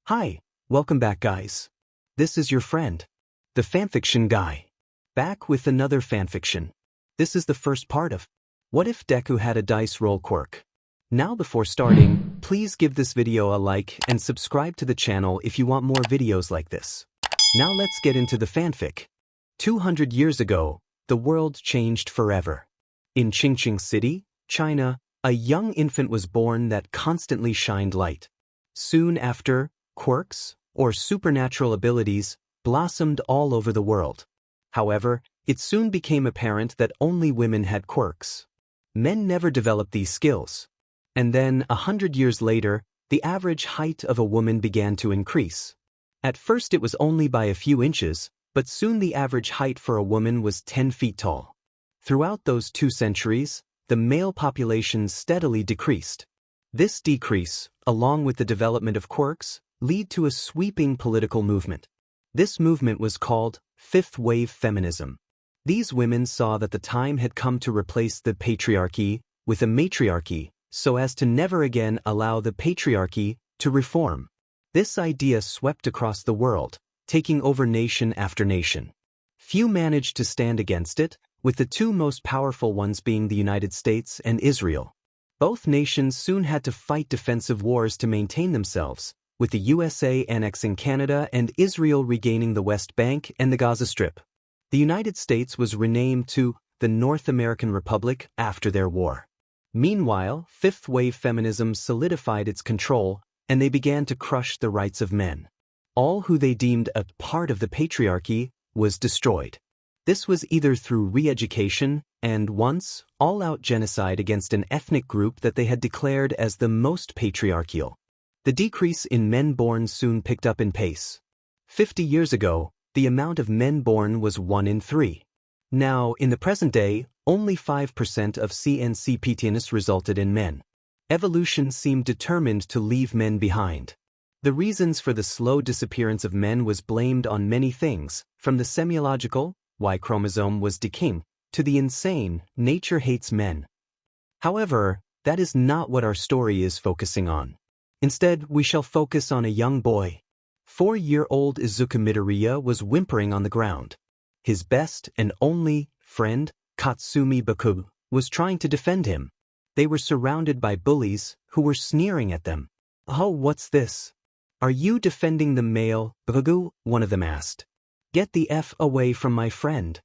Hi, welcome back guys. This is your friend, the fanfiction guy. Back with another fanfiction. This is the first part of What If Deku Had a Dice Roll Quirk. Now before starting, please give this video a like and subscribe to the channel if you want more videos like this. Now let's get into the fanfic. 200 years ago, the world changed forever. In Qingqing City, China, a young infant was born that constantly shined light. Soon after, quirks, or supernatural abilities, blossomed all over the world. However, it soon became apparent that only women had quirks. Men never developed these skills. And then, 100 years later, the average height of a woman began to increase. At first it was only by a few inches, but soon the average height for a woman was 10 feet tall. Throughout those 2 centuries, the male population steadily decreased. This decrease, along with the development of quirks, led to a sweeping political movement. This movement was called Fifth Wave Feminism. These women saw that the time had come to replace the patriarchy with a matriarchy, so as to never again allow the patriarchy to reform. This idea swept across the world, taking over nation after nation. Few managed to stand against it, with the 2 most powerful ones being the United States and Israel. Both nations soon had to fight defensive wars to maintain themselves, with the USA annexing Canada and Israel regaining the West Bank and the Gaza Strip. The United States was renamed to the North American Republic after their war. Meanwhile, Fifth Wave Feminism solidified its control, and they began to crush the rights of men. All who they deemed a part of the patriarchy was destroyed. This was either through re-education and once, all-out genocide against an ethnic group that they had declared as the most patriarchal. The decrease in men born soon picked up in pace. 50 years ago, the amount of men born was 1 in 3. Now, in the present day, only 5% of CNCPTNs resulted in men. Evolution seemed determined to leave men behind. The reasons for the slow disappearance of men was blamed on many things, from the semiological, Y chromosome was decaying, to the insane, nature hates men. However, that is not what our story is focusing on. Instead, we shall focus on a young boy. 4-year-old Izuku Midoriya was whimpering on the ground. His best and only friend, Katsumi Baku, was trying to defend him. They were surrounded by bullies who were sneering at them. "Oh, what's this? Are you defending the male, Baku?" one of them asked. "Get the F away from my friend."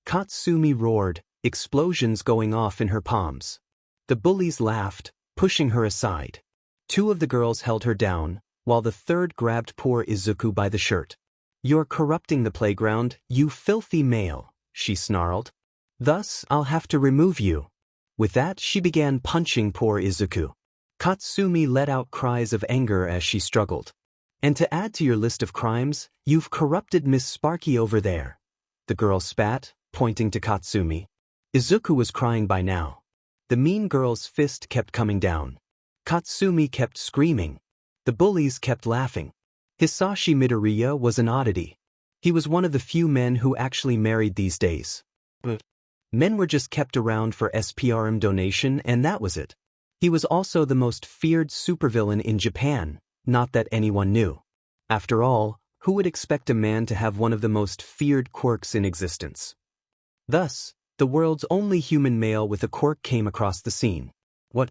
Katsumi roared, explosions going off in her palms. The bullies laughed, pushing her aside. 2 of the girls held her down, while the 3rd grabbed poor Izuku by the shirt. "You're corrupting the playground, you filthy male," she snarled. "Thus, I'll have to remove you." With that, she began punching poor Izuku. Katsumi let out cries of anger as she struggled. "And to add to your list of crimes, you've corrupted Miss Sparky over there." The girl spat, pointing to Katsumi. Izuku was crying by now. The mean girl's fist kept coming down. Katsumi kept screaming. The bullies kept laughing. Hisashi Midoriya was an oddity. He was one of the few men who actually married these days. But men were just kept around for SPRM donation and that was it. He was also the most feared supervillain in Japan, not that anyone knew. After all, who would expect a man to have one of the most feared quirks in existence? Thus, the world's only human male with a quirk came across the scene. "What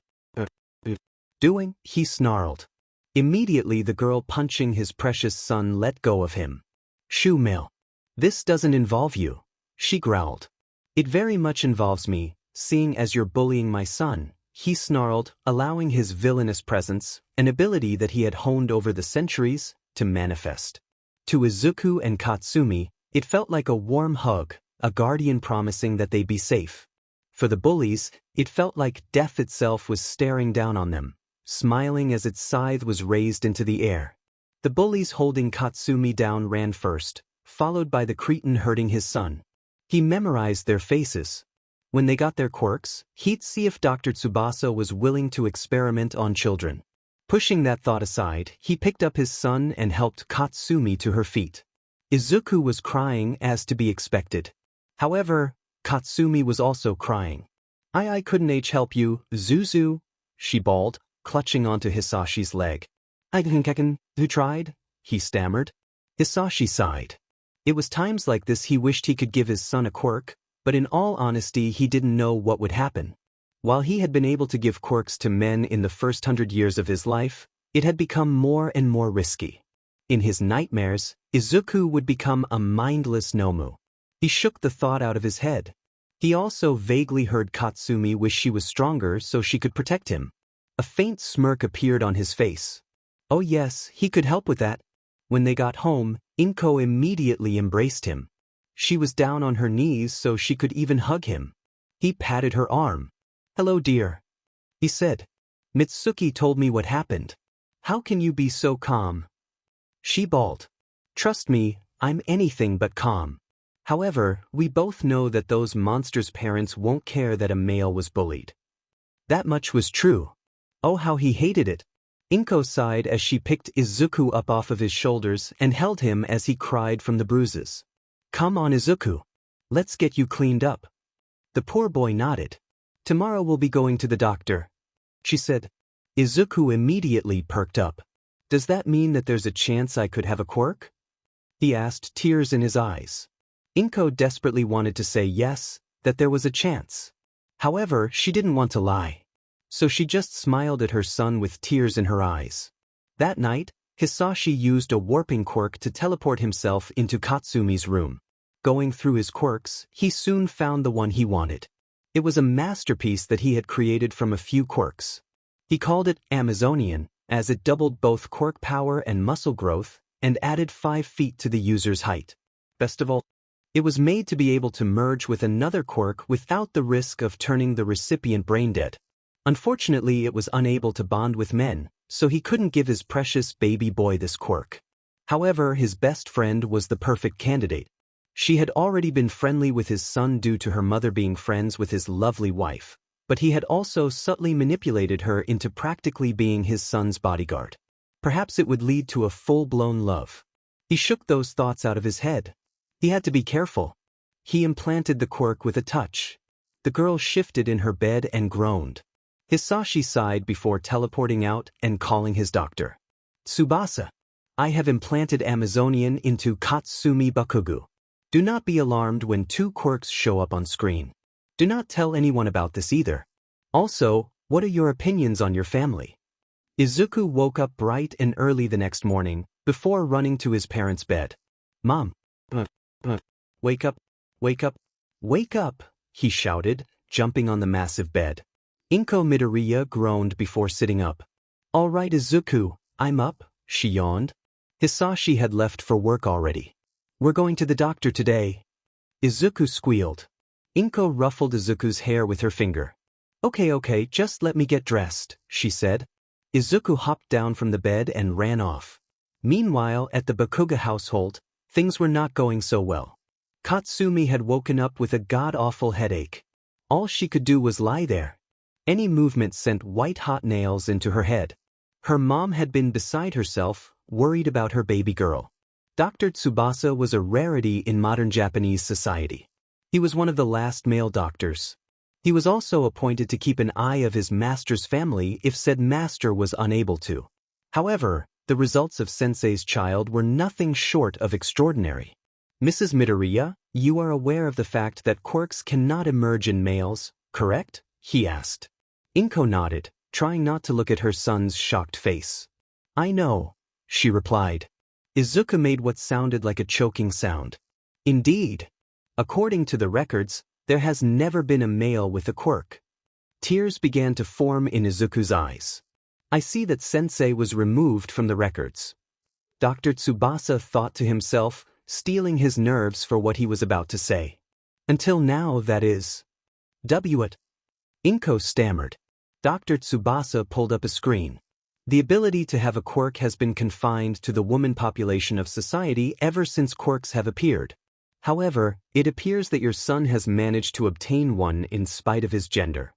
doing?" he snarled. Immediately the girl punching his precious son let go of him. "Shoo mill. This doesn't involve you," she growled. "It very much involves me, seeing as you're bullying my son," he snarled, allowing his villainous presence, an ability that he had honed over the centuries, to manifest. To Izuku and Katsumi, it felt like a warm hug, a guardian promising that they'd be safe. For the bullies, it felt like death itself was staring down on them, smiling as its scythe was raised into the air. The bullies holding Katsumi down ran first, followed by the cretin hurting his son. He memorized their faces. When they got their quirks, he'd see if Dr. Tsubasa was willing to experiment on children. Pushing that thought aside, he picked up his son and helped Katsumi to her feet. Izuku was crying as to be expected. However, Katsumi was also crying. I couldn't help you, Zuzu," she bawled, clutching onto Hisashi's leg. I can, who tried? He stammered. Hisashi sighed. It was times like this he wished he could give his son a quirk, but in all honesty he didn't know what would happen. While he had been able to give quirks to men in the first 100 years of his life, it had become more and more risky. In his nightmares, Izuku would become a mindless Nomu. He shook the thought out of his head. He also vaguely heard Katsumi wish she was stronger so she could protect him. A faint smirk appeared on his face. Oh yes, he could help with that. When they got home, Inko immediately embraced him. She was down on her knees so she could even hug him. He patted her arm. Hello dear, he said. Mitsuki told me what happened. How can you be so calm? She bawled. Trust me, I'm anything but calm. However, we both know that those monsters' parents won't care that a male was bullied. That much was true. Oh, how he hated it. Inko sighed as she picked Izuku up off of his shoulders and held him as he cried from the bruises. Come on Izuku. Let's get you cleaned up. The poor boy nodded. Tomorrow we'll be going to the doctor, she said. Izuku immediately perked up. Does that mean that there's a chance I could have a quirk? He asked, tears in his eyes. Inko desperately wanted to say yes, that there was a chance. However, she didn't want to lie. So she just smiled at her son with tears in her eyes. That night, Hisashi used a warping quirk to teleport himself into Katsumi's room. Going through his quirks, he soon found the one he wanted. It was a masterpiece that he had created from a few quirks. He called it Amazonian, as it doubled both quirk power and muscle growth, and added 5 feet to the user's height. Best of all, it was made to be able to merge with another quirk without the risk of turning the recipient brain dead. Unfortunately, it was unable to bond with men, so he couldn't give his precious baby boy this quirk. However, his best friend was the perfect candidate. She had already been friendly with his son due to her mother being friends with his lovely wife, but he had also subtly manipulated her into practically being his son's bodyguard. Perhaps it would lead to a full-blown love. He shook those thoughts out of his head. He had to be careful. He implanted the quirk with a touch. The girl shifted in her bed and groaned. Hisashi sighed before teleporting out and calling his doctor. Tsubasa, I have implanted Amazonian into Katsumi Bakugu. Do not be alarmed when 2 quirks show up on screen. Do not tell anyone about this either. Also, what are your opinions on your family? Izuku woke up bright and early the next morning, before running to his parents' bed. Mom, wake up, wake up, wake up, he shouted, jumping on the massive bed. Inko Midoriya groaned before sitting up. All right Izuku, I'm up, she yawned. Hisashi had left for work already. We're going to the doctor today. Izuku squealed. Inko ruffled Izuku's hair with her finger. Okay, just let me get dressed, she said. Izuku hopped down from the bed and ran off. Meanwhile, at the Bakuga household, things were not going so well. Katsumi had woken up with a god-awful headache. All she could do was lie there. Any movement sent white-hot nails into her head. Her mom had been beside herself, worried about her baby girl. Dr. Tsubasa was a rarity in modern Japanese society. He was one of the last male doctors. He was also appointed to keep an eye of his master's family if said master was unable to. However, the results of Sensei's child were nothing short of extraordinary. Mrs. Midoriya, you are aware of the fact that quirks cannot emerge in males, correct? He asked. Inko nodded, trying not to look at her son's shocked face. I know, she replied. Izuku made what sounded like a choking sound. Indeed. According to the records, there has never been a male with a quirk. Tears began to form in Izuku's eyes. I see that Sensei was removed from the records. Dr. Tsubasa thought to himself, steeling his nerves for what he was about to say. Until now, that is. It. Inko stammered. Dr. Tsubasa pulled up a screen. The ability to have a quirk has been confined to the woman population of society ever since quirks have appeared. However, it appears that your son has managed to obtain one in spite of his gender.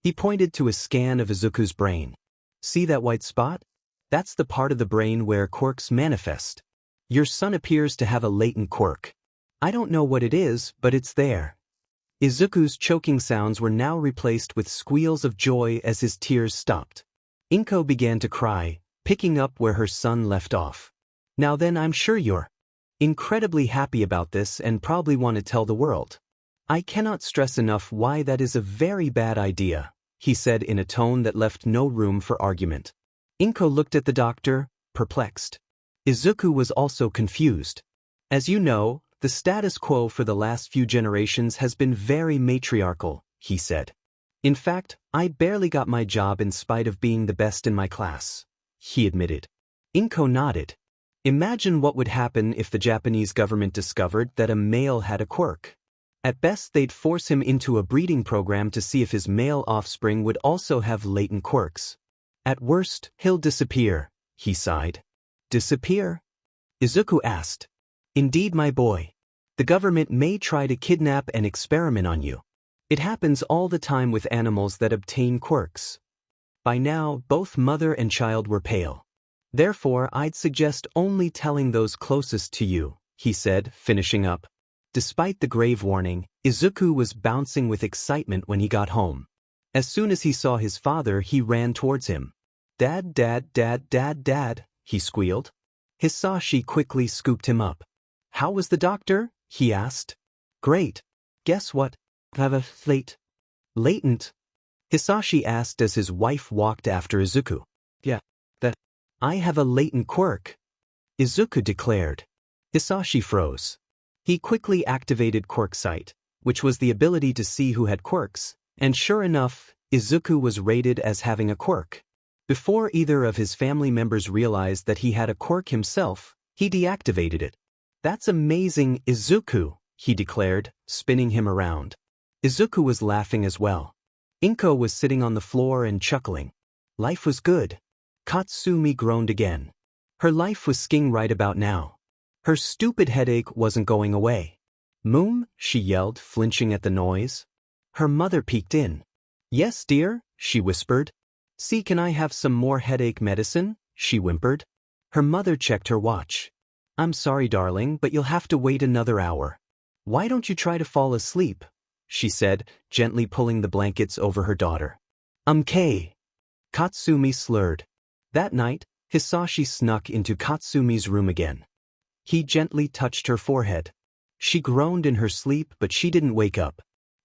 He pointed to a scan of Izuku's brain. See that white spot? That's the part of the brain where quirks manifest. Your son appears to have a latent quirk. I don't know what it is, but it's there. Izuku's choking sounds were now replaced with squeals of joy as his tears stopped. Inko began to cry, picking up where her son left off. Now then, I'm sure you're incredibly happy about this and probably want to tell the world. I cannot stress enough why that is a very bad idea, he said in a tone that left no room for argument. Inko looked at the doctor, perplexed. Izuku was also confused. As you know, the status quo for the last few generations has been very matriarchal, he said. In fact, I barely got my job in spite of being the best in my class, he admitted. Inko nodded. Imagine what would happen if the Japanese government discovered that a male had a quirk. At best, they'd force him into a breeding program to see if his male offspring would also have latent quirks. At worst, he'll disappear, he sighed. Disappear? Izuku asked. Indeed, my boy. The government may try to kidnap and experiment on you. It happens all the time with animals that obtain quirks. By now, both mother and child were pale. Therefore, I'd suggest only telling those closest to you, he said, finishing up. Despite the grave warning, Izuku was bouncing with excitement when he got home. As soon as he saw his father, he ran towards him. Dad, dad, dad, dad, dad, he squealed. Hisashi quickly scooped him up. How was the doctor? He asked. Great. Guess what? Latent? Hisashi asked as his wife walked after Izuku. Yeah, that. I have a latent quirk, Izuku declared. Hisashi froze. He quickly activated Quirk Sight, which was the ability to see who had quirks, and sure enough, Izuku was rated as having a quirk. Before either of his family members realized that he had a quirk himself, he deactivated it. That's amazing, Izuku, he declared, spinning him around. Izuku was laughing as well. Inko was sitting on the floor and chuckling. Life was good. Katsumi groaned again. Her life was sking right about now. Her stupid headache wasn't going away. Moom, she yelled, flinching at the noise. Her mother peeked in. Yes, dear, she whispered. See, can I have some more headache medicine? She whimpered. Her mother checked her watch. I'm sorry, darling, but you'll have to wait another hour. Why don't you try to fall asleep? She said, gently pulling the blankets over her daughter. Katsumi slurred. That night, Hisashi snuck into Katsumi's room again. He gently touched her forehead. She groaned in her sleep, but she didn't wake up.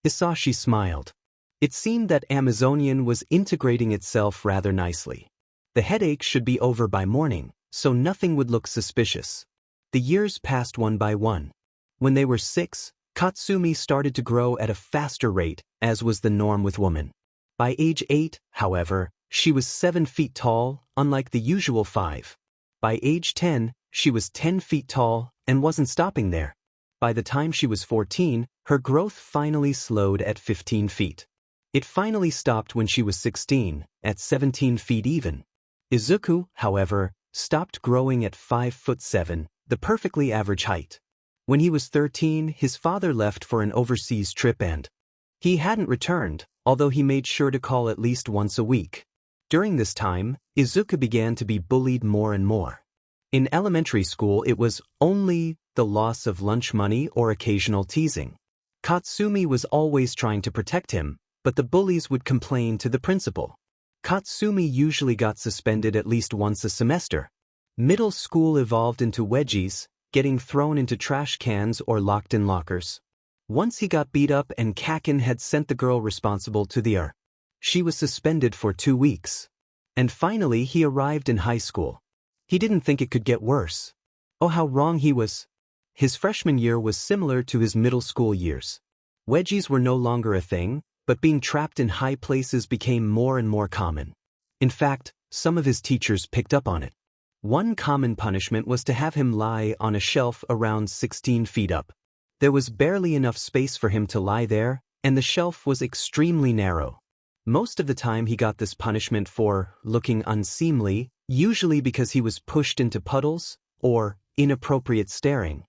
Hisashi smiled. It seemed that Amazonian was integrating itself rather nicely. The headache should be over by morning, so nothing would look suspicious. The years passed one by one. When they were 6, Katsumi started to grow at a faster rate, as was the norm with women. By age 8, however, she was 7 feet tall, unlike the usual 5. By age 10, she was 10 feet tall and wasn't stopping there. By the time she was 14, her growth finally slowed at 15 feet. It finally stopped when she was 16, at 17 feet even. Izuku, however, stopped growing at 5'7", the perfectly average height. When he was 13, his father left for an overseas trip and he hadn't returned, although he made sure to call at least once a week. During this time, Izuku began to be bullied more and more. In elementary school, it was only the loss of lunch money or occasional teasing. Katsumi was always trying to protect him, but the bullies would complain to the principal. Katsumi usually got suspended at least once a semester. Middle school evolved into wedgies, getting thrown into trash cans or locked in lockers. Once he got beat up and Kakin had sent the girl responsible to the ER. She was suspended for 2 weeks. And finally he arrived in high school. He didn't think it could get worse. Oh, how wrong he was. His freshman year was similar to his middle school years. Wedgies were no longer a thing, but being trapped in high places became more and more common. In fact, some of his teachers picked up on it. One common punishment was to have him lie on a shelf around 16 feet up. There was barely enough space for him to lie there, and the shelf was extremely narrow. Most of the time he got this punishment for looking unseemly, usually because he was pushed into puddles or inappropriate staring.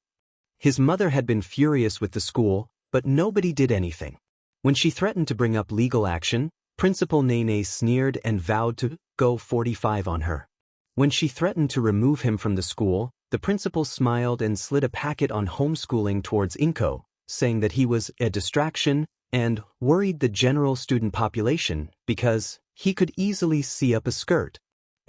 His mother had been furious with the school, but nobody did anything. When she threatened to bring up legal action, Principal Nene sneered and vowed to go 45 on her. When she threatened to remove him from the school, the principal smiled and slid a packet on homeschooling towards Inko, saying that he was a distraction and worried the general student population because he could easily see up a skirt.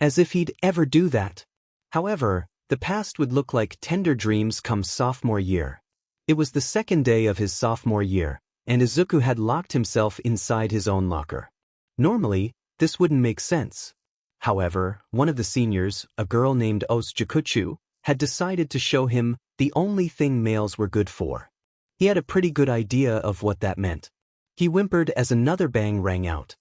As if he'd ever do that. However, the past would look like tender dreams come sophomore year. It was the second day of his sophomore year, and Izuku had locked himself inside his own locker. Normally, this wouldn't make sense. However, one of the seniors, a girl named Ose Jakuchu, had decided to show him the only thing males were good for. He had a pretty good idea of what that meant. He whimpered as another bang rang out.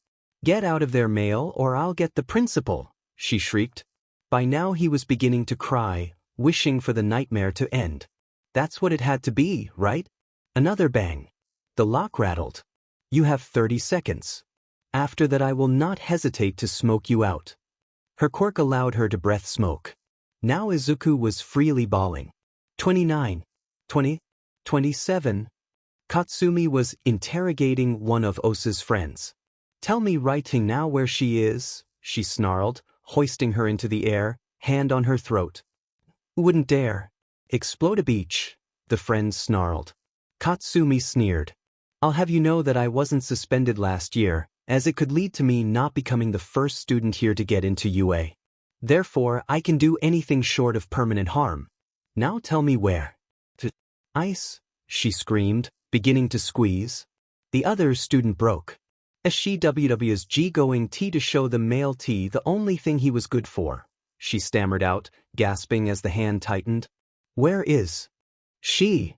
"Get out of there, male, or I'll get the principal," she shrieked. By now he was beginning to cry, wishing for the nightmare to end. That's what it had to be, right? Another bang. The lock rattled. "You have 30 seconds. After that I will not hesitate to smoke you out." Her quirk allowed her to breath smoke. Now Izuku was freely bawling. 29, 20, 27. Katsumi was interrogating one of Osa's friends. "Tell me right now where she is," she snarled, hoisting her into the air, hand on her throat. "Wouldn't dare." "Explode a beach," the friend snarled. Katsumi sneered. "I'll have you know that I wasn't suspended last year, as it could lead to me not becoming the first student here to get into UA. Therefore, I can do anything short of permanent harm. Now tell me where." "To ice," she screamed, beginning to squeeze. The other student broke. "SCWW's G going T to show the male T the only thing he was good for," she stammered out, gasping as the hand tightened. "Where is she?"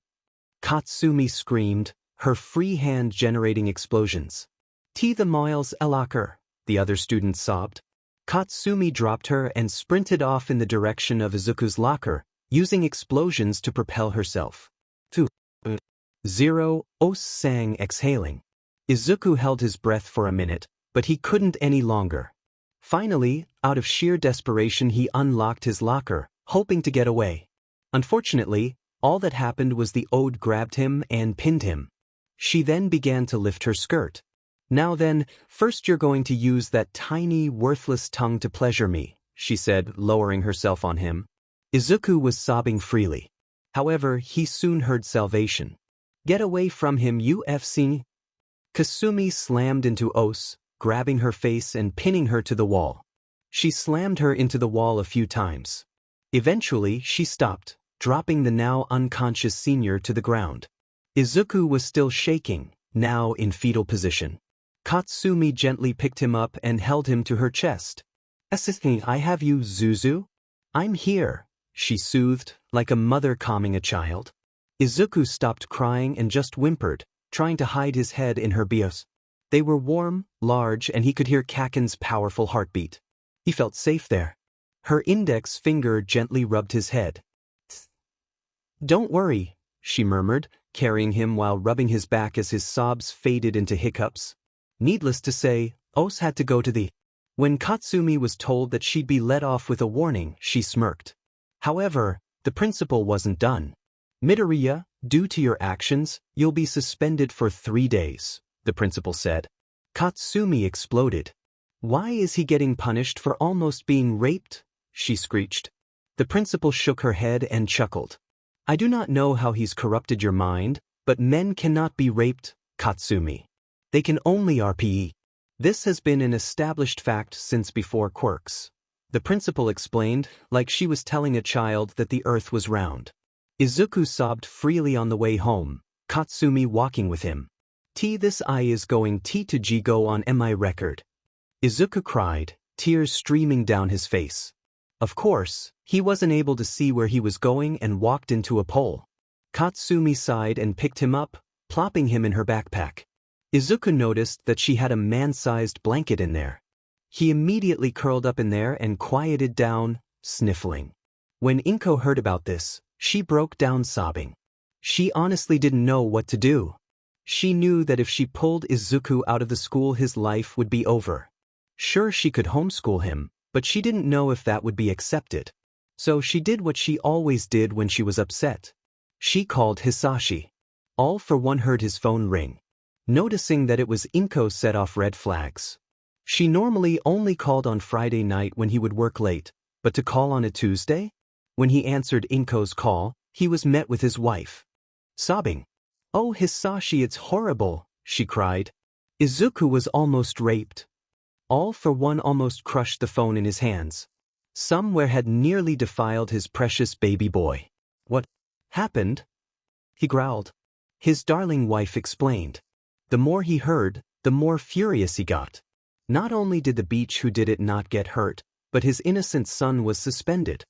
Katsumi screamed, her free hand generating explosions. "T the miles locker," the other student sobbed. Katsumi dropped her and sprinted off in the direction of Izuku's locker, using explosions to propel herself. 2-0, Ose sang, exhaling. Izuku held his breath for a minute, but he couldn't any longer. Finally, out of sheer desperation he unlocked his locker, hoping to get away. Unfortunately, all that happened was the Ode grabbed him and pinned him. She then began to lift her skirt. "Now then, first you're going to use that tiny, worthless tongue to pleasure me," she said, lowering herself on him. Izuku was sobbing freely. However, he soon heard salvation. "Get away from him, UFC!" Kasumi slammed into Ose, grabbing her face and pinning her to the wall. She slammed her into the wall a few times. Eventually, she stopped, dropping the now unconscious senior to the ground. Izuku was still shaking, now in fetal position. Katsumi gently picked him up and held him to her chest. "I have you, Zuzu? I'm here," she soothed, like a mother calming a child. Izuku stopped crying and just whimpered, trying to hide his head in her bios. They were warm, large, and he could hear Kaken's powerful heartbeat. He felt safe there. Her index finger gently rubbed his head. "Don't worry," she murmured, carrying him while rubbing his back as his sobs faded into hiccups. Needless to say, Ose had to go to the... When Katsumi was told that she'd be let off with a warning, she smirked. However, the principal wasn't done. "Midoriya, due to your actions, you'll be suspended for 3 days, the principal said. Katsumi exploded. "Why is he getting punished for almost being raped?" she screeched. The principal shook her head and chuckled. "I do not know how he's corrupted your mind, but men cannot be raped, Katsumi. They can only RPE. This has been an established fact since before quirks," the principal explained, like she was telling a child that the earth was round. Izuku sobbed freely on the way home, Katsumi walking with him. "This I is going to go on my record." Izuku cried, tears streaming down his face. Of course, he wasn't able to see where he was going and walked into a pole. Katsumi sighed and picked him up, plopping him in her backpack. Izuku noticed that she had a man-sized blanket in there. He immediately curled up in there and quieted down, sniffling. When Inko heard about this, she broke down sobbing. She honestly didn't know what to do. She knew that if she pulled Izuku out of the school his life would be over. Sure, she could homeschool him, but she didn't know if that would be accepted. So she did what she always did when she was upset. She called Hisashi. All for one heard his phone ring. Noticing that it was Inko set off red flags. She normally only called on Friday night when he would work late, but to call on a Tuesday? When he answered Inko's call, he was met with his wife. Sobbing. "Oh, Hisashi, it's horrible," she cried. "Izuku was almost raped." All for one almost crushed the phone in his hands, Somewhere had nearly defiled his precious baby boy. What happened? He growled. His darling wife explained. The more he heard, the more furious he got. Not only did the beach who did it not get hurt, but his innocent son was suspended.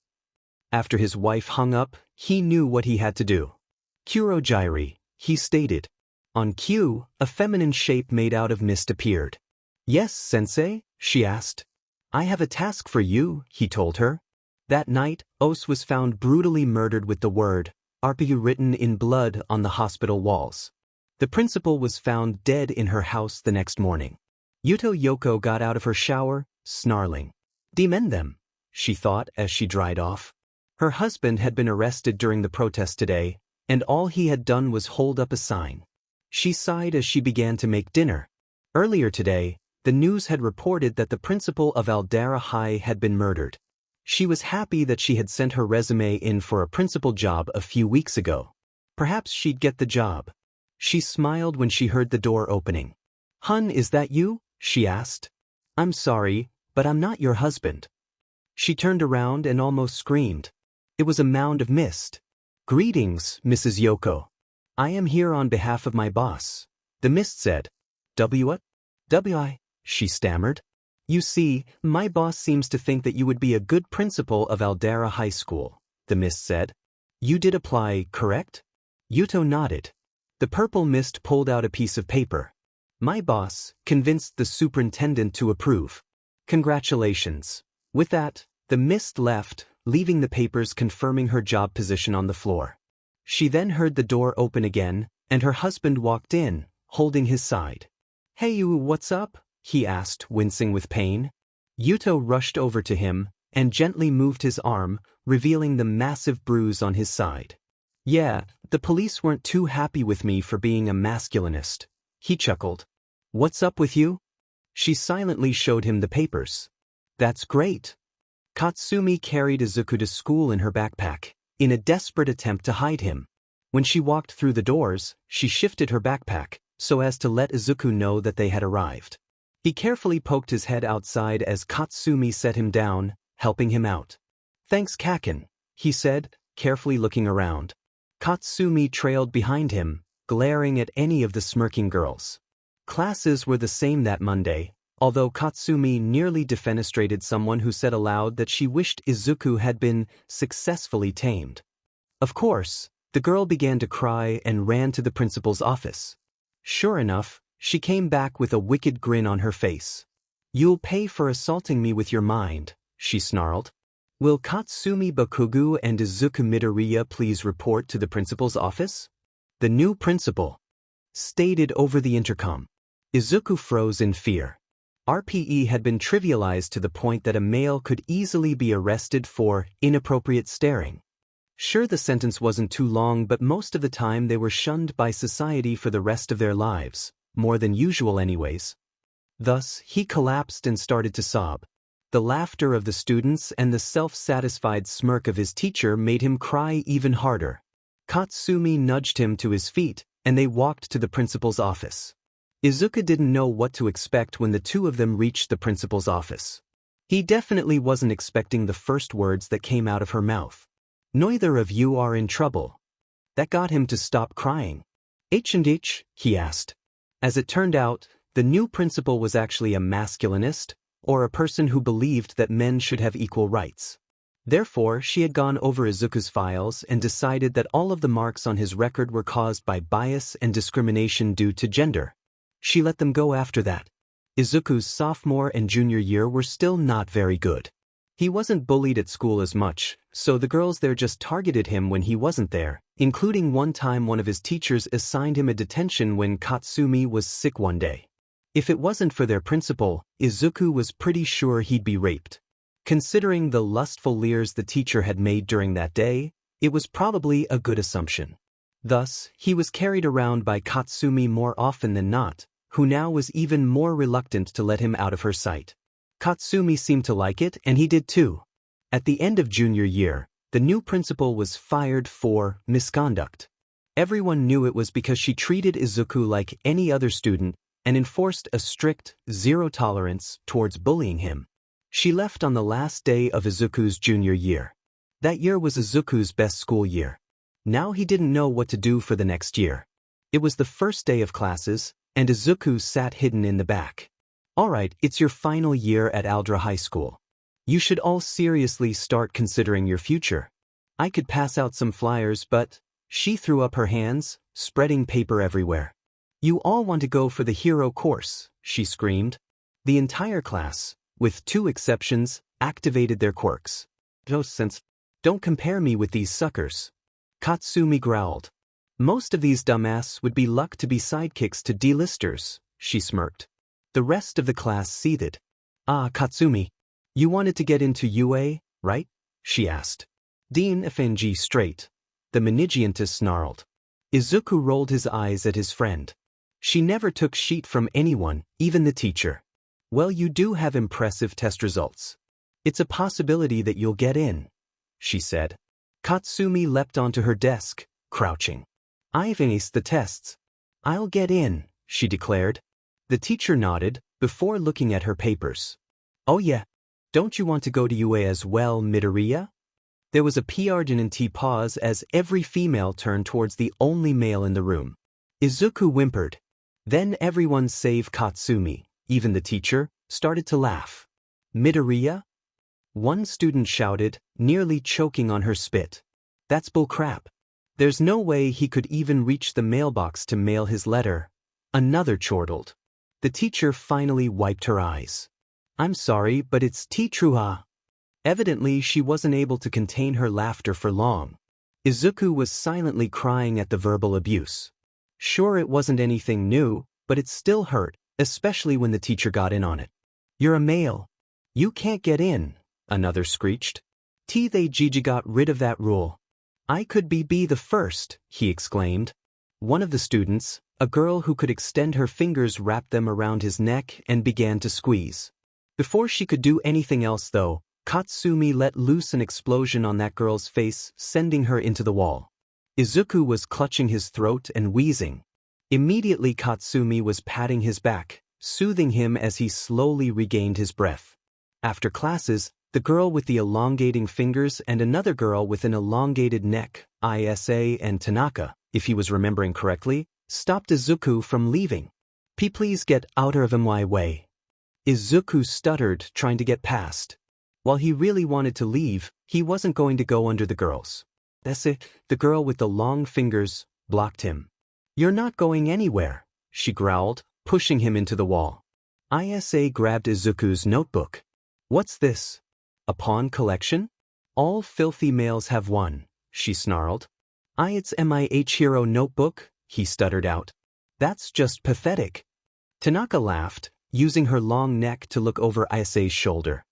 After his wife hung up, he knew what he had to do. Kurogyri, he stated. On cue, a feminine shape made out of mist appeared. Yes, sensei, she asked. I have a task for you, he told her. That night, Ose was found brutally murdered with the word RPU written in blood on the hospital walls. The principal was found dead in her house the next morning. Yuto Yoko got out of her shower, snarling. Demend them, she thought as she dried off. Her husband had been arrested during the protest today, and all he had done was hold up a sign. She sighed as she began to make dinner. Earlier today, the news had reported that the principal of Aldera High had been murdered. She was happy that she had sent her resume in for a principal job a few weeks ago. Perhaps she'd get the job. She smiled when she heard the door opening. Hun, is that you? She asked. I'm sorry, but I'm not your husband. She turned around and almost screamed. It was a mound of mist. Greetings, Mrs. Yoko. I am here on behalf of my boss, the mist said. What? W.I., she stammered. You see, my boss seems to think that you would be a good principal of Aldera High School, the mist said. You did apply, correct? Yuto nodded. The purple mist pulled out a piece of paper. My boss convinced the superintendent to approve. Congratulations. With that, the mist left, leaving the papers confirming her job position on the floor. She then heard the door open again, and her husband walked in, holding his side. Hey you, what's up? He asked, wincing with pain. Yuto rushed over to him and gently moved his arm, revealing the massive bruise on his side. Yeah, the police weren't too happy with me for being a masculinist. He chuckled. What's up with you? She silently showed him the papers. That's great. Katsumi carried Izuku to school in her backpack, in a desperate attempt to hide him. When she walked through the doors, she shifted her backpack, so as to let Izuku know that they had arrived. He carefully poked his head outside as Katsumi set him down, helping him out. Thanks Kaken, he said, carefully looking around. Katsumi trailed behind him, glaring at any of the smirking girls. Classes were the same that Monday, although Katsumi nearly defenestrated someone who said aloud that she wished Izuku had been successfully tamed. Of course, the girl began to cry and ran to the principal's office. Sure enough, she came back with a wicked grin on her face. You'll pay for assaulting me with your mind, she snarled. Will Katsumi Bakugu and Izuku Midoriya please report to the principal's office? The new principal stated over the intercom. Izuku froze in fear. RPE had been trivialized to the point that a male could easily be arrested for inappropriate staring. Sure, the sentence wasn't too long, but most of the time they were shunned by society for the rest of their lives, more than usual anyways. Thus, he collapsed and started to sob. The laughter of the students and the self-satisfied smirk of his teacher made him cry even harder. Katsumi nudged him to his feet, and they walked to the principal's office. Izuku didn't know what to expect when the two of them reached the principal's office. He definitely wasn't expecting the first words that came out of her mouth. Neither of you are in trouble. That got him to stop crying. H&H, he asked. As it turned out, the new principal was actually a masculinist, or a person who believed that men should have equal rights. Therefore, she had gone over Izuku's files and decided that all of the marks on his record were caused by bias and discrimination due to gender. She let them go after that. Izuku's sophomore and junior year were still not very good. He wasn't bullied at school as much, so the girls there just targeted him when he wasn't there, including one time one of his teachers assigned him a detention when Katsumi was sick one day. If it wasn't for their principal, Izuku was pretty sure he'd be raped. Considering the lustful leers the teacher had made during that day, it was probably a good assumption. Thus, he was carried around by Katsumi more often than not, who now was even more reluctant to let him out of her sight. Katsumi seemed to like it, and he did too. At the end of junior year, the new principal was fired for misconduct. Everyone knew it was because she treated Izuku like any other student and enforced a strict zero tolerance towards bullying him. She left on the last day of Izuku's junior year. That year was Izuku's best school year. Now he didn't know what to do for the next year. It was the first day of classes, and Izuku sat hidden in the back. Alright, it's your final year at Aldra High School. You should all seriously start considering your future. I could pass out some flyers, but... She threw up her hands, spreading paper everywhere. You all want to go for the hero course, she screamed. The entire class, with 2 exceptions, activated their quirks. No sense. Don't compare me with these suckers. Katsumi growled. Most of these dumbass would be luck to be sidekicks to D-listers, she smirked. The rest of the class seethed. Ah, Katsumi. You wanted to get into UA, right? She asked. Dean FNG straight. The Manigiantus snarled. Izuku rolled his eyes at his friend. She never took shit from anyone, even the teacher. Well, you do have impressive test results. It's a possibility that you'll get in, she said. Katsumi leapt onto her desk, crouching. I've aced the tests. I'll get in, she declared. The teacher nodded, before looking at her papers. Oh yeah. Don't you want to go to UA as well, Midoriya? There was a pregnant pause as every female turned towards the only male in the room. Izuku whimpered. Then everyone save Katsumi, even the teacher, started to laugh. Midoriya? One student shouted, nearly choking on her spit. That's bullcrap. There's no way he could even reach the mailbox to mail his letter. Another chortled. The teacher finally wiped her eyes. I'm sorry, but it's T-Truha. Evidently, she wasn't able to contain her laughter for long. Izuku was silently crying at the verbal abuse. Sure, it wasn't anything new, but it still hurt, especially when the teacher got in on it. You're a male. You can't get in, another screeched. They Gigi got rid of that rule. I could be the first, he exclaimed. One of the students, a girl who could extend her fingers, wrapped them around his neck and began to squeeze. Before she could do anything else though, Katsumi let loose an explosion on that girl's face, sending her into the wall. Izuku was clutching his throat and wheezing. Immediately Katsumi was patting his back, soothing him as he slowly regained his breath. After classes, the girl with the elongating fingers and another girl with an elongated neck, Isa and Tanaka, if he was remembering correctly, stopped Izuku from leaving. Please get out of my way. Izuku stuttered, trying to get past. While he really wanted to leave, he wasn't going to go under the girls. That's it, the girl with the long fingers blocked him. You're not going anywhere, she growled, pushing him into the wall. Isa grabbed Izuku's notebook. What's this? A pawn collection? All filthy males have one, she snarled. It's MIH hero notebook, he stuttered out. That's just pathetic. Tanaka laughed, using her long neck to look over Isa's shoulder.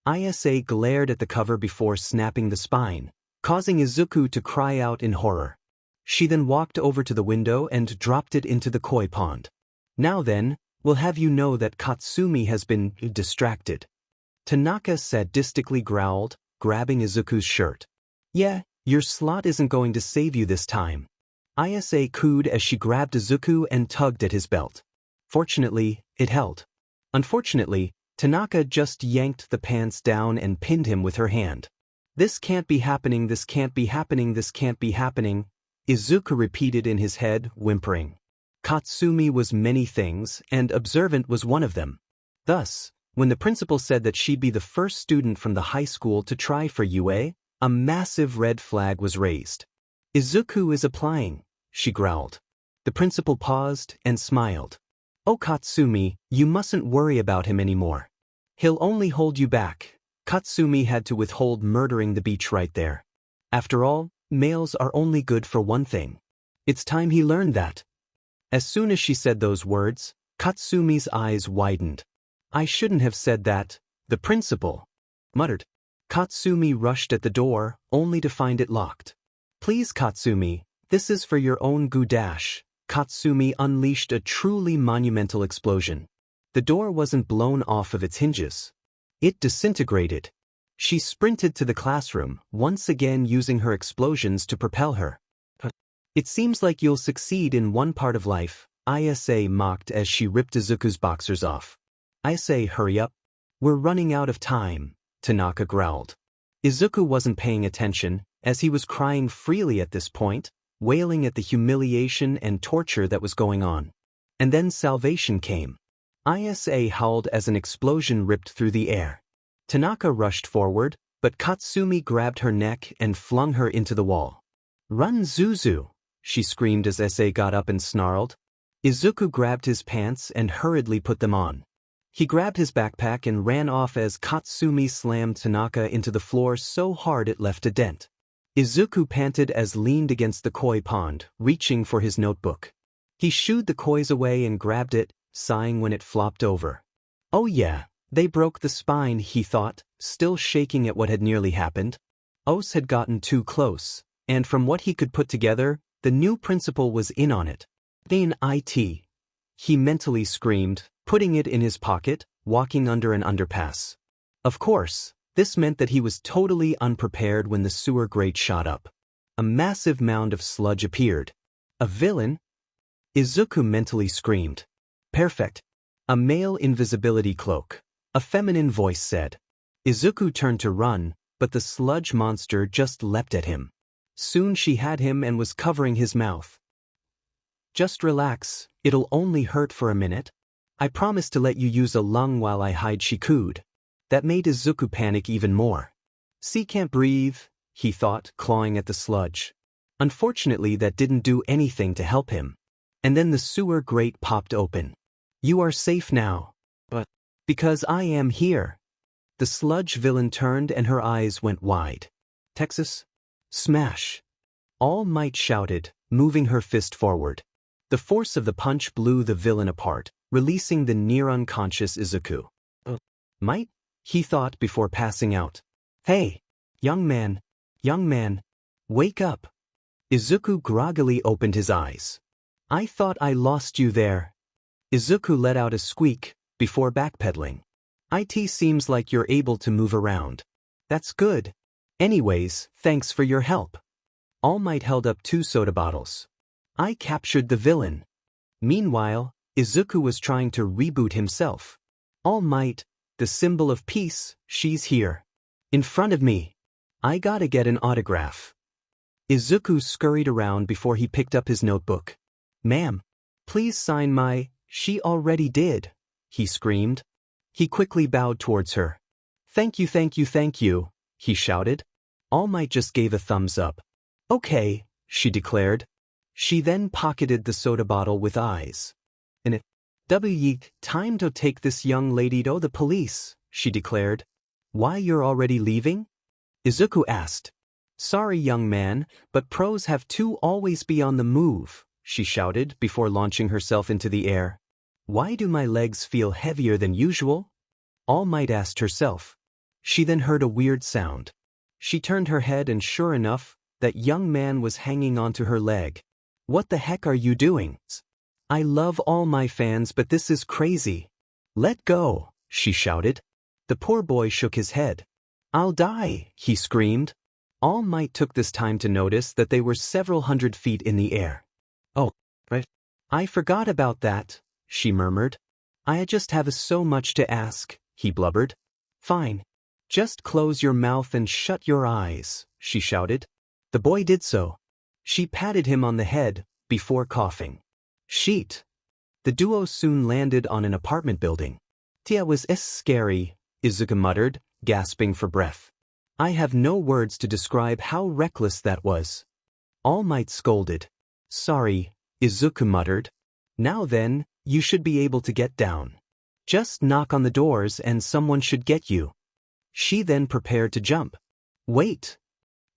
Isa glared at the cover before snapping the spine, causing Izuku to cry out in horror. She then walked over to the window and dropped it into the koi pond. Now then, we'll have you know that Katsumi has been distracted. Tanaka sadistically growled, grabbing Izuku's shirt. Yeah, your slot isn't going to save you this time. Isa cooed as she grabbed Izuku and tugged at his belt. Fortunately, it held. Unfortunately, Tanaka just yanked the pants down and pinned him with her hand. This can't be happening, this can't be happening, this can't be happening, Izuku repeated in his head, whimpering. Katsumi was many things, and observant was one of them. Thus, when the principal said that she'd be the first student from the high school to try for UA, a massive red flag was raised. Izuku is applying, she growled. The principal paused and smiled. Oh Katsumi, you mustn't worry about him anymore. He'll only hold you back. Katsumi had to withhold murdering the beach right there. After all, males are only good for one thing. It's time he learned that. As soon as she said those words, Katsumi's eyes widened. I shouldn't have said that, the principal muttered. Katsumi rushed at the door, only to find it locked. Please Katsumi, this is for your own good. Katsumi unleashed a truly monumental explosion. The door wasn't blown off of its hinges. It disintegrated. She sprinted to the classroom, once again using her explosions to propel her. It seems like you'll succeed in one part of life, Isa mocked as she ripped Izuku's boxers off. Isa, hurry up. We're running out of time, Tanaka growled. Izuku wasn't paying attention, as he was crying freely at this point, wailing at the humiliation and torture that was going on. And then salvation came. Isa howled as an explosion ripped through the air. Tanaka rushed forward, but Katsumi grabbed her neck and flung her into the wall. "Run, Zuzu!" she screamed as Sa got up and snarled. Izuku grabbed his pants and hurriedly put them on. He grabbed his backpack and ran off as Katsumi slammed Tanaka into the floor so hard it left a dent. Izuku panted as leaned against the koi pond, reaching for his notebook. He shooed the kois away and grabbed it, sighing when it flopped over. Oh yeah, they broke the spine, he thought, still shaking at what had nearly happened. Ose had gotten too close, and from what he could put together, the new principal was in on it. "Then it," he mentally screamed, putting it in his pocket, walking under an underpass. Of course, this meant that he was totally unprepared when the sewer grate shot up. A massive mound of sludge appeared. A villain? Izuku mentally screamed. "Perfect. A male invisibility cloak," a feminine voice said. Izuku turned to run, but the sludge monster just leapt at him. Soon she had him and was covering his mouth. "Just relax, it'll only hurt for a minute. I promise to let you use a lung while I hide," she cooed. That made Izuku panic even more. "See, can't breathe," he thought, clawing at the sludge. Unfortunately, that didn't do anything to help him. And then the sewer grate popped open. "You are safe now. But because I am here." The sludge villain turned and her eyes went wide. "Texas? Smash!" All Might shouted, moving her fist forward. The force of the punch blew the villain apart, releasing the near-unconscious Izuku. "Might?" he thought before passing out. "Hey, young man, wake up." Izuku groggily opened his eyes. "I thought I lost you there." Izuku let out a squeak, before backpedaling. "It seems like you're able to move around. That's good. Anyways, thanks for your help." All Might held up 2 soda bottles. "I captured the villain." Meanwhile, Izuku was trying to reboot himself. "All Might, the symbol of peace, she's here. In front of me. I gotta get an autograph." Izuku scurried around before he picked up his notebook. "Ma'am, please sign my—" "She already did," he screamed. He quickly bowed towards her. Thank you," he shouted. All Might just gave a thumbs up. "Okay," she declared. She then pocketed the soda bottle with eyes. "And time to take this young lady to the police," she declared. "Why, you're already leaving?" Izuku asked. "Sorry, young man, but pros have to always be on the move," she shouted before launching herself into the air. "Why do my legs feel heavier than usual?" All Might asked herself. She then heard a weird sound. She turned her head and sure enough, that young man was hanging onto her leg. "What the heck are you doing?" "I love all my fans, but this is crazy." "Let go," she shouted. The poor boy shook his head. "I'll die," he screamed. All Might took this time to notice that they were several hundred feet in the air. "Oh, right. I forgot about that," she murmured. "I just have so much to ask," he blubbered. "Fine. Just close your mouth and shut your eyes," she shouted. The boy did so. She patted him on the head, before coughing. "Sheet." The duo soon landed on an apartment building. "Tia was scary," Izuku muttered, gasping for breath. "I have no words to describe how reckless that was." All Might scolded. "Sorry," Izuku muttered. "Now then, you should be able to get down. Just knock on the doors and someone should get you." She then prepared to jump. "Wait,"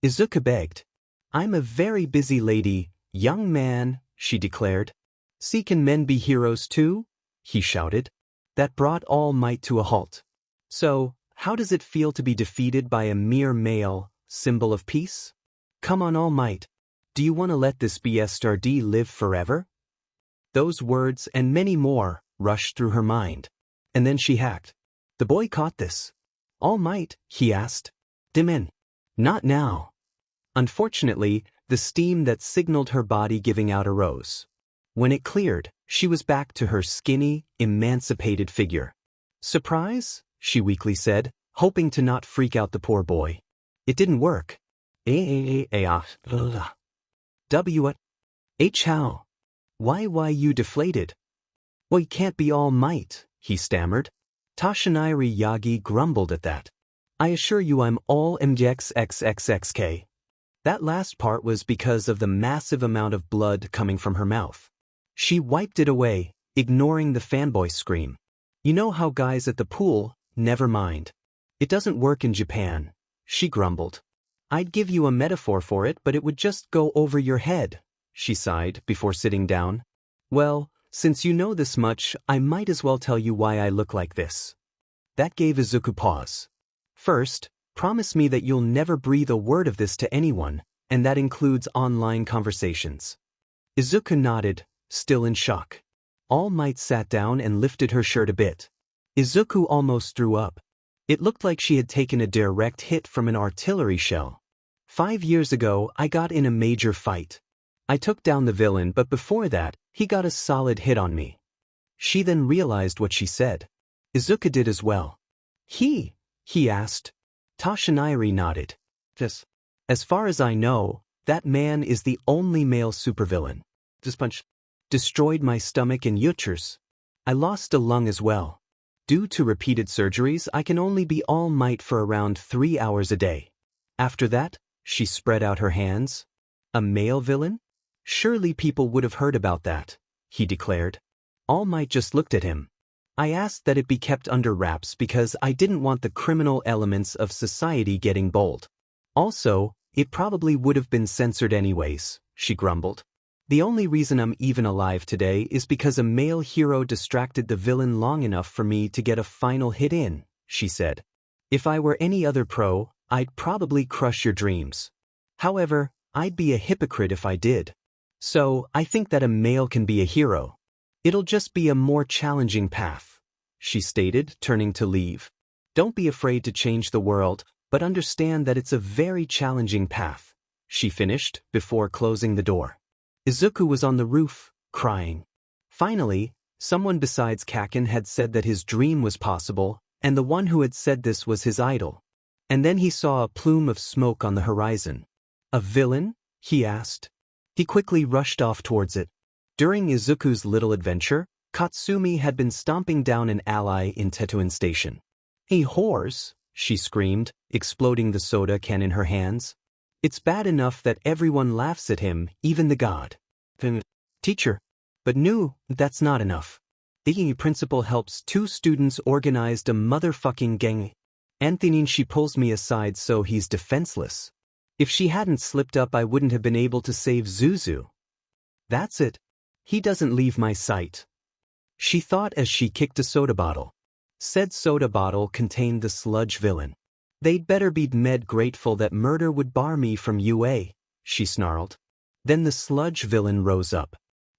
Izuku begged. "I'm a very busy lady, young man," she declared. "See, can men be heroes too?" he shouted. That brought All Might to a halt. "So, how does it feel to be defeated by a mere male, symbol of peace? Come on, All Might. Do you want to let this BSRD live forever?" Those words and many more rushed through her mind. And then she hacked. The boy caught this. "All Might?" he asked. "Dimin." "Not now." Unfortunately, the steam that signaled her body giving out arose. When it cleared, she was back to her skinny, emancipated figure. "Surprise?" she weakly said, hoping to not freak out the poor boy. It didn't work. W. H. How? Why you deflated? Well, you can't be All Might, he stammered. Toshinari Yagi grumbled at that. I assure you I'm all MGXXXXK. That last part was because of the massive amount of blood coming from her mouth. She wiped it away, ignoring the fanboy scream. You know how guys at the pool, never mind. It doesn't work in Japan, she grumbled. I'd give you a metaphor for it, but it would just go over your head, she sighed before sitting down. Well, since you know this much, I might as well tell you why I look like this. That gave Izuku pause. First, promise me that you'll never breathe a word of this to anyone, and that includes online conversations. Izuku nodded, still in shock. All Might sat down and lifted her shirt a bit. Izuku almost threw up. It looked like she had taken a direct hit from an artillery shell. 5 years ago, I got in a major fight. I took down the villain, but before that, he got a solid hit on me. She then realized what she said. Izuku did as well. He asked. Toshinari nodded. Yes. As far as I know, that man is the only male supervillain. This punch destroyed my stomach and uterus. I lost a lung as well. Due to repeated surgeries, I can only be All Might for around 3 hours a day. After that, she spread out her hands. A male villain? Surely people would have heard about that, he declared. All Might just looked at him. I asked that it be kept under wraps because I didn't want the criminal elements of society getting bold. Also, it probably would have been censored anyways, she grumbled. The only reason I'm even alive today is because a male hero distracted the villain long enough for me to get a final hit in, she said. If I were any other pro, I'd probably crush your dreams. However, I'd be a hypocrite if I did. So, I think that a male can be a hero. It'll just be a more challenging path, she stated, turning to leave. Don't be afraid to change the world, but understand that it's a very challenging path, she finished, before closing the door. Izuku was on the roof, crying. Finally, someone besides Kaken had said that his dream was possible, and the one who had said this was his idol. And then he saw a plume of smoke on the horizon. A villain? He asked. He quickly rushed off towards it. During Izuku's little adventure, Katsumi had been stomping down an ally in Tetouan Station. "Hey whores," she screamed, exploding the soda can in her hands. It's bad enough that everyone laughs at him, even the god. Teacher. But no, that's not enough. The principal helps 2 students organized a motherfucking gang. Anthony, she pulls me aside so he's defenseless. If she hadn't slipped up, I wouldn't have been able to save Zuzu. That's it. He doesn't leave my sight. She thought as she kicked a soda bottle. Said soda bottle contained the sludge villain. They'd better be med grateful that murder would bar me from UA, she snarled. Then the sludge villain rose up.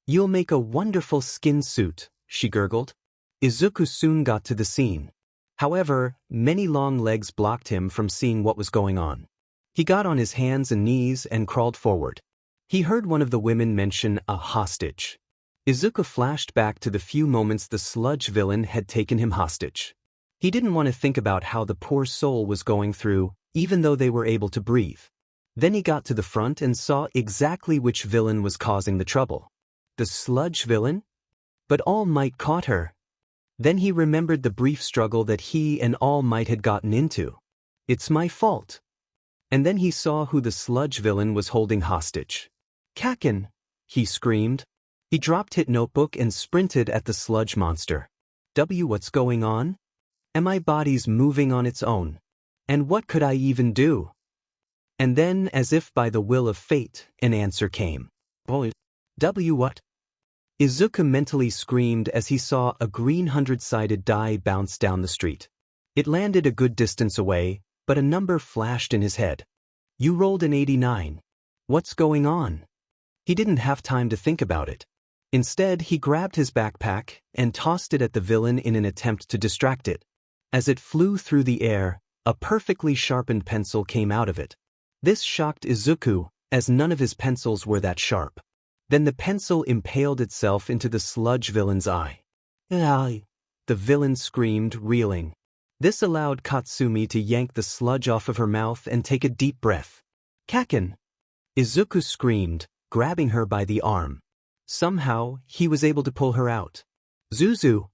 You'll make a wonderful skin suit, she gurgled. Izuku soon got to the scene. However, many long legs blocked him from seeing what was going on. He got on his hands and knees and crawled forward. He heard one of the women mention a hostage. Izuku flashed back to the few moments the sludge villain had taken him hostage. He didn't want to think about how the poor soul was going through, even though they were able to breathe. Then he got to the front and saw exactly which villain was causing the trouble. The sludge villain? But All Might caught her. Then he remembered the brief struggle that he and All Might had gotten into. It's my fault. And then he saw who the sludge villain was holding hostage. Kaken! He screamed. He dropped his notebook and sprinted at the sludge monster. What's going on? And my body's moving on its own. And what could I even do? And then, as if by the will of fate, an answer came. What? Izuku mentally screamed as he saw a green 100-sided die bounce down the street. It landed a good distance away, but a number flashed in his head. You rolled an 89. What's going on? He didn't have time to think about it. Instead, he grabbed his backpack and tossed it at the villain in an attempt to distract it. As it flew through the air, a perfectly sharpened pencil came out of it. This shocked Izuku, as none of his pencils were that sharp. Then the pencil impaled itself into the sludge villain's eye. "Ah!" The villain screamed, reeling. This allowed Katsumi to yank the sludge off of her mouth and take a deep breath. "Kaken!" Izuku screamed, grabbing her by the arm. Somehow, he was able to pull her out. "Zuzu!"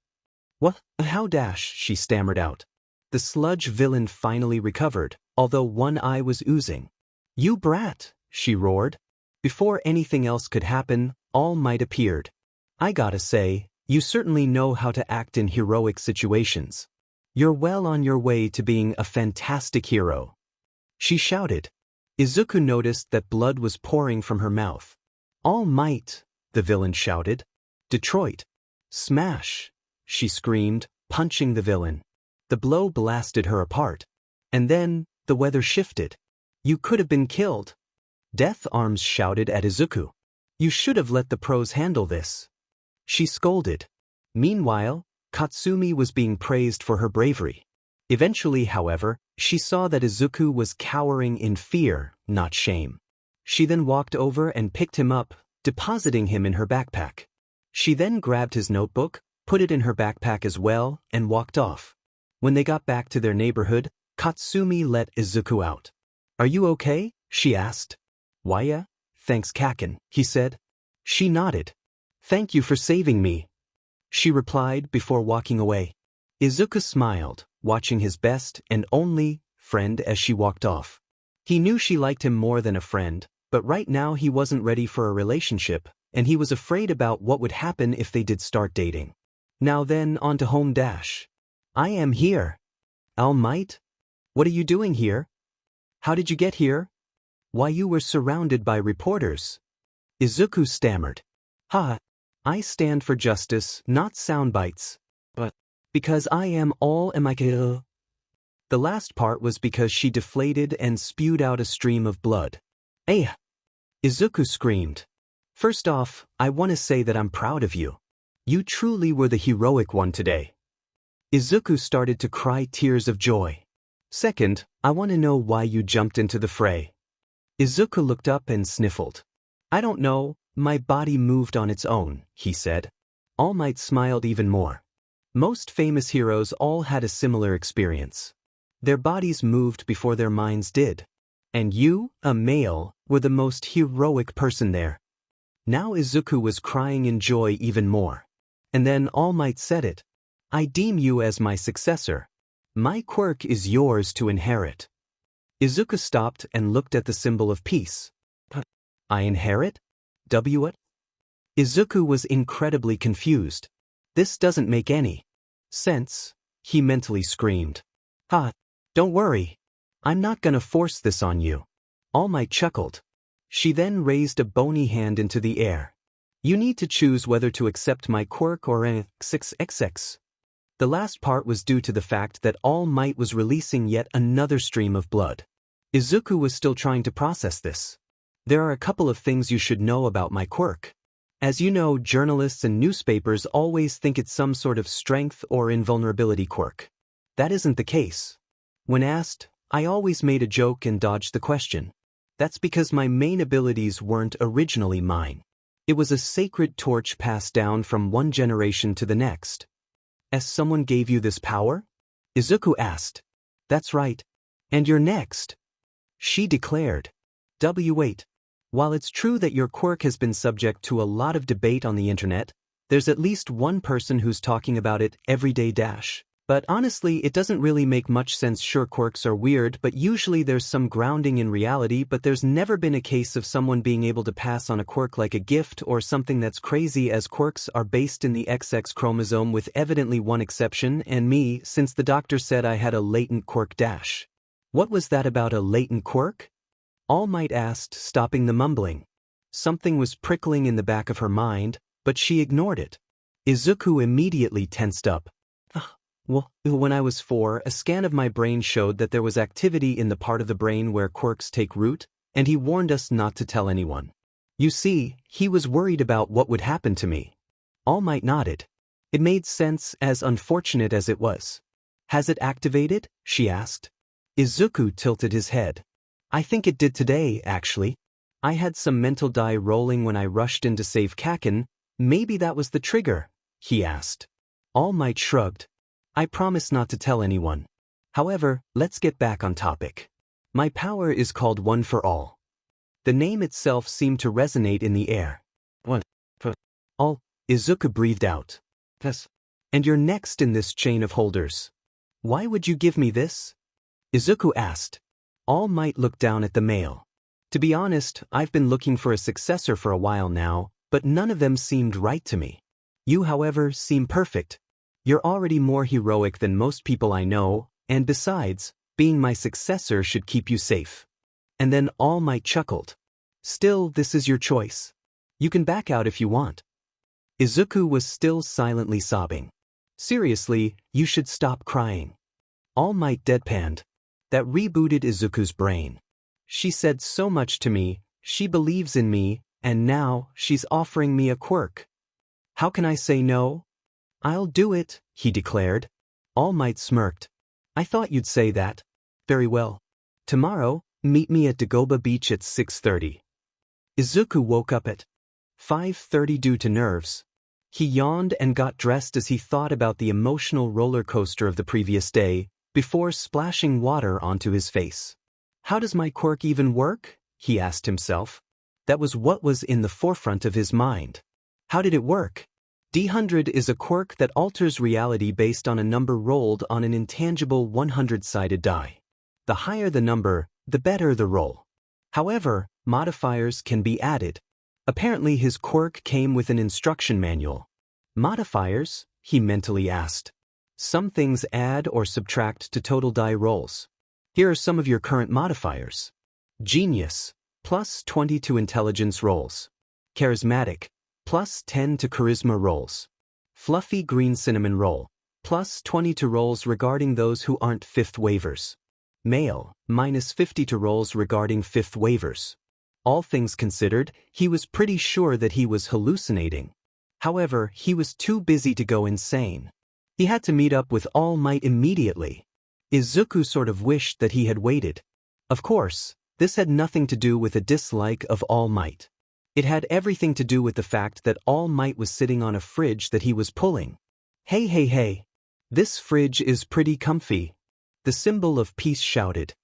"What? How dash?" she stammered out. The sludge villain finally recovered, although one eye was oozing. "You brat!" she roared. Before anything else could happen, All Might appeared. "I gotta say, you certainly know how to act in heroic situations. You're well on your way to being a fantastic hero," she shouted. Izuku noticed that blood was pouring from her mouth. "All Might," the villain shouted. "Detroit. Smash!" she screamed, punching the villain. The blow blasted her apart. And then, the weather shifted. "You could have been killed." Death Arms shouted at Izuku. "You should have let the pros handle this," she scolded. Meanwhile, Katsumi was being praised for her bravery. Eventually, however, she saw that Izuku was cowering in fear, not shame. She then walked over and picked him up, depositing him in her backpack. She then grabbed his notebook, put it in her backpack as well, and walked off. When they got back to their neighborhood, Katsumi let Izuku out. "Are you okay?" she asked. "Why yeah, thanks Kaken," he said. She nodded. "Thank you for saving me," she replied before walking away. Izuku smiled, watching his best and only friend as she walked off. He knew she liked him more than a friend, but right now he wasn't ready for a relationship, and he was afraid about what would happen if they did start dating. Now then, on to home dash. "I am here." "All Might? What are you doing here? How did you get here?" "Why, you were surrounded by reporters." Izuku stammered. "Ha! I stand for justice, not soundbites. But because I am all Michael." The last part was because she deflated and spewed out a stream of blood. "Eh!" Izuku screamed. "First off, I want to say that I'm proud of you. You truly were the heroic one today." Izuku started to cry tears of joy. "Second, I want to know why you jumped into the fray." Izuku looked up and sniffled. "I don't know, my body moved on its own," he said. All Might smiled even more. Most famous heroes all had a similar experience. Their bodies moved before their minds did. And you, a male, were the most heroic person there. Now Izuku was crying in joy even more. And then All Might said it. "I deem you as my successor. My quirk is yours to inherit." Izuku stopped and looked at the symbol of peace. "I inherit? What?" Izuku was incredibly confused. "This doesn't make any sense," he mentally screamed. "Ha! Don't worry. I'm not gonna force this on you." All Might chuckled. She then raised a bony hand into the air. "You need to choose whether to accept my quirk or XXX." The last part was due to the fact that All Might was releasing yet another stream of blood. Izuku was still trying to process this. "There are a couple of things you should know about my quirk. As you know, journalists and newspapers always think it's some sort of strength or invulnerability quirk. That isn't the case. When asked, I always made a joke and dodged the question. That's because my main abilities weren't originally mine. It was a sacred torch passed down from one generation to the next." "As someone gave you this power?" Izuku asked. "That's right. And you're next," she declared. "Wait. While it's true that your quirk has been subject to a lot of debate on the internet, there's at least one person who's talking about it every day dash. But honestly, it doesn't really make much sense. Sure, quirks are weird, but usually there's some grounding in reality, but there's never been a case of someone being able to pass on a quirk like a gift or something that's crazy, as quirks are based in the XX chromosome with evidently one exception, and me, since the doctor said I had a latent quirk dash." "What was that about a latent quirk?" All Might asked, stopping the mumbling. Something was prickling in the back of her mind, but she ignored it. Izuku immediately tensed up. "Well, when I was 4, a scan of my brain showed that there was activity in the part of the brain where quirks take root, and he warned us not to tell anyone. You see, he was worried about what would happen to me." All Might nodded. It made sense, as unfortunate as it was. "Has it activated?" she asked. Izuku tilted his head. "I think it did today, actually. I had some mental die rolling when I rushed in to save Kaken. Maybe that was the trigger," he asked. All Might shrugged. "I promise not to tell anyone." However, let's get back on topic. My power is called One for All. The name itself seemed to resonate in the air. One for all, Izuku breathed out. Yes. And you're next in this chain of holders. Why would you give me this? Izuku asked. All Might looked down at the mail. To be honest, I've been looking for a successor for a while now, but none of them seemed right to me. You, however, seem perfect. You're already more heroic than most people I know, and besides, being my successor should keep you safe. And then All Might chuckled. Still, this is your choice. You can back out if you want. Izuku was still silently sobbing. Seriously, you should stop crying. All Might deadpanned. That rebooted Izuku's brain. She said so much to me, she believes in me, and now she's offering me a quirk. How can I say no? I'll do it, he declared. All Might smirked. I thought you'd say that. Very well. Tomorrow, meet me at Dagoba Beach at 6:30. Izuku woke up at 5:30 due to nerves. He yawned and got dressed as he thought about the emotional roller coaster of the previous day, before splashing water onto his face. How does my quirk even work? He asked himself. That was what was in the forefront of his mind. How did it work? D100 is a quirk that alters reality based on a number rolled on an intangible 100-sided die. The higher the number, the better the roll. However, modifiers can be added. Apparently his quirk came with an instruction manual. Modifiers? He mentally asked. Some things add or subtract to total die rolls. Here are some of your current modifiers. Genius, plus 20 to intelligence rolls. Charismatic, plus 10 to charisma rolls. Fluffy green cinnamon roll, plus 20 to rolls regarding those who aren't fifth waivers. Male, minus 50 to rolls regarding fifth waivers. All things considered, he was pretty sure that he was hallucinating. However, he was too busy to go insane. He had to meet up with All Might immediately. Izuku sort of wished that he had waited. Of course, this had nothing to do with a dislike of All Might. It had everything to do with the fact that All Might was sitting on a fridge that he was pulling. Hey. This fridge is pretty comfy. The symbol of peace shouted.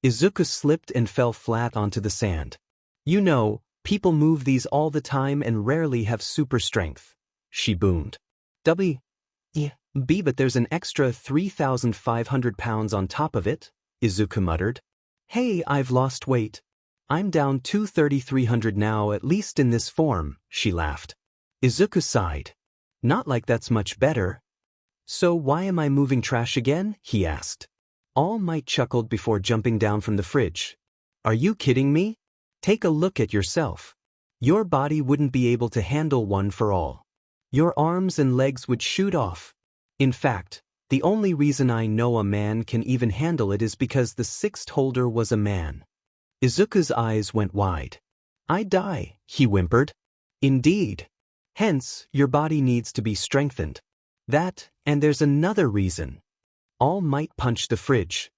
Izuku slipped and fell flat onto the sand. You know, people move these all the time and rarely have super strength. She boomed. But there's an extra 3,500 pounds on top of it, Izuku muttered. Hey, I've lost weight. I'm down to 3,300 now, at least in this form, she laughed. Izuku sighed. Not like that's much better. So why am I moving trash again? He asked. All Might chuckled before jumping down from the fridge. Are you kidding me? Take a look at yourself. Your body wouldn't be able to handle One for All. Your arms and legs would shoot off. In fact, the only reason I know a man can even handle it is because the sixth holder was a man. Izuku's eyes went wide. I'd die, he whimpered. Indeed. Hence, your body needs to be strengthened. That, and there's another reason. All Might punched the fridge.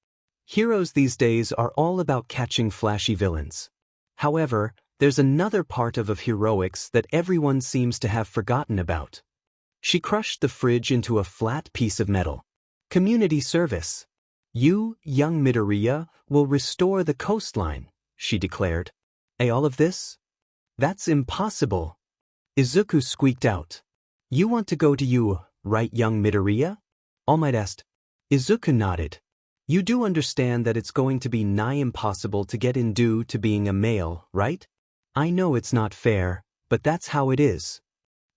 Heroes these days are all about catching flashy villains. However, there's another part of heroics that everyone seems to have forgotten about. She crushed the fridge into a flat piece of metal. Community service. You, young Midoriya, will restore the coastline, she declared. All of this? That's impossible. Izuku squeaked out. You want to go to you, right, young Midoriya? All Might asked. Izuku nodded. You do understand that it's going to be nigh impossible to get in due to being a male, right? I know it's not fair, but that's how it is.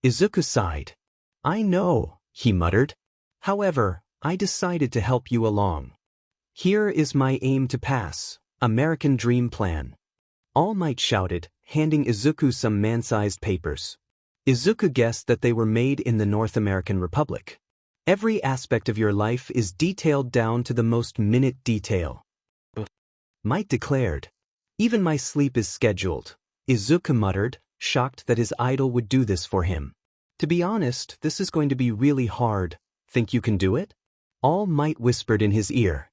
Izuku sighed. I know, he muttered. However, I decided to help you along. Here is my aim to pass, American Dream Plan. All Might shouted, handing Izuku some man-sized papers. Izuku guessed that they were made in the North American Republic. Every aspect of your life is detailed down to the most minute detail. Might declared. Even my sleep is scheduled, Izuku muttered, shocked that his idol would do this for him. To be honest, this is going to be really hard. Think you can do it? All Might whispered in his ear.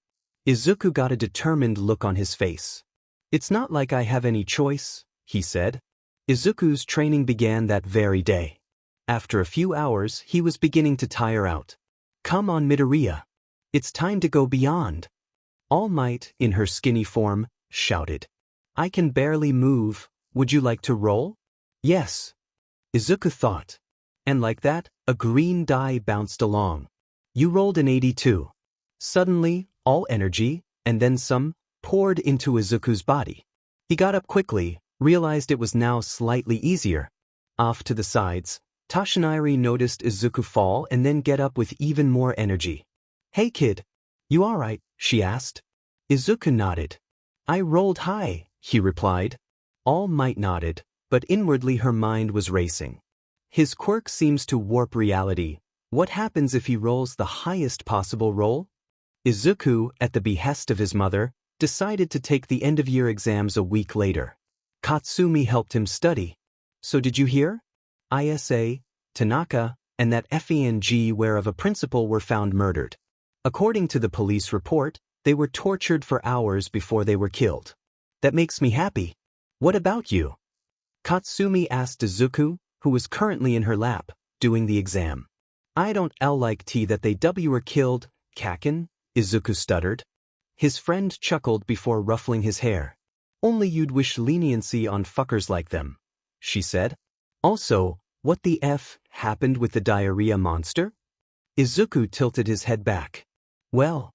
Izuku got a determined look on his face. It's not like I have any choice, he said. Izuku's training began that very day. After a few hours, he was beginning to tire out. Come on, Midoriya. It's time to go beyond, All Might, in her skinny form, shouted. I can barely move, would you like to roll? Yes. Izuku thought. And like that, a green die bounced along. You rolled an 82. Suddenly, all energy, and then some, poured into Izuku's body. He got up quickly, realized it was now slightly easier. Off to the sides, Toshinari noticed Izuku fall and then get up with even more energy. Hey kid, you alright? She asked. Izuku nodded. I rolled high, he replied. All Might nodded, but inwardly her mind was racing. His quirk seems to warp reality. What happens if he rolls the highest possible roll? Izuku, at the behest of his mother, decided to take the end-of-year exams a week later. Katsumi helped him study. So did you hear? Isa, Tanaka, and that FENG where of a principal were found murdered. According to the police report, they were tortured for hours before they were killed. That makes me happy. What about you? Katsumi asked Izuku, who was currently in her lap, doing the exam. I don't like that they were killed, Kaken, Izuku stuttered. His friend chuckled before ruffling his hair. Only you'd wish leniency on fuckers like them, she said. Also, what the F happened with the diarrhea monster? Izuku tilted his head back. Well,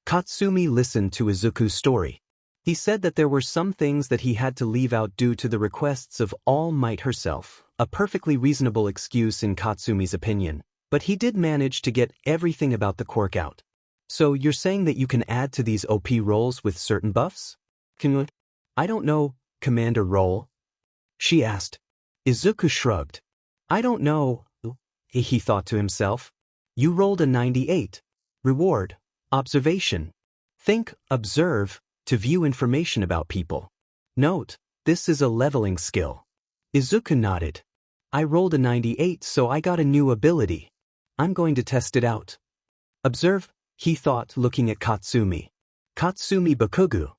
Katsumi listened to Izuku's story. He said that there were some things that he had to leave out due to the requests of All Might herself, a perfectly reasonable excuse in Katsumi's opinion, but he did manage to get everything about the quirk out. So you're saying that you can add to these OP rolls with certain buffs? Can you? I don't know, Commander Roll? She asked. Izuku shrugged. I don't know, he thought to himself. You rolled a 98. Reward. Observation. Think, observe, to view information about people. Note, this is a leveling skill. Izuku nodded. I rolled a 98 so I got a new ability. I'm going to test it out. Observe, he thought looking at Katsumi. Katsumi Bakugu.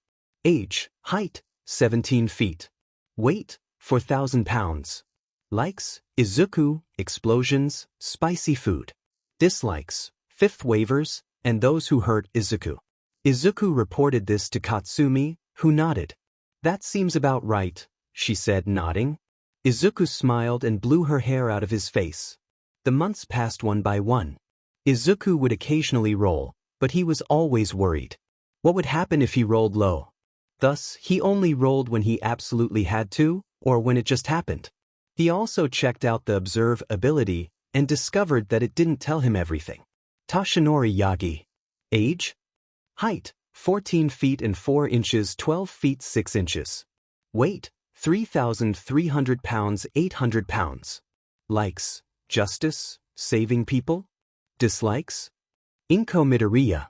Age, height, 17 feet. Weight, 4,000 pounds. Likes, Izuku, explosions, spicy food. Dislikes, fifth waivers, and those who hurt Izuku. Izuku reported this to Katsumi, who nodded. That seems about right, she said, nodding. Izuku smiled and blew her hair out of his face. The months passed one by one. Izuku would occasionally roll, but he was always worried. What would happen if he rolled low? Thus, he only rolled when he absolutely had to, or when it just happened. He also checked out the observe ability and discovered that it didn't tell him everything. Toshinori Yagi. Age? Height, 14 feet and 4 inches, 12 feet 6 inches. Weight, 3,300 pounds, 800 pounds. Likes, justice, saving people. Dislikes? Inko Midoriya.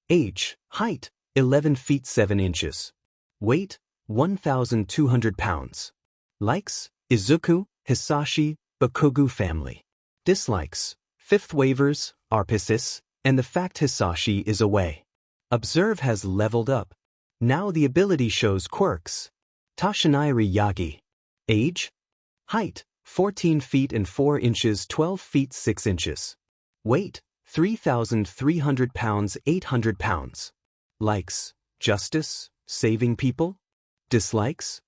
Age, height, 11 feet 7 inches. Weight, 1,200 pounds. Likes, Izuku, Hisashi, Bakugu family. Dislikes, fifth waivers, Arpisis, and the fact Hisashi is away. Observe has leveled up. Now the ability shows quirks. Toshinari Yagi. Age? Height, 14 feet and 4 inches, 12 feet 6 inches. Weight, 3,300 pounds, 800 pounds. Likes, justice, saving people. Dislikes?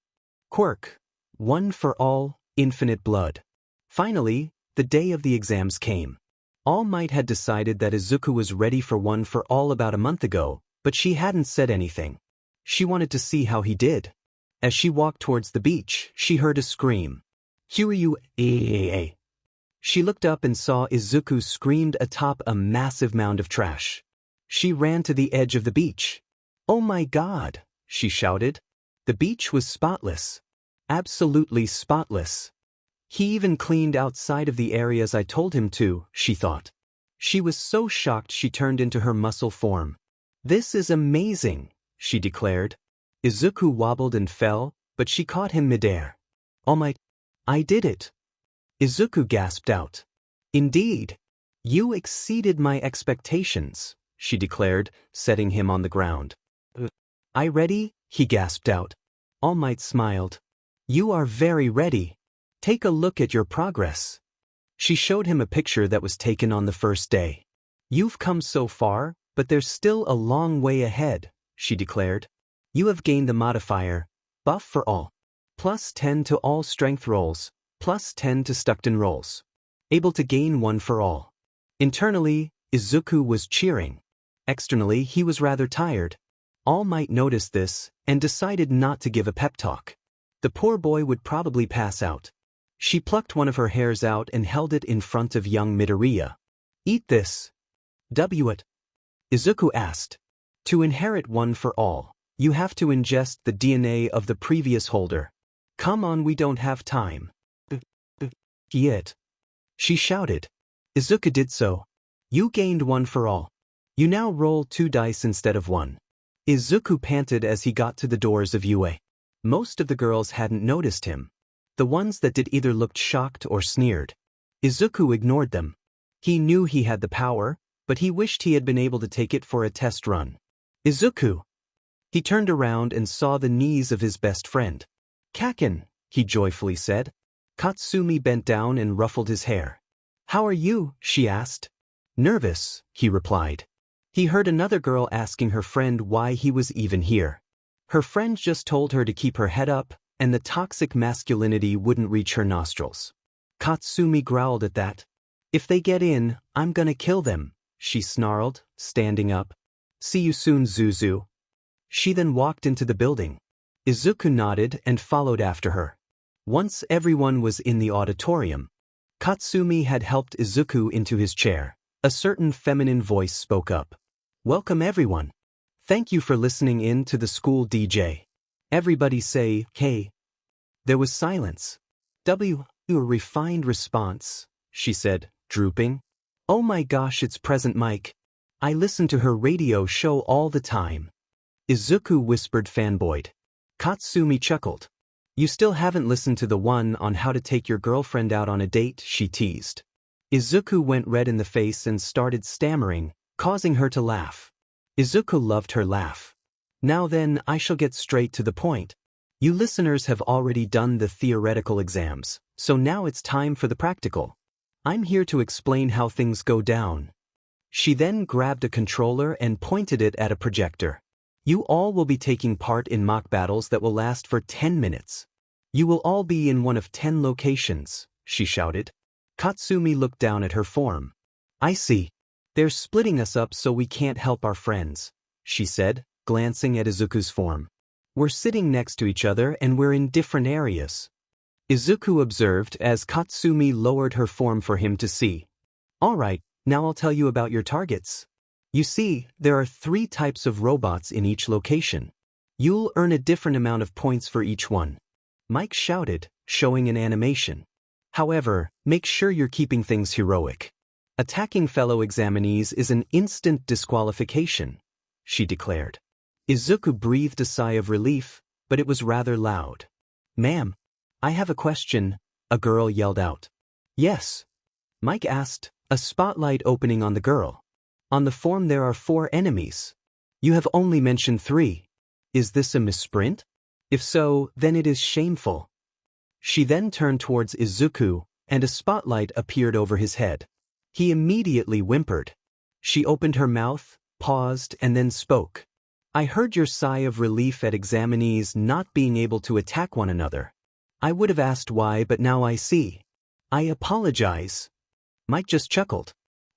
Quirk, one for all, infinite blood. Finally, the day of the exams came. All Might had decided that Izuku was ready for one for all about a month ago, but she hadn't said anything. She wanted to see how he did. As she walked towards the beach, she heard a scream. Kiryu, aaa. She looked up and saw Izuku screamed atop a massive mound of trash. She ran to the edge of the beach. Oh my God, she shouted. The beach was spotless. Absolutely spotless. He even cleaned outside of the areas I told him to, she thought. She was so shocked she turned into her muscle form. This is amazing, she declared. Izuku wobbled and fell, but she caught him midair. All Might, I did it. Izuku gasped out. Indeed. You exceeded my expectations, she declared, setting him on the ground. I ready? He gasped out. All Might smiled. You are very ready. Take a look at your progress. She showed him a picture that was taken on the first day. You've come so far, but there's still a long way ahead, she declared. You have gained the modifier, buff for all. Plus 10 to all strength rolls, plus 10 to Stuckton rolls. Able to gain 1 for all. Internally, Izuku was cheering. Externally, he was rather tired. All Might noticed this and decided not to give a pep talk. The poor boy would probably pass out. She plucked one of her hairs out and held it in front of young Midoriya. Eat this. It? Izuku asked. To inherit 1 for all, you have to ingest the DNA of the previous holder. Come on, we don't have time. It. She shouted. Izuku did so. You gained 1 for all. You now roll 2 dice instead of 1. Izuku panted as he got to the doors of UA. Most of the girls hadn't noticed him. The ones that did either looked shocked or sneered. Izuku ignored them. He knew he had the power, but he wished he had been able to take it for a test run. Izuku! He turned around and saw the knees of his best friend. Kaken, he joyfully said. Katsumi bent down and ruffled his hair. How are you? She asked. Nervous, he replied. He heard another girl asking her friend why he was even here. Her friend just told her to keep her head up, and the toxic masculinity wouldn't reach her nostrils. Katsumi growled at that. If they get in, I'm gonna kill them, she snarled, standing up. See you soon, Zuzu. She then walked into the building. Izuku nodded and followed after her. Once everyone was in the auditorium, Katsumi had helped Izuku into his chair. A certain feminine voice spoke up. Welcome everyone. Thank you for listening in to the school DJ. Everybody say, hey. There was silence. A refined response, she said, drooping. Oh my gosh, it's Present Mike. I listen to her radio show all the time. Izuku whispered fanboyed. Katsumi chuckled. You still haven't listened to the one on how to take your girlfriend out on a date, she teased. Izuku went red in the face and started stammering, causing her to laugh. Izuku loved her laugh. Now then, I shall get straight to the point. You listeners have already done the theoretical exams, so now it's time for the practical. I'm here to explain how things go down. She then grabbed a controller and pointed it at a projector. You all will be taking part in mock battles that will last for 10 minutes. You will all be in one of 10 locations, she shouted. Katsumi looked down at her form. I see. They're splitting us up so we can't help our friends, she said, glancing at Izuku's form. We're sitting next to each other and we're in different areas. Izuku observed as Katsumi lowered her form for him to see. All right, now I'll tell you about your targets. You see, there are 3 types of robots in each location. You'll earn a different amount of points for each one. Mike shouted, showing an animation. However, make sure you're keeping things heroic. Attacking fellow examinees is an instant disqualification, she declared. Izuku breathed a sigh of relief, but it was rather loud. Ma'am, I have a question, a girl yelled out. Yes. Mike asked, a spotlight opening on the girl. On the form there are 4 enemies. You have only mentioned 3. Is this a misprint? If so, then it is shameful. She then turned towards Izuku, and a spotlight appeared over his head. He immediately whimpered. She opened her mouth, paused, and then spoke. I heard your sigh of relief at examinees not being able to attack one another. I would have asked why, but now I see. I apologize. Mike just chuckled.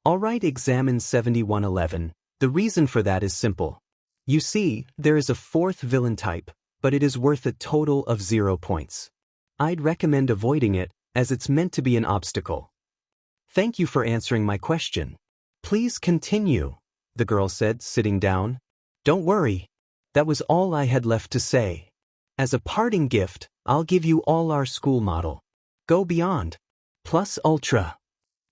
All right, Examine 7111. The reason for that is simple. You see, there is a 4th villain type, but it is worth a total of 0 points. I'd recommend avoiding it, as it's meant to be an obstacle. Thank you for answering my question. Please continue, the girl said, sitting down. Don't worry. That was all I had left to say. As a parting gift, I'll give you all our school model. Go Beyond. Plus Ultra.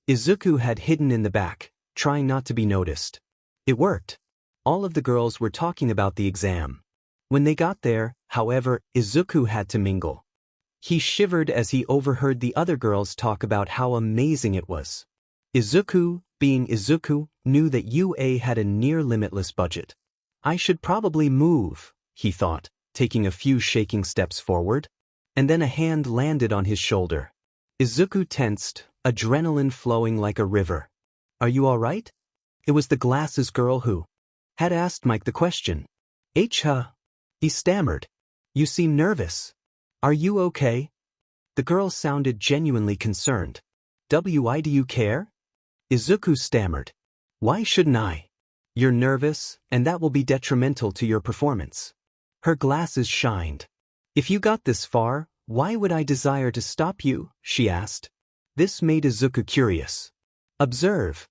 Izuku had hidden in the back, trying not to be noticed. It worked. All of the girls were talking about the exam. When they got there, however, Izuku had to mingle. He shivered as he overheard the other girls talk about how amazing it was. Izuku, being Izuku, knew that UA had a near-limitless budget. I should probably move, he thought, taking a few shaking steps forward. And then a hand landed on his shoulder. Izuku tensed, adrenaline flowing like a river. Are you all right? It was the glasses girl who had asked Mike the question. He stammered. You seem nervous. Are you okay? The girl sounded genuinely concerned. Why do you care? Izuku stammered. Why shouldn't I? You're nervous, and that will be detrimental to your performance. Her glasses shined. If you got this far, why would I desire to stop you? She asked. This made Izuku curious. Observe.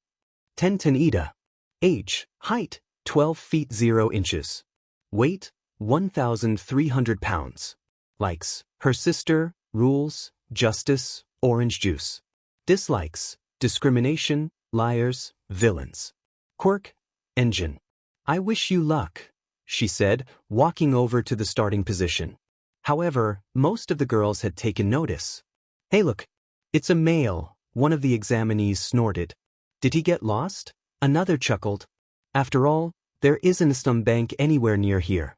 Tenten Ida. Age, height, 12 feet 0 inches. Weight, 1,300 pounds. Likes, her sister, rules, justice, orange juice. Dislikes, discrimination, liars, villains. Quirk, engine. I wish you luck, she said, walking over to the starting position. However, most of the girls had taken notice. Hey look, it's a male, one of the examinees snorted. Did he get lost? Another chuckled. After all, there isn't some bank anywhere near here.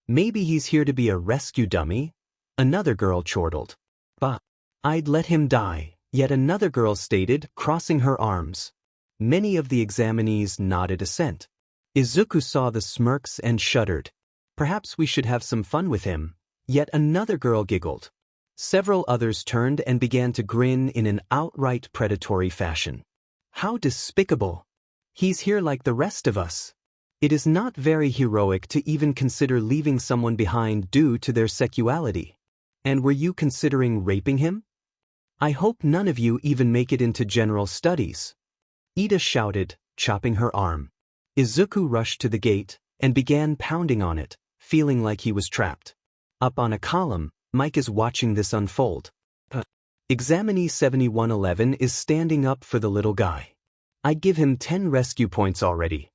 Maybe he's here to be a rescue dummy? Another girl chortled. Bah, I'd let him die, yet another girl stated, crossing her arms. Many of the examinees nodded assent. Izuku saw the smirks and shuddered. Perhaps we should have some fun with him. Yet another girl giggled. Several others turned and began to grin in an outright predatory fashion. How despicable! He's here like the rest of us. It is not very heroic to even consider leaving someone behind due to their sexuality. And were you considering raping him? I hope none of you even make it into general studies. Ida shouted, chopping her arm. Izuku rushed to the gate and began pounding on it, feeling like he was trapped. Up on a column, Mike is watching this unfold. Examinee 7111 is standing up for the little guy. I'd give him 10 rescue points already.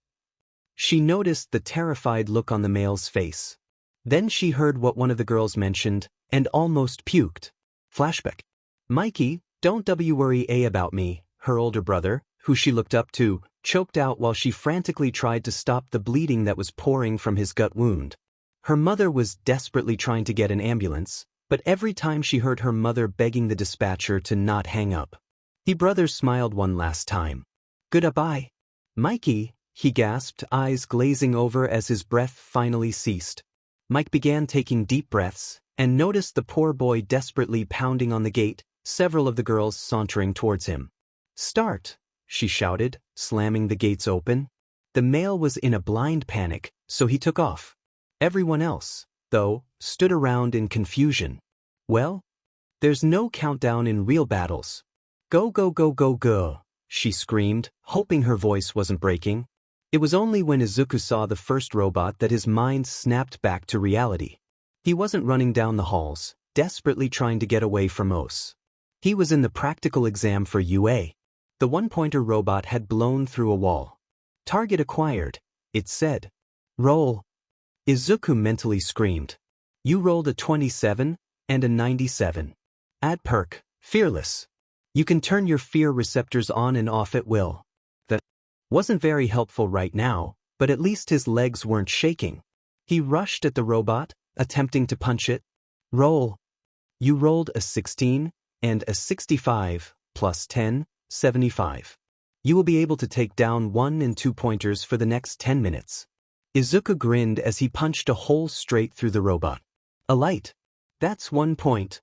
She noticed the terrified look on the male's face. Then she heard what one of the girls mentioned, and almost puked. Flashback. Mikey, don't worry about me, her older brother, who she looked up to, choked out while she frantically tried to stop the bleeding that was pouring from his gut wound. Her mother was desperately trying to get an ambulance, but every time she heard her mother begging the dispatcher to not hang up. The brother smiled one last time. Goodbye. Mikey, he gasped, eyes glazing over as his breath finally ceased. Mike began taking deep breaths, and noticed the poor boy desperately pounding on the gate, several of the girls sauntering towards him. Start, she shouted, slamming the gates open. The male was in a blind panic, so he took off. Everyone else, though, stood around in confusion. Well, there's no countdown in real battles. Go go go go go, she screamed, hoping her voice wasn't breaking. It was only when Izuku saw the first robot that his mind snapped back to reality. He wasn't running down the halls, desperately trying to get away from Os. He was in the practical exam for UA. The one-pointer robot had blown through a wall. Target acquired, it said. Roll. Izuku mentally screamed. You rolled a 27 and a 97. Add perk, fearless. You can turn your fear receptors on and off at will. That wasn't very helpful right now, but at least his legs weren't shaking. He rushed at the robot, attempting to punch it. Roll. You rolled a 16 and a 65, plus 10, 75. You will be able to take down 1 and 2 pointers for the next 10 minutes. Izuku grinned as he punched a hole straight through the robot. A light. That's 1 point.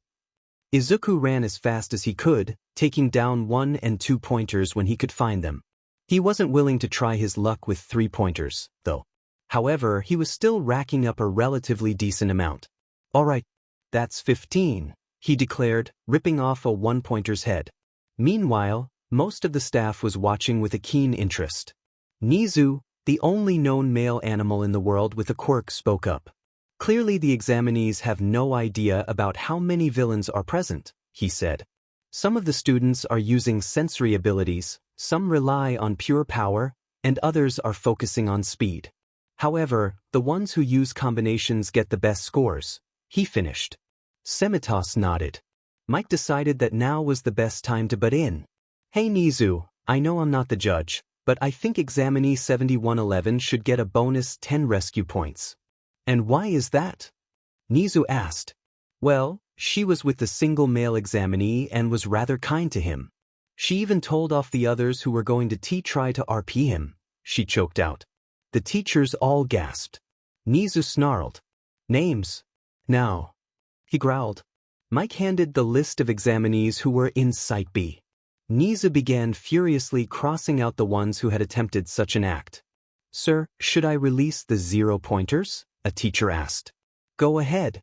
Izuku ran as fast as he could, taking down 1 and 2 pointers when he could find them. He wasn't willing to try his luck with 3 pointers, though. However, he was still racking up a relatively decent amount. All right, that's 15, he declared, ripping off a 1-pointer's head. Meanwhile, most of the staff was watching with a keen interest. Nizu, the only known male animal in the world with a quirk, spoke up. Clearly the examinees have no idea about how many villains are present, he said. Some of the students are using sensory abilities, some rely on pure power, and others are focusing on speed. However, the ones who use combinations get the best scores, he finished. Semitos nodded. Mike decided that now was the best time to butt in. Hey Nizu, I know I'm not the judge, but I think examinee 7111 should get a bonus 10 rescue points. And why is that? Nizu asked. Well, she was with the single male examinee and was rather kind to him. She even told off the others who were going to try to RP him, she choked out. The teachers all gasped. Nizu snarled. Names. Now. He growled. Mike handed the list of examinees who were in Site B. Nizu began furiously crossing out the ones who had attempted such an act. Sir, should I release the 0-pointers? A teacher asked. Go ahead.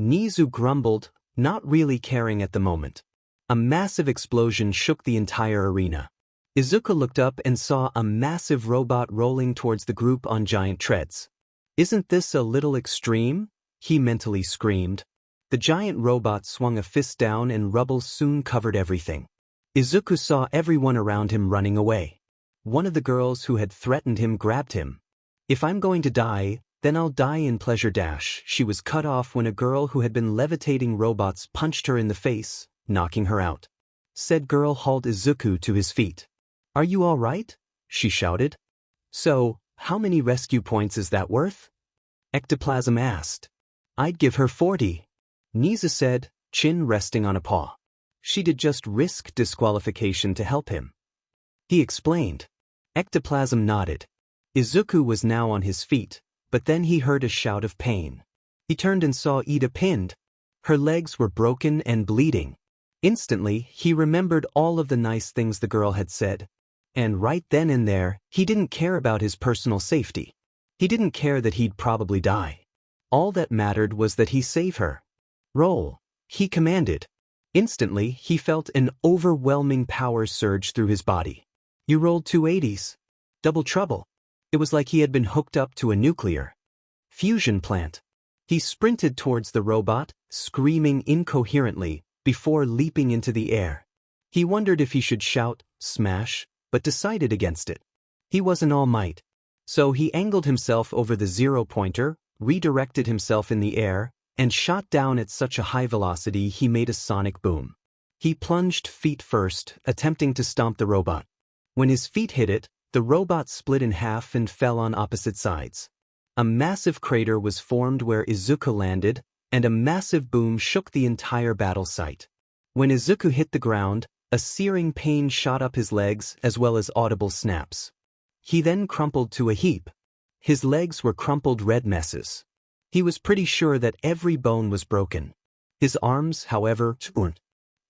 Nizu grumbled, not really caring at the moment. A massive explosion shook the entire arena. Izuku looked up and saw a massive robot rolling towards the group on giant treads. Isn't this a little extreme? He mentally screamed. The giant robot swung a fist down and rubble soon covered everything. Izuku saw everyone around him running away. One of the girls who had threatened him grabbed him. If I'm going to die, then I'll die in pleasure dash. She was cut off when a girl who had been levitating robots punched her in the face, knocking her out. Said girl hauled Izuku to his feet. Are you all right? She shouted. So, how many rescue points is that worth? Ectoplasm asked. I'd give her 40. Nizu said, chin resting on a paw. She'd just risk disqualification to help him. He explained. Ectoplasm nodded. Izuku was now on his feet, but then he heard a shout of pain. He turned and saw Ida pinned. Her legs were broken and bleeding. Instantly, he remembered all of the nice things the girl had said. And right then and there, he didn't care about his personal safety. He didn't care that he'd probably die. All that mattered was that he save her. Roll, he commanded. Instantly, he felt an overwhelming power surge through his body. You rolled 280s. Double trouble. It was like he had been hooked up to a nuclear fusion plant. He sprinted towards the robot, screaming incoherently, before leaping into the air. He wondered if he should shout, smash, but decided against it. He wasn't all might. So he angled himself over the 0-pointer, redirected himself in the air, and shot down at such a high velocity he made a sonic boom. He plunged feet first, attempting to stomp the robot. When his feet hit it, the robot split in half and fell on opposite sides. A massive crater was formed where Izuku landed, and a massive boom shook the entire battle site. When Izuku hit the ground, a searing pain shot up his legs as well as audible snaps. He then crumpled to a heap. His legs were crumpled red messes. He was pretty sure that every bone was broken. His arms, however, weren't.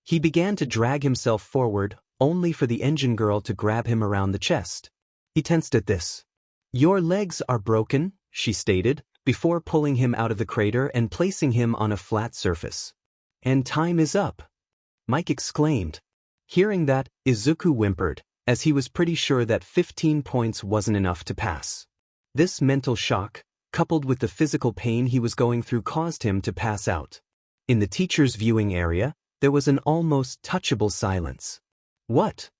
He began to drag himself forward, only for the engine girl to grab him around the chest. He tensed at this. Your legs are broken, she stated, before pulling him out of the crater and placing him on a flat surface. And time is up, Mike exclaimed. Hearing that, Izuku whimpered, as he was pretty sure that 15 points wasn't enough to pass. This mental shock, coupled with the physical pain he was going through, caused him to pass out. In the teacher's viewing area, there was an almost touchable silence. What?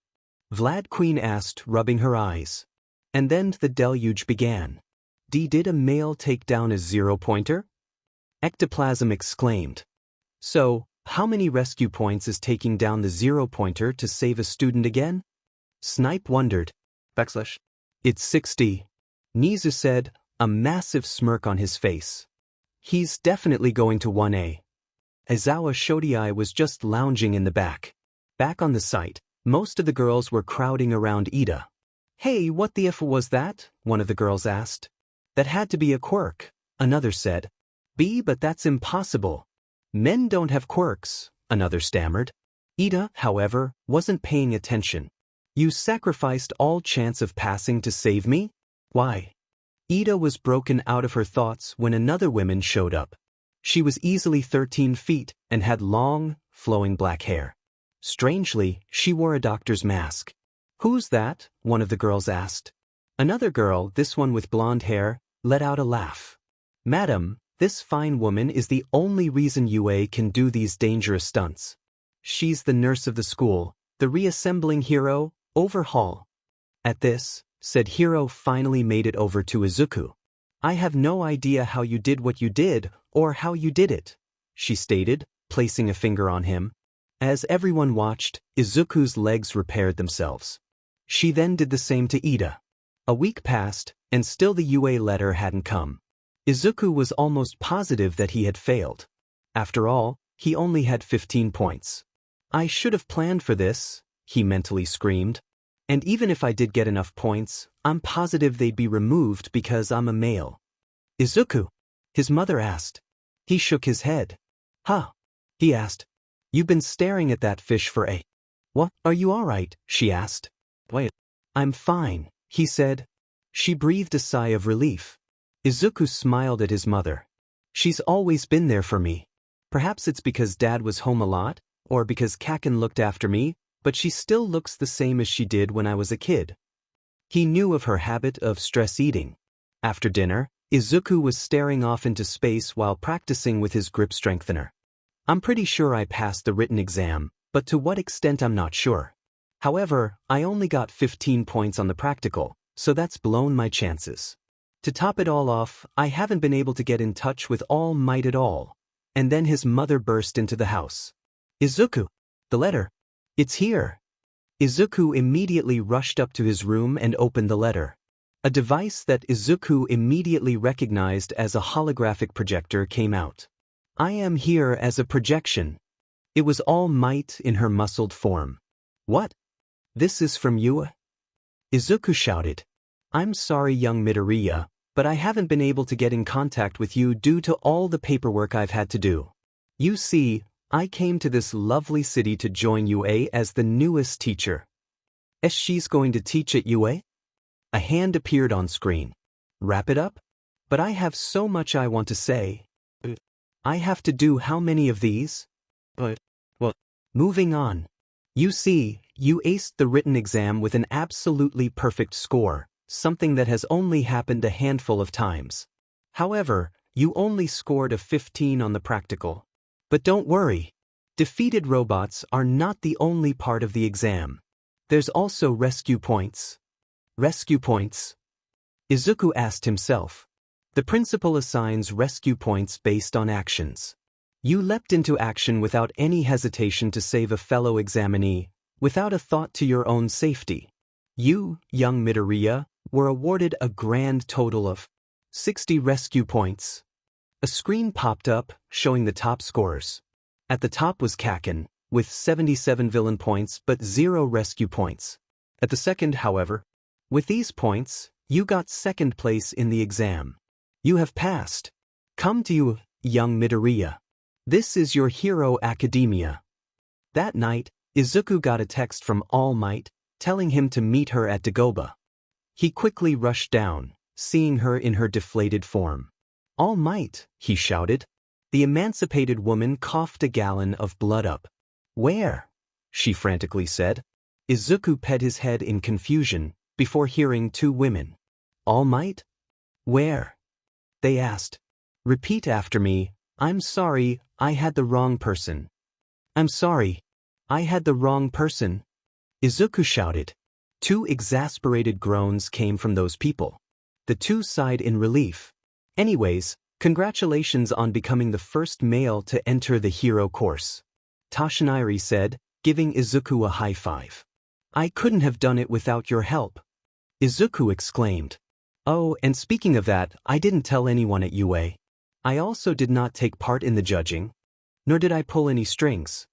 Vlad Queen asked, rubbing her eyes. And then the deluge began. Did a male take down a 0-pointer? Ectoplasm exclaimed. So, how many rescue points is taking down the 0-pointer to save a student again? Snipe wondered. It's 60. Nizu said, a massive smirk on his face. He's definitely going to 1A. Aizawa Shodai was just lounging in the back. Back on the site, most of the girls were crowding around Ida. Hey, what the F was that? One of the girls asked. That had to be a quirk, another said. But that's impossible. Men don't have quirks, another stammered. Ida, however, wasn't paying attention. You sacrificed all chance of passing to save me? Why? Ida was broken out of her thoughts when another woman showed up. She was easily 13 feet and had long, flowing black hair. Strangely, she wore a doctor's mask. Who's that? One of the girls asked. Another girl, this one with blonde hair, let out a laugh. Madam, this fine woman is the only reason UA can do these dangerous stunts. She's the nurse of the school, the reassembling hero, Overhaul. At this, said Hero finally made it over to Izuku. I have no idea how you did what you did, or how you did it, she stated, placing a finger on him. As everyone watched, Izuku's legs repaired themselves. She then did the same to Ida. A week passed, and still the UA letter hadn't come. Izuku was almost positive that he had failed. After all, he only had 15 points. I should have planned for this, he mentally screamed. And even if I did get enough points, I'm positive they'd be removed because I'm a male. Izuku? His mother asked. He shook his head. Huh? He asked. You've been staring at that fish for a— What, are you alright? She asked. Wait. I'm fine, he said. She breathed a sigh of relief. Izuku smiled at his mother. She's always been there for me. Perhaps it's because Dad was home a lot, or because Kaken looked after me, but she still looks the same as she did when I was a kid. He knew of her habit of stress eating. After dinner, Izuku was staring off into space while practicing with his grip strengthener. I'm pretty sure I passed the written exam, but to what extent I'm not sure. However, I only got 15 points on the practical, so that's blown my chances. To top it all off, I haven't been able to get in touch with All Might at all. And then his mother burst into the house. Izuku! The letter! It's here! Izuku immediately rushed up to his room and opened the letter. A device that Izuku immediately recognized as a holographic projector came out. I am here as a projection. It was All Might in her muscled form. What? This is from you? Izuku shouted. I'm sorry, young Midoriya, but I haven't been able to get in contact with you due to all the paperwork I've had to do. You see, I came to this lovely city to join UA as the newest teacher. She's going to teach at UA? A hand appeared on screen. Wrap it up? But I have so much I want to say. I have to do how many of these? Well, moving on. You see, you aced the written exam with an absolutely perfect score, something that has only happened a handful of times. However, you only scored a 15 on the practical. But don't worry. Defeated robots are not the only part of the exam. There's also rescue points. Rescue points? Izuku asked himself. The principal assigns rescue points based on actions. You leapt into action without any hesitation to save a fellow examinee, without a thought to your own safety. You, young Midoriya, were awarded a grand total of 60 rescue points. A screen popped up, showing the top scores. At the top was Kaken, with 77 villain points but 0 rescue points. At the second, however, with these points, you got second place in the exam. You have passed. Come to you, young Midoriya. This is your hero academia. That night, Izuku got a text from All Might, telling him to meet her at Dagobah. He quickly rushed down, seeing her in her deflated form. All Might, he shouted. The emancipated woman coughed a gallon of blood up. Where? She frantically said. Izuku pet his head in confusion, before hearing 2 women. All Might? Where? They asked. Repeat after me. I'm sorry, I had the wrong person. I'm sorry. I had the wrong person. Izuku shouted. 2 exasperated groans came from those people. The 2 sighed in relief. Anyways, congratulations on becoming the first male to enter the hero course. Toshinari said, giving Izuku a high five. I couldn't have done it without your help. Izuku exclaimed. Oh, and speaking of that, I didn't tell anyone at UA. I also did not take part in the judging. Nor did I pull any strings.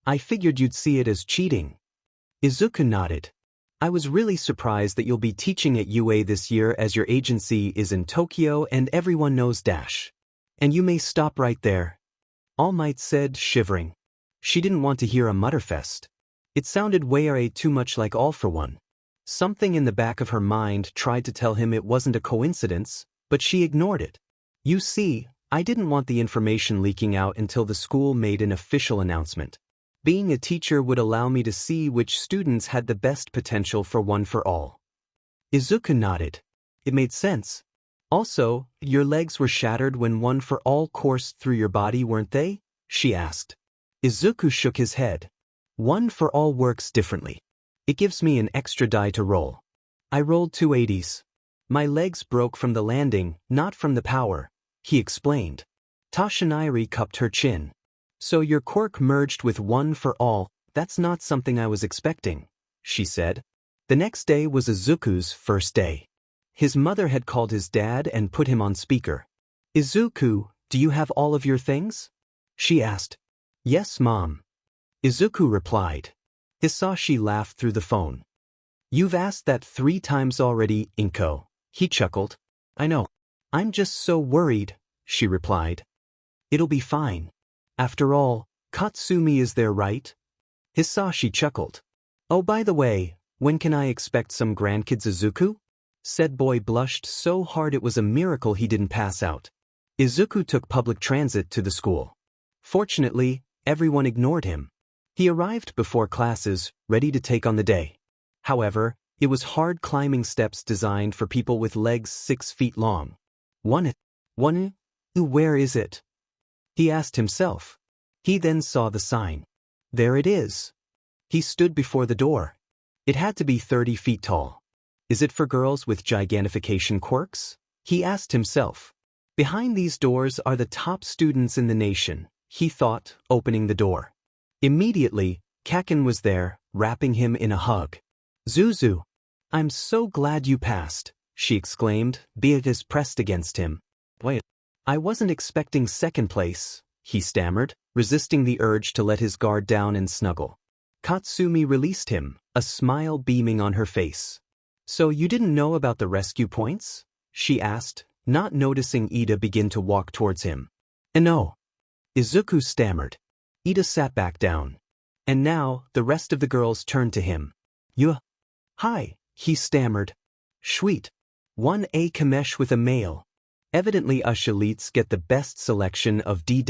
I figured you'd see it as cheating. Izuku nodded. I was really surprised that you'll be teaching at UA this year as your agency is in Tokyo and everyone knows Dash. And you may stop right there. All Might said, shivering. She didn't want to hear a Mutterfest. It sounded way too much like All for One. Something in the back of her mind tried to tell him it wasn't a coincidence, but she ignored it. You see, I didn't want the information leaking out until the school made an official announcement. Being a teacher would allow me to see which students had the best potential for One for All. Izuku nodded. It made sense. Also, your legs were shattered when One for All coursed through your body, weren't they? She asked. Izuku shook his head. One for All works differently. It gives me an extra die to roll. I rolled 2 80s. My legs broke from the landing, not from the power, he explained. Toshinari cupped her chin. So your quirk merged with One for All, that's not something I was expecting, she said. The next day was Izuku's first day. His mother had called his dad and put him on speaker. Izuku, do you have all of your things? She asked. Yes, Mom. Izuku replied. Hisashi laughed through the phone. You've asked that 3 times already, Inko, he chuckled. I know. I'm just so worried, she replied. It'll be fine. After all, Katsumi is there, right? Hisashi chuckled. Oh, by the way, when can I expect some grandkids, Izuku? Said boy blushed so hard it was a miracle he didn't pass out. Izuku took public transit to the school. Fortunately, everyone ignored him. He arrived before classes, ready to take on the day. However, it was hard climbing steps designed for people with legs 6 feet long. One, where is it? He asked himself. He then saw the sign. There it is. He stood before the door. It had to be 30 feet tall. Is it for girls with gigantification quirks? He asked himself. Behind these doors are the top students in the nation, he thought, opening the door. Immediately, Kaken was there, wrapping him in a hug. Zuzu, I'm so glad you passed, she exclaimed, Beatrice pressed against him. Wait, I wasn't expecting second place, he stammered, resisting the urge to let his guard down and snuggle. Katsumi released him, a smile beaming on her face. So you didn't know about the rescue points? She asked, not noticing Ida begin to walk towards him. No. Izuku stammered. Ida sat back down. And now, the rest of the girls turned to him. Hi, he stammered. Sweet. 1A Kamesh with a male. Evidently us elites get the best selection of D-.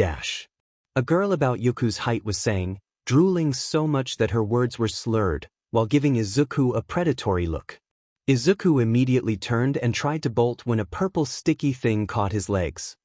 A girl about Yuku's height was saying, drooling so much that her words were slurred, while giving Izuku a predatory look. Izuku immediately turned and tried to bolt when a purple sticky thing caught his legs.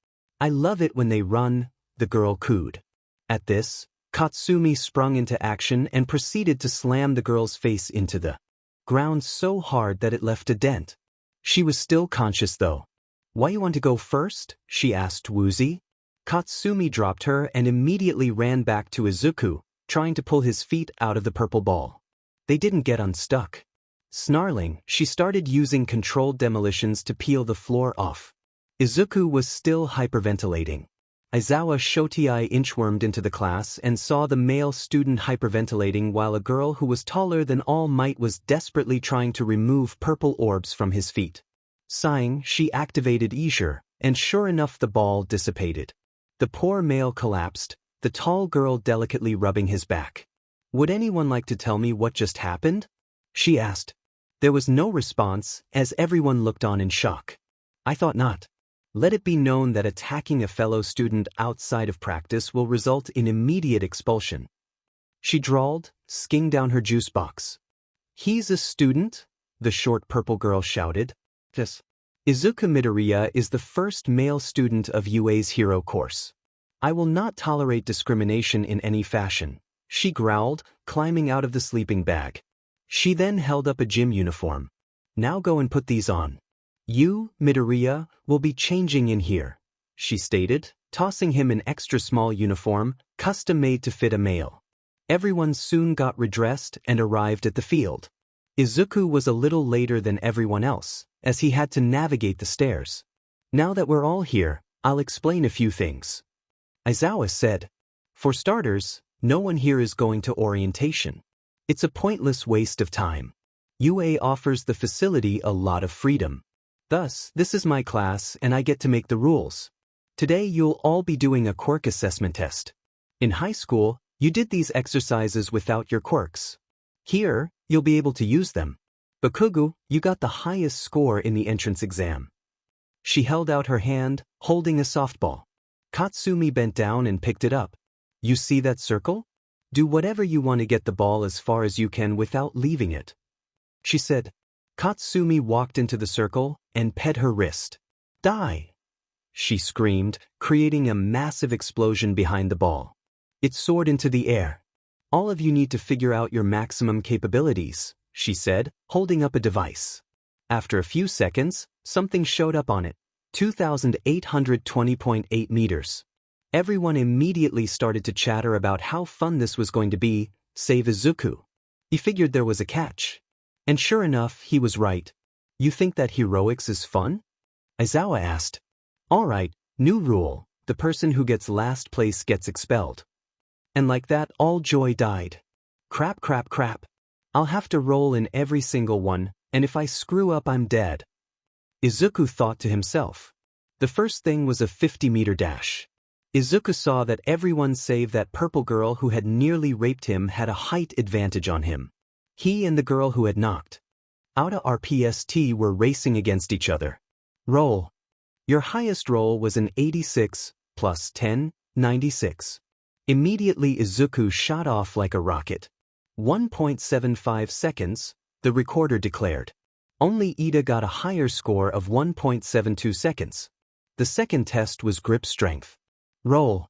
I love it when they run, the girl cooed. At this, Katsumi sprung into action and proceeded to slam the girl's face into the ground so hard that it left a dent. She was still conscious though. Why you want to go first? She asked woozy. Katsumi dropped her and immediately ran back to Izuku, trying to pull his feet out of the purple ball. They didn't get unstuck. Snarling, she started using controlled demolitions to peel the floor off. Izuku was still hyperventilating. Aizawa Shotai inchwormed into the class and saw the male student hyperventilating while a girl who was taller than All Might was desperately trying to remove purple orbs from his feet. Sighing, she activated Isher, and sure enough the ball dissipated. The poor male collapsed, the tall girl delicately rubbing his back. Would anyone like to tell me what just happened? She asked. There was no response, as everyone looked on in shock. I thought not. Let it be known that attacking a fellow student outside of practice will result in immediate expulsion. She drawled, skinning down her juice box. He's a student? The short purple girl shouted. Yes. Izuku Midoriya is the first male student of UA's hero course. I will not tolerate discrimination in any fashion, she growled, climbing out of the sleeping bag. She then held up a gym uniform. Now go and put these on. You, Midoriya, will be changing in here, she stated, tossing him an extra small uniform, custom-made to fit a male. Everyone soon got redressed and arrived at the field. Izuku was a little later than everyone else, as he had to navigate the stairs. Now that we're all here, I'll explain a few things. Aizawa said. For starters, no one here is going to orientation. It's a pointless waste of time. UA offers the facility a lot of freedom. Thus, this is my class and I get to make the rules. Today you'll all be doing a quirk assessment test. In high school, you did these exercises without your quirks. Here, you'll be able to use them. Bakugo, you got the highest score in the entrance exam. She held out her hand, holding a softball. Katsumi bent down and picked it up. You see that circle? Do whatever you want to get the ball as far as you can without leaving it, she said. Katsumi walked into the circle and pet her wrist. Die! She screamed, creating a massive explosion behind the ball. It soared into the air. All of you need to figure out your maximum capabilities, she said, holding up a device. After a few seconds, something showed up on it. 2,820.8 meters. Everyone immediately started to chatter about how fun this was going to be, save Izuku. He figured there was a catch. And sure enough, he was right. You think that heroics is fun? Aizawa asked. All right, new rule. The person who gets last place gets expelled. And like that, all joy died. Crap, crap, crap. I'll have to roll in every single one, and if I screw up, I'm dead. Izuku thought to himself. The first thing was a 50-meter dash. Izuku saw that everyone save that purple girl who had nearly raped him had a height advantage on him. He and the girl who had knocked out a RPST were racing against each other. Roll. Your highest roll was an 86, plus 10, 96. Immediately Izuku shot off like a rocket. 1.75 seconds, the recorder declared. Only Ida got a higher score of 1.72 seconds. The second test was grip strength. Roll.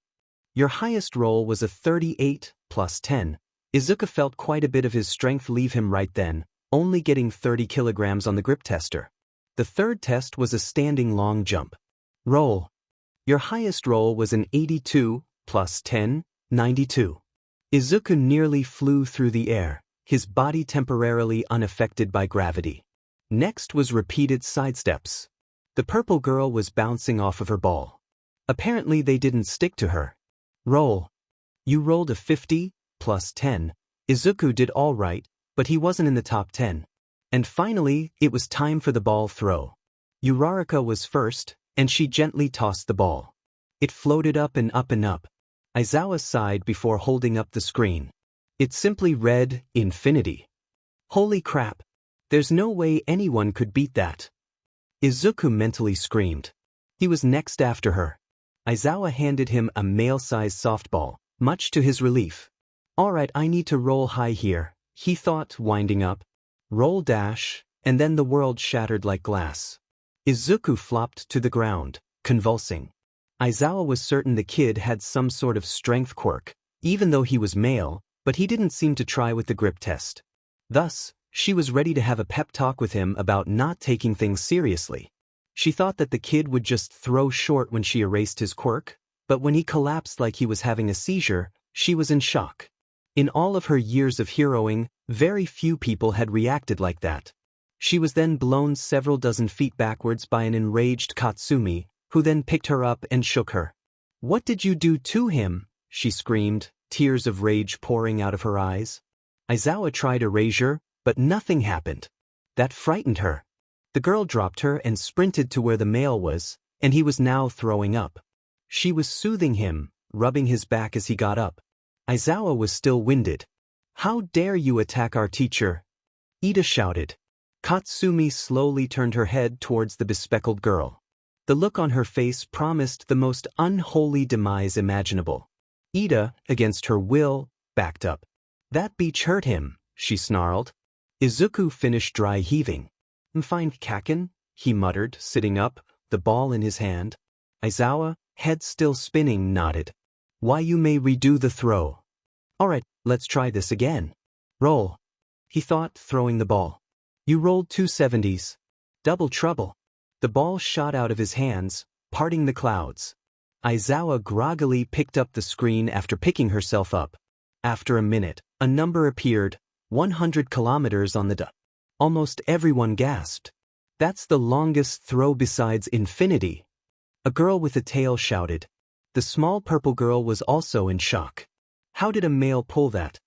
Your highest roll was a 38, plus 10. Izuku felt quite a bit of his strength leave him right then, only getting 30 kilograms on the grip tester. The third test was a standing long jump. Roll. Your highest roll was an 82, plus 10, 92. Izuku nearly flew through the air, his body temporarily unaffected by gravity. Next was repeated sidesteps. The purple girl was bouncing off of her ball. Apparently they didn't stick to her. Roll. You rolled a 50, plus 10. Izuku did all right, but he wasn't in the top 10. And finally, it was time for the ball throw. Uraraka was first, and she gently tossed the ball. It floated up and up and up. Aizawa sighed before holding up the screen. It simply read, Infinity. Holy crap. There's no way anyone could beat that. Izuku mentally screamed. He was next after her. Aizawa handed him a male-sized softball, much to his relief. Alright, I need to roll high here, he thought, winding up. Roll dash, and then the world shattered like glass. Izuku flopped to the ground, convulsing. Aizawa was certain the kid had some sort of strength quirk, even though he was male, but he didn't seem to try with the grip test. Thus, she was ready to have a pep talk with him about not taking things seriously. She thought that the kid would just throw short when she erased his quirk, but when he collapsed like he was having a seizure, she was in shock. In all of her years of heroing, very few people had reacted like that. She was then blown several dozen feet backwards by an enraged Katsumi, who then picked her up and shook her. What did you do to him? She screamed, tears of rage pouring out of her eyes. Aizawa tried erasure, but nothing happened. That frightened her. The girl dropped her and sprinted to where the male was, and he was now throwing up. She was soothing him, rubbing his back as he got up. Aizawa was still winded. How dare you attack our teacher? Ida shouted. Katsumi slowly turned her head towards the bespectacled girl. The look on her face promised the most unholy demise imaginable. Ida, against her will, backed up. That beach hurt him, she snarled. Izuku finished dry heaving. Fine kaken, he muttered, sitting up, the ball in his hand. Aizawa, head still spinning, nodded. Why, you may redo the throw. Alright, let's try this again. Roll. He thought, throwing the ball. You rolled 270s. Double trouble. The ball shot out of his hands, parting the clouds. Aizawa groggily picked up the screen after picking herself up. After a minute, a number appeared, 100 kilometers on the Almost everyone gasped. That's the longest throw besides infinity. A girl with a tail shouted. The small purple girl was also in shock. How did a male pull that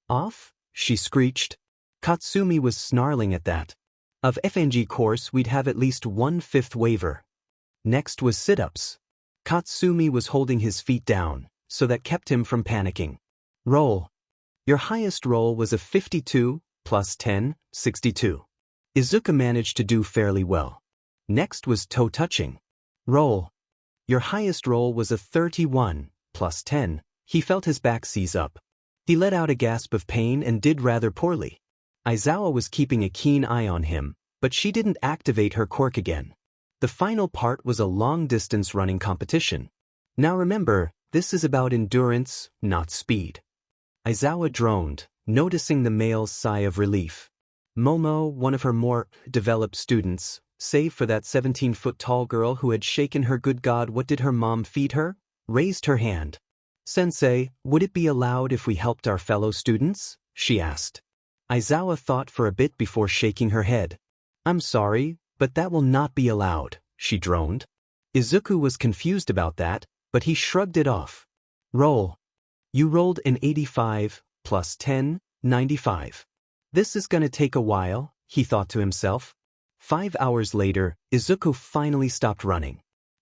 off? She screeched. Katsumi was snarling at that. Of FNG course we'd have at least 1/5 waiver. Next was sit-ups. Katsumi was holding his feet down, so that kept him from panicking. Roll. Your highest roll was a 52, plus 10, 62. Izuku managed to do fairly well. Next was toe touching. Roll. Your highest roll was a 31, plus 10. He felt his back seize up. He let out a gasp of pain and did rather poorly. Aizawa was keeping a keen eye on him, but she didn't activate her quirk again. The final part was a long-distance running competition. Now remember, this is about endurance, not speed. Aizawa droned, noticing the male's sigh of relief. Momo, one of her more developed students, save for that 17-foot-tall girl who had shaken her good god what did her mom feed her, raised her hand. Sensei, would it be allowed if we helped our fellow students? She asked. Aizawa thought for a bit before shaking her head. I'm sorry, but that will not be allowed, she droned. Izuku was confused about that, but he shrugged it off. Roll. You rolled an 85, plus 10, 95. This is gonna take a while, he thought to himself. 5 hours later, Izuku finally stopped running.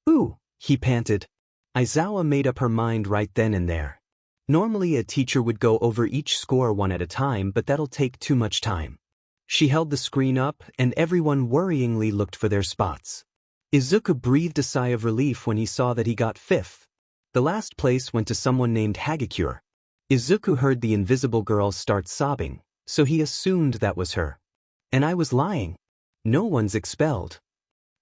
Ooh, he panted. Aizawa made up her mind right then and there. Normally a teacher would go over each score one at a time, but that'll take too much time. She held the screen up, and everyone worryingly looked for their spots. Izuku breathed a sigh of relief when he saw that he got 5th. The last place went to someone named Hagakure. Izuku heard the invisible girl start sobbing, so he assumed that was her. And I was lying. No one's expelled.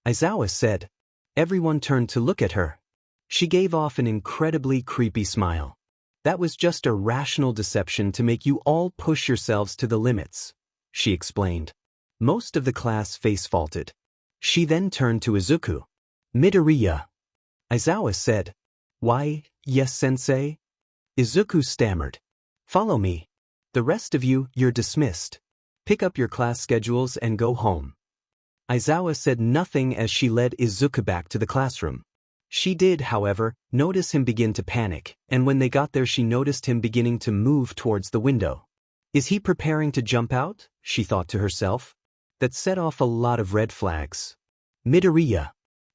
Aizawa said. Everyone turned to look at her. She gave off an incredibly creepy smile. That was just a rational deception to make you all push yourselves to the limits, she explained. Most of the class face-faulted. She then turned to Izuku. Midoriya. Aizawa said. Why, yes, sensei? Izuku stammered. Follow me. The rest of you, you're dismissed. Pick up your class schedules and go home. Aizawa said nothing as she led Izuku back to the classroom. She did, however, notice him begin to panic, and when they got there she noticed him beginning to move towards the window. Is he preparing to jump out? She thought to herself. That set off a lot of red flags. Midoriya.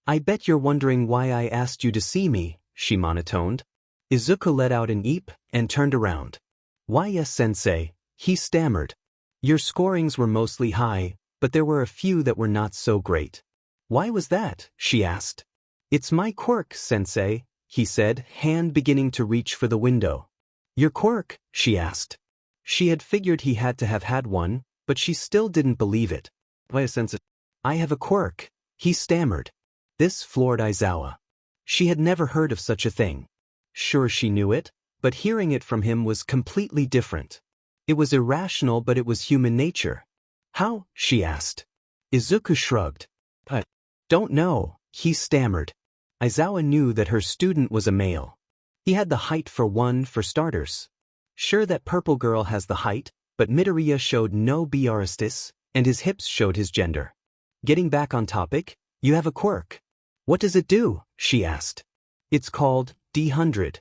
I bet you're wondering why I asked you to see me, she monotoned. Izuku let out an eep and turned around. Why yes, sensei, he stammered. Your scorings were mostly high, but there were a few that were not so great. Why was that? She asked. It's my quirk, sensei, he said, hand beginning to reach for the window. Your quirk? She asked. She had figured he had to have had one, but she still didn't believe it. Why, sensei? I have a quirk, he stammered. This floored Aizawa. She had never heard of such a thing. Sure, she knew it, but hearing it from him was completely different. It was irrational, but it was human nature. How? She asked. Izuku shrugged. I don't know, he stammered. Aizawa knew that her student was a male. He had the height for starters. Sure, that purple girl has the height, but Midoriya showed no BRSTIS, and his hips showed his gender. Getting back on topic, you have a quirk. What does it do? She asked. It's called D100.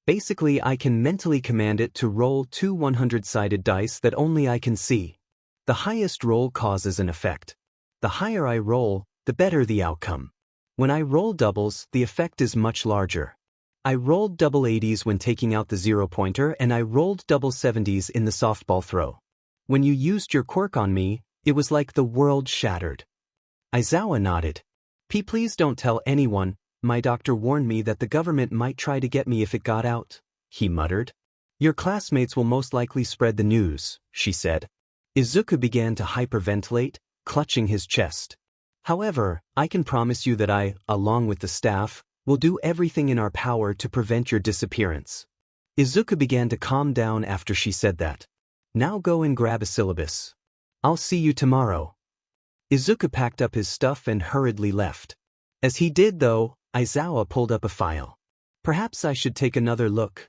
Basically, I can mentally command it to roll 2 100-sided dice that only I can see. The highest roll causes an effect. The higher I roll, the better the outcome. When I roll doubles, the effect is much larger. I rolled double 80s when taking out the 0-pointer, and I rolled double 70s in the softball throw. When you used your quirk on me, it was like the world shattered. Aizawa nodded. Please don't tell anyone, my doctor warned me that the government might try to get me if it got out, he muttered. Your classmates will most likely spread the news, she said. Izuku began to hyperventilate, clutching his chest. However, I can promise you that I, along with the staff, will do everything in our power to prevent your disappearance. Izuku began to calm down after she said that. Now go and grab a syllabus. I'll see you tomorrow. Izuku packed up his stuff and hurriedly left. As he did, though, Aizawa pulled up a file. Perhaps I should take another look.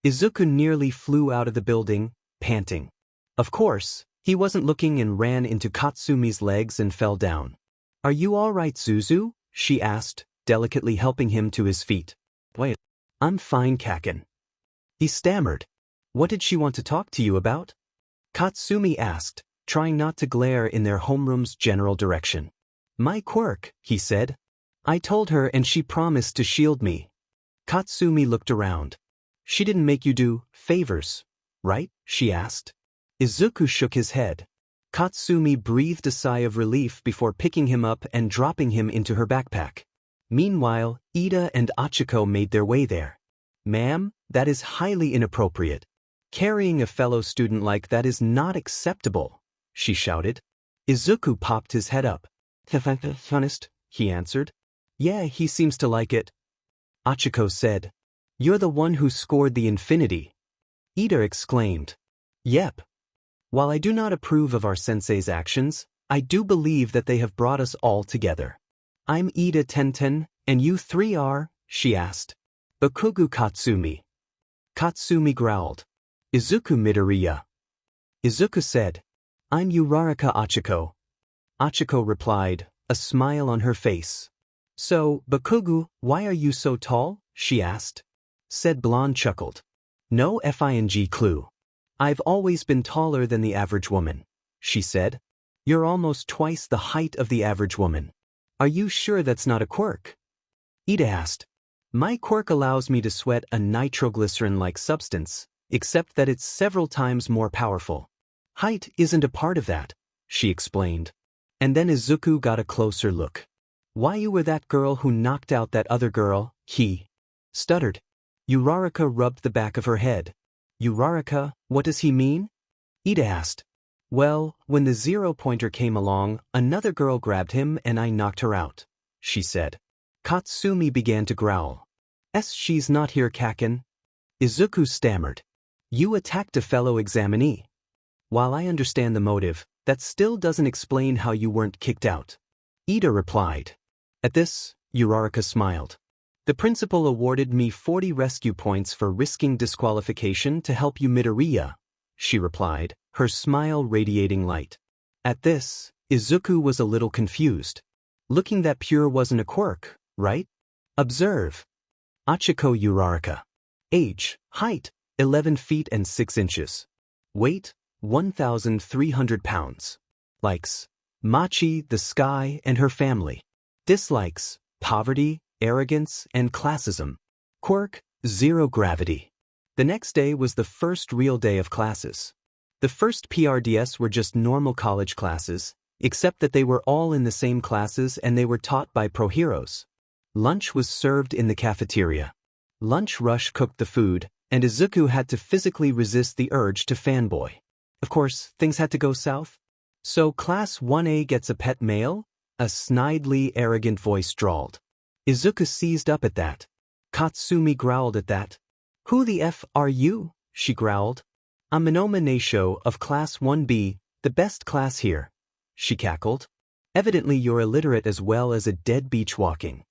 Izuku nearly flew out of the building, panting. Of course, he wasn't looking and ran into Katsumi's legs and fell down. Are you all right, Zuzu? She asked, delicately helping him to his feet. Wait, I'm fine, Kaken. He stammered. What did she want to talk to you about? Katsumi asked, trying not to glare in their homeroom's general direction. My quirk, he said. I told her and she promised to shield me. Katsumi looked around. She didn't make you do favors, right? She asked. Izuku shook his head. Katsumi breathed a sigh of relief before picking him up and dropping him into her backpack. Meanwhile, Ida and Achiko made their way there. Ma'am, that is highly inappropriate. Carrying a fellow student like that is not acceptable, she shouted. Izuku popped his head up. Honest, he answered. Yeah, he seems to like it. Achiko said. You're the one who scored the infinity. Ida exclaimed. Yep. While I do not approve of our sensei's actions, I do believe that they have brought us all together. I'm Ida Tenten, and you three are, she asked. Bakugu Katsumi. Katsumi growled. Izuku Midoriya. Izuku said. I'm Uraraka Achiko. Achiko replied, a smile on her face. So, Bakugu, why are you so tall? She asked. Said Blonde chuckled. No FING clue. I've always been taller than the average woman, she said. You're almost twice the height of the average woman. Are you sure that's not a quirk? Ida asked. My quirk allows me to sweat a nitroglycerin-like substance, except that it's several times more powerful. Height isn't a part of that, she explained. And then Izuku got a closer look. Why you were that girl who knocked out that other girl, he stuttered. Uraraka rubbed the back of her head. Uraraka, what does he mean? Ida asked. Well, when the 0-pointer came along, another girl grabbed him and I knocked her out, she said. Katsumi began to growl. She's not here, Kaken. Izuku stammered. You attacked a fellow examinee. While I understand the motive, that still doesn't explain how you weren't kicked out. Ida replied. At this, Uraraka smiled. The principal awarded me 40 rescue points for risking disqualification to help you Midoriya, she replied, her smile radiating light. At this, Izuku was a little confused. Looking that pure wasn't a quirk, right? Observe. Achiko Uraraka. Age, height, 11 feet and 6 inches. Weight, 1,300 pounds. Likes, Machi, the sky, and her family. Dislikes, poverty, arrogance, and classism. Quirk, 0 gravity. The next day was the first real day of classes. The first PRDS were just normal college classes, except that they were all in the same classes and they were taught by pro heroes. Lunch was served in the cafeteria. Lunch Rush cooked the food, and Izuku had to physically resist the urge to fanboy. Of course, things had to go south. So Class 1A gets a pet male? A snidely, arrogant voice drawled. Izuku seized up at that. Katsumi growled at that. Who the F are you? She growled. I'm Minoma Neisho of Class 1B, the best class here. She cackled. Evidently you're illiterate as well as a dead beach walking.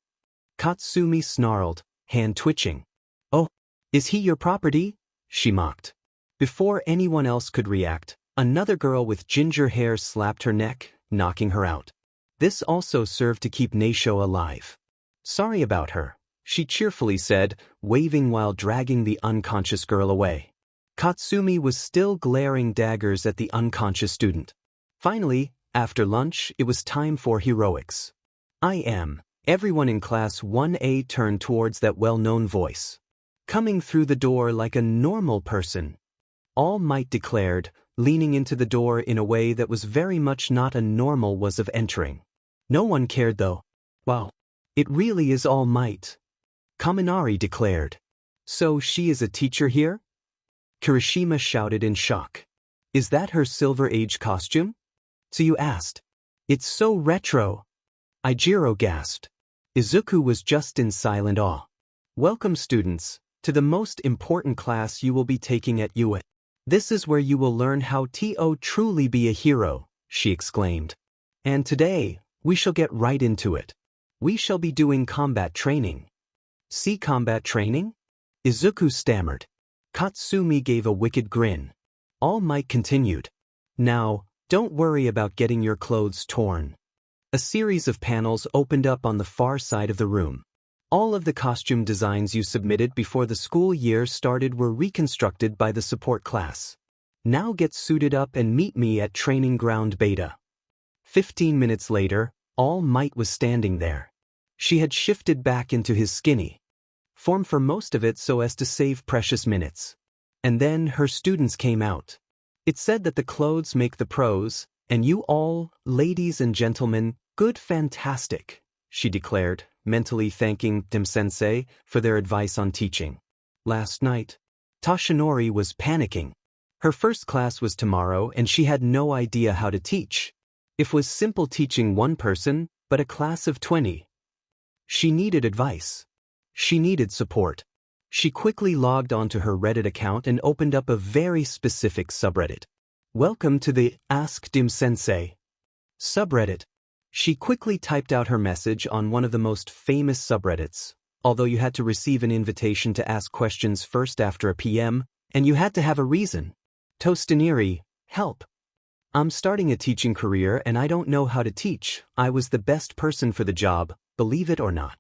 Katsumi snarled, hand twitching. Oh, is he your property? She mocked. Before anyone else could react, another girl with ginger hair slapped her neck, knocking her out. This also served to keep Neisho alive. Sorry about her, she cheerfully said, waving while dragging the unconscious girl away. Katsumi was still glaring daggers at the unconscious student. Finally, after lunch, it was time for heroics. I am. Everyone in Class 1A turned towards that well-known voice. Coming through the door like a normal person. All Might declared, leaning into the door in a way that was very much not a normal was of entering. No one cared though. Wow. It really is All Might. Kaminari declared. So she is a teacher here? Kirishima shouted in shock. Is that her Silver Age costume? Tsuyu asked. It's so retro. Ijiro gasped. Izuku was just in silent awe. Welcome students, to the most important class you will be taking at UA. This is where you will learn how to truly be a hero, she exclaimed. And today, we shall get right into it. We shall be doing combat training. See combat training? Izuku stammered. Katsumi gave a wicked grin. All Might continued. Now, don't worry about getting your clothes torn. A series of panels opened up on the far side of the room. All of the costume designs you submitted before the school year started were reconstructed by the support class. Now get suited up and meet me at Training Ground Beta. 15 minutes later, All Might was standing there. She had shifted back into his skinny form for most of it so as to save precious minutes. And then her students came out. It said that the clothes make the pros, and you all, ladies and gentlemen, good fantastic, she declared, mentally thanking Dim-sensei for their advice on teaching. Last night, Toshinori was panicking. Her first class was tomorrow and she had no idea how to teach. It was simple teaching one person, but a class of 20. She needed advice. She needed support. She quickly logged onto her Reddit account and opened up a very specific subreddit. Welcome to the Ask Dim-sensei subreddit. She quickly typed out her message on one of the most famous subreddits, although you had to receive an invitation to ask questions first after a PM, and you had to have a reason. Tostiniri, help. I'm starting a teaching career and I don't know how to teach. I was the best person for the job, believe it or not.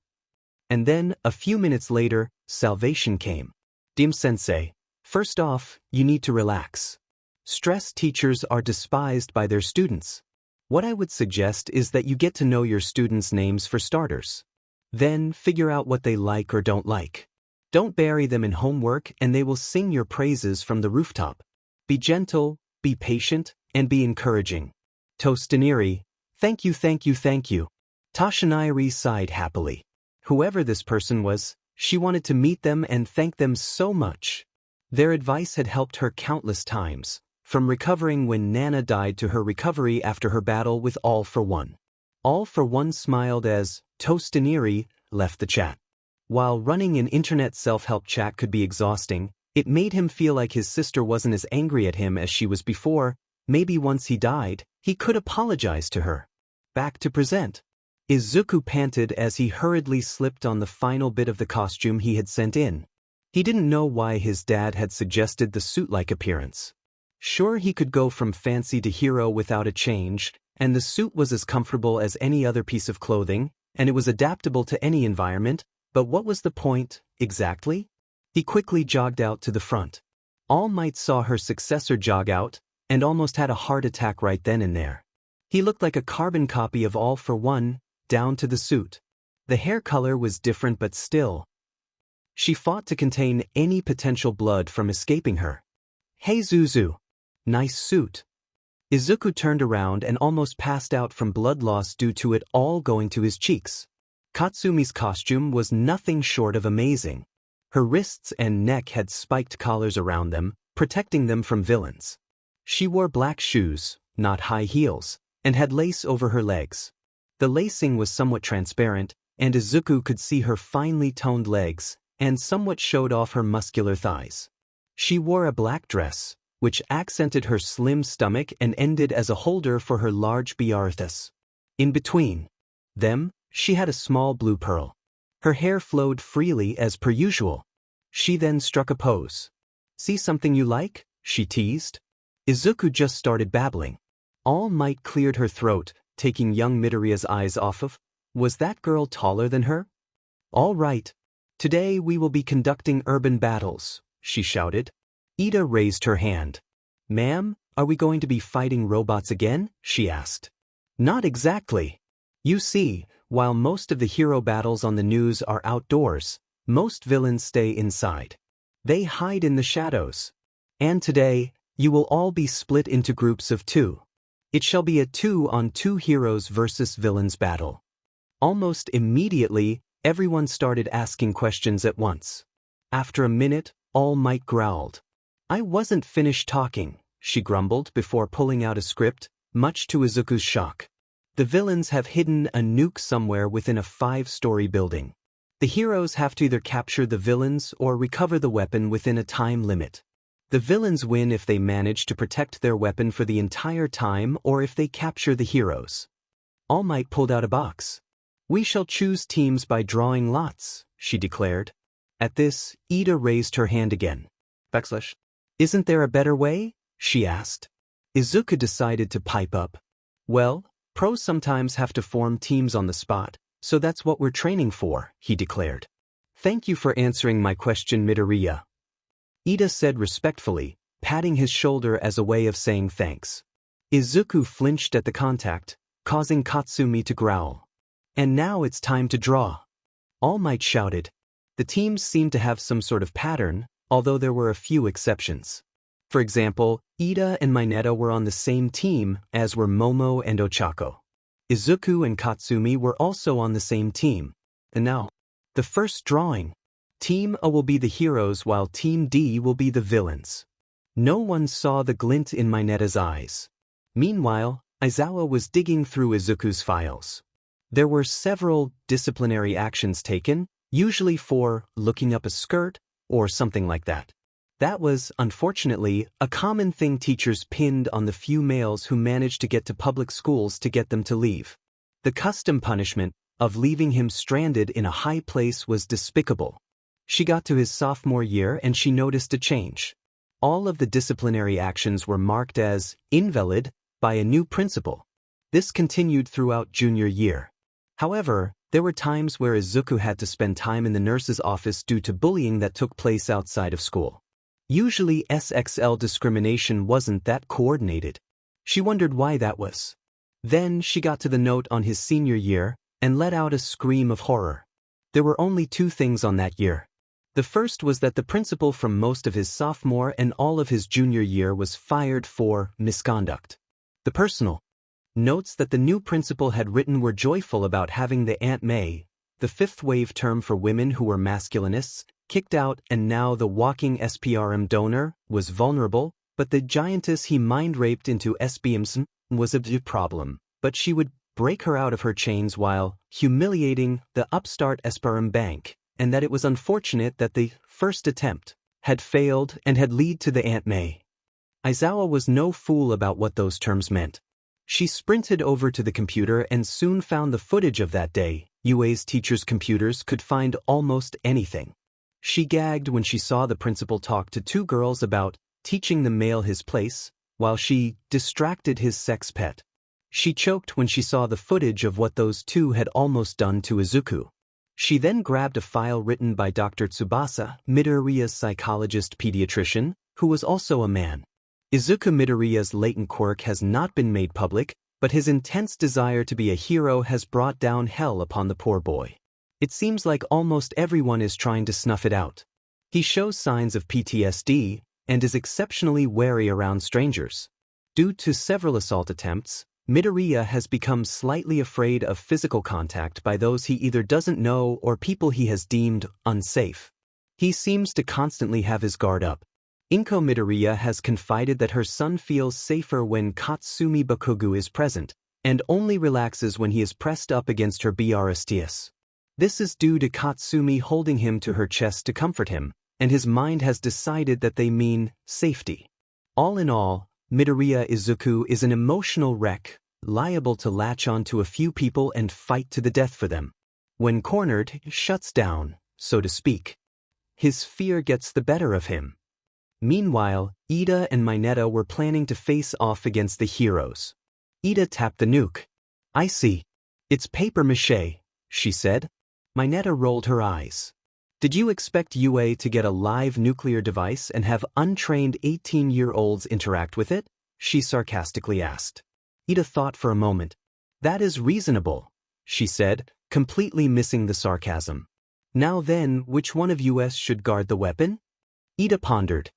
And then, a few minutes later, salvation came. Dim-sensei, first off, you need to relax. Stress teachers are despised by their students. What I would suggest is that you get to know your students' names for starters. Then figure out what they like or don't like. Don't bury them in homework and they will sing your praises from the rooftop. Be gentle, be patient, and be encouraging. Tostaniri, thank you, thank you, thank you. Tashaniri sighed happily. Whoever this person was, she wanted to meet them and thank them so much. Their advice had helped her countless times, from recovering when Nana died to her recovery after her battle with All for One. All for One smiled as Tostaniri left the chat. While running an internet self-help chat could be exhausting, it made him feel like his sister wasn't as angry at him as she was before. Maybe once he died, he could apologize to her. Back to present. Izuku panted as he hurriedly slipped on the final bit of the costume he had sent in. He didn't know why his dad had suggested the suit-like appearance. Sure, he could go from fancy to hero without a change, and the suit was as comfortable as any other piece of clothing, and it was adaptable to any environment, but what was the point, exactly? He quickly jogged out to the front. All Might saw her successor jog out, and almost had a heart attack right then and there. He looked like a carbon copy of All for One, down to the suit. The hair color was different but still. She fought to contain any potential blood from escaping her. Hey Zuzu. Nice suit. Izuku turned around and almost passed out from blood loss due to it all going to his cheeks. Katsumi's costume was nothing short of amazing. Her wrists and neck had spiked collars around them, protecting them from villains. She wore black shoes, not high heels, and had lace over her legs. The lacing was somewhat transparent, and Izuku could see her finely toned legs, and somewhat showed off her muscular thighs. She wore a black dress, which accented her slim stomach and ended as a holder for her large biarthus. In between them, she had a small blue pearl. Her hair flowed freely as per usual. She then struck a pose. See something you like? She teased. Izuku just started babbling. All Might cleared her throat, taking young Midoriya's eyes off of. Was that girl taller than her? All right. Today we will be conducting urban battles, she shouted. Ida raised her hand. Ma'am, are we going to be fighting robots again? She asked. Not exactly. You see, while most of the hero battles on the news are outdoors, most villains stay inside. They hide in the shadows. And today, you will all be split into groups of 2. It shall be a 2-on-2 heroes versus villains battle. Almost immediately, everyone started asking questions at once. After a minute, All Might growled. I wasn't finished talking, she grumbled before pulling out a script, much to Izuku's shock. The villains have hidden a nuke somewhere within a 5-story building. The heroes have to either capture the villains or recover the weapon within a time limit. The villains win if they manage to protect their weapon for the entire time or if they capture the heroes. All Might pulled out a box. We shall choose teams by drawing lots, she declared. At this, Ida raised her hand again. / Isn't there a better way? She asked. Izuku decided to pipe up. Well, pros sometimes have to form teams on the spot, so that's what we're training for, he declared. Thank you for answering my question, Midoriya. Ida said respectfully, patting his shoulder as a way of saying thanks. Izuku flinched at the contact, causing Katsumi to growl. And now it's time to draw. All Might shouted. The teams seemed to have some sort of pattern, although there were a few exceptions. For example, Ida and Mineta were on the same team, as were Momo and Ochako. Izuku and Katsumi were also on the same team. And now, the first drawing. Team A will be the heroes while Team D will be the villains. No one saw the glint in Mineta's eyes. Meanwhile, Aizawa was digging through Izuku's files. There were several disciplinary actions taken, usually for looking up a skirt or something like that. That was, unfortunately, a common thing teachers pinned on the few males who managed to get to public schools to get them to leave. The custom punishment of leaving him stranded in a high place was despicable. She got to his sophomore year and she noticed a change. All of the disciplinary actions were marked as invalid by a new principal. This continued throughout junior year. However, there were times where Izuku had to spend time in the nurse's office due to bullying that took place outside of school. Usually SXL discrimination wasn't that coordinated. She wondered why that was. Then she got to the note on his senior year and let out a scream of horror. There were only two things on that year. The first was that the principal from most of his sophomore and all of his junior year was fired for misconduct. The personal notes that the new principal had written were joyful about having the Aunt May, the fifth wave term for women who were masculinists, kicked out, and now the walking SPRM donor was vulnerable, but the giantess he mind-raped into SBMs was a big problem, but she would break her out of her chains while humiliating the upstart SPRM bank, and that it was unfortunate that the first attempt had failed and had led to the Aunt May. Aizawa was no fool about what those terms meant. She sprinted over to the computer and soon found the footage of that day. UA's teachers' computers could find almost anything. She gagged when she saw the principal talk to two girls about teaching the male his place, while she distracted his sex pet. She choked when she saw the footage of what those two had almost done to Izuku. She then grabbed a file written by Dr. Tsubasa, Midoriya's psychologist pediatrician, who was also a man. Izuku Midoriya's latent quirk has not been made public, but his intense desire to be a hero has brought down hell upon the poor boy. It seems like almost everyone is trying to snuff it out. He shows signs of PTSD and is exceptionally wary around strangers. Due to several assault attempts, Midoriya has become slightly afraid of physical contact by those he either doesn't know or people he has deemed unsafe. He seems to constantly have his guard up. Inko Midoriya has confided that her son feels safer when Katsumi Bakugu is present, and only relaxes when he is pressed up against her BRSTS. This is due to Katsumi holding him to her chest to comfort him, and his mind has decided that they mean safety. All in all, Midoriya Izuku is an emotional wreck, liable to latch on to a few people and fight to the death for them. When cornered, he shuts down, so to speak. His fear gets the better of him. Meanwhile, Ida and Mineta were planning to face off against the heroes. Ida tapped the nuke. "I see. It's paper mache," she said. Mineta rolled her eyes. "Did you expect UA to get a live nuclear device and have untrained 18-year-olds interact with it?" she sarcastically asked. Ida thought for a moment. "That is reasonable," she said, completely missing the sarcasm. "Now then, which one of us should guard the weapon?" Ida pondered.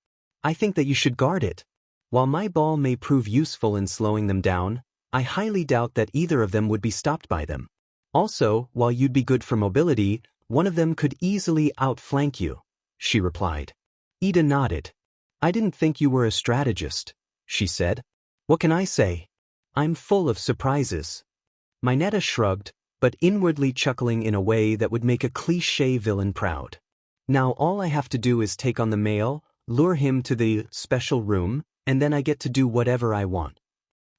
"I think that you should guard it. While my ball may prove useful in slowing them down, I highly doubt that either of them would be stopped by them. Also, while you'd be good for mobility, one of them could easily outflank you," she replied. Ida nodded. "I didn't think you were a strategist," she said. "What can I say? I'm full of surprises." Mineta shrugged, but inwardly chuckling in a way that would make a cliché villain proud. "Now all I have to do is take on the male, lure him to the special room, and then I get to do whatever I want."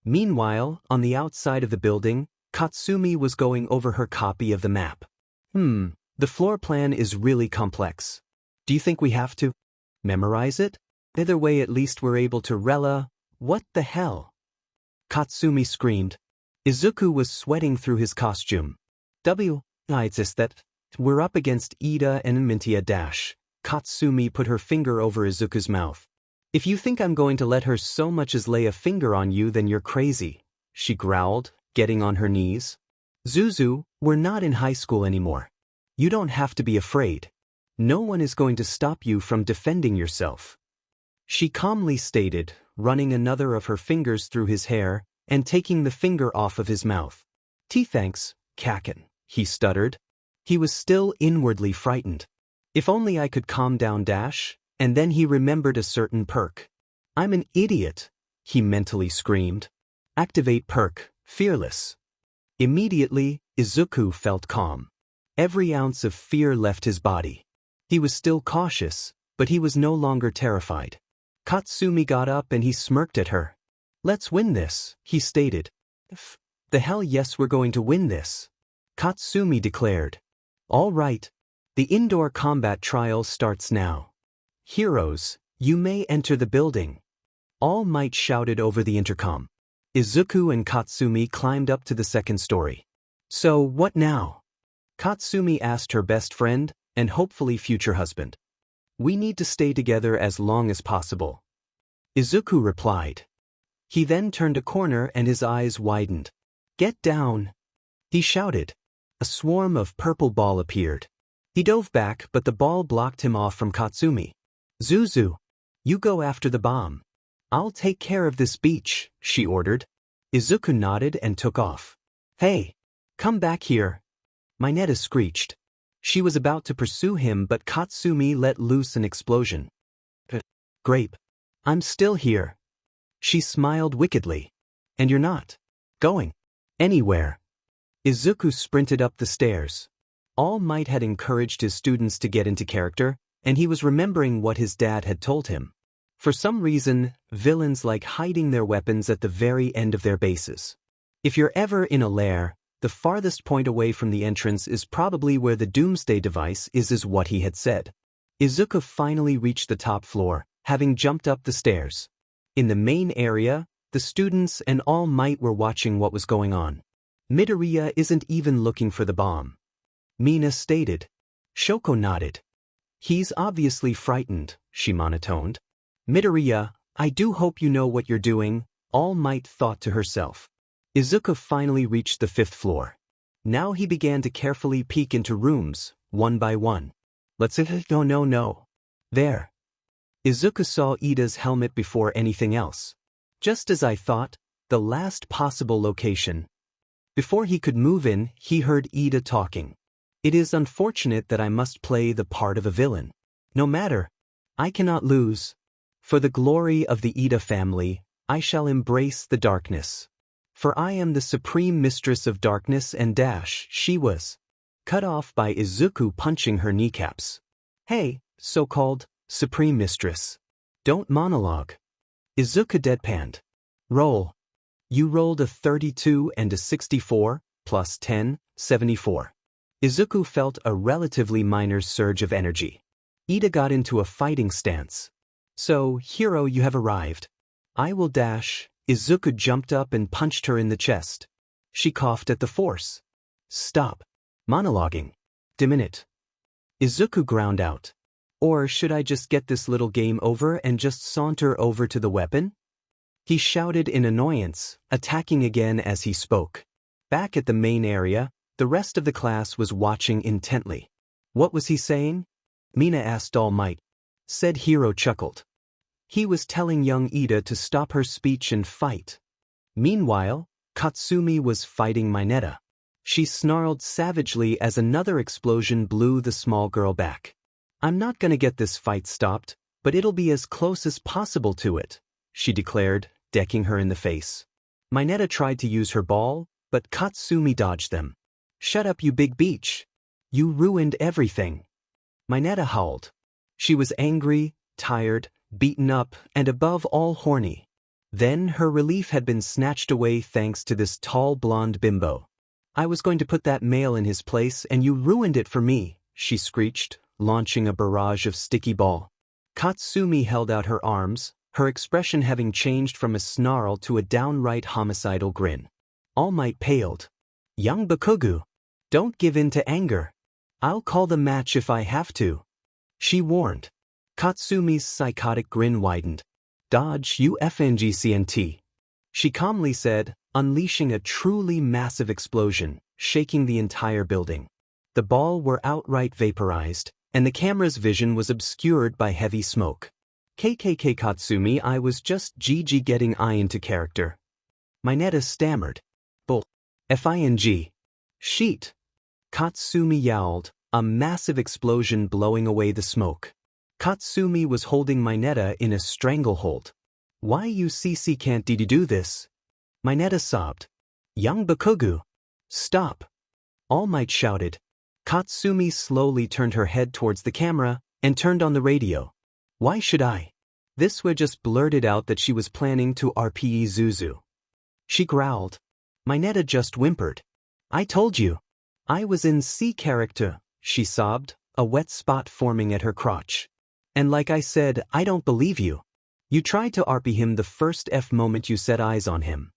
Meanwhile, on the outside of the building, Katsumi was going over her copy of the map. The floor plan is really complex. Do you think we have to memorize it? Either way, at least we're able to What the hell?" Katsumi screamed. Izuku was sweating through his costume. It's just that we're up against Ida and Mintia Dash. Katsumi put her finger over Izuku's mouth. "If you think I'm going to let her so much as lay a finger on you, then you're crazy," she growled, getting on her knees. "Zuzu, we're not in high school anymore. You don't have to be afraid. No one is going to stop you from defending yourself," she calmly stated, running another of her fingers through his hair and taking the finger off of his mouth. "Thanks, Kaken," he stuttered. He was still inwardly frightened. If only I could calm down Dash, and then he remembered a certain perk. "I'm an idiot," he mentally screamed. "Activate perk, Fearless." Immediately, Izuku felt calm. Every ounce of fear left his body. He was still cautious, but he was no longer terrified. Katsumi got up and he smirked at her. "Let's win this," he stated. The hell yes, we're going to win this," Katsumi declared. "All right. The indoor combat trial starts now. Heroes, you may enter the building." All Might shouted over the intercom. Izuku and Katsumi climbed up to the second story. "So, what now?" Katsumi asked her best friend, and hopefully future husband. "We need to stay together as long as possible," Izuku replied. He then turned a corner and his eyes widened. "Get down," he shouted. A swarm of purple ball appeared. He dove back, but the ball blocked him off from Katsumi. Zuzu, you go after the bomb. I'll take care of this beach, she ordered. Izuku nodded and took off. Hey, come back here. Mineta screeched. She was about to pursue him, but Katsumi let loose an explosion. Grape. I'm still here. She smiled wickedly. And you're not going anywhere. Izuku sprinted up the stairs. All Might had encouraged his students to get into character, and he was remembering what his dad had told him. For some reason, villains like hiding their weapons at the very end of their bases. If you're ever in a lair, the farthest point away from the entrance is probably where the doomsday device is what he had said. Izuku finally reached the top floor, having jumped up the stairs. In the main area, the students and All Might were watching what was going on. Midoriya isn't even looking for the bomb. Mina stated. Shoko nodded. He's obviously frightened, she monotoned. Midoriya, I do hope you know what you're doing, All Might thought to herself. Izuku finally reached the 5th floor. Now he began to carefully peek into rooms, one by one. No. There. Izuku saw Ida's helmet before anything else. Just as I thought, the last possible location. Before he could move in, he heard Ida talking. It is unfortunate that I must play the part of a villain. No matter. I cannot lose. For the glory of the Ida family, I shall embrace the darkness. For I am the supreme mistress of darkness and she was cut off by Izuku punching her kneecaps. Hey, so-called supreme mistress. Don't monologue. Izuku deadpanned. Roll. You rolled a 32 and a 64, plus 10, 74. Izuku felt a relatively minor surge of energy. Ida got into a fighting stance. So, hero, you have arrived. I will dash. Izuku jumped up and punched her in the chest. She coughed at the force. Stop monologuing. Diminute. Izuku ground out. Or should I just get this little game over and just saunter over to the weapon? He shouted in annoyance, attacking again as he spoke. Back at the main area, the rest of the class was watching intently. What was he saying? Mina asked All Might. Said Hero chuckled. He was telling young Ida to stop her speech and fight. Meanwhile, Katsumi was fighting Mineta. She snarled savagely as another explosion blew the small girl back. I'm not gonna get this fight stopped, but it'll be as close as possible to it, she declared, decking her in the face. Mineta tried to use her ball, but Katsumi dodged them. Shut up, you big beach. You ruined everything. Mineta howled. She was angry, tired, beaten up, and above all horny. Then her relief had been snatched away thanks to this tall blonde bimbo. I was going to put that male in his place and you ruined it for me, she screeched, launching a barrage of sticky ball. Katsumi held out her arms, her expression having changed from a snarl to a downright homicidal grin. All Might paled. Young Bakugu, don't give in to anger. I'll call the match if I have to, she warned. Katsumi's psychotic grin widened. Dodge, you FNGCNT. She calmly said, unleashing a truly massive explosion, shaking the entire building. The ball were outright vaporized, and the camera's vision was obscured by heavy smoke. KKK Katsumi, I was just GG getting I into character. Mineta stammered. Bull. FING. Sheet. Katsumi yowled, a massive explosion blowing away the smoke. Katsumi was holding Mineta in a stranglehold. Why you CC can't do this? Mineta sobbed. Young Bakugu. Stop. All Might shouted. Katsumi slowly turned her head towards the camera and turned on the radio. Why should I? This way just blurted out that she was planning to RPE Zuzu. She growled. Mineta just whimpered. I told you. I was in C character, she sobbed, a wet spot forming at her crotch. And like I said, I don't believe you. You tried to RP him the first moment you set eyes on him.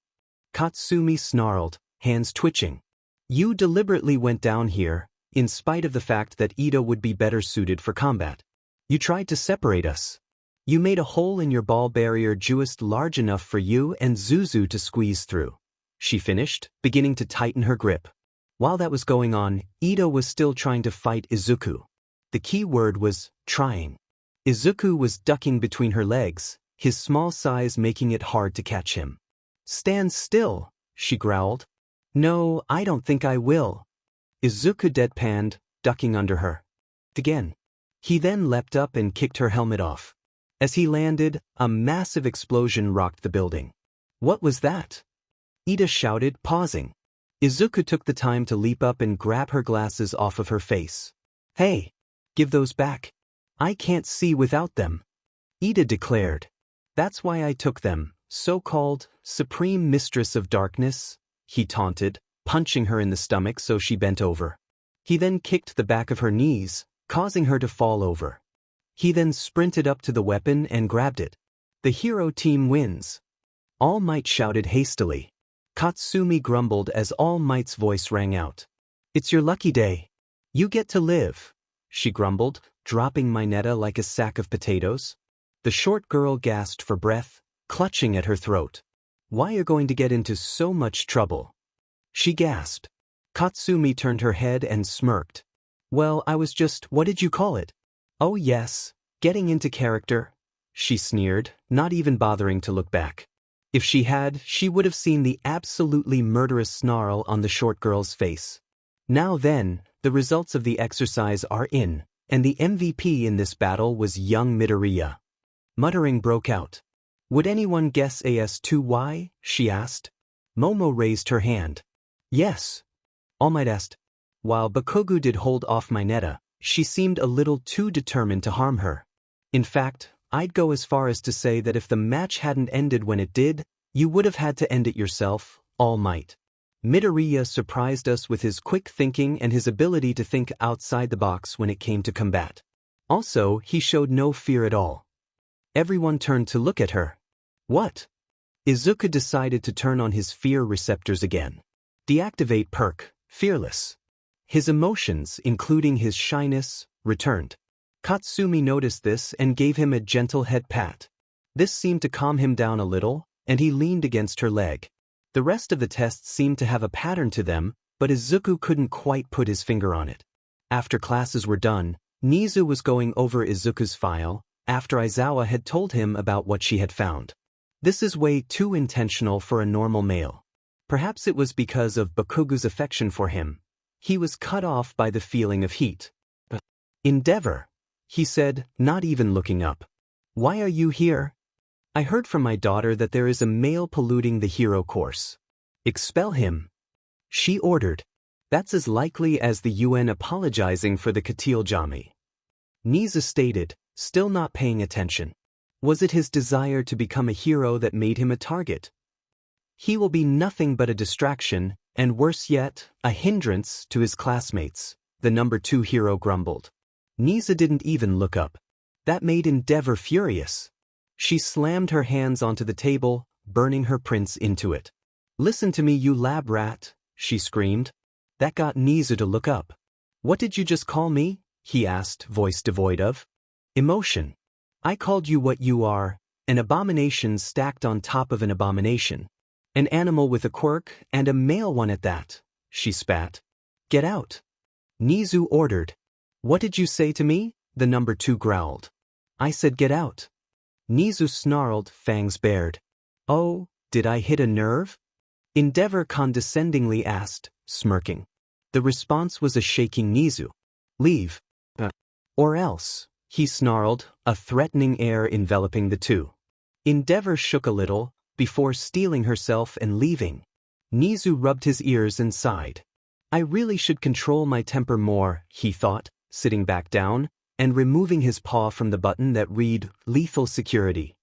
Katsumi snarled, hands twitching. You deliberately went down here, in spite of the fact that Ida would be better suited for combat. You tried to separate us. You made a hole in your ball barrier just large enough for you and Zuzu to squeeze through. She finished, beginning to tighten her grip. While that was going on, Ida was still trying to fight Izuku. The key word was trying. Izuku was ducking between her legs, his small size making it hard to catch him. "Stand still," she growled. "No, I don't think I will." Izuku deadpanned, ducking under her. Again. He then leapt up and kicked her helmet off. As he landed, a massive explosion rocked the building. "What was that?" Ida shouted, pausing. Izuku took the time to leap up and grab her glasses off of her face. "Hey! Give those back. I can't see without them," Ida declared. "That's why I took them, so-called Supreme Mistress of Darkness," he taunted, punching her in the stomach so she bent over. He then kicked the back of her knees, causing her to fall over. He then sprinted up to the weapon and grabbed it. "The hero team wins," All Might shouted hastily. Katsumi grumbled as All Might's voice rang out. "It's your lucky day. You get to live," she grumbled, dropping Mineta like a sack of potatoes. The short girl gasped for breath, clutching at her throat. "Why are you going to get into so much trouble?" she gasped. Katsumi turned her head and smirked. "Well, I was just, what did you call it?" "Oh yes, getting into character," she sneered, not even bothering to look back. If she had, she would have seen the absolutely murderous snarl on the short girl's face. Now then, the results of the exercise are in, and the MVP in this battle was young Midoriya. Muttering broke out. "Would anyone guess AS2Y?" she asked. Momo raised her hand. "Yes." All Might asked. While Bakugo did hold off Mineta, she seemed a little too determined to harm her. In fact, I'd go as far as to say that if the match hadn't ended when it did, you would have had to end it yourself, All Might. Midoriya surprised us with his quick thinking and his ability to think outside the box when it came to combat. Also, he showed no fear at all. Everyone turned to look at her. What? Izuku decided to turn on his fear receptors again. Deactivate perk, Fearless. His emotions, including his shyness, returned. Katsumi noticed this and gave him a gentle head pat. This seemed to calm him down a little, and he leaned against her leg. The rest of the tests seemed to have a pattern to them, but Izuku couldn't quite put his finger on it. After classes were done, Nizu was going over Izuku's file, after Aizawa had told him about what she had found. This is way too intentional for a normal male. Perhaps it was because of Bakugo's affection for him. He was cut off by the feeling of heat. "Endeavor," he said, not even looking up. "Why are you here?" "I heard from my daughter that there is a male polluting the hero course. Expel him," she ordered. "That's as likely as the UN apologizing for the Katiljami," Nizu stated, still not paying attention. Was it his desire to become a hero that made him a target? "He will be nothing but a distraction, and worse yet, a hindrance to his classmates," the number 2 hero grumbled. Nizu didn't even look up. That made Endeavor furious. She slammed her hands onto the table, burning her prints into it. "Listen to me, you lab rat," she screamed. That got Nizu to look up. "What did you just call me?" he asked, voice devoid of emotion. "I called you what you are, an abomination stacked on top of an abomination. An animal with a quirk, and a male one at that," she spat. "Get out," Nizu ordered. "What did you say to me?" the number 2 growled. "I said get out." Nizu snarled, fangs bared. "Oh, did I hit a nerve?" Endeavor condescendingly asked, smirking. The response was a shaking Nizu. "Leave. Or else," he snarled, a threatening air enveloping the two. Endeavor shook a little, before steeling herself and leaving. Nizu rubbed his ears and sighed. "I really should control my temper more," he thought, sitting back down, and removing his paw from the button that read, "Lethal Security."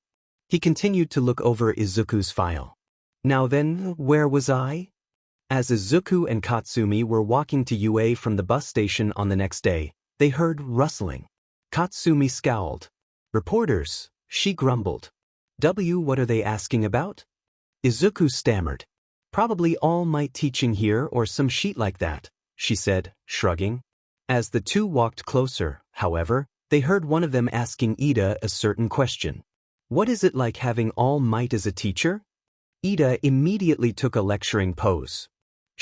He continued to look over Izuku's file. Now then, where was I? As Izuku and Katsumi were walking to UA from the bus station on the next day, they heard rustling. Katsumi scowled. "Reporters," she grumbled. What are they asking about?" Izuku stammered. "Probably All Might teaching here or some sheet like that," she said, shrugging. As the two walked closer, however, they heard one of them asking Ida a certain question. "What is it like having All Might as a teacher?" Ida immediately took a lecturing pose.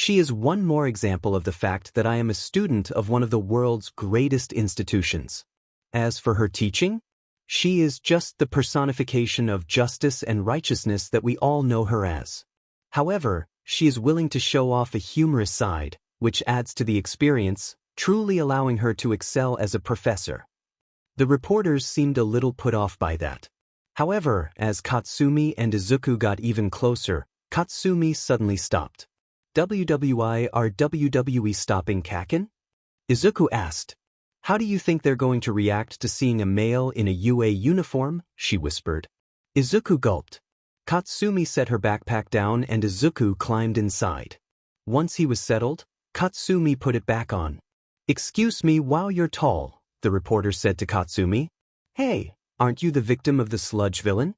She is one more example of the fact that I am a student of one of the world's greatest institutions. As for her teaching, she is just the personification of justice and righteousness that we all know her as. However, she is willing to show off a humorous side, which adds to the experience, truly allowing her to excel as a professor. The reporters seemed a little put off by that. However, as Katsumi and Izuku got even closer, Katsumi suddenly stopped. Are WWE stopping Kaken? Izuku asked. How do you think they're going to react to seeing a male in a UA uniform? She whispered. Izuku gulped. Katsumi set her backpack down and Izuku climbed inside. Once he was settled, Katsumi put it back on. Excuse me, while you're tall, the reporter said to Katsumi. Hey, aren't you the victim of the sludge villain?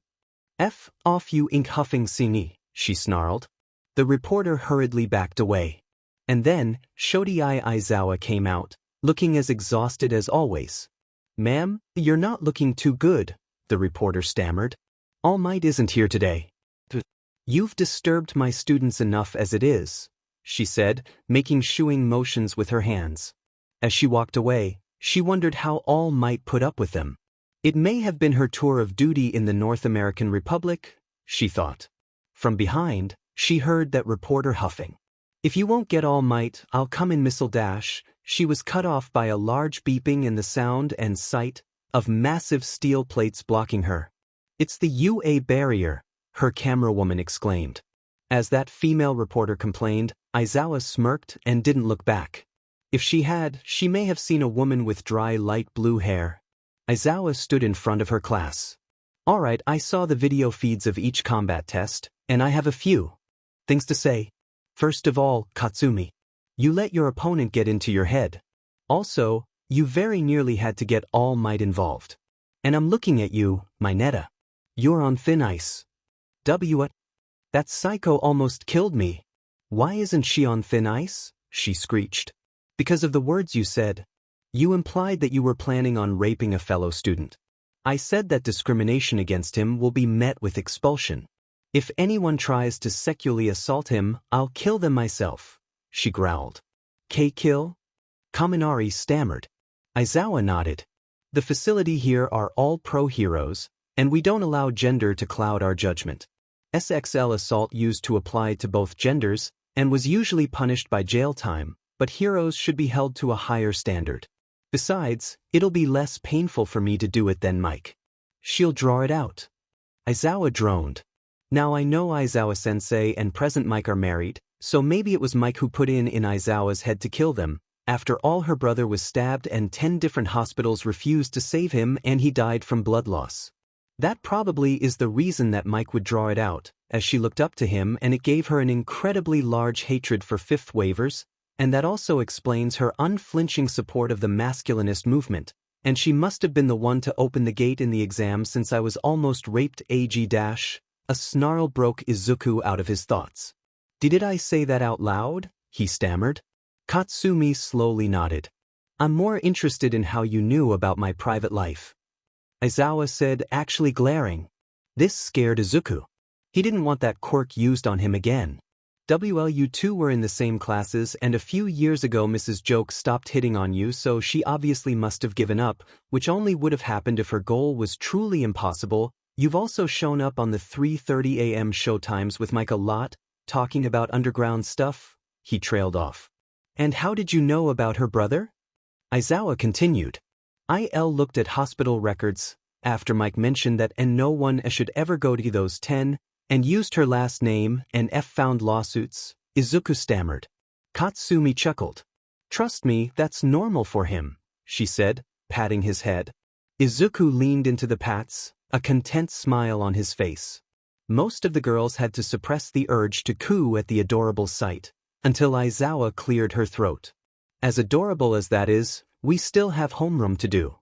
F off you ink-huffing sini, she snarled. The reporter hurriedly backed away. And then, Shodai Aizawa came out, looking as exhausted as always. Ma'am, you're not looking too good, the reporter stammered. All Might isn't here today. You've disturbed my students enough as it is, she said, making shooing motions with her hands. As she walked away, she wondered how All Might put up with them. It may have been her tour of duty in the North American Republic, she thought. From behind, she heard that reporter huffing. If you won't get All Might, I'll come in missile dash. She was cut off by a large beeping and the sound and sight of massive steel plates blocking her. It's the UA barrier, her camerawoman exclaimed. As that female reporter complained, Aizawa smirked and didn't look back. If she had, she may have seen a woman with dry light blue hair. Aizawa stood in front of her class. All right, I saw the video feeds of each combat test, and I have a few things to say. First of all, Katsumi, you let your opponent get into your head. Also, you very nearly had to get All Might involved. And I'm looking at you, Mineta. You're on thin ice. What? That psycho almost killed me. Why isn't she on thin ice? She screeched. Because of the words you said. You implied that you were planning on raping a fellow student. I said that discrimination against him will be met with expulsion. If anyone tries to sexually assault him, I'll kill them myself, she growled. K-kill? Kaminari stammered. Aizawa nodded. The facility here are all pro-heroes, and we don't allow gender to cloud our judgment. SXL assault used to apply to both genders, and was usually punished by jail time, but heroes should be held to a higher standard. Besides, it'll be less painful for me to do it than Mike. She'll draw it out. Aizawa droned. Now I know Aizawa-sensei and present Mike are married, so maybe it was Mike who put in Aizawa's head to kill them. After all, her brother was stabbed and 10 different hospitals refused to save him and he died from blood loss. That probably is the reason that Mike would draw it out, as she looked up to him and it gave her an incredibly large hatred for fifth waivers, and that also explains her unflinching support of the masculinist movement, and she must have been the one to open the gate in the exam since I was almost raped AG-. A snarl broke Izuku out of his thoughts. Did I say that out loud? He stammered. Katsumi slowly nodded. I'm more interested in how you knew about my private life. Aizawa said, actually glaring. This scared Izuku. He didn't want that quirk used on him again. You two were in the same classes and a few years ago Mrs. Joke stopped hitting on you, so she obviously must have given up, which only would have happened if her goal was truly impossible. You've also shown up on the 3:30 a.m. showtimes with Mike a lot, talking about underground stuff, he trailed off. And how did you know about her brother? Aizawa continued. IL looked at hospital records, after Mike mentioned that and no one should ever go to those 10, and used her last name, and F found lawsuits, Izuku stammered. Katsumi chuckled. Trust me, that's normal for him, she said, patting his head. Izuku leaned into the pats, a content smile on his face. Most of the girls had to suppress the urge to coo at the adorable sight, until Aizawa cleared her throat. As adorable as that is, we still have homeroom to do.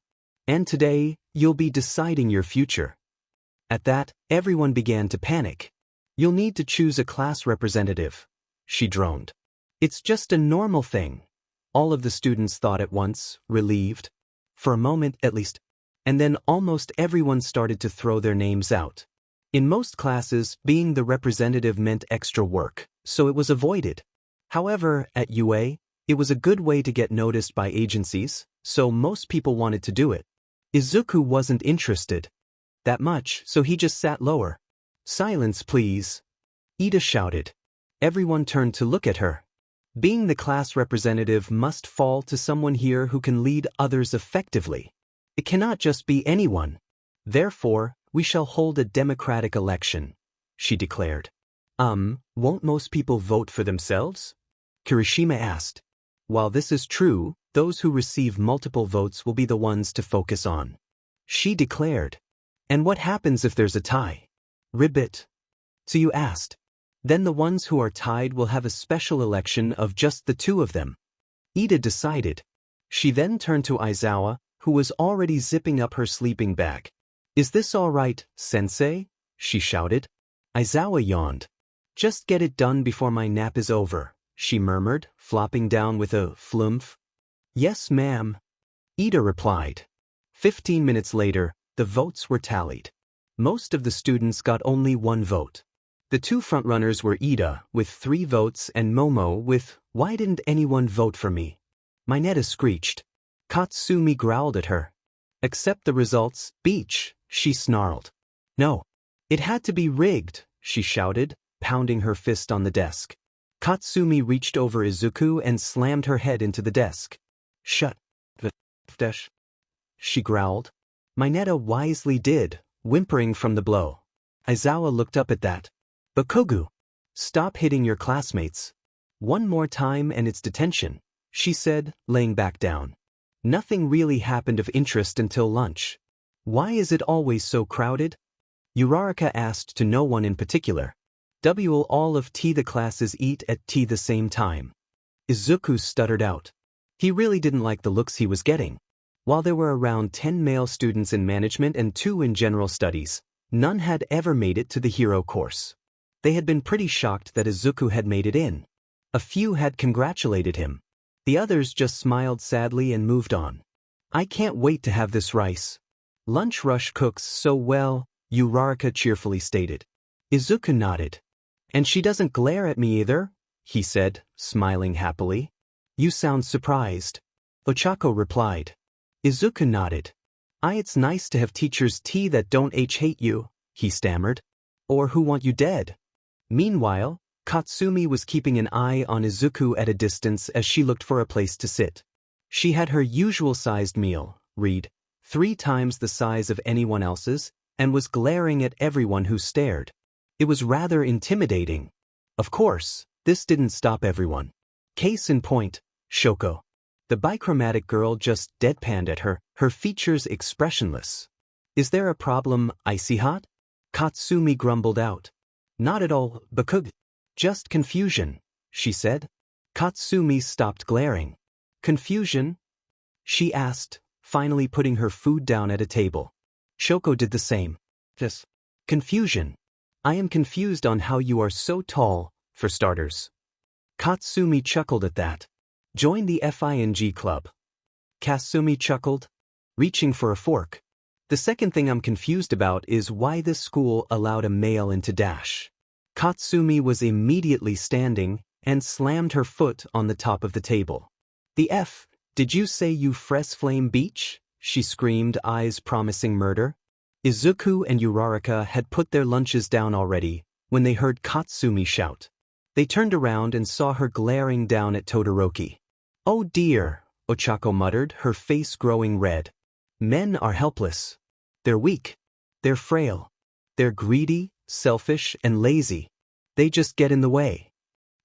And today, you'll be deciding your future. At that, everyone began to panic. You'll need to choose a class representative, she droned. It's just a normal thing. All of the students thought at once, relieved. For a moment, at least. And then almost everyone started to throw their names out. In most classes, being the representative meant extra work, so it was avoided. However, at UA, it was a good way to get noticed by agencies, so most people wanted to do it. Izuku wasn't interested that much, so he just sat lower. Silence, please, Ida shouted. Everyone turned to look at her. Being the class representative must fall to someone here who can lead others effectively. It cannot just be anyone. Therefore, we shall hold a democratic election, she declared. Won't most people vote for themselves? Kirishima asked. While this is true, those who receive multiple votes will be the ones to focus on, she declared. And what happens if there's a tie? Ribbit. Tsuyu asked. Then the ones who are tied will have a special election of just the two of them, Ida decided. She then turned to Aizawa, who was already zipping up her sleeping bag. Is this all right, sensei? She shouted. Aizawa yawned. Just get it done before my nap is over, she murmured, flopping down with a flumph. Yes, ma'am, Ida replied. 15 minutes later, the votes were tallied. Most of the students got only one vote. The two frontrunners were Ida, with 3 votes, and Momo, with, why didn't anyone vote for me? Mineta screeched. Katsumi growled at her. Accept the results, Beach, she snarled. No. It had to be rigged, she shouted, pounding her fist on the desk. Katsumi reached over Izuku and slammed her head into the desk. Shut the f***, she growled. Mineta wisely did, whimpering from the blow. Aizawa looked up at that. Bakugu, stop hitting your classmates. One more time and it's detention, she said, laying back down. Nothing really happened of interest until lunch. Why is it always so crowded? Uraraka asked to no one in particular. Will all of the classes eat at the same time? Izuku stuttered out. He really didn't like the looks he was getting. While there were around 10 male students in management and 2 in general studies, none had ever made it to the hero course. They had been pretty shocked that Izuku had made it in. A few had congratulated him. The others just smiled sadly and moved on. I can't wait to have this rice. Lunch Rush cooks so well, Uraraka cheerfully stated. Izuku nodded. And she doesn't glare at me either, he said, smiling happily. You sound surprised. Ochako replied. Izuku nodded. It's nice to have teachers that don't hate you, he stammered. Or who want you dead. Meanwhile, Katsumi was keeping an eye on Izuku at a distance as she looked for a place to sit. She had her usual-sized meal, 3 times the size of anyone else's, and was glaring at everyone who stared. It was rather intimidating. Of course, this didn't stop everyone. Case in point, Shoko. The bichromatic girl just deadpanned at her, her features expressionless. Is there a problem, Icy Hot? Katsumi grumbled out. Not at all, Bakugo. Just confusion, she said. Katsumi stopped glaring. Confusion? She asked, finally putting her food down at a table. Shoko did the same. Just confusion. I am confused on how you are so tall, for starters. Katsumi chuckled at that. Join the FING club. Kasumi chuckled, reaching for a fork. The second thing I'm confused about is why this school allowed a male into Dash. Katsumi was immediately standing and slammed her foot on the top of the table. The F, did you say you fresh flame beach? She screamed, eyes promising murder. Izuku and Uraraka had put their lunches down already when they heard Katsumi shout. They turned around and saw her glaring down at Todoroki. Oh dear, Ochako muttered, her face growing red. Men are helpless. They're weak. They're frail. They're greedy, selfish, and lazy. They just get in the way.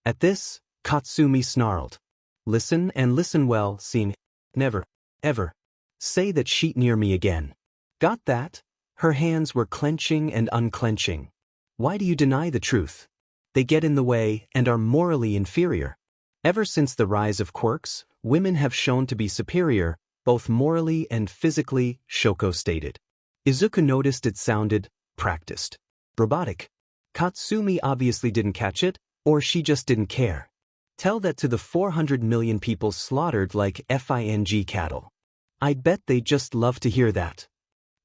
At this, Katsumi snarled. Listen and listen well, scene. Never, ever, say that sheet near me again. Got that? Her hands were clenching and unclenching. Why do you deny the truth? They get in the way and are morally inferior. Ever since the rise of quirks, women have shown to be superior, both morally and physically, Shoko stated. Izuku noticed it sounded practiced. Robotic. Katsumi obviously didn't catch it, or she just didn't care. Tell that to the 400 million people slaughtered like FING cattle. I'd bet they just love to hear that.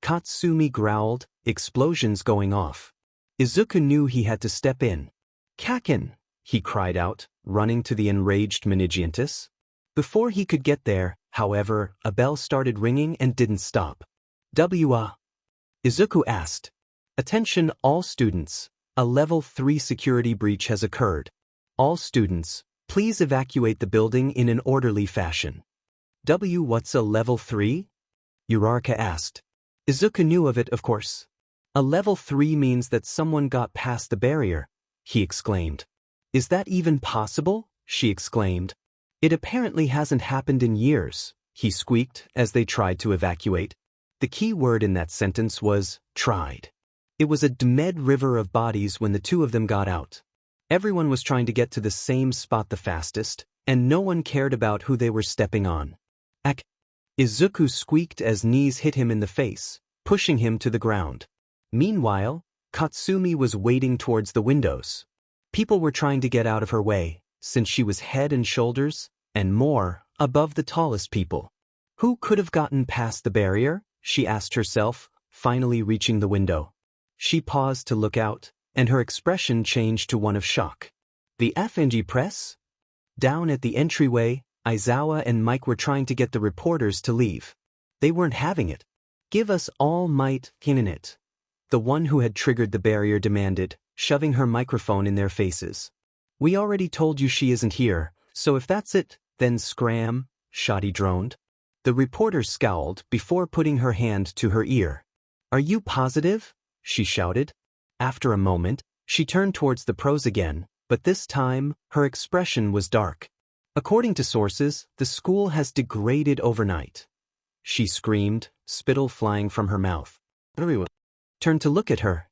Katsumi growled, explosions going off. Izuku knew he had to step in. Kaken, he cried out, running to the enraged Manigiantus. Before he could get there, however, a bell started ringing and didn't stop. Izuku asked. Attention all students, a level 3 security breach has occurred. All students, please evacuate the building in an orderly fashion. What's a level 3? Uraraka asked. Izuku knew of it, of course. A level 3 means that someone got past the barrier, he exclaimed. Is that even possible? She exclaimed. It apparently hasn't happened in years, he squeaked as they tried to evacuate. The key word in that sentence was tried. It was a dead river of bodies when the two of them got out. Everyone was trying to get to the same spot the fastest, and no one cared about who they were stepping on. Ak! Izuku squeaked as knees hit him in the face, pushing him to the ground. Meanwhile, Katsumi was wading towards the windows. People were trying to get out of her way, since she was head and shoulders, and more, above the tallest people. Who could have gotten past the barrier? She asked herself, finally reaching the window. She paused to look out, and her expression changed to one of shock. The FNG press? Down at the entryway, Aizawa and Mike were trying to get the reporters to leave. They weren't having it. Give us all might in it. The one who had triggered the barrier demanded, shoving her microphone in their faces. We already told you she isn't here, so if that's it, then scram, Shadi droned. The reporter scowled before putting her hand to her ear. Are you positive? She shouted. After a moment, she turned towards the pros again, but this time, her expression was dark. According to sources, the school has degraded overnight. She screamed, spittle flying from her mouth. Everyone turned to look at her.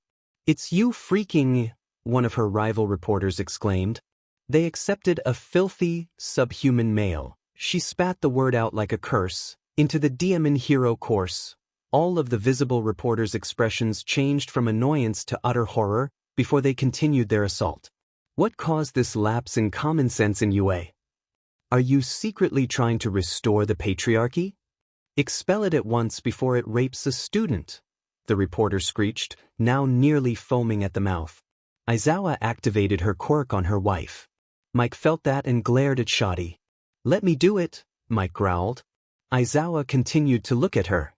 It's you freaking, one of her rival reporters exclaimed. They accepted a filthy, subhuman male. She spat the word out like a curse, into the Demon Hero course. All of the visible reporters' expressions changed from annoyance to utter horror before they continued their assault. What caused this lapse in common sense in UA? Are you secretly trying to restore the patriarchy? Expel it at once before it rapes a student, the reporter screeched, now nearly foaming at the mouth. Aizawa activated her quirk on her wife. Mike felt that and glared at Shadi. Let me do it, Mike growled. Aizawa continued to look at her.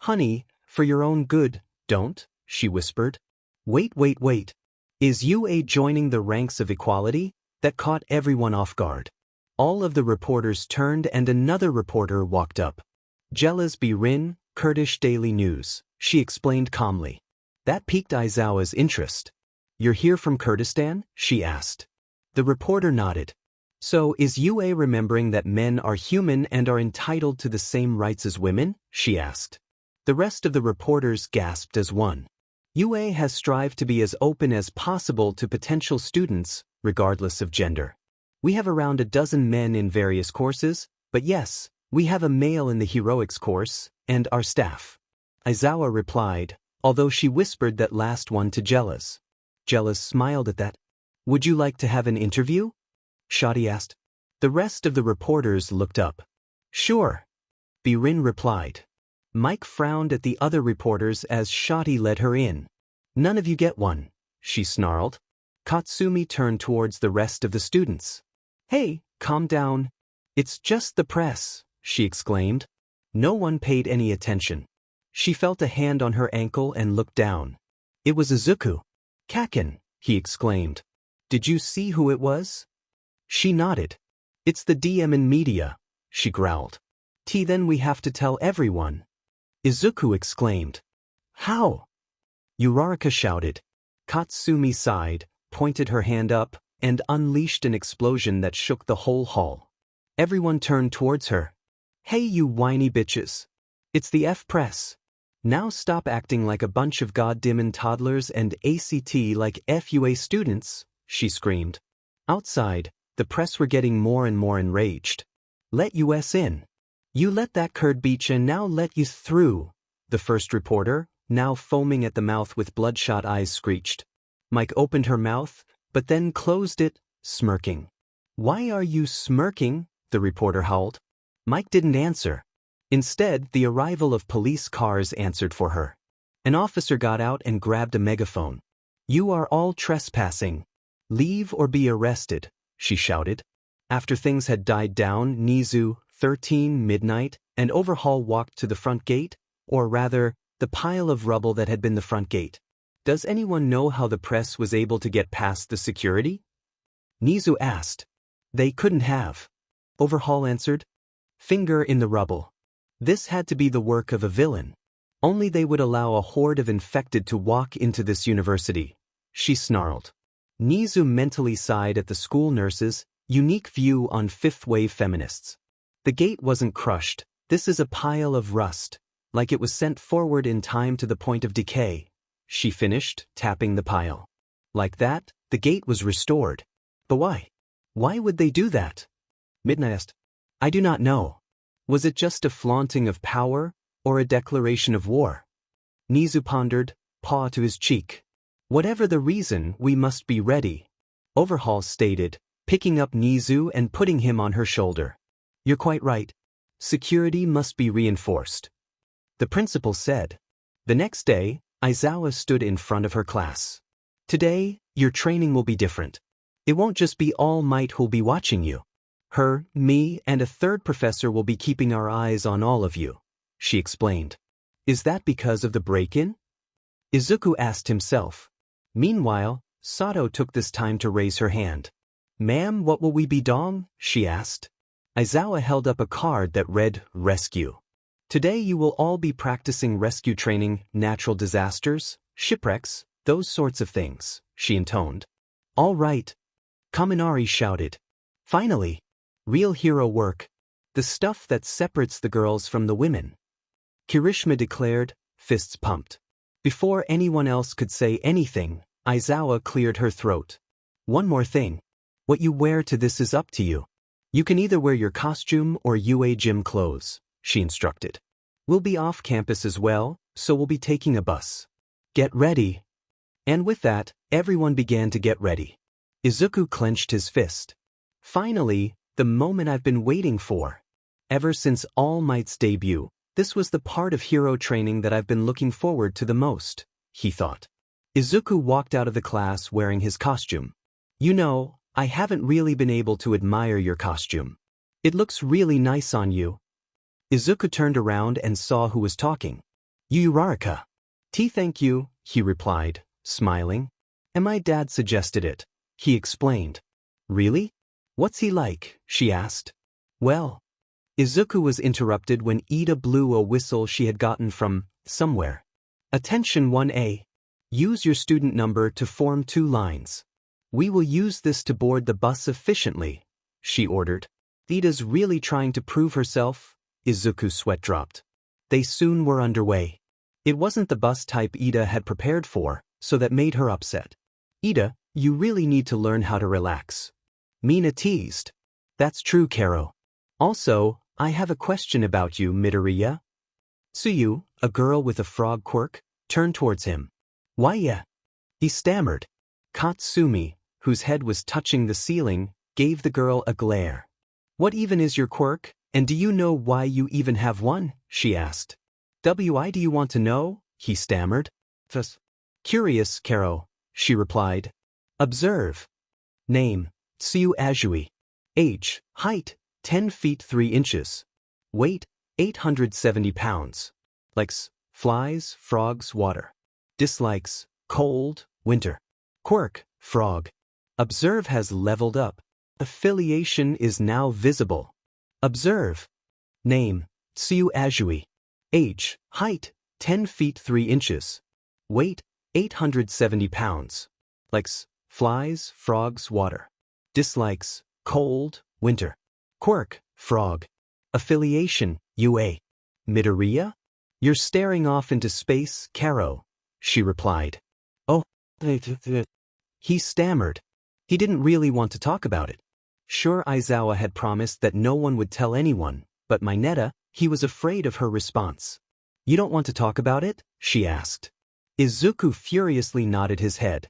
Honey, for your own good, don't, she whispered. Wait. Is UA joining the ranks of equality? That caught everyone off guard. All of the reporters turned and another reporter walked up. Jealous Birin, Kurdish Daily News, she explained calmly. That piqued Aizawa's interest. You're here from Kurdistan? She asked. The reporter nodded. So is UA remembering that men are human and are entitled to the same rights as women? She asked. The rest of the reporters gasped as one. UA has strived to be as open as possible to potential students, regardless of gender. We have around a dozen men in various courses, but yes, we have a male in the heroics course, and our staff. Aizawa replied, although she whispered that last one to Jealous. Jealous smiled at that. Would you like to have an interview? Shadi asked. The rest of the reporters looked up. Sure. Birin replied. Mike frowned at the other reporters as Shadi led her in. None of you get one, she snarled. Katsumi turned towards the rest of the students. Hey, calm down. It's just the press, she exclaimed. No one paid any attention. She felt a hand on her ankle and looked down. It was Izuku. Kaken, he exclaimed. Did you see who it was? She nodded. It's the DM in media, she growled. Then we have to tell everyone. Izuku exclaimed. How? Uraraka shouted. Katsumi sighed, pointed her hand up, and unleashed an explosion that shook the whole hall. Everyone turned towards her. Hey you whiny bitches. It's the F-Press. Now stop acting like a bunch of goddamn toddlers and ACT like FUA students, she screamed. Outside, the press were getting more and more enraged. Let us in. You let that Kurd beach and now let you through, the first reporter, now foaming at the mouth with bloodshot eyes, screeched. Mike opened her mouth, but then closed it, smirking. Why are you smirking? The reporter howled. Mike didn't answer. Instead, the arrival of police cars answered for her. An officer got out and grabbed a megaphone. You are all trespassing. Leave or be arrested, she shouted. After things had died down, Nizu, 13 midnight, and Overhaul walked to the front gate, or rather, the pile of rubble that had been the front gate. Does anyone know how the press was able to get past the security? Nizu asked. They couldn't have. Overhaul answered. Finger in the rubble. This had to be the work of a villain. Only they would allow a horde of infected to walk into this university. She snarled. Nizu mentally sighed at the school nurses' unique view on fifth-wave feminists. The gate wasn't crushed. This is a pile of rust, like it was sent forward in time to the point of decay. She finished, tapping the pile. Like that, the gate was restored. But why? Why would they do that? Midnight asked. I do not know. Was it just a flaunting of power, or a declaration of war? Nizu pondered, paw to his cheek. Whatever the reason, we must be ready. Overhaul stated, picking up Nizu and putting him on her shoulder. You're quite right. Security must be reinforced. The principal said. The next day, Aizawa stood in front of her class. Today, your training will be different. It won't just be All Might who'll be watching you. Her, me, and a third professor will be keeping our eyes on all of you, she explained. Is that because of the break-in? Izuku asked himself. Meanwhile, Sato took this time to raise her hand. Ma'am, what will we be doing? She asked. Aizawa held up a card that read, Rescue. Today you will all be practicing rescue training, natural disasters, shipwrecks, those sorts of things, she intoned. All right. Kaminari shouted. Finally. Real hero work. The stuff that separates the girls from the women. Kirishima declared, fists pumped. Before anyone else could say anything, Aizawa cleared her throat. One more thing. What you wear to this is up to you. You can either wear your costume or UA gym clothes, she instructed. We'll be off campus as well, so we'll be taking a bus. Get ready. And with that, everyone began to get ready. Izuku clenched his fist. Finally, the moment I've been waiting for. Ever since All Might's debut, this was the part of hero training that I've been looking forward to the most, he thought. Izuku walked out of the class wearing his costume. You know, I haven't really been able to admire your costume. It looks really nice on you. Izuku turned around and saw who was talking. Yu Uraraka. Thank you, he replied, smiling. And my dad suggested it, he explained. Really? What's he like? She asked. Well. Izuku was interrupted when Ida blew a whistle she had gotten from somewhere. Attention 1A. Use your student number to form 2 lines. We will use this to board the bus efficiently, she ordered. Ida's really trying to prove herself. Izuku's sweat dropped. They soon were underway. It wasn't the bus type Ida had prepared for, so that made her upset. Ida, you really need to learn how to relax. Mina teased. That's true, Karo. Also, I have a question about you, Midoriya. Tsuyu, a girl with a frog quirk, turned towards him. Why yeah? He stammered. Katsumi, whose head was touching the ceiling, gave the girl a glare. What even is your quirk, and do you know why you even have one? She asked. Why do you want to know? He stammered. Curious, Karo, she replied. Observe. Name. Tsuyu Azui. Age, height, 10 feet 3 inches. Weight, 870 pounds. Likes, flies, frogs, water. Dislikes, cold, winter. Quirk, frog. Observe has leveled up. Affiliation is now visible. Observe. Name, Tsuyu Azui. Age, height, 10 feet 3 inches. Weight, 870 pounds. Likes, flies, frogs, water. Dislikes, cold, winter. Quirk, frog. Affiliation, UA. Midoriya? You're staring off into space, Karo, she replied. Oh, he stammered. He didn't really want to talk about it. Sure, Aizawa had promised that no one would tell anyone, but Mineta, he was afraid of her response. You don't want to talk about it? She asked. Izuku furiously nodded his head.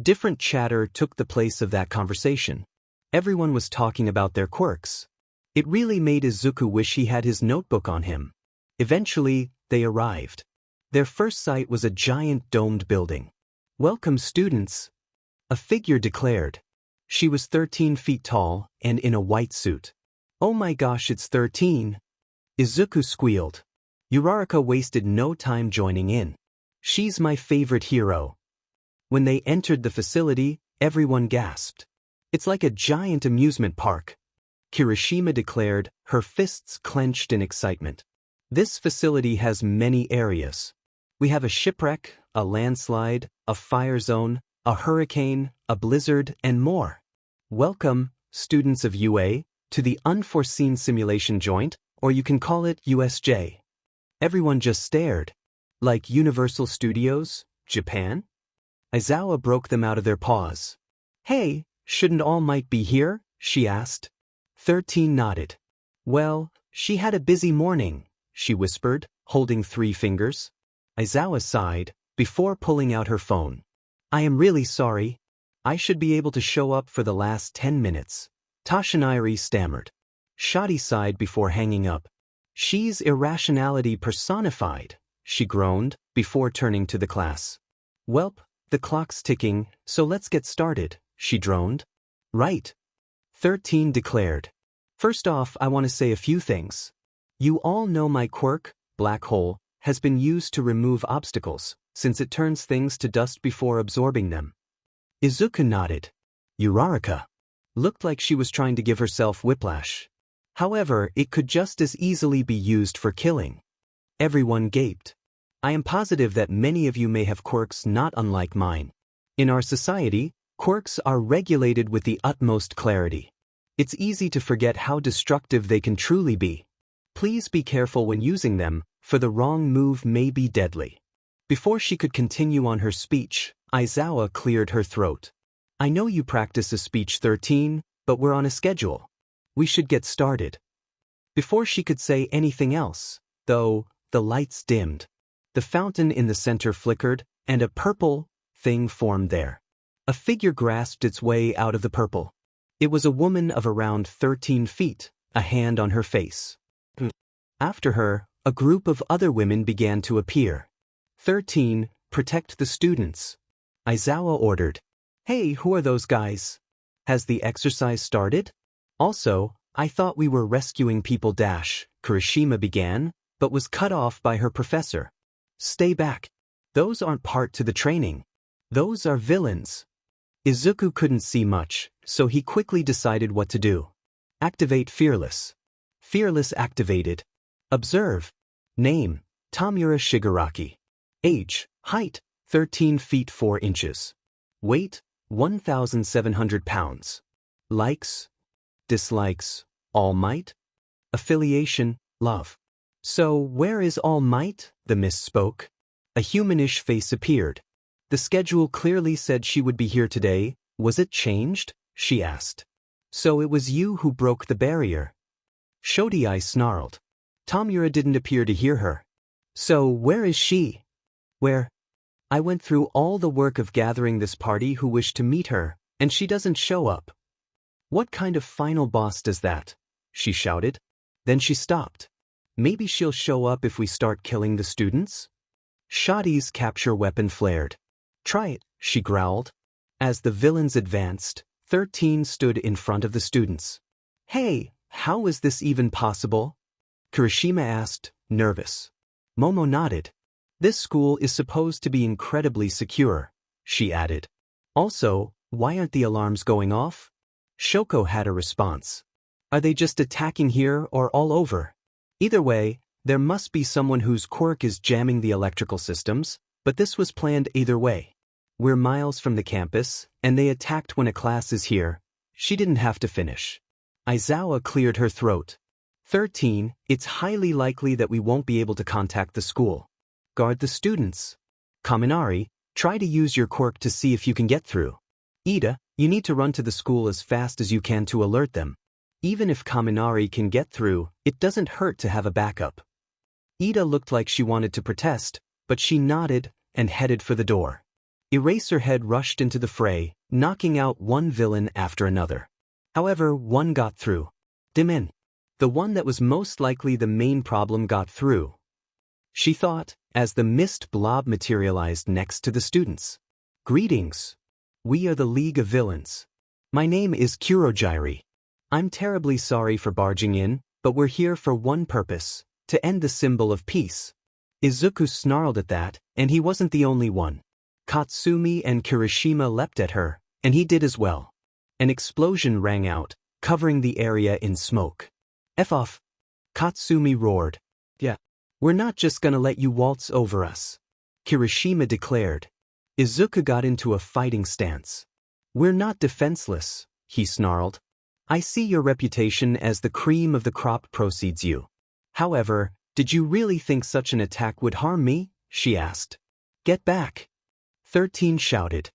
Different chatter took the place of that conversation. Everyone was talking about their quirks. It really made Izuku wish he had his notebook on him. Eventually, they arrived. Their first sight was a giant domed building. Welcome, students. A figure declared. She was 13 feet tall and in a white suit. Oh my gosh, it's 13. Izuku squealed. Uraraka wasted no time joining in. She's my favorite hero. When they entered the facility, everyone gasped. It's like a giant amusement park. Kirishima declared, her fists clenched in excitement. This facility has many areas. We have a shipwreck, a landslide, a fire zone, a hurricane, a blizzard, and more. Welcome, students of UA, to the Unforeseen Simulation Joint, or you can call it USJ. Everyone just stared. Like Universal Studios, Japan? Aizawa broke them out of their pause. Hey, shouldn't All Might be here? She asked. 13 nodded. Well, she had a busy morning, she whispered, holding 3 fingers. Aizawa sighed, before pulling out her phone. I am really sorry. I should be able to show up for the last 10 minutes. Tashinari stammered. Shadi sighed before hanging up. She's irrationality personified, she groaned, before turning to the class. Welp, the clock's ticking, so let's get started, she droned. Right. 13 declared. First off, I want to say a few things. You all know my quirk, black hole, has been used to remove obstacles, since it turns things to dust before absorbing them. Izuku nodded. Uraraka looked like she was trying to give herself whiplash. However, it could just as easily be used for killing. Everyone gaped. I am positive that many of you may have quirks not unlike mine. In our society, quirks are regulated with the utmost clarity. It's easy to forget how destructive they can truly be. Please be careful when using them, for the wrong move may be deadly. Before she could continue on her speech, Aizawa cleared her throat. I know you practice a speech 13, but we're on a schedule. We should get started. Before she could say anything else, though, the lights dimmed. The fountain in the center flickered, and a purple thing formed there. A figure grasped its way out of the purple. It was a woman of around 13 feet, a hand on her face. After her, a group of other women began to appear. 13, protect the students. Aizawa ordered. Hey, who are those guys? Has the exercise started? Also, I thought we were rescuing people Kirishima began, but was cut off by her professor. Stay back. Those aren't part to the training. Those are villains. Izuku couldn't see much, so he quickly decided what to do. Activate Fearless. Fearless activated. Observe. Name, Tamura Shigaraki. Age, height, 13 feet 4 inches. Weight, 1,700 pounds. Likes, dislikes, All Might? Affiliation, love. So where is All Might? The mist spoke. A humanish face appeared. The schedule clearly said she would be here today. Was it changed? She asked. So it was you who broke the barrier. Shodai snarled. Tamura didn't appear to hear her. So where is she? Where? I went through all the work of gathering this party who wish to meet her, and she doesn't show up. What kind of final boss does that? She shouted. Then she stopped. Maybe she'll show up if we start killing the students? Shadi's capture weapon flared. Try it, she growled. As the villains advanced, 13 stood in front of the students. Hey, how is this even possible? Kirishima asked, nervous. Momo nodded. This school is supposed to be incredibly secure, she added. Also, why aren't the alarms going off? Shoko had a response. Are they just attacking here or all over? Either way, there must be someone whose quirk is jamming the electrical systems, but this was planned either way. We're miles from the campus, and they attacked when a class is here. She didn't have to finish. Aizawa cleared her throat. 13, it's highly likely that we won't be able to contact the school. Guard the students. Kaminari, try to use your quirk to see if you can get through. Ida, you need to run to the school as fast as you can to alert them. Even if Kaminari can get through, it doesn't hurt to have a backup. Ida looked like she wanted to protest, but she nodded and headed for the door. Eraserhead rushed into the fray, knocking out one villain after another. However, one got through. Dimen. The one that was most likely the main problem got through. She thought, as the mist blob materialized next to the students. Greetings. We are the League of Villains. My name is Kurogiri. I'm terribly sorry for barging in, but we're here for one purpose, to end the symbol of peace. Izuku snarled at that, and he wasn't the only one. Katsumi and Kirishima leapt at her, and he did as well. An explosion rang out, covering the area in smoke. F off! Katsumi roared. Yeah. We're not just gonna let you waltz over us, Kirishima declared. Izuku got into a fighting stance. We're not defenseless, he snarled. I see your reputation as the cream of the crop precedes you. However, did you really think such an attack would harm me? She asked. Get back! 13 shouted.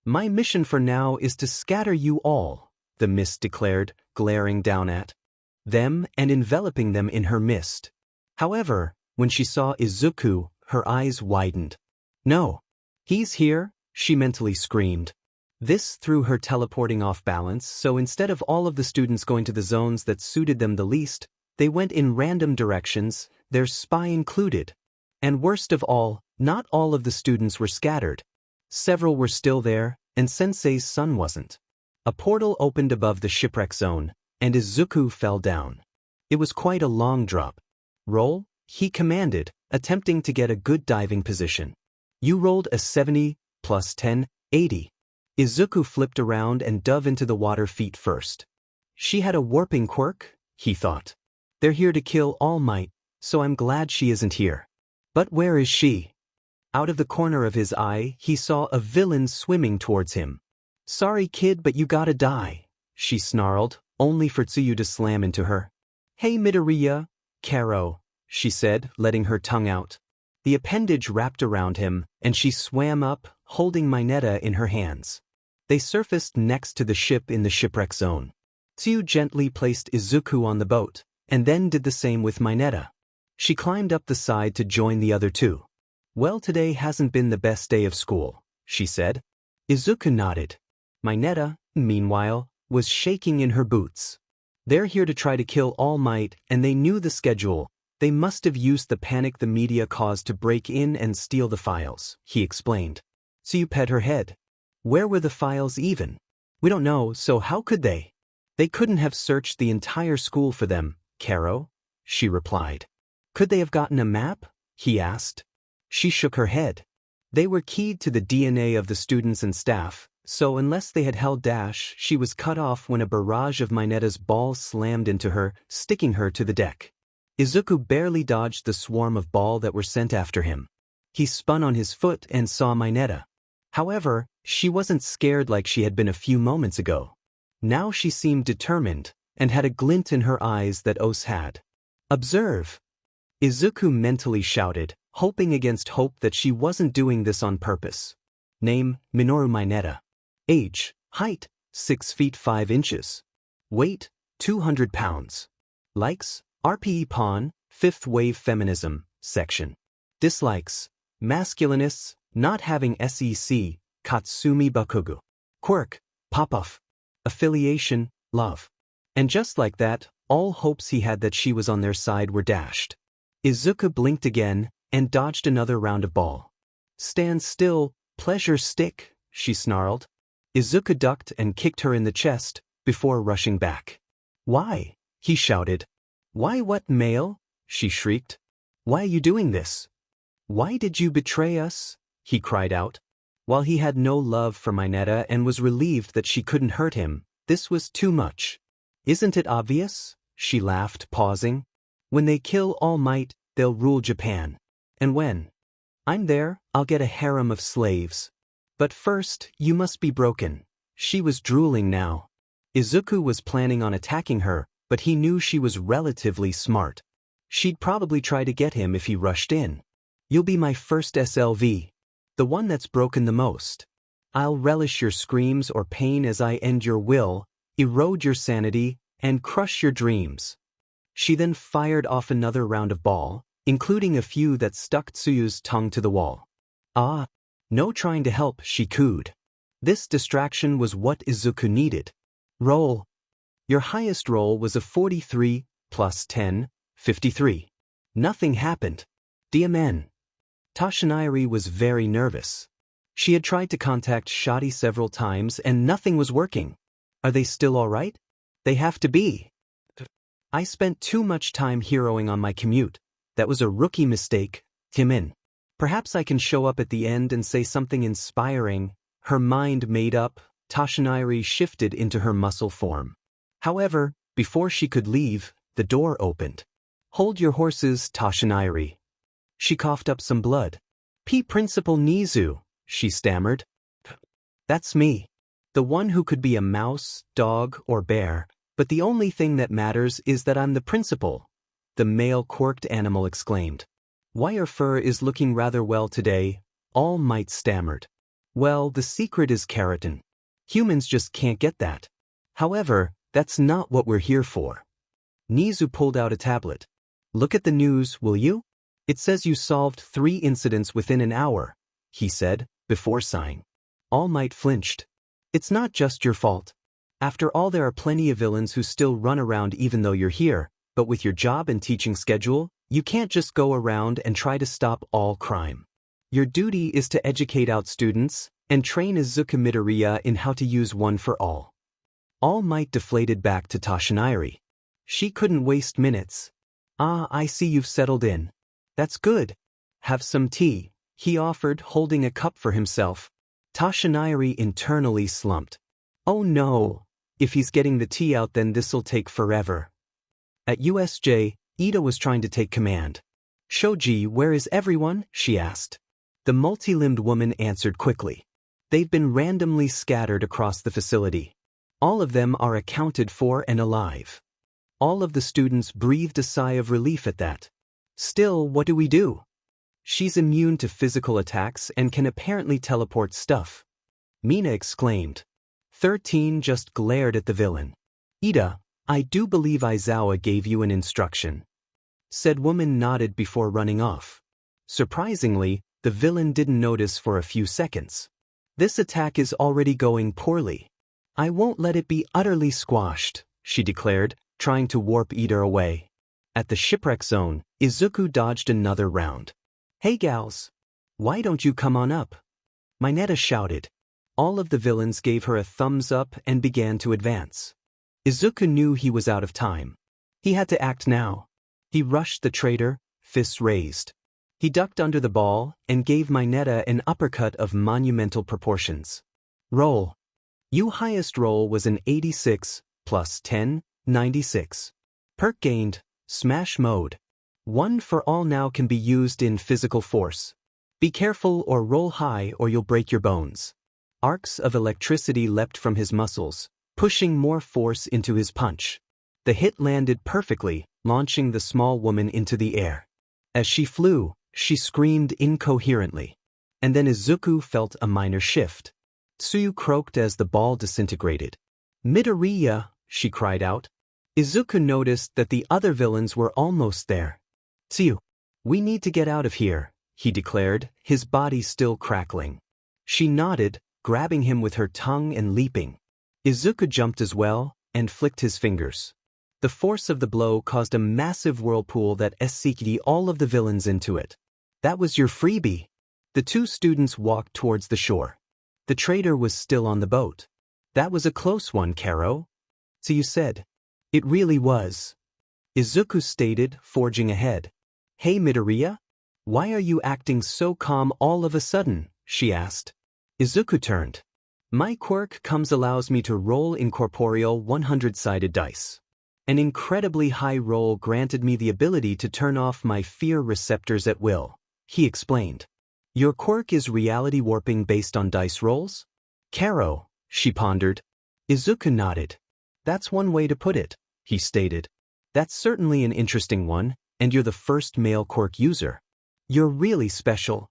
My mission for now is to scatter you all, the mist declared, glaring down at them and enveloping them in her mist. However, when she saw Izuku, her eyes widened. No! He's here, she mentally screamed. This threw her teleporting off balance, so instead of all of the students going to the zones that suited them the least, they went in random directions, their spy included. And worst of all, not all of the students were scattered. Several were still there, and Sensei's son wasn't. A portal opened above the shipwreck zone, and Izuku fell down. It was quite a long drop. Roll, he commanded, attempting to get a good diving position. You rolled a 70, plus 10, 80. Izuku flipped around and dove into the water feet first. She had a warping quirk, he thought. They're here to kill All Might, so I'm glad she isn't here. But where is she? Out of the corner of his eye, he saw a villain swimming towards him. Sorry kid, but you gotta die, she snarled, only for Tsuyu to slam into her. Hey Midoriya, Karo, she said, letting her tongue out. The appendage wrapped around him, and she swam up, holding Mineta in her hands. They surfaced next to the ship in the shipwreck zone. Tsuyu gently placed Izuku on the boat, and then did the same with Mineta. She climbed up the side to join the other two. Well, today hasn't been the best day of school, she said. Izuku nodded. Mineta, meanwhile, was shaking in her boots. They're here to try to kill All Might, and they knew the schedule. They must have used the panic the media caused to break in and steal the files, he explained. Tsuyu pet her head. Where were the files even? We don't know, so how could they? They couldn't have searched the entire school for them, Karo, she replied. Could they have gotten a map? He asked. She shook her head. They were keyed to the DNA of the students and staff, so unless they had held dash, she was cut off when a barrage of Mineta's balls slammed into her, sticking her to the deck. Izuku barely dodged the swarm of ball that were sent after him. He spun on his foot and saw Mineta. However, she wasn't scared like she had been a few moments ago. Now she seemed determined, and had a glint in her eyes that Ose had. Observe! Izuku mentally shouted, hoping against hope that she wasn't doing this on purpose. Name, Minoru Mineta. Age, height, 6 feet 5 inches. Weight, 200 pounds. Likes, RPE Pawn, 5th Wave Feminism, section. Dislikes, masculinists, not having SEC, Katsumi Bakugu. Quirk, pop-off. Affiliation, love. And just like that, all hopes he had that she was on their side were dashed. Izuku blinked again, and dodged another round of ball. Stand still, pleasure stick, she snarled. Izuku ducked and kicked her in the chest, before rushing back. Why? He shouted. Why what male? She shrieked. Why are you doing this? Why did you betray us? He cried out. While he had no love for Mineta and was relieved that she couldn't hurt him, this was too much. Isn't it obvious? She laughed, pausing. When they kill All Might, they'll rule Japan. And when I'm there, I'll get a harem of slaves. But first, you must be broken. She was drooling now. Izuku was planning on attacking her, but he knew she was relatively smart. She'd probably try to get him if he rushed in. You'll be my first SLV. The one that's broken the most. I'll relish your screams or pain as I end your will, erode your sanity, and crush your dreams. She then fired off another round of ball, including a few that stuck Tsuyu's tongue to the wall. Ah, no trying to help, she cooed. This distraction was what Izuku needed. Roll. Your highest roll was a 43, plus 10, 53. Nothing happened. Diamen. Toshinari was very nervous. She had tried to contact Shadi several times and nothing was working. Are they still alright? They have to be. I spent too much time heroing on my commute. That was a rookie mistake, Timin. Perhaps I can show up at the end and say something inspiring. Her mind made up, Tashinari shifted into her muscle form. However, before she could leave, the door opened. Hold your horses, Tashinari. She coughed up some blood. Principal Nizu, she stammered. That's me. The one who could be a mouse, dog, or bear, but the only thing that matters is that I'm the principal, the male quirked animal exclaimed. Wire Fur is looking rather well today, All Might stammered. Well, the secret is keratin. Humans just can't get that. However, that's not what we're here for. Nizu pulled out a tablet. Look at the news, will you? It says you solved 3 incidents within an hour, he said, before sighing. All Might flinched. It's not just your fault. After all, there are plenty of villains who still run around even though you're here, but with your job and teaching schedule, you can't just go around and try to stop all crime. Your duty is to educate out students and train Izuku Midoriya in how to use one for all. All Might deflated back to Tashinari. She couldn't waste minutes. Ah, I see you've settled in. That's good. Have some tea, he offered, holding a cup for himself. Tashinari internally slumped. Oh no, if he's getting the tea out then this'll take forever. At USJ, Ida was trying to take command. Shoji, where is everyone? She asked. The multi-limbed woman answered quickly. They've been randomly scattered across the facility. All of them are accounted for and alive. All of the students breathed a sigh of relief at that. Still, what do we do? She's immune to physical attacks and can apparently teleport stuff. Mina exclaimed. 13 just glared at the villain. Ida, I do believe Aizawa gave you an instruction. Said woman nodded before running off. Surprisingly, the villain didn't notice for a few seconds. This attack is already going poorly. I won't let it be utterly squashed, she declared, trying to warp Ida away. At the shipwreck zone, Izuku dodged another round. Hey gals. Why don't you come on up? Mineta shouted. All of the villains gave her a thumbs up and began to advance. Izuku knew he was out of time. He had to act now. He rushed the traitor, fists raised. He ducked under the ball and gave Mineta an uppercut of monumental proportions. Roll. Your highest roll was an 86, plus 10, 96. Perk gained, smash mode. One for all now can be used in physical force. Be careful or roll high or you'll break your bones. Arcs of electricity leapt from his muscles, pushing more force into his punch. The hit landed perfectly, launching the small woman into the air. As she flew, she screamed incoherently. And then Izuku felt a minor shift. Tsuyu croaked as the ball disintegrated. Midoriya, she cried out. Izuku noticed that the other villains were almost there. Tsuyu, we need to get out of here, he declared, his body still crackling. She nodded, grabbing him with her tongue and leaping. Izuku jumped as well, and flicked his fingers. The force of the blow caused a massive whirlpool that sucked all of the villains into it. That was your freebie. The 2 students walked towards the shore. The traitor was still on the boat. That was a close one, Karo. Tsuyu said. It really was. Izuku stated, forging ahead. Hey Midoriya? Why are you acting so calm all of a sudden? She asked. Izuku turned. My quirk comes allows me to roll incorporeal 100-sided dice. An incredibly high roll granted me the ability to turn off my fear receptors at will, he explained. Your quirk is reality warping based on dice rolls? Karo, she pondered. Izuku nodded. That's one way to put it, he stated. That's certainly an interesting one, and you're the first male quirk user. You're really special.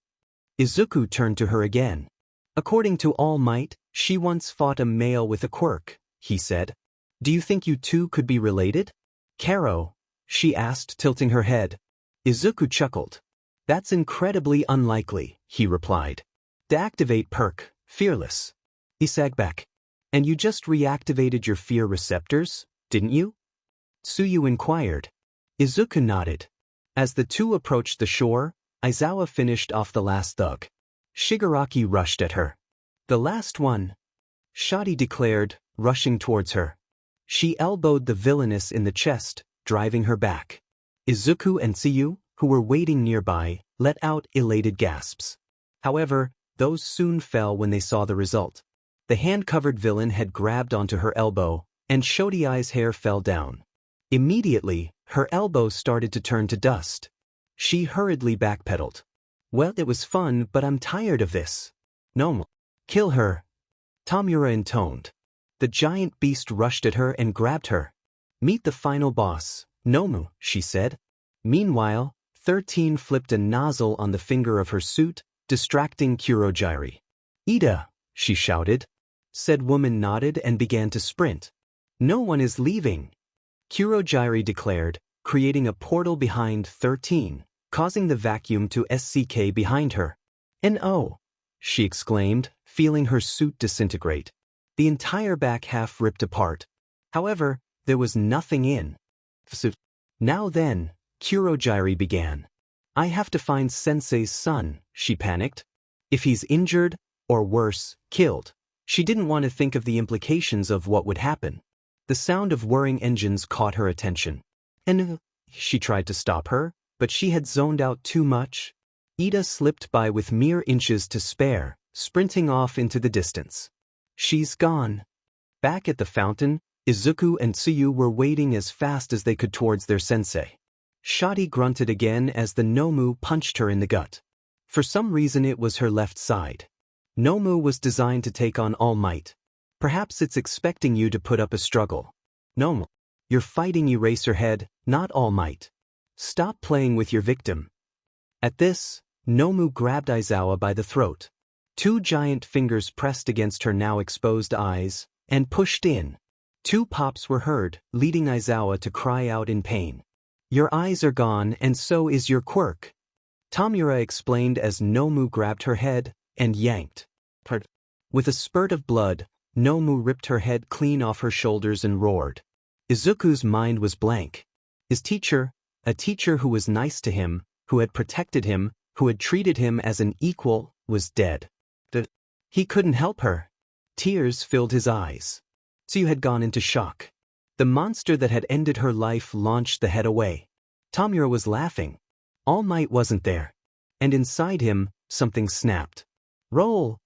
Izuku turned to her again. According to All Might, she once fought a male with a quirk, he said. Do you think you two could be related? Karo, she asked, tilting her head. Izuku chuckled. That's incredibly unlikely, he replied. Deactivate perk, fearless. He sagged back. And you just reactivated your fear receptors, didn't you? Tsuyu inquired. Izuku nodded. As the 2 approached the shore, Aizawa finished off the last thug. Shigaraki rushed at her. The last one, Shadi declared, rushing towards her. She elbowed the villainess in the chest, driving her back. Izuku and Tsuyu, who were waiting nearby, let out elated gasps. However, those soon fell when they saw the result. The hand-covered villain had grabbed onto her elbow, and Shodiai's hair fell down. Immediately, her elbow started to turn to dust. She hurriedly backpedaled. Well, it was fun, but I'm tired of this. No. Kill her, Tamura intoned. The giant beast rushed at her and grabbed her. Meet the final boss, Nomu, she said. Meanwhile, 13 flipped a nozzle on the finger of her suit, distracting Kurogyri. Ida, she shouted. Said woman nodded and began to sprint. No one is leaving, Kurogyri declared, creating a portal behind 13, causing the vacuum to SCK behind her. "No!" she exclaimed, feeling her suit disintegrate. The entire back half ripped apart. However, there was nothing in. Now then, Kurogyri began. I have to find Sensei's son, she panicked. If he's injured, or worse, killed. She didn't want to think of the implications of what would happen. The sound of whirring engines caught her attention. And she tried to stop her, but she had zoned out too much. Ida slipped by with mere inches to spare, sprinting off into the distance. She's gone. Back at the fountain, Izuku and Tsuyu were wading as fast as they could towards their sensei. Shadi grunted again as the Nomu punched her in the gut. For some reason it was her left side. Nomu was designed to take on All Might. Perhaps it's expecting you to put up a struggle. Nomu, you're fighting Eraserhead, not All Might. Stop playing with your victim. At this, Nomu grabbed Aizawa by the throat. 2 giant fingers pressed against her now exposed eyes, and pushed in. 2 pops were heard, leading Aizawa to cry out in pain. Your eyes are gone and so is your quirk, Tamura explained as Nomu grabbed her head and yanked. With a spurt of blood, Nomu ripped her head clean off her shoulders and roared. Izuku's mind was blank. His teacher, a teacher who was nice to him, who had protected him, who had treated him as an equal, was dead. He couldn't help her. Tears filled his eyes. Tsuyu had gone into shock. The monster that had ended her life launched the head away. Tamura was laughing. All Might wasn't there. And inside him, something snapped. Roll!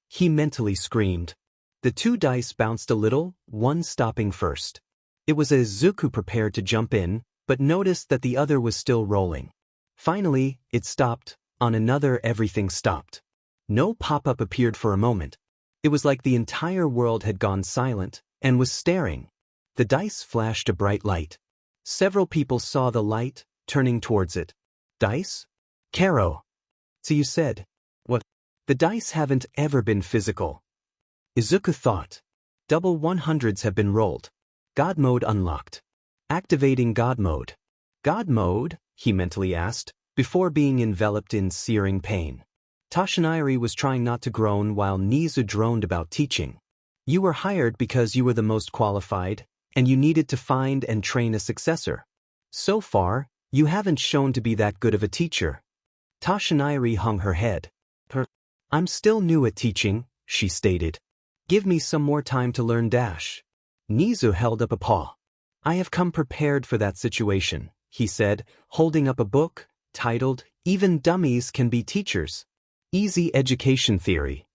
He mentally screamed. The 2 dice bounced a little, one stopping first. It was as Izuku prepared to jump in, but noticed that the other was still rolling. Finally, it stopped. On another, everything stopped. No pop-up appeared for a moment. It was like the entire world had gone silent, and was staring. The dice flashed a bright light. Several people saw the light, turning towards it. Dice? Karo. Tsuyu said. What? The dice haven't ever been physical. Izuku thought. Double 100s have been rolled. God mode unlocked. Activating God mode. God mode? He mentally asked, before being enveloped in searing pain. Toshinari was trying not to groan while Nizu droned about teaching. You were hired because you were the most qualified, and you needed to find and train a successor. So far, you haven't shown to be that good of a teacher. Toshinari hung her head. I'm still new at teaching, she stated. Give me some more time to learn dash. Nizu held up a paw. I have come prepared for that situation, he said, holding up a book, titled, Even Dummies Can Be Teachers. Easy Education Theory.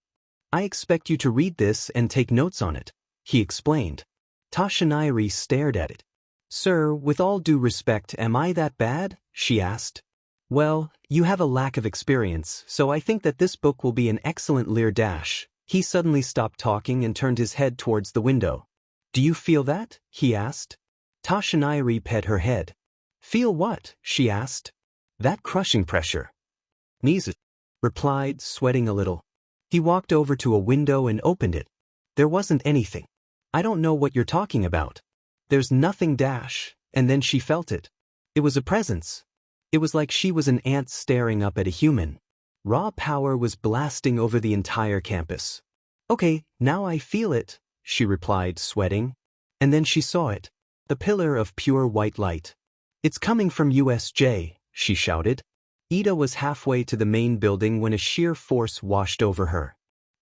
I expect you to read this and take notes on it, he explained. Toshinari stared at it. Sir, with all due respect, am I that bad? She asked. Well, you have a lack of experience, so I think that this book will be an excellent leer dash. He suddenly stopped talking and turned his head towards the window. Do you feel that? He asked. Toshinari pet her head. Feel what? She asked. That crushing pressure. Nizu replied, sweating a little. He walked over to a window and opened it. There wasn't anything. I don't know what you're talking about. There's nothing dash, and then she felt it. It was a presence. It was like she was an ant staring up at a human. Raw power was blasting over the entire campus. Okay, now I feel it, she replied, sweating. And then she saw it. The pillar of pure white light. It's coming from USJ, she shouted. Ida was halfway to the main building when a sheer force washed over her.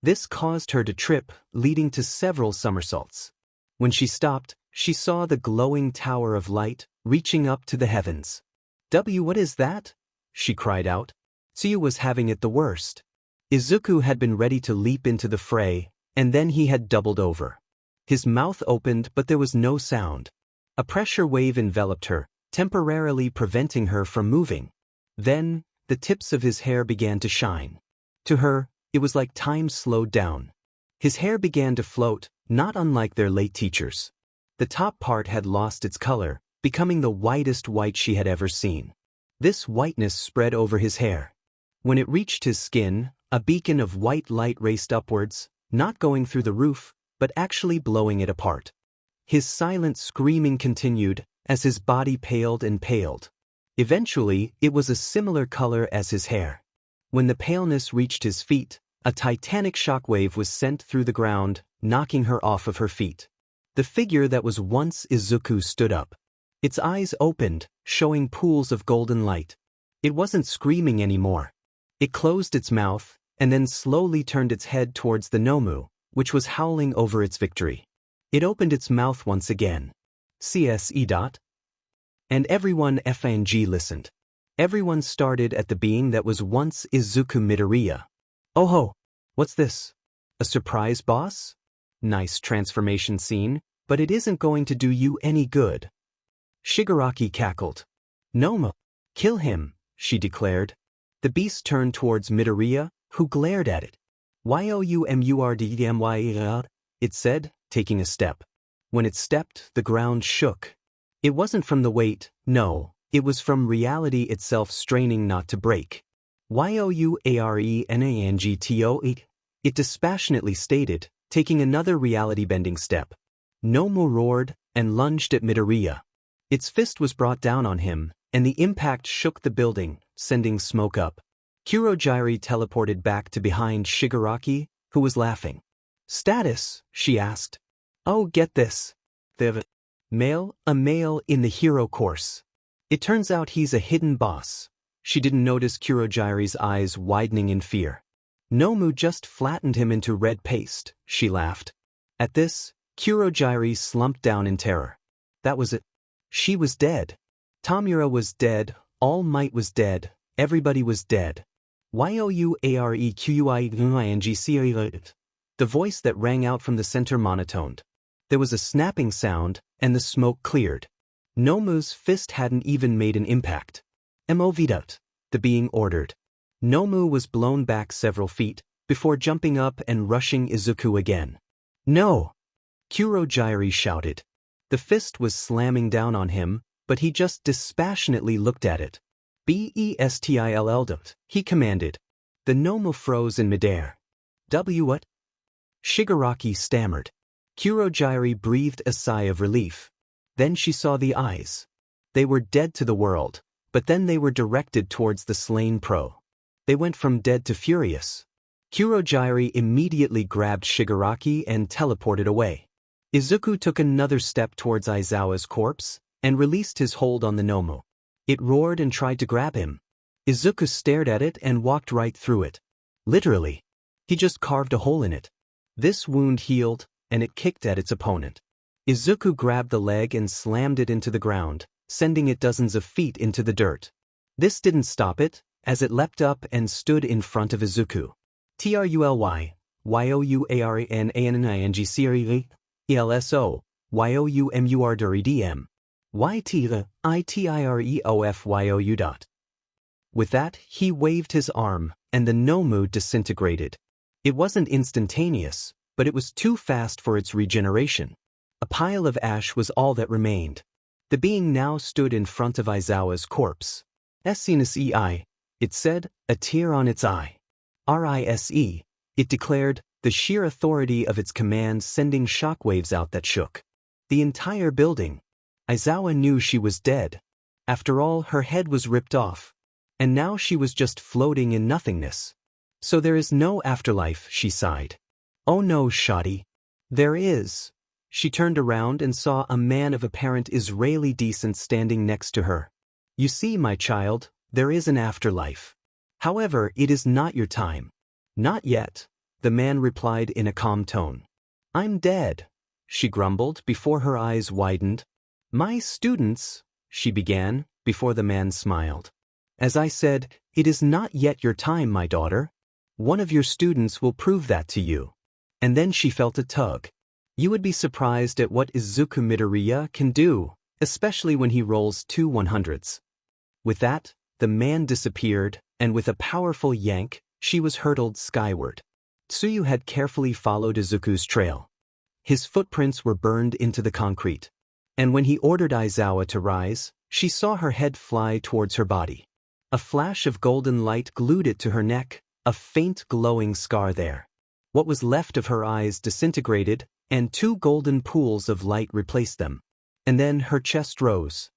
This caused her to trip, leading to several somersaults. When she stopped, she saw the glowing tower of light, reaching up to the heavens. What is that? She cried out. Tsuyu was having it the worst. Izuku had been ready to leap into the fray, and then he had doubled over. His mouth opened but there was no sound. A pressure wave enveloped her, temporarily preventing her from moving. Then, the tips of his hair began to shine. To her, it was like time slowed down. His hair began to float, not unlike their late teachers. The top part had lost its color, becoming the whitest white she had ever seen. This whiteness spread over his hair. When it reached his skin, a beacon of white light raced upwards, not going through the roof, but actually blowing it apart. His silent screaming continued, as his body paled and paled. Eventually, it was a similar color as his hair. When the paleness reached his feet, a titanic shockwave was sent through the ground, knocking her off of her feet. The figure that was once Izuku stood up. Its eyes opened, showing pools of golden light. It wasn't screaming anymore. It closed its mouth, and then slowly turned its head towards the Nomu, which was howling over its victory. It opened its mouth once again. CSE. And everyone FNG listened. Everyone started at the being that was once Izuku Midoriya. Oh ho! What's this? A surprise boss? Nice transformation scene, but it isn't going to do you any good. Shigaraki cackled. Nomu! Kill him, she declared. The beast turned towards Midoriya, who glared at it. Youmurdmy, it said, taking a step. When it stepped, the ground shook. It wasn't from the weight, no, it was from reality itself straining not to break. Youarenangto, it dispassionately stated, taking another reality-bending step. Nomu roared and lunged at Midoriya. Its fist was brought down on him, and the impact shook the building, sending smoke up. Kurogyari teleported back to behind Shigaraki, who was laughing. Status, she asked. Oh, get this. A male in the hero course. It turns out he's a hidden boss. She didn't notice Kurogyari's eyes widening in fear. Nomu just flattened him into red paste, she laughed. At this, Kurogyari slumped down in terror. That was it. She was dead. Tamura was dead, All Might was dead, everybody was dead. Youarequingc. The voice that rang out from the center monotoned. There was a snapping sound, and the smoke cleared. Nomu's fist hadn't even made an impact. Movidat, the being ordered. Nomu was blown back several feet, before jumping up and rushing Izuku again. No! Kurogyari shouted. The fist was slamming down on him, but he just dispassionately looked at it. Bestill, he commanded. The Nomu froze in midair. What? Shigaraki stammered. Kurogyari breathed a sigh of relief. Then she saw the eyes. They were dead to the world, but then they were directed towards the slain pro. They went from dead to furious. Kurogyari immediately grabbed Shigaraki and teleported away. Izuku took another step towards Aizawa's corpse, and released his hold on the Nomu. It roared and tried to grab him. Izuku stared at it and walked right through it. Literally. He just carved a hole in it. This wound healed, and it kicked at its opponent. Izuku grabbed the leg and slammed it into the ground, sending it dozens of feet into the dirt. This didn't stop it, as it leapt up and stood in front of Izuku. Truly, Youarenangc, ELSO, Youmurdm. Ytireofyou. With that, he waved his arm, and the Nomu disintegrated. It wasn't instantaneous, but it was too fast for its regeneration. A pile of ash was all that remained. The being now stood in front of Aizawa's corpse. Sinus ei, it said, a tear on its eye. Rise, it declared, the sheer authority of its command sending shockwaves out that shook the entire building. Aizawa knew she was dead. After all, her head was ripped off. And now she was just floating in nothingness. So there is no afterlife, she sighed. Oh no, Shadi. There is. She turned around and saw a man of apparent Israeli decent standing next to her. You see, my child, There is an afterlife. However, it is not your time. Not yet, the man replied in a calm tone. I'm dead, she grumbled before her eyes widened. My students, she began, before the man smiled. As I said, it is not yet your time, my daughter. One of your students will prove that to you. And then she felt a tug. You would be surprised at what Izuku Midoriya can do, especially when he rolls 2 100s. With that, the man disappeared, and with a powerful yank, she was hurtled skyward. Tsuyu had carefully followed Izuku's trail. His footprints were burned into the concrete. And when he ordered Aizawa to rise, she saw her head fly towards her body. A flash of golden light glued it to her neck, a faint glowing scar there. What was left of her eyes disintegrated, and 2 golden pools of light replaced them. And then her chest rose.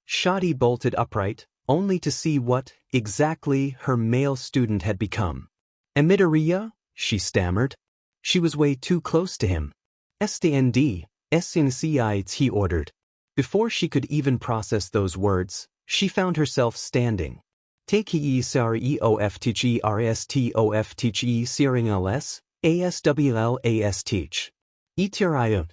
Shadi bolted upright, only to see what, exactly, her male student had become. Midoriya? She stammered. She was way too close to him. STND, SNCIT, he ordered. Before she could even process those words, she found herself standing. Takei SREOFTGRSTOFTGE Searing-LS, ASWL teach. Itirayo.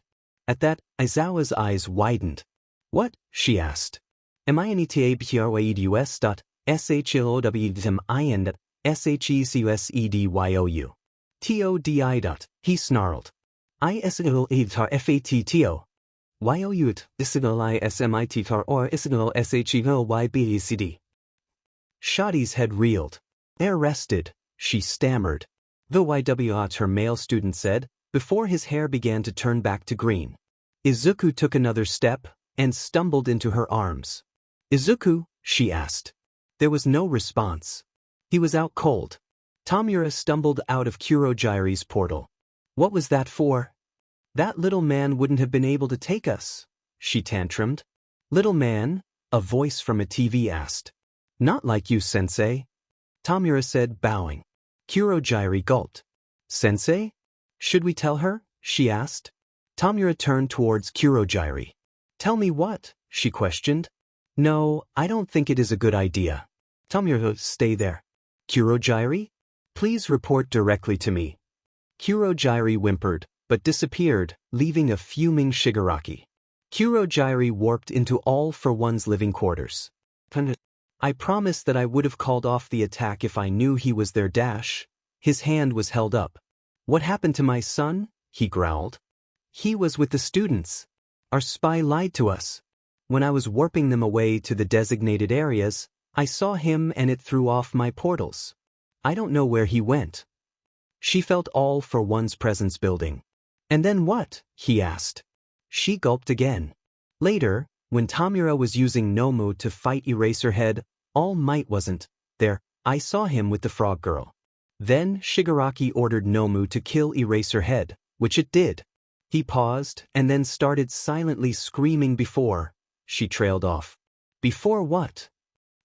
At that, Aizawa's eyes widened. What? She asked. Am I an ETABRWEDUS. SHLOWDM SHECUSEDYOU. TODI. He snarled. ISLEVTAR YOUT ISLISMITTAR or ISLSHELYBECD. Shadi's head reeled. They're arrested, she stammered. The YWAT, her male student said, before his hair began to turn back to green. Izuku took another step and stumbled into her arms. Izuku, she asked. There was no response. He was out cold. Tamura stumbled out of Kurojire's portal. What was that for? That little man wouldn't have been able to take us, she tantrumed. Little man? A voice from a TV asked. Not like you, sensei. Tamura said, bowing. Kurojire gulped. Sensei? Should we tell her? She asked. Tamura turned towards Kurojire. Tell me what? She questioned. No, I don't think it is a good idea. Tamura, stay there. Kurojire? Please report directly to me. Kurojire whimpered, but disappeared, leaving a fuming Shigaraki. Kurojire warped into All for One's living quarters. I promised that I would have called off the attack if I knew he was there. His hand was held up. What happened to my son? He growled. He was with the students. Our spy lied to us. When I was warping them away to the designated areas, I saw him and it threw off my portals. I don't know where he went. She felt All for One's presence building. And then what? He asked. She gulped again. Later, when Tamura was using Nomu to fight Eraserhead, All Might wasn't there. I saw him with the frog girl. Then Shigaraki ordered Nomu to kill Eraserhead, which it did. He paused and then started silently screaming before. She trailed off. Before what?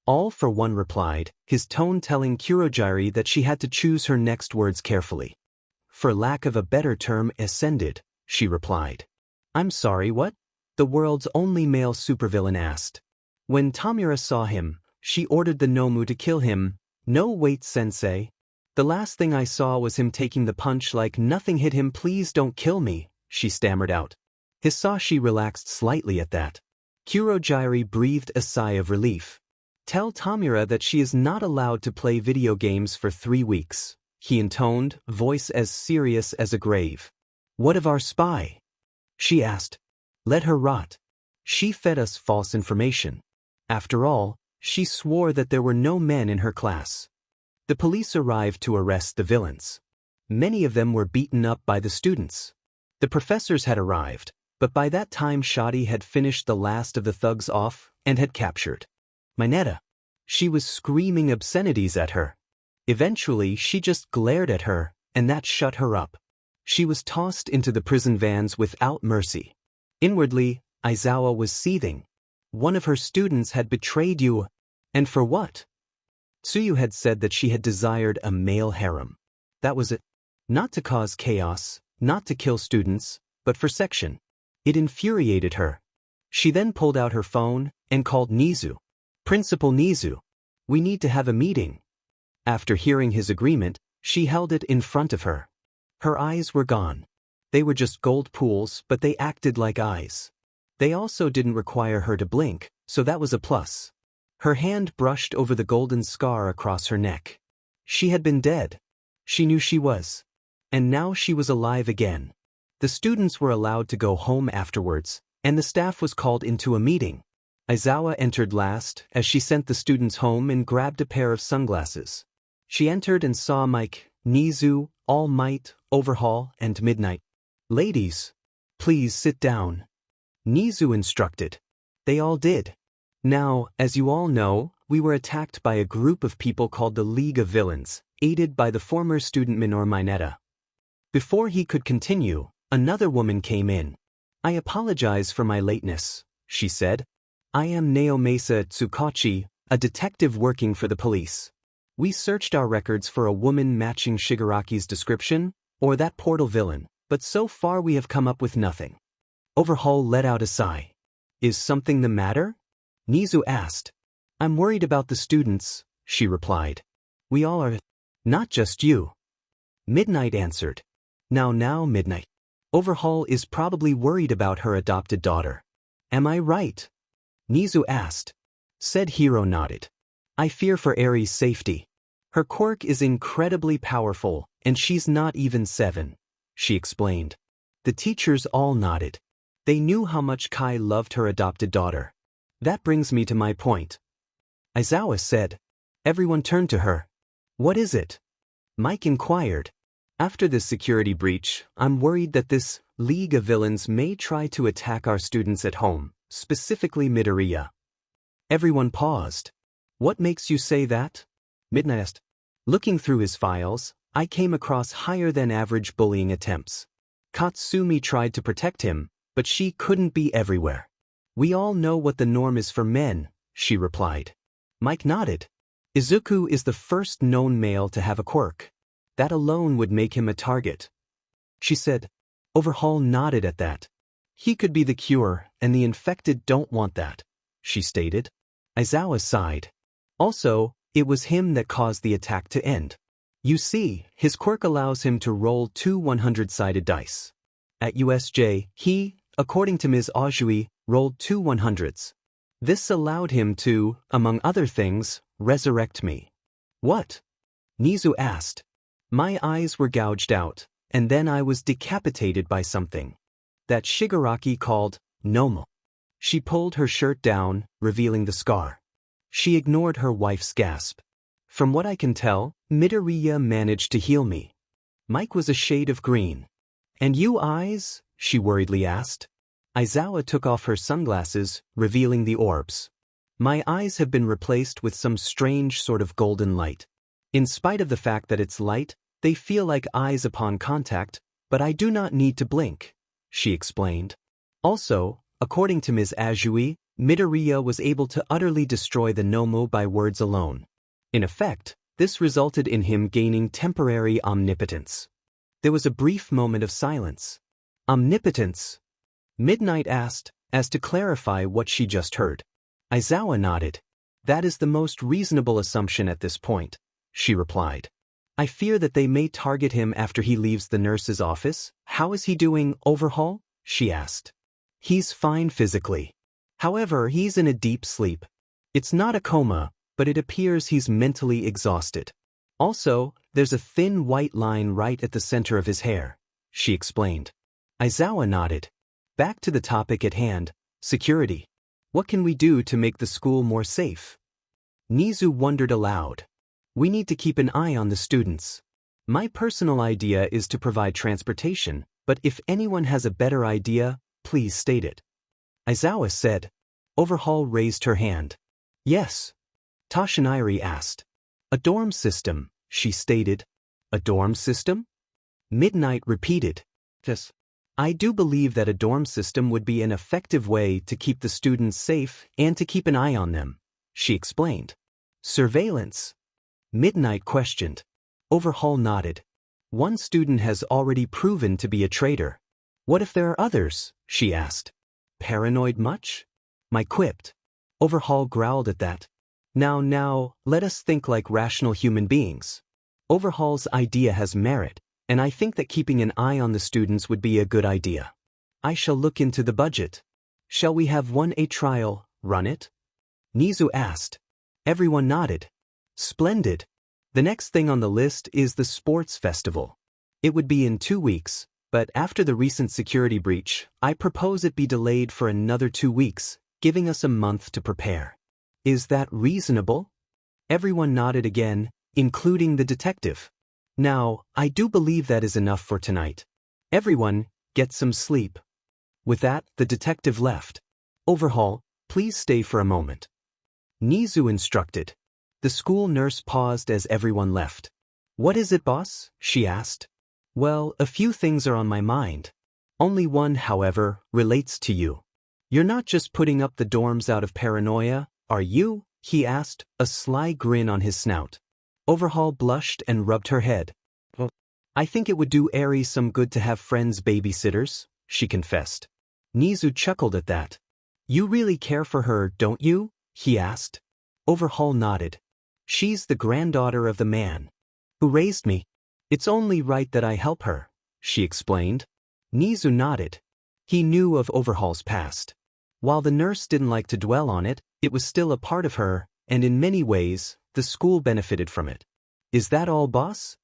All for One replied, his tone telling Kurojire that she had to choose her next words carefully. For lack of a better term, ascended, she replied. I'm sorry, what? The world's only male supervillain asked. When Tamura saw him, she ordered the Nomu to kill him. No, wait, sensei. The last thing I saw was him taking the punch like nothing hit him. Please don't kill me, she stammered out. Hisashi relaxed slightly at that. Kurojire breathed a sigh of relief. Tell Tamura that she is not allowed to play video games for 3 weeks, he intoned, voice as serious as a grave. What of our spy? She asked. Let her rot. She fed us false information. After all, she swore that there were no men in her class. The police arrived to arrest the villains. Many of them were beaten up by the students. The professors had arrived, but by that time Shadi had finished the last of the thugs off and had captured Mineta. She was screaming obscenities at her. Eventually, she just glared at her, and that shut her up. She was tossed into the prison vans without mercy. Inwardly, Aizawa was seething. One of her students had betrayed you. And for what? Tsuyu had said that she had desired a male harem. That was it. Not to cause chaos, not to kill students, but for section. It infuriated her. She then pulled out her phone and called Nizu. Principal Nizu. We need to have a meeting. After hearing his agreement, she held it in front of her. Her eyes were gone. They were just gold pools, but they acted like eyes. They also didn't require her to blink, so that was a plus. Her hand brushed over the golden scar across her neck. She had been dead. She knew she was. And now she was alive again. The students were allowed to go home afterwards, and the staff was called into a meeting. Aizawa entered last as she sent the students home and grabbed a pair of sunglasses. She entered and saw Mike, Nizu, All Might, Overhaul, and Midnight. Ladies, please sit down. Nizu instructed. They all did. Now, as you all know, we were attacked by a group of people called the League of Villains, aided by the former student Minor Mineta. Before he could continue, another woman came in. I apologize for my lateness, she said. I am Naomasa Tsukachi, a detective working for the police. We searched our records for a woman matching Shigaraki's description, or that portal villain, but so far we have come up with nothing. Overhaul let out a sigh. Is something the matter? Nizu asked. I'm worried about the students, she replied. We all are. Not just you. Midnight answered. Now, Midnight. Overhaul is probably worried about her adopted daughter. Am I right? Nizu asked. Said Hiro nodded. I fear for Eri's safety. Her quirk is incredibly powerful, and she's not even 7, she explained. The teachers all nodded. They knew how much Kai loved her adopted daughter. That brings me to my point. Aizawa said. Everyone turned to her. What is it? Mike inquired. After this security breach, I'm worried that this League of Villains may try to attack our students at home, specifically Midoriya. Everyone paused. What makes you say that? Midnight asked. Looking through his files, I came across higher than average bullying attempts. Katsumi tried to protect him, but she couldn't be everywhere. We all know what the norm is for men, she replied. Mike nodded. Izuku is the first known male to have a quirk. That alone would make him a target. She said. Overhaul nodded at that. He could be the cure, and the infected don't want that, she stated. Aizawa sighed. Also, it was him that caused the attack to end. You see, his quirk allows him to roll 2 100-sided dice. At USJ, he, according to Ms. Ajui, rolled 2 100s. This allowed him to, among other things, resurrect me. What? Nizu asked. My eyes were gouged out, and then I was decapitated by something that Shigaraki called Nomo. She pulled her shirt down, revealing the scar. She ignored her wife's gasp. From what I can tell, Midoriya managed to heal me. Mike was a shade of green. And you eyes? She worriedly asked. Aizawa took off her sunglasses, revealing the orbs. My eyes have been replaced with some strange sort of golden light. In spite of the fact that it's light, they feel like eyes upon contact, but I do not need to blink, she explained. Also, according to Ms. Ajui, Midoriya was able to utterly destroy the Nomu by words alone. In effect, this resulted in him gaining temporary omnipotence. There was a brief moment of silence. Omnipotence? Midnight asked, as to clarify what she just heard. Aizawa nodded. That is the most reasonable assumption at this point, she replied. I fear that they may target him after he leaves the nurse's office. How is he doing, Overhaul? She asked. He's fine physically. However, he's in a deep sleep. It's not a coma, but it appears he's mentally exhausted. Also, there's a thin white line right at the center of his hair, she explained. Aizawa nodded. Back to the topic at hand, security. What can we do to make the school more safe? Nizu wondered aloud. We need to keep an eye on the students. My personal idea is to provide transportation, but if anyone has a better idea, please state it. Aizawa said. Overhaul raised her hand. Yes. Toshinari asked. A dorm system, she stated. A dorm system? Midnight repeated. Yes. I do believe that a dorm system would be an effective way to keep the students safe and to keep an eye on them, she explained. Surveillance? Midnight questioned. Overhaul nodded. One student has already proven to be a traitor. What if there are others? She asked. Paranoid much? Mike quipped. Overhaul growled at that. Now, let us think like rational human beings. Overhaul's idea has merit, and I think that keeping an eye on the students would be a good idea. I shall look into the budget. Shall we have a trial, run it? Nizu asked. Everyone nodded. Splendid. The next thing on the list is the sports festival. It would be in 2 weeks, but after the recent security breach, I propose it be delayed for another 2 weeks, giving us a month to prepare. Is that reasonable? Everyone nodded again, including the detective. Now, I do believe that is enough for tonight. Everyone, get some sleep. With that, the detective left. Overhaul, please stay for a moment. Nizu instructed. The school nurse paused as everyone left. What is it, boss? She asked. Well, a few things are on my mind. Only one, however, relates to you. You're not just putting up the dorms out of paranoia, are you? He asked, a sly grin on his snout. Overhaul blushed and rubbed her head. Well, I think it would do Eri some good to have friends babysitters, she confessed. Nizu chuckled at that. You really care for her, don't you? He asked. Overhaul nodded. She's the granddaughter of the man who raised me. It's only right that I help her, she explained. Nizu nodded. He knew of Overhaul's past. While the nurse didn't like to dwell on it, it was still a part of her, and in many ways, the school benefited from it. Is that all, boss?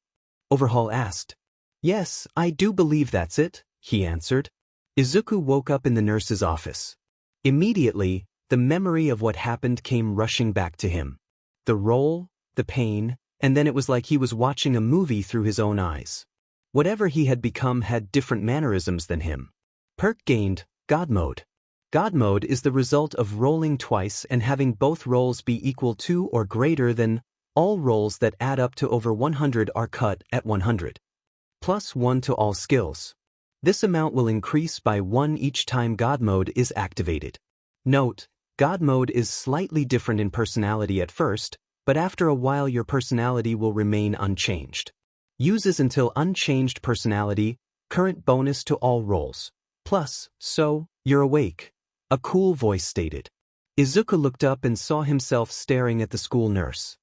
Overhaul asked. Yes, I do believe that's it, he answered. Izuku woke up in the nurse's office. Immediately, the memory of what happened came rushing back to him. The role, the pain, and then it was like he was watching a movie through his own eyes. Whatever he had become had different mannerisms than him. Perk gained God Mode. God Mode is the result of rolling twice and having both rolls be equal to or greater than all rolls that add up to over 100 are cut at 100. Plus 1 to all skills. This amount will increase by 1 each time God Mode is activated. Note, God Mode is slightly different in personality at first, but after a while your personality will remain unchanged. Uses until unchanged personality, current bonus to all rolls. Plus, so, you're awake. A cool voice stated. Izuku looked up and saw himself staring at the school nurse.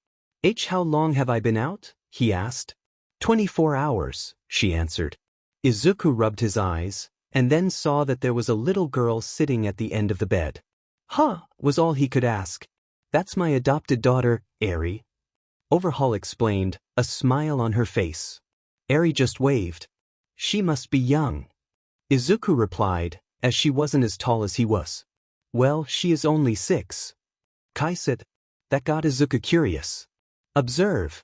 How long have I been out? He asked. 24 hours, she answered. Izuku rubbed his eyes, and then saw that there was a little girl sitting at the end of the bed. Huh, was all he could ask. That's my adopted daughter, Eri. Overhaul explained, a smile on her face. Eri just waved. She must be young. Izuku replied, as she wasn't as tall as he was. Well, she is only 6. Kai said. That got Izuku curious. Observe.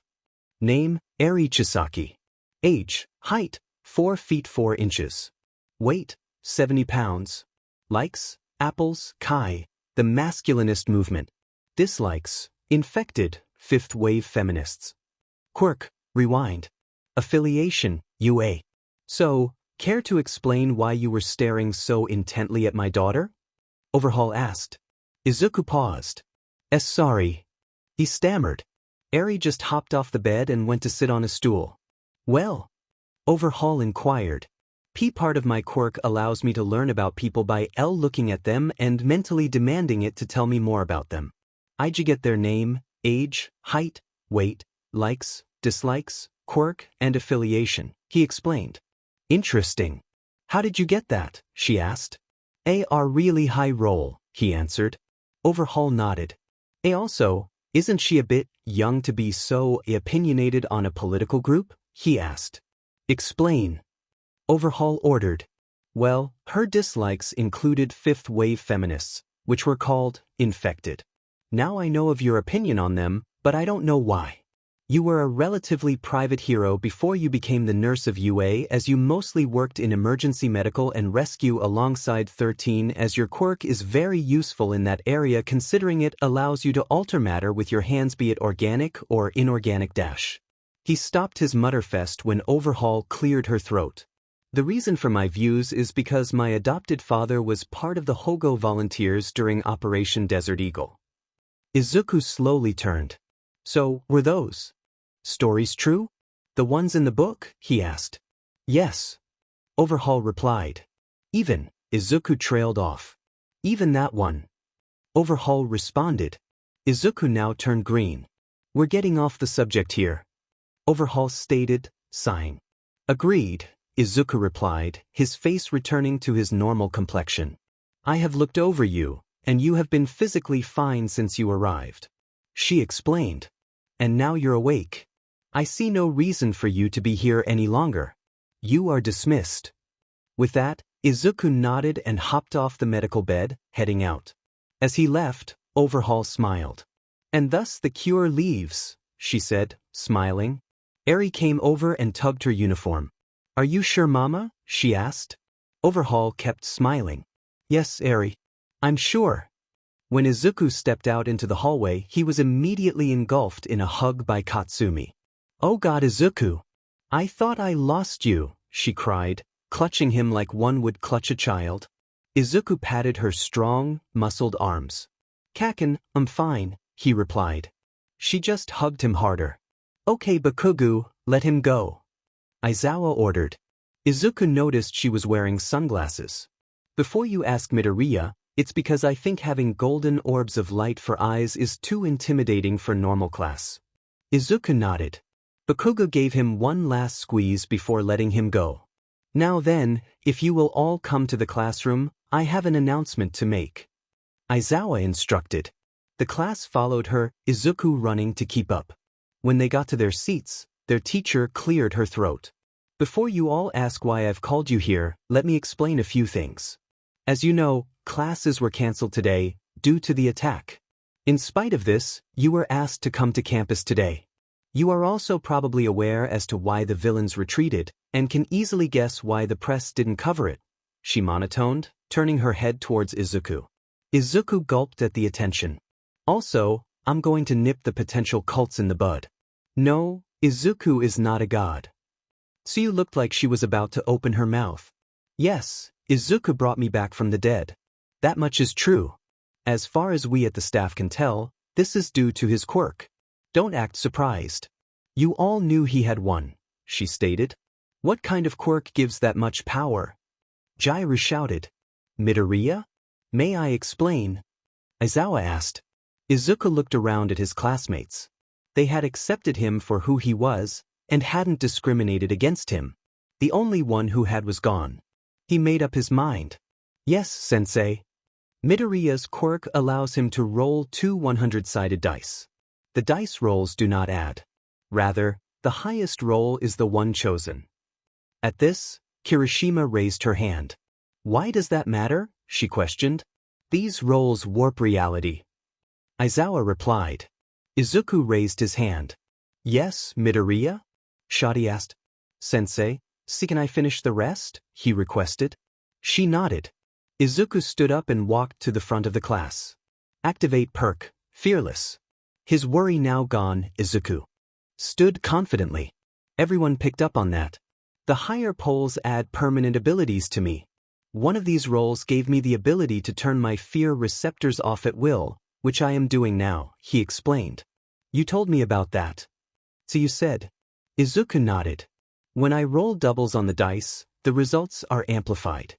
Name, Eri Chisaki. Age, height, 4 feet 4 inches. Weight, 70 pounds. Likes, apples, Kai, the masculinist movement. Dislikes, infected, 5th wave feminists. Quirk, rewind. Affiliation, UA. So, care to explain why you were staring so intently at my daughter? Overhaul asked. Izuku paused. Sorry. He stammered. Eri just hopped off the bed and went to sit on a stool. Well? Overhaul inquired. Part of my quirk allows me to learn about people by looking at them and mentally demanding it to tell me more about them. I get their name, age, height, weight, likes, dislikes, quirk, and affiliation, he explained. Interesting. How did you get that? She asked. A really high roll, he answered. Overhaul nodded. Also, isn't she a bit young to be so opinionated on a political group? He asked. Explain. Overhaul ordered. Well, her dislikes included 5th wave feminists, which were called infected. Now I know of your opinion on them, but I don't know why. You were a relatively private hero before you became the nurse of UA, as you mostly worked in emergency medical and rescue alongside 13, as your quirk is very useful in that area considering it allows you to alter matter with your hands, be it organic or inorganic dash. He stopped his mutterfest when Overhaul cleared her throat. The reason for my views is because my adopted father was part of the Hogo volunteers during Operation Desert Eagle. Izuku slowly turned. So, were those stories true? The ones in the book? He asked. Yes. Overhaul replied. Even, Izuku trailed off. Even that one. Overhaul responded. Izuku now turned green. We're getting off the subject here, Overhaul stated, sighing. Agreed, Izuku replied, his face returning to his normal complexion. I have looked over you, and you have been physically fine since you arrived. She explained. And now you're awake. I see no reason for you to be here any longer. You are dismissed. With that, Izuku nodded and hopped off the medical bed, heading out. As he left, Overhaul smiled. And thus the cure leaves, she said, smiling. Eri came over and tugged her uniform. Are you sure, Mama? She asked. Overhaul kept smiling. Yes, Eri. I'm sure. When Izuku stepped out into the hallway, he was immediately engulfed in a hug by Katsumi. Oh God, Izuku! I thought I lost you, she cried, clutching him like one would clutch a child. Izuku patted her strong, muscled arms. Kaken, I'm fine, he replied. She just hugged him harder. Okay, Bakugo, let him go. Aizawa ordered. Izuku noticed she was wearing sunglasses. Before you ask Midoriya, it's because I think having golden orbs of light for eyes is too intimidating for normal class. Izuku nodded. Bakugo gave him one last squeeze before letting him go. Now then, if you will all come to the classroom, I have an announcement to make. Aizawa instructed. The class followed her, Izuku running to keep up. When they got to their seats, their teacher cleared her throat. Before you all ask why I've called you here, let me explain a few things. As you know, classes were cancelled today, due to the attack. In spite of this, you were asked to come to campus today. You are also probably aware as to why the villains retreated, and can easily guess why the press didn't cover it, she monotoned, turning her head towards Izuku. Izuku gulped at the attention. Also, I'm going to nip the potential cults in the bud. No, Izuku is not a god. Tsuyu looked like she was about to open her mouth. Yes, Izuku brought me back from the dead. That much is true. As far as we at the staff can tell, this is due to his quirk. Don't act surprised. You all knew he had one, she stated. What kind of quirk gives that much power? Jairu shouted. Midoriya? May I explain? Aizawa asked. Izuku looked around at his classmates. They had accepted him for who he was, and hadn't discriminated against him. The only one who had was gone. He made up his mind. Yes, sensei. Midoriya's quirk allows him to roll 2 100-sided dice. The dice rolls do not add. Rather, the highest roll is the one chosen. At this, Kirishima raised her hand. Why does that matter? She questioned. These rolls warp reality. Aizawa replied. Izuku raised his hand. Yes, Midoriya? Shadi asked. Sensei, can I finish the rest? He requested. She nodded. Izuku stood up and walked to the front of the class. Activate perk, fearless. His worry now gone, Izuku stood confidently. Everyone picked up on that. The higher poles add permanent abilities to me. One of these rolls gave me the ability to turn my fear receptors off at will, which I am doing now, he explained. You told me about that. So you said. Izuku nodded. When I roll doubles on the dice, the results are amplified.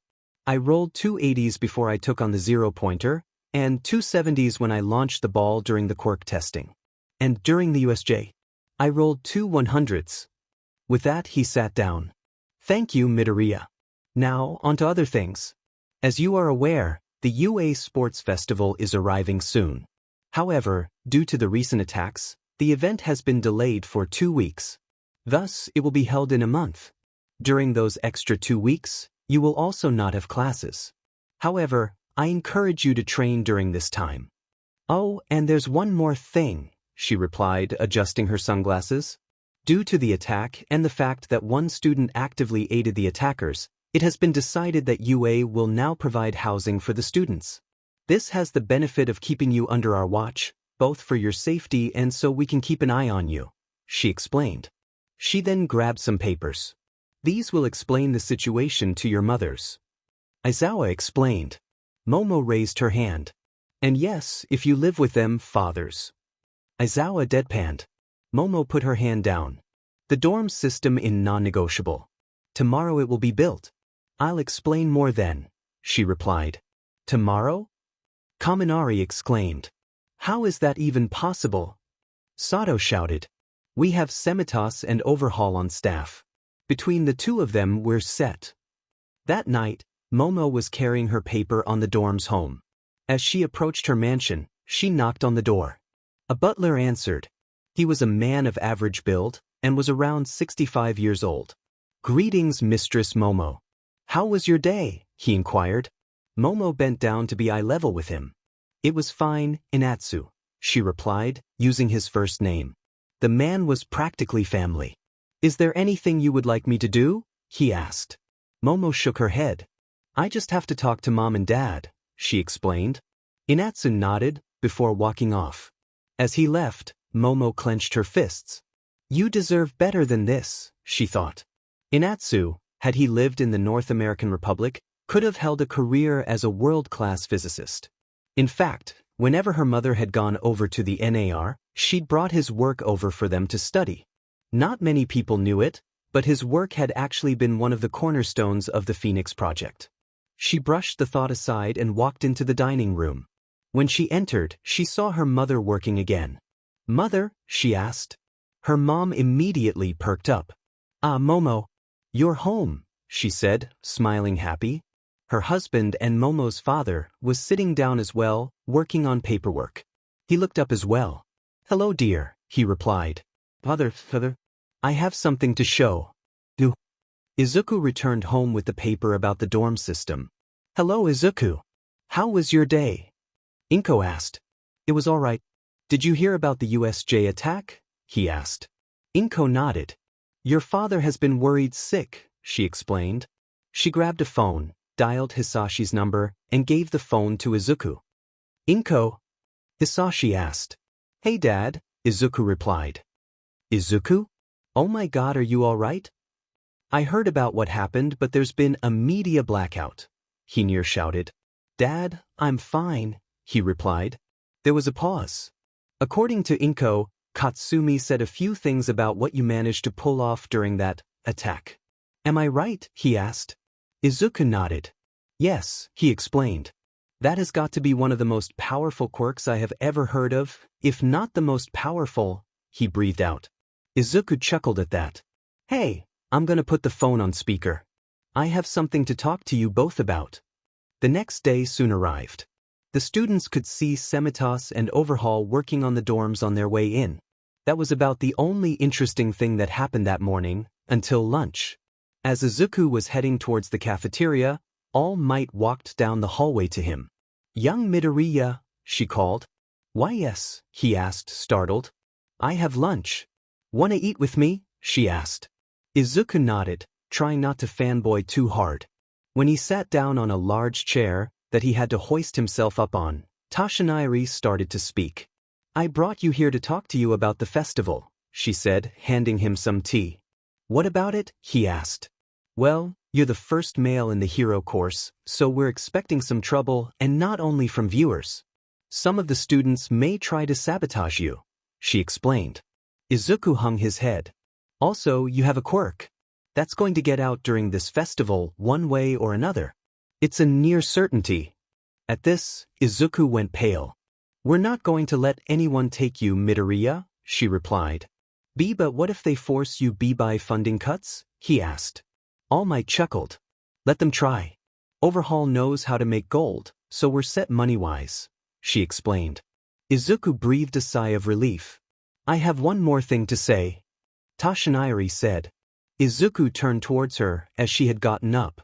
I rolled 2 80s before I took on the 0-pointer, and 2 70s when I launched the ball during the quirk testing. And during the USJ, I rolled 2 100s. With that, he sat down. Thank you, Midoriya. Now, on to other things. As you are aware, the UA Sports Festival is arriving soon. However, due to the recent attacks, the event has been delayed for 2 weeks. Thus, it will be held in a month. During those extra 2 weeks, you will also not have classes. However, I encourage you to train during this time. Oh, and there's one more thing, she replied, adjusting her sunglasses. Due to the attack and the fact that one student actively aided the attackers, it has been decided that UA will now provide housing for the students. This has the benefit of keeping you under our watch, both for your safety and so we can keep an eye on you, she explained. She then grabbed some papers. These will explain the situation to your mothers. Aizawa explained. Momo raised her hand. And yes, if you live with them, fathers. Aizawa deadpanned. Momo put her hand down. The dorm system in non-negotiable. Tomorrow it will be built. I'll explain more then, she replied. Tomorrow? Kaminari exclaimed. How is that even possible? Sato shouted. We have Semitas and Overhaul on staff. Between the two of them we're set. That night, Momo was carrying her paper on the dorms home. As she approached her mansion, she knocked on the door. A butler answered. He was a man of average build, and was around 65 years old. Greetings, Mistress Momo. How was your day? He inquired. Momo bent down to be eye level with him. It was fine, Inatsu, she replied, using his first name. The man was practically family. Is there anything you would like me to do? He asked. Momo shook her head. I just have to talk to Mom and Dad, she explained. Inatsu nodded, before walking off. As he left, Momo clenched her fists. You deserve better than this, she thought. Inatsu, had he lived in the North American Republic, could have held a career as a world-class physicist. In fact, whenever her mother had gone over to the NAR, she'd brought his work over for them to study. Not many people knew it, but his work had actually been one of the cornerstones of the Phoenix Project. She brushed the thought aside and walked into the dining room. When she entered, she saw her mother working again. Mother, she asked. Her mom immediately perked up. Ah, Momo. You're home, she said, smiling happy. Her husband and Momo's father was sitting down as well, working on paperwork. He looked up as well. Hello, dear, he replied. Father, I have something to show. Do. Izuku returned home with the paper about the dorm system. Hello, Izuku. How was your day? Inko asked. It was all right. Did you hear about the USJ attack? He asked. Inko nodded. Your father has been worried sick, she explained. She grabbed a phone, dialed Hisashi's number, and gave the phone to Izuku. Inko? Hisashi asked. Hey, Dad, Izuku replied. Izuku? Oh my God, are you all right? I heard about what happened, but there's been a media blackout, he near shouted. Dad, I'm fine, he replied. There was a pause. According to Inko, Katsumi said a few things about what you managed to pull off during that attack. Am I right? He asked. Izuku nodded. Yes, he explained. That has got to be one of the most powerful quirks I have ever heard of, if not the most powerful, he breathed out. Izuku chuckled at that. Hey, I'm gonna put the phone on speaker. I have something to talk to you both about. The next day soon arrived. The students could see Semitas and Overhaul working on the dorms on their way in. That was about the only interesting thing that happened that morning, until lunch. As Izuku was heading towards the cafeteria, All Might walked down the hallway to him. Young Midoriya, she called. Why yes, he asked, startled. I have lunch. Wanna eat with me? She asked. Izuku nodded, trying not to fanboy too hard. When he sat down on a large chair that he had to hoist himself up on, Tashinari started to speak. I brought you here to talk to you about the festival, she said, handing him some tea. What about it? He asked. Well, you're the first male in the hero course, so we're expecting some trouble, and not only from viewers. Some of the students may try to sabotage you, she explained. Izuku hung his head. Also, you have a quirk. That's going to get out during this festival one way or another. It's a near certainty. At this, Izuku went pale. We're not going to let anyone take you, Midoriya, she replied. But what if they force you by funding cuts? He asked. All Might chuckled. Let them try. Overhaul knows how to make gold, so we're set money-wise, she explained. Izuku breathed a sigh of relief. I have one more thing to say, Tashinari said. Izuku turned towards her as she had gotten up.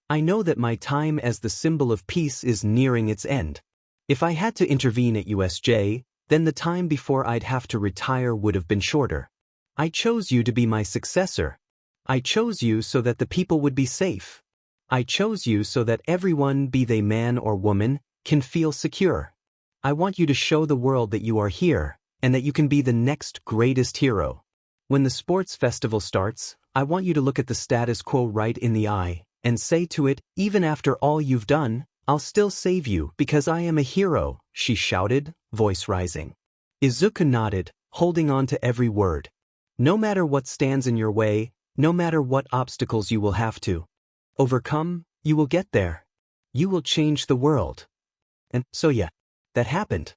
I know that my time as the symbol of peace is nearing its end. If I had to intervene at USJ, then the time before I'd have to retire would have been shorter. I chose you to be my successor. I chose you so that the people would be safe. I chose you so that everyone, be they man or woman, can feel secure. I want you to show the world that you are here, and that you can be the next greatest hero. When the sports festival starts, I want you to look at the status quo right in the eye, and say to it, even after all you've done, I'll still save you because I am a hero, she shouted, voice rising. Izuku nodded, holding on to every word. No matter what stands in your way, no matter what obstacles you will have to overcome, you will get there. You will change the world. And so yeah, that happened.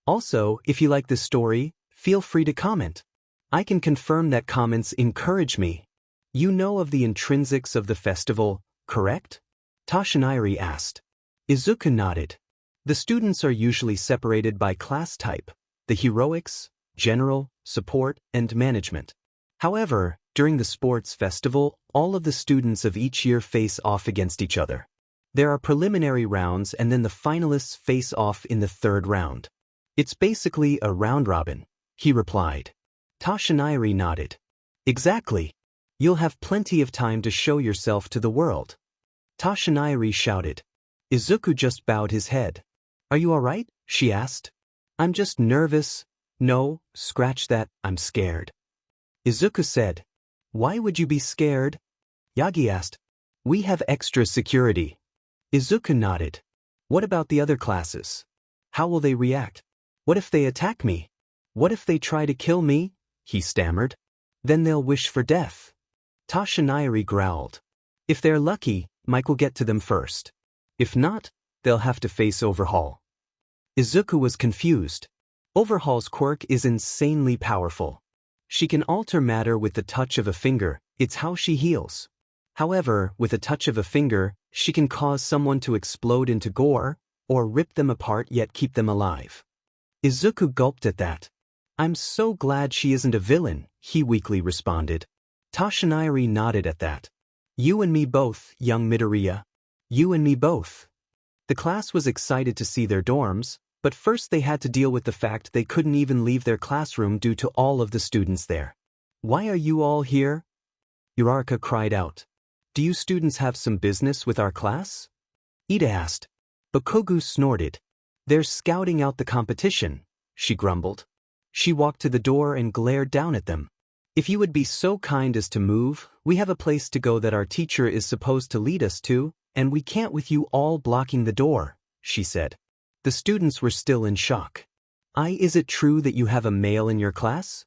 Also, if you like this story, feel free to comment. I can confirm that comments encourage me. You know of the intrinsics of the festival, correct? Toshinari asked. Izuku nodded. The students are usually separated by class type, the heroics, general, support, and management. However, during the sports festival, all of the students of each year face off against each other. There are preliminary rounds and then the finalists face off in the third round. It's basically a round robin, he replied. Toshinari nodded. Exactly. You'll have plenty of time to show yourself to the world. Toshinari shouted. Izuku just bowed his head. Are you all right? She asked. I'm just nervous. No, scratch that, I'm scared. Izuku said. Why would you be scared? Yagi asked. We have extra security. Izuku nodded. What about the other classes? How will they react? What if they attack me? What if they try to kill me? He stammered. Then they'll wish for death. Toshinari growled. If they're lucky, Mike will get to them first. If not, they'll have to face Overhaul. Izuku was confused. Overhaul's quirk is insanely powerful. She can alter matter with the touch of a finger, it's how she heals. However, with a touch of a finger, she can cause someone to explode into gore, or rip them apart yet keep them alive. Izuku gulped at that. I'm so glad she isn't a villain, he weakly responded. Toshinari nodded at that. You and me both, young Midoriya. You and me both. The class was excited to see their dorms, but first they had to deal with the fact they couldn't even leave their classroom due to all of the students there. Why are you all here? Uraraka cried out. Do you students have some business with our class? Ida asked. Bakugo snorted. They're scouting out the competition, she grumbled. She walked to the door and glared down at them. If you would be so kind as to move, we have a place to go that our teacher is supposed to lead us to, and we can't with you all blocking the door, she said. The students were still in shock. Is it true that you have a male in your class?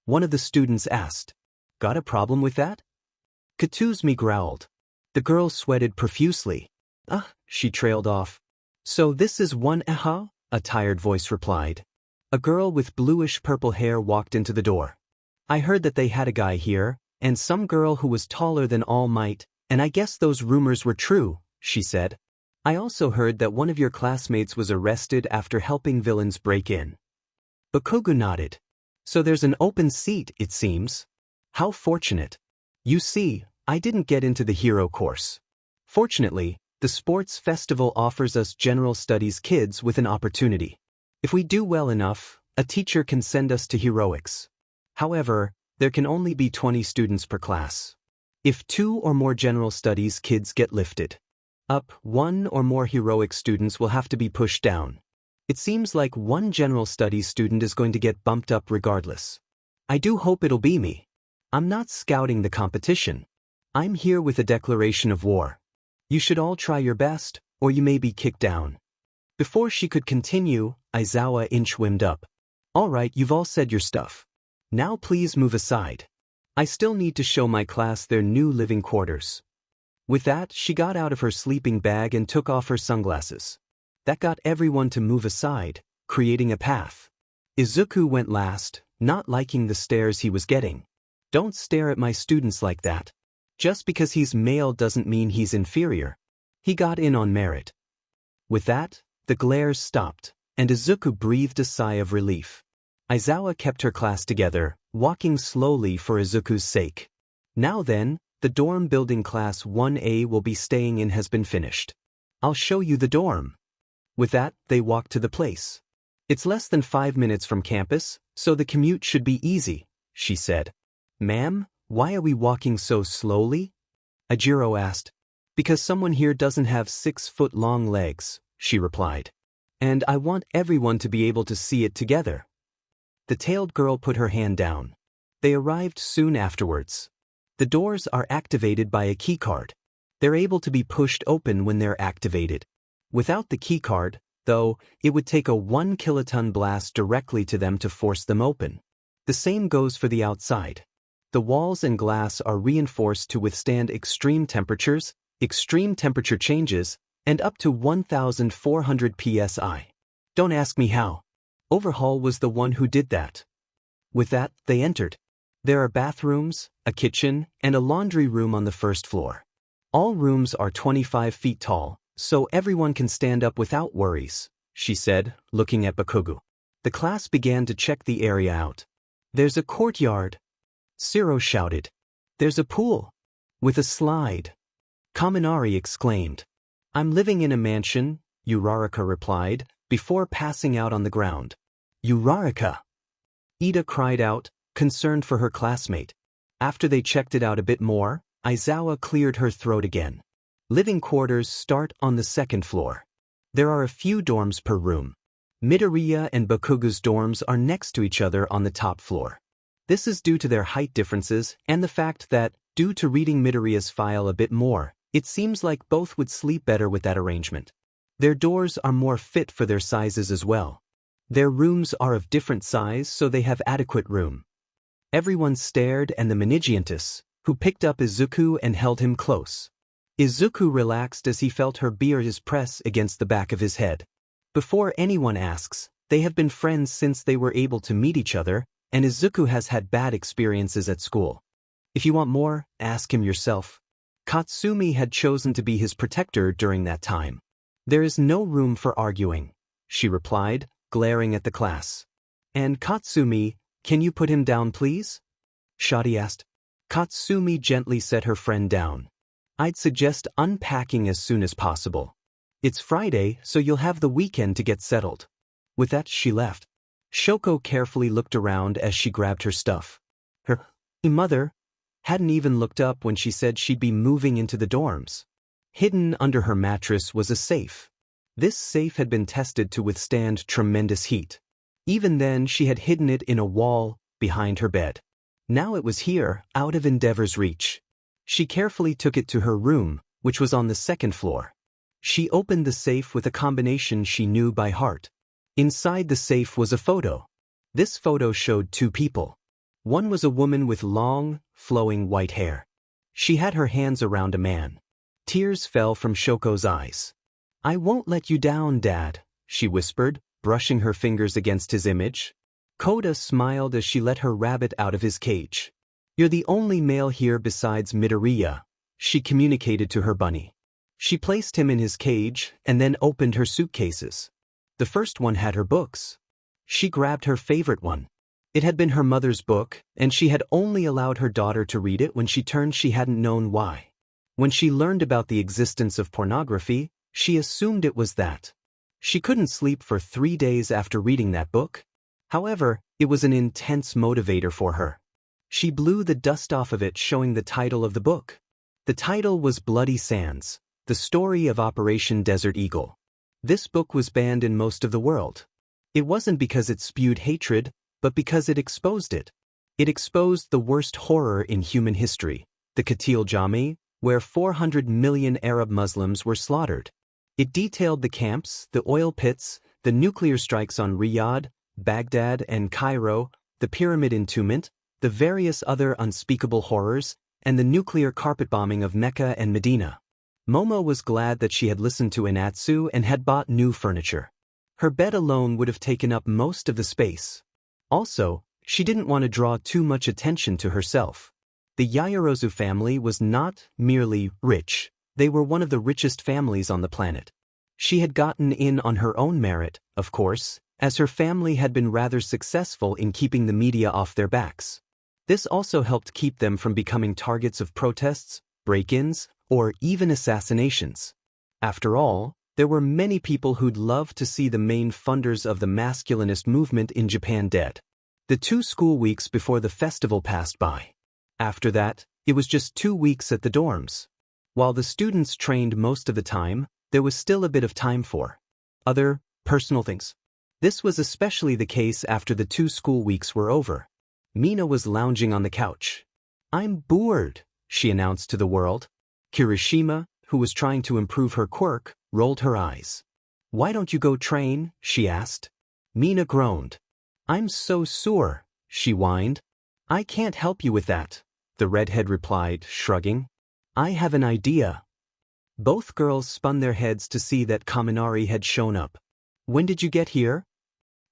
One of the students asked. Got a problem with that? Katuzumi growled. The girl sweated profusely. She trailed off. So this is one a tired voice replied. A girl with bluish-purple hair walked into the door. I heard that they had a guy here, and some girl who was taller than All Might, and I guess those rumors were true, she said. I also heard that one of your classmates was arrested after helping villains break in. Bakugo nodded. So there's an open seat, it seems. How fortunate. You see, I didn't get into the hero course. Fortunately, the sports festival offers us general studies kids with an opportunity. If we do well enough, a teacher can send us to heroics. However, there can only be 20 students per class. If 2 or more general studies kids get lifted up, 1 or more heroic students will have to be pushed down. It seems like one general studies student is going to get bumped up regardless. I do hope it'll be me. I'm not scouting the competition. I'm here with a declaration of war. You should all try your best, or you may be kicked down. Before she could continue, Aizawa inchwimmed up. All right, you've all said your stuff. Now please move aside. I still need to show my class their new living quarters. With that, she got out of her sleeping bag and took off her sunglasses. That got everyone to move aside, creating a path. Izuku went last, not liking the stares he was getting. Don't stare at my students like that. Just because he's male doesn't mean he's inferior. He got in on merit. With that, the glares stopped, and Izuku breathed a sigh of relief. Aizawa kept her class together, walking slowly for Izuku's sake. Now then, the dorm building class 1A will be staying in has been finished. I'll show you the dorm. With that, they walked to the place. It's less than 5 minutes from campus, so the commute should be easy, she said. Ma'am, why are we walking so slowly? Ajiro asked. Because someone here doesn't have 6-foot-long legs, she replied. And I want everyone to be able to see it together. The tailed girl put her hand down. They arrived soon afterwards. The doors are activated by a keycard. They're able to be pushed open when they're activated. Without the keycard, though, it would take a 1 kiloton blast directly to them to force them open. The same goes for the outside. The walls and glass are reinforced to withstand extreme temperatures, extreme temperature changes, and up to 1,400 psi. Don't ask me how. Overhaul was the one who did that. With that, they entered. There are bathrooms, a kitchen, and a laundry room on the first floor. All rooms are 25 feet tall, so everyone can stand up without worries, she said, looking at Bakugo. The class began to check the area out. There's a courtyard. Siro shouted. There's a pool. With a slide. Kaminari exclaimed. I'm living in a mansion, Uraraka replied, before passing out on the ground. Uraraka! Ida cried out, concerned for her classmate. After they checked it out a bit more, Aizawa cleared her throat again. Living quarters start on the second floor. There are a few dorms per room. Midoriya and Bakugo's dorms are next to each other on the top floor. This is due to their height differences and the fact that, due to reading Midoriya's file a bit more, it seems like both would sleep better with that arrangement. Their doors are more fit for their sizes as well. Their rooms are of different size so they have adequate room. Everyone stared and the Minigiantus, who picked up Izuku and held him close. Izuku relaxed as he felt her beard press against the back of his head. Before anyone asks, they have been friends since they were able to meet each other, and Izuku has had bad experiences at school. If you want more, ask him yourself. Katsumi had chosen to be his protector during that time. There is no room for arguing, she replied, glaring at the class. And Katsumi, can you put him down please? Shadi asked. Katsumi gently set her friend down. I'd suggest unpacking as soon as possible. It's Friday, so you'll have the weekend to get settled. With that, she left. Shoko carefully looked around as she grabbed her stuff. Her mother hadn't even looked up when she said she'd be moving into the dorms. Hidden under her mattress was a safe. This safe had been tested to withstand tremendous heat. Even then, she had hidden it in a wall behind her bed. Now it was here, out of Endeavor's reach. She carefully took it to her room, which was on the second floor. She opened the safe with a combination she knew by heart. Inside the safe was a photo. This photo showed two people. One was a woman with long, flowing white hair. She had her hands around a man. Tears fell from Shoko's eyes. I won't let you down, Dad, she whispered, brushing her fingers against his image. Koda smiled as she let her rabbit out of his cage. You're the only male here besides Midoriya, she communicated to her bunny. She placed him in his cage and then opened her suitcases. The first one had her books. She grabbed her favorite one. It had been her mother's book, and she had only allowed her daughter to read it when she turned she hadn't known why. When she learned about the existence of pornography, she assumed it was that. She couldn't sleep for 3 days after reading that book. However, it was an intense motivator for her. She blew the dust off of it, showing the title of the book. The title was Bloody Sands, The Story of Operation Desert Eagle. This book was banned in most of the world. It wasn't because it spewed hatred, but because it exposed it. It exposed the worst horror in human history, the Qatil Jami, where 400 million Arab Muslims were slaughtered. It detailed the camps, the oil pits, the nuclear strikes on Riyadh, Baghdad, and Cairo, the pyramid entombment, the various other unspeakable horrors, and the nuclear carpet bombing of Mecca and Medina. Momo was glad that she had listened to Inatsu and had bought new furniture. Her bed alone would have taken up most of the space. Also, she didn't want to draw too much attention to herself. The Yaoyorozu family was not merely rich, they were one of the richest families on the planet. She had gotten in on her own merit, of course, as her family had been rather successful in keeping the media off their backs. This also helped keep them from becoming targets of protests, break-ins, or even assassinations. After all, there were many people who'd love to see the main funders of the masculinist movement in Japan dead. The 2 school weeks before the festival passed by. After that, it was just 2 weeks at the dorms. While the students trained most of the time, there was still a bit of time for other, personal things. This was especially the case after the 2 school weeks were over. Mina was lounging on the couch. I'm bored, she announced to the world. Kirishima, who was trying to improve her quirk, rolled her eyes. Why don't you go train? She asked. Mina groaned. I'm so sore, she whined. I can't help you with that, the redhead replied, shrugging. I have an idea. Both girls spun their heads to see that Kaminari had shown up. When did you get here?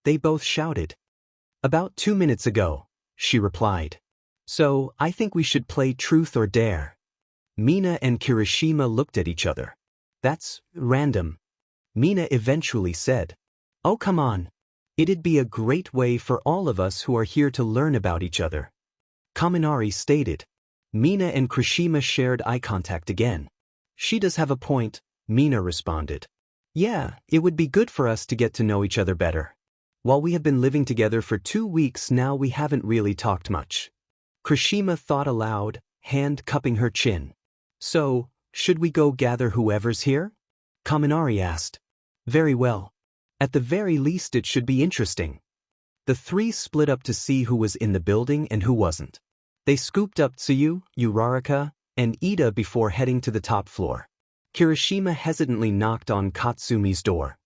They both shouted. About 2 minutes ago, she replied. So, I think we should play truth or dare. Mina and Kirishima looked at each other. That's random. Mina eventually said. Oh come on. It'd be a great way for all of us who are here to learn about each other. Kaminari stated. Mina and Kirishima shared eye contact again. She does have a point, Mina responded. Yeah, it would be good for us to get to know each other better. While we have been living together for 2 weeks now, we haven't really talked much. Kirishima thought aloud, hand cupping her chin. So, should we go gather whoever's here? Kaminari asked. Very well. At the very least it should be interesting. The three split up to see who was in the building and who wasn't. They scooped up Tsuyu, Uraraka, and Ida before heading to the top floor. Kirishima hesitantly knocked on Katsumi's door.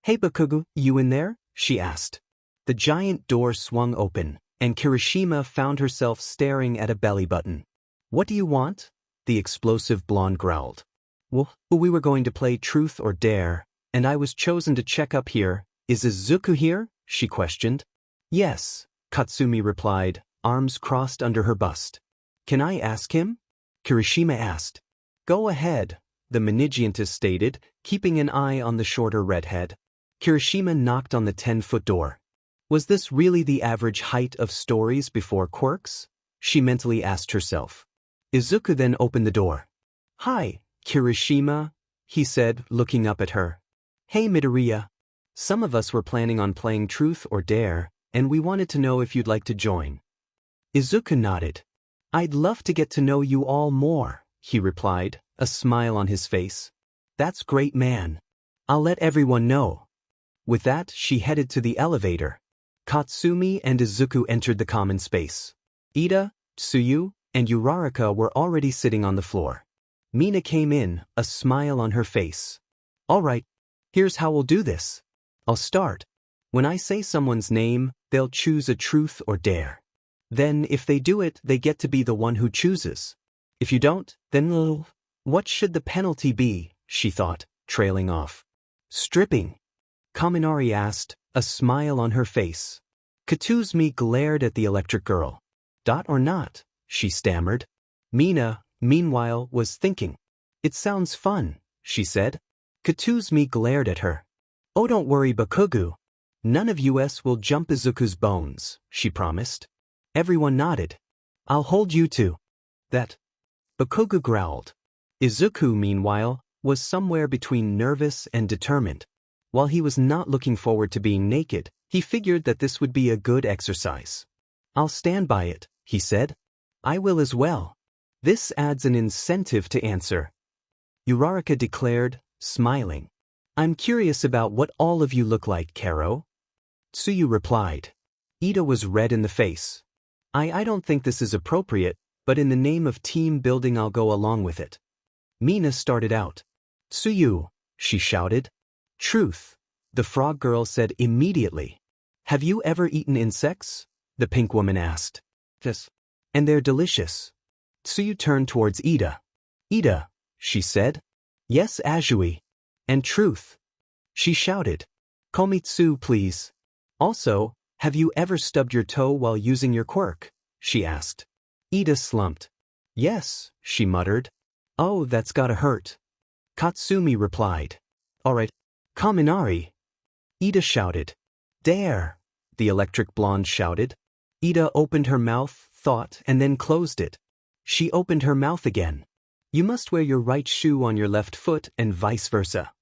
Hey Bakugo, you in there? She asked. The giant door swung open, and Kirishima found herself staring at a belly button. What do you want? The explosive blonde growled. Well, we were going to play truth or dare, and I was chosen to check up here. Is Izuku here? She questioned. Yes, Katsumi replied, arms crossed under her bust. Can I ask him? Kirishima asked. Go ahead, the Manigiantus stated, keeping an eye on the shorter redhead. Kirishima knocked on the 10-foot door. Was this really the average height of stories before quirks? She mentally asked herself. Izuku then opened the door. Hi, Kirishima, he said, looking up at her. Hey Midoriya. Some of us were planning on playing truth or dare, and we wanted to know if you'd like to join. Izuku nodded. I'd love to get to know you all more, he replied, a smile on his face. That's great, man. I'll let everyone know. With that, she headed to the elevator. Katsumi and Izuku entered the common space. Ida, Tsuyu, and Uraraka were already sitting on the floor. Mina came in, a smile on her face. All right, here's how we'll do this. I'll start. When I say someone's name, they'll choose a truth or dare. Then, if they do it, they get to be the one who chooses. If you don't, then what should the penalty be? She thought, trailing off. Stripping. Kaminari asked, a smile on her face. Katsuми glared at the electric girl. Dot or not? She stammered. Mina, meanwhile, was thinking. It sounds fun, she said. Katsumi glared at her. Oh, don't worry, Bakugo. None of us will jump Izuku's bones, she promised. Everyone nodded. I'll hold you to that. Bakugo growled. Izuku, meanwhile, was somewhere between nervous and determined. While he was not looking forward to being naked, he figured that this would be a good exercise. I'll stand by it, he said. I will as well. This adds an incentive to answer. Uraraka declared, smiling. I'm curious about what all of you look like, Karo. Tsuyu replied. Ida was red in the face. I don't think this is appropriate, but in the name of team building I'll go along with it. Mina started out. Tsuyu, she shouted. Truth, the frog girl said immediately. Have you ever eaten insects? The pink woman asked. Yes. And they're delicious. Tsuyu turned towards Ida. Ida, she said. Yes, Azui. And truth. She shouted. Call me Tsu, please. Also, have you ever stubbed your toe while using your quirk? She asked. Ida slumped. Yes, she muttered. Oh, that's gotta hurt. Katsumi replied. All right. Kaminari. Ida shouted. Dare, the electric blonde shouted. Ida opened her mouth, thought, and then closed it. She opened her mouth again. You must wear your right shoe on your left foot and vice versa.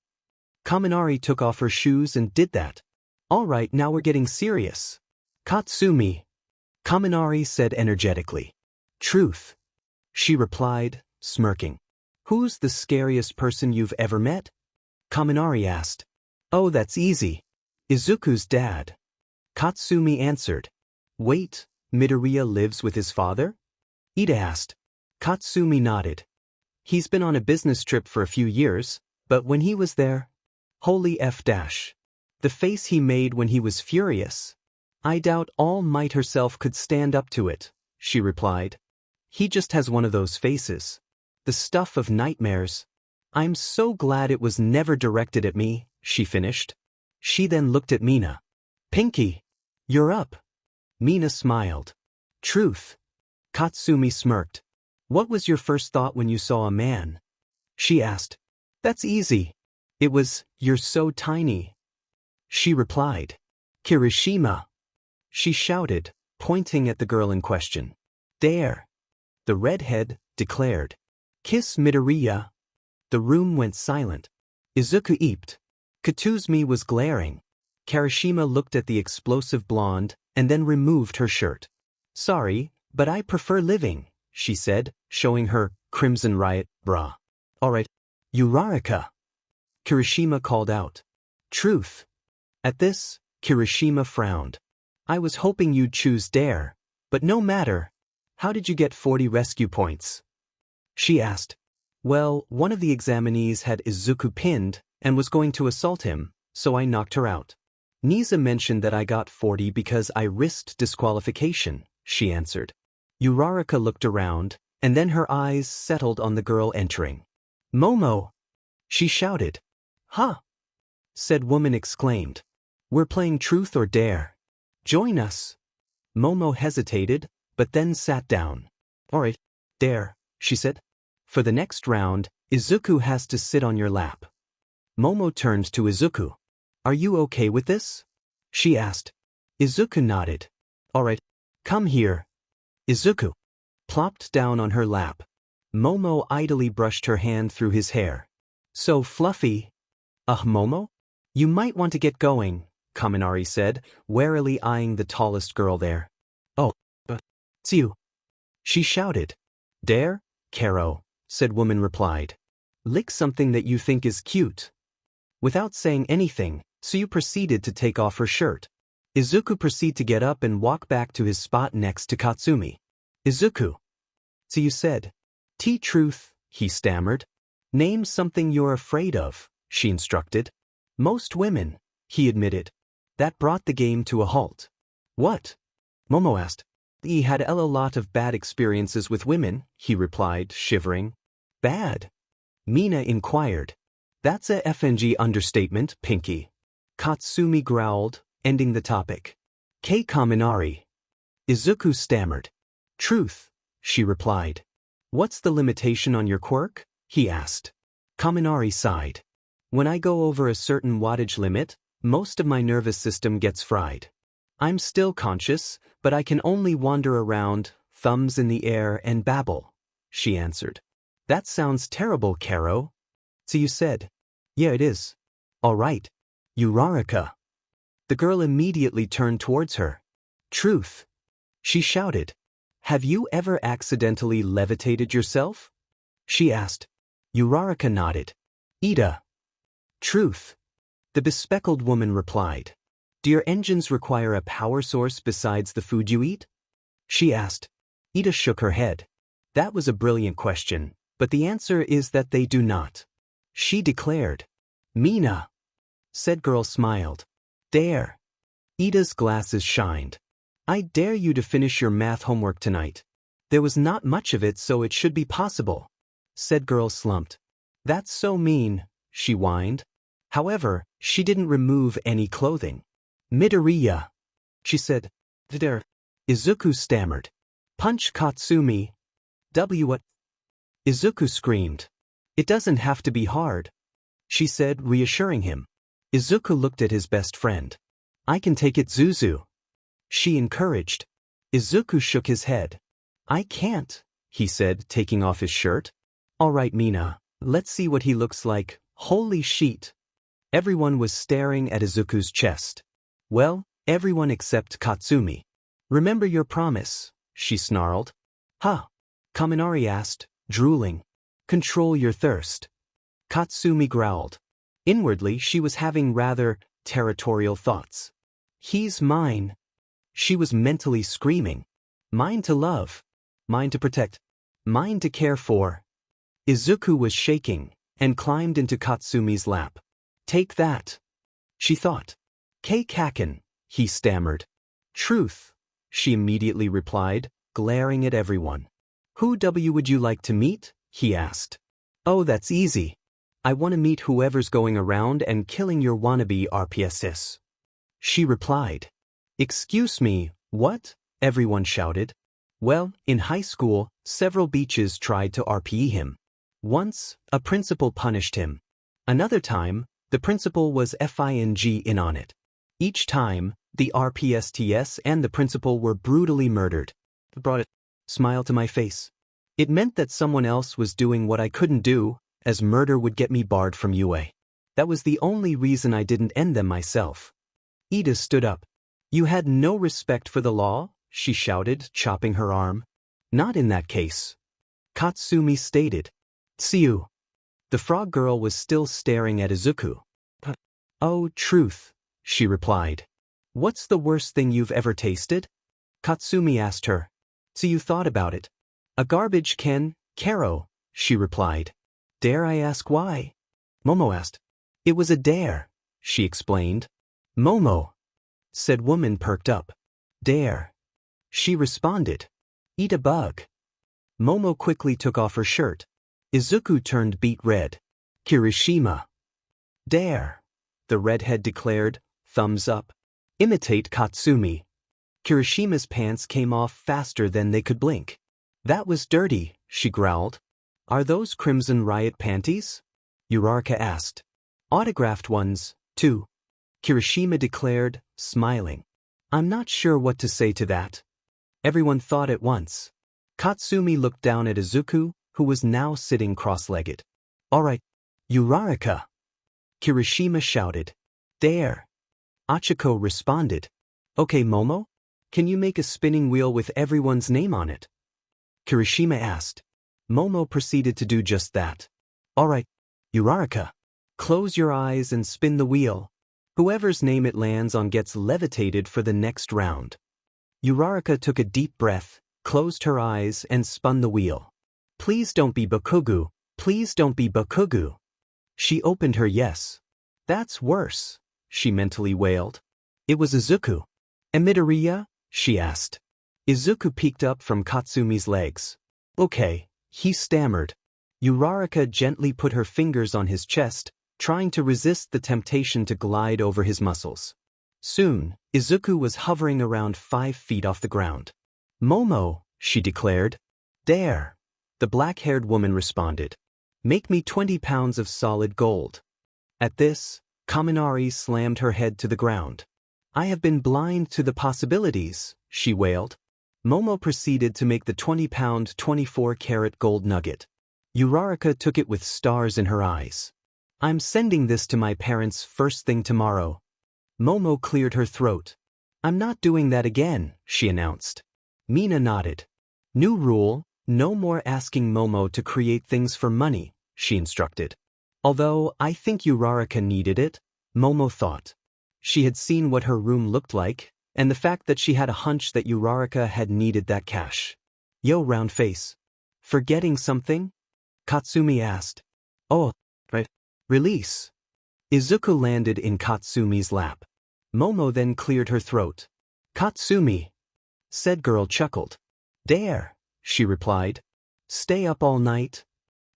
Kaminari took off her shoes and did that. All right, now we're getting serious. Katsumi. Kaminari said energetically. Truth. She replied, smirking. Who's the scariest person you've ever met? Kaminari asked. Oh, that's easy. Izuku's dad. Katsumi answered. Wait, Midoriya lives with his father? Ida asked. Katsumi nodded. He's been on a business trip for a few years, but when he was there... Holy F dash. The face he made when he was furious. I doubt All Might herself could stand up to it, she replied. He just has one of those faces. The stuff of nightmares. I'm so glad it was never directed at me, she finished. She then looked at Mina. Pinky. You're up. Mina smiled. Truth. Katsumi smirked. What was your first thought when you saw a man? She asked. That's easy. It was, you're so tiny. She replied. Kirishima. She shouted, pointing at the girl in question. Dare. The redhead declared. Kiss Midoriya. The room went silent. Izuku eeped. Katsumi was glaring. Kirishima looked at the explosive blonde and then removed her shirt. Sorry, but I prefer living, she said, showing her Crimson Riot bra. Alright. Uraraka. Kirishima called out. Truth. At this, Kirishima frowned. I was hoping you'd choose Dare, but no matter. How did you get 40 rescue points? She asked. Well, one of the examinees had Izuku pinned and was going to assault him, so I knocked her out. Nisa mentioned that I got 40 because I risked disqualification, she answered. Uraraka looked around, and then her eyes settled on the girl entering. Momo! She shouted. Huh! Said woman exclaimed. We're playing Truth or Dare. Join us. Momo hesitated, but then sat down. Alright, Dare, she said. For the next round, Izuku has to sit on your lap. Momo turned to Izuku. Are you okay with this? She asked. Izuku nodded. Alright, come here. Izuku plopped down on her lap. Momo idly brushed her hand through his hair. So fluffy. Momo? You might want to get going, Kaminari said, warily eyeing the tallest girl there. Oh, it's you. She shouted. Dare, Karo, said woman replied. Lick something that you think is cute. Without saying anything, Tsuyu proceeded to take off her shirt. Izuku proceeded to get up and walk back to his spot next to Katsumi. Izuku. Tsuyu said. Truth, he stammered. Name something you're afraid of, she instructed. Most women, he admitted. That brought the game to a halt. What? Momo asked. He had a lot of bad experiences with women, he replied, shivering. Bad? Mina inquired. That's a FNG understatement, Pinky. Katsumi growled, ending the topic. Kaminari. Izuku stammered. Truth, she replied. What's the limitation on your quirk? He asked. Kaminari sighed. When I go over a certain wattage limit, most of my nervous system gets fried. I'm still conscious, but I can only wander around, thumbs in the air and babble, she answered. That sounds terrible, Karo. Tsuyu said. Yeah, it is. All right. Uraraka. The girl immediately turned towards her. Truth. She shouted. Have you ever accidentally levitated yourself? She asked. Uraraka nodded. Ida. Truth. The bespectacled woman replied. Do your engines require a power source besides the food you eat? She asked. Ida shook her head. That was a brilliant question, but the answer is that they do not. She declared. Mina. Said girl smiled. Dare. Ida's glasses shined. I dare you to finish your math homework tonight. There was not much of it, so it should be possible. Said girl slumped. That's so mean, she whined. However, she didn't remove any clothing. Midoriya. She said. There. Izuku stammered. Punch Katsumi. What? Izuku screamed. It doesn't have to be hard. She said, reassuring him. Izuku looked at his best friend. I can take it, Zuzu. She encouraged. Izuku shook his head. I can't, he said, taking off his shirt. All right, Mina, let's see what he looks like. Holy sheet. Everyone was staring at Izuku's chest. Well, everyone except Katsumi. Remember your promise, she snarled. Huh? Kaminari asked, drooling. Control your thirst. Katsumi growled. Inwardly, she was having rather territorial thoughts. He's mine. She was mentally screaming. Mine to love. Mine to protect. Mine to care for. Izuku was shaking and climbed into Katsumi's lap. Take that. She thought. Kaken, he stammered. Truth, she immediately replied, glaring at everyone. Who would you like to meet? He asked. Oh, that's easy. I want to meet whoever's going around and killing your wannabe RPSs. she replied. Excuse me, what? Everyone shouted. Well, in high school, several beaches tried to RPE him. Once, a principal punished him. Another time, the principal was FING in on it. Each time, the RPSTS and the principal were brutally murdered. It brought a smile to my face. It meant that someone else was doing what I couldn't do, as murder would get me barred from UA. That was the only reason I didn't end them myself. Ida stood up. You had no respect for the law? She shouted, chopping her arm. Not in that case. Katsumi stated. Tsuyu. The frog girl was still staring at Izuku. Oh, truth, she replied. What's the worst thing you've ever tasted? Katsumi asked her. Tsuyu thought about it. A garbage can, Karo, she replied. Dare I ask why? Momo asked. It was a dare, she explained. Momo, said woman perked up. Dare. She responded. Eat a bug. Momo quickly took off her shirt. Izuku turned beet red. Kirishima. Dare, the redhead declared, thumbs up. Imitate Katsumi. Kirishima's pants came off faster than they could blink. That was dirty, she growled. Are those Crimson Riot panties? Uraraka asked. Autographed ones, too. Kirishima declared, smiling. I'm not sure what to say to that. Everyone thought at once. Katsumi looked down at Izuku, who was now sitting cross-legged. All right, Uraraka. Kirishima shouted. Dare. Achiko responded. Okay, Momo? Can you make a spinning wheel with everyone's name on it? Kirishima asked. Momo proceeded to do just that. All right, Uraraka. Close your eyes and spin the wheel. Whoever's name it lands on gets levitated for the next round. Uraraka took a deep breath, closed her eyes, and spun the wheel. Please don't be Bakugu. Please don't be Bakugu. She opened her yes. That's worse, she mentally wailed. It was Izuku. Midoriya? She asked. Izuku peeked up from Katsumi's legs. Okay, he stammered. Uraraka gently put her fingers on his chest, trying to resist the temptation to glide over his muscles. Soon, Izuku was hovering around 5 feet off the ground. Momo, she declared. Dare, the black-haired woman responded. Make me 20 pounds of solid gold. At this, Kaminari slammed her head to the ground. I have been blind to the possibilities, she wailed. Momo proceeded to make the 20-pound 24-karat gold nugget. Uraraka took it with stars in her eyes. I'm sending this to my parents first thing tomorrow. Momo cleared her throat. I'm not doing that again, she announced. Mina nodded. New rule, no more asking Momo to create things for money, she instructed. Although I think Uraraka needed it, Momo thought. She had seen what her room looked like, and the fact that she had a hunch that Uraraka had needed that cash. Yo, round face. Forgetting something? Katsumi asked. Oh, right. Release. Izuku landed in Katsumi's lap. Momo then cleared her throat. Katsumi. Said girl chuckled. Dare, she replied. Stay up all night?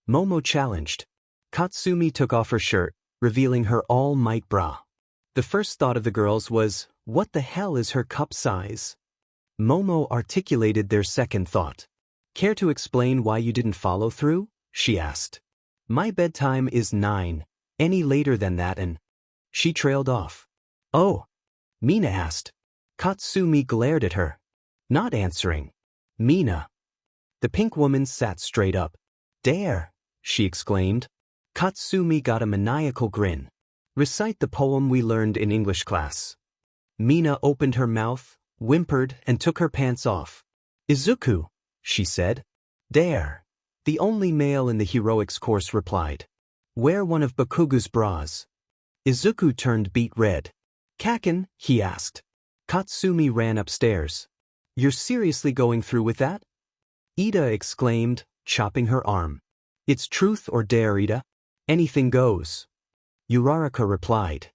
Momo challenged. Katsumi took off her shirt, revealing her all-might bra. The first thought of the girls was, what the hell is her cup size? Momo articulated their second thought. Care to explain why you didn't follow through? She asked. My bedtime is 9. Any later than that and... She trailed off. Oh, Mina asked. Katsumi glared at her. Not answering. Mina. The pink woman sat straight up. Dare, she exclaimed. Katsumi got a maniacal grin. Recite the poem we learned in English class. Mina opened her mouth, whimpered, and took her pants off. Izuku, she said. Dare. The only male in the heroics course replied. Wear one of Bakugu's bras. Izuku turned beet red. Kaken, he asked. Katsumi ran upstairs. You're seriously going through with that? Ida exclaimed, chopping her arm. It's truth or dare, Ida. Anything goes. Uraraka replied.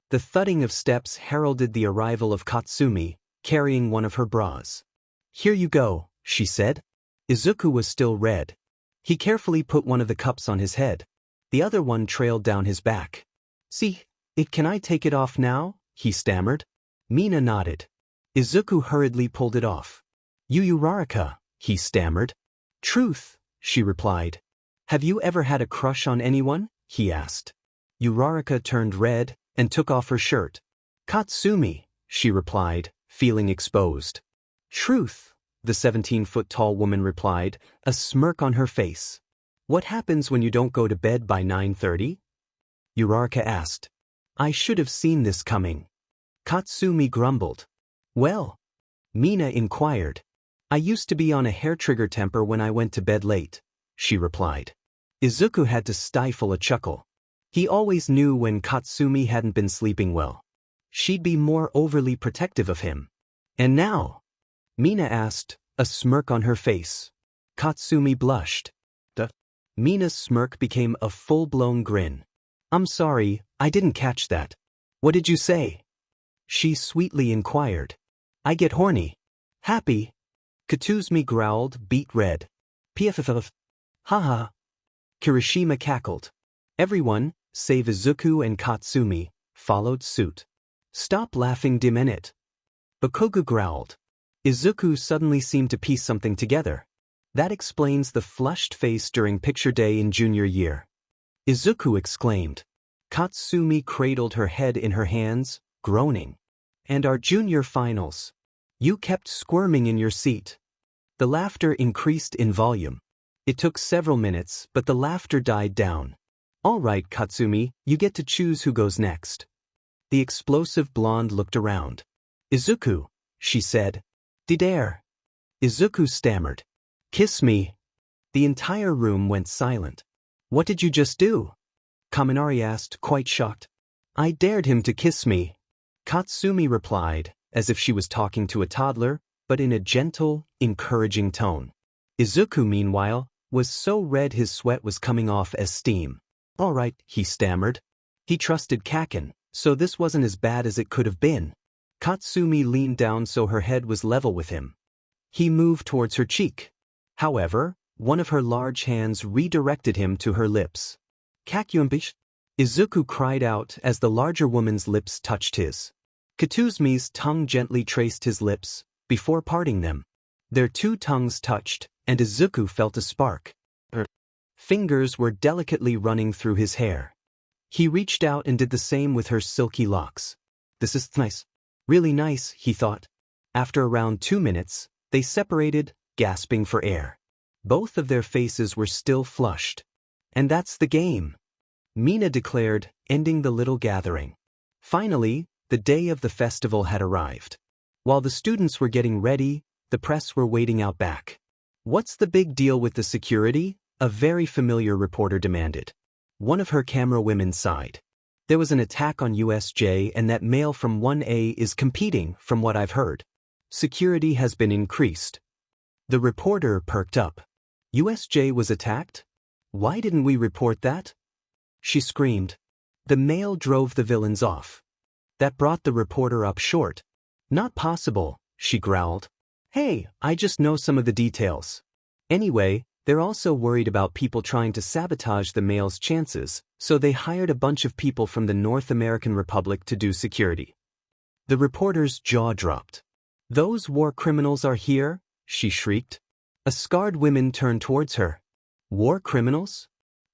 The thudding of steps heralded the arrival of Katsumi, carrying one of her bras. Here you go, she said. Izuku was still red. He carefully put one of the cups on his head. The other one trailed down his back. See, can I take it off now? He stammered. Mina nodded. Izuku hurriedly pulled it off. You Uraraka, he stammered. Truth, she replied. Have you ever had a crush on anyone? He asked. Uraraka turned red and took off her shirt. Katsumi, she replied, feeling exposed. Truth, the 17-foot-tall woman replied, a smirk on her face. What happens when you don't go to bed by 9:30? Uraraka asked. I should have seen this coming. Katsumi grumbled. Well? Mina inquired. I used to be on a hair-trigger temper when I went to bed late, she replied. Izuku had to stifle a chuckle. He always knew when Katsumi hadn't been sleeping well. She'd be more overly protective of him. And now? Mina asked, a smirk on her face. Katsumi blushed. Mina's smirk became a full-blown grin. I'm sorry, I didn't catch that. What did you say? She sweetly inquired. I get horny. Happy? Katsumi growled, beet red. Pff. Haha. Kirishima cackled. Everyone, save Izuku and Katsumi, followed suit. Stop laughing dim in it. Bakugo growled. Izuku suddenly seemed to piece something together. That explains the flushed face during picture day in junior year. Izuku exclaimed. Katsumi cradled her head in her hands, groaning. And our junior finals. You kept squirming in your seat. The laughter increased in volume. It took several minutes, but the laughter died down. All right, Katsumi, you get to choose who goes next. The explosive blonde looked around. Izuku, she said. Dare. Izuku stammered. Kiss me. The entire room went silent. What did you just do? Kaminari asked, quite shocked. I dared him to kiss me. Katsumi replied, as if she was talking to a toddler, but in a gentle, encouraging tone. Izuku, meanwhile, was so red his sweat was coming off as steam. All right, he stammered. He trusted Kaken, so this wasn't as bad as it could have been. Katsumi leaned down so her head was level with him. He moved towards her cheek. However, one of her large hands redirected him to her lips. Kakyumbish? Izuku cried out as the larger woman's lips touched his. Katsumi's tongue gently traced his lips, before parting them. Their two tongues touched, and Izuku felt a spark. Her fingers were delicately running through his hair. He reached out and did the same with her silky locks. This is nice. Really nice, he thought. After around 2 minutes, they separated, gasping for air. Both of their faces were still flushed. And that's the game, Mina declared, ending the little gathering. Finally, the day of the festival had arrived. While the students were getting ready, the press were waiting out back. What's the big deal with the security? A very familiar reporter demanded. One of her camera women sighed. There was an attack on USJ and that male from 1A is competing, from what I've heard. Security has been increased. The reporter perked up. USJ was attacked? Why didn't we report that? She screamed. The male drove the villains off. That brought the reporter up short. Not possible, she growled. Hey, I just know some of the details. Anyway, they're also worried about people trying to sabotage the male's chances, so they hired a bunch of people from the North American Republic to do security. The reporter's jaw dropped. Those war criminals are here? She shrieked. A scarred woman turned towards her. War criminals?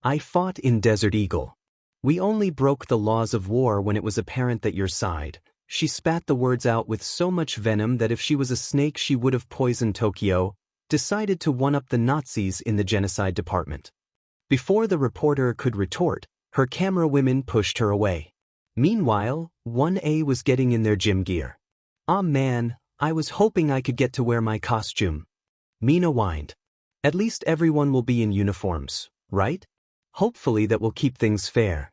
I fought in Desert Eagle. We only broke the laws of war when it was apparent that your side. She spat the words out with so much venom that if she was a snake she would have poisoned Tokyo, decided to one-up the Nazis in the genocide department. Before the reporter could retort, her camera women pushed her away. Meanwhile, 1A was getting in their gym gear. Aw man, I was hoping I could get to wear my costume. Mina whined. At least everyone will be in uniforms, right? Hopefully that will keep things fair.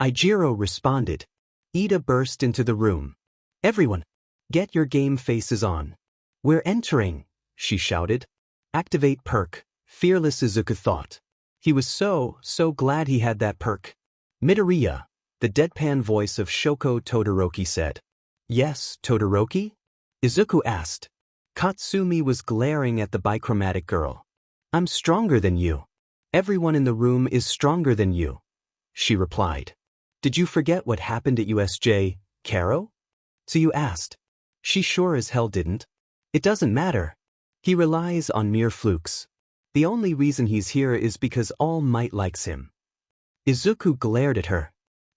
Ijiro responded. Ida burst into the room. Everyone, get your game faces on. We're entering, she shouted. Activate perk, fearless Izuku thought. He was so glad he had that perk. Midoriya, the deadpan voice of Shoko Todoroki said. Yes, Todoroki? Izuku asked. Katsumi was glaring at the bichromatic girl. I'm stronger than you. Everyone in the room is stronger than you, she replied. Did you forget what happened at USJ, Karo? So you asked. She sure as hell didn't. It doesn't matter. He relies on mere flukes. The only reason he's here is because All Might likes him. Izuku glared at her.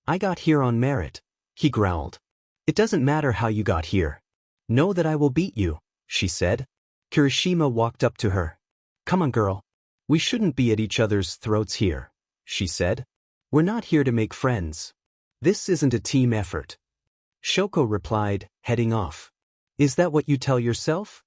I got here on merit, he growled. It doesn't matter how you got here. Know that I will beat you, she said. Kirishima walked up to her. Come on, girl. We shouldn't be at each other's throats here, she said. We're not here to make friends. This isn't a team effort. Shoko replied, heading off. Is that what you tell yourself?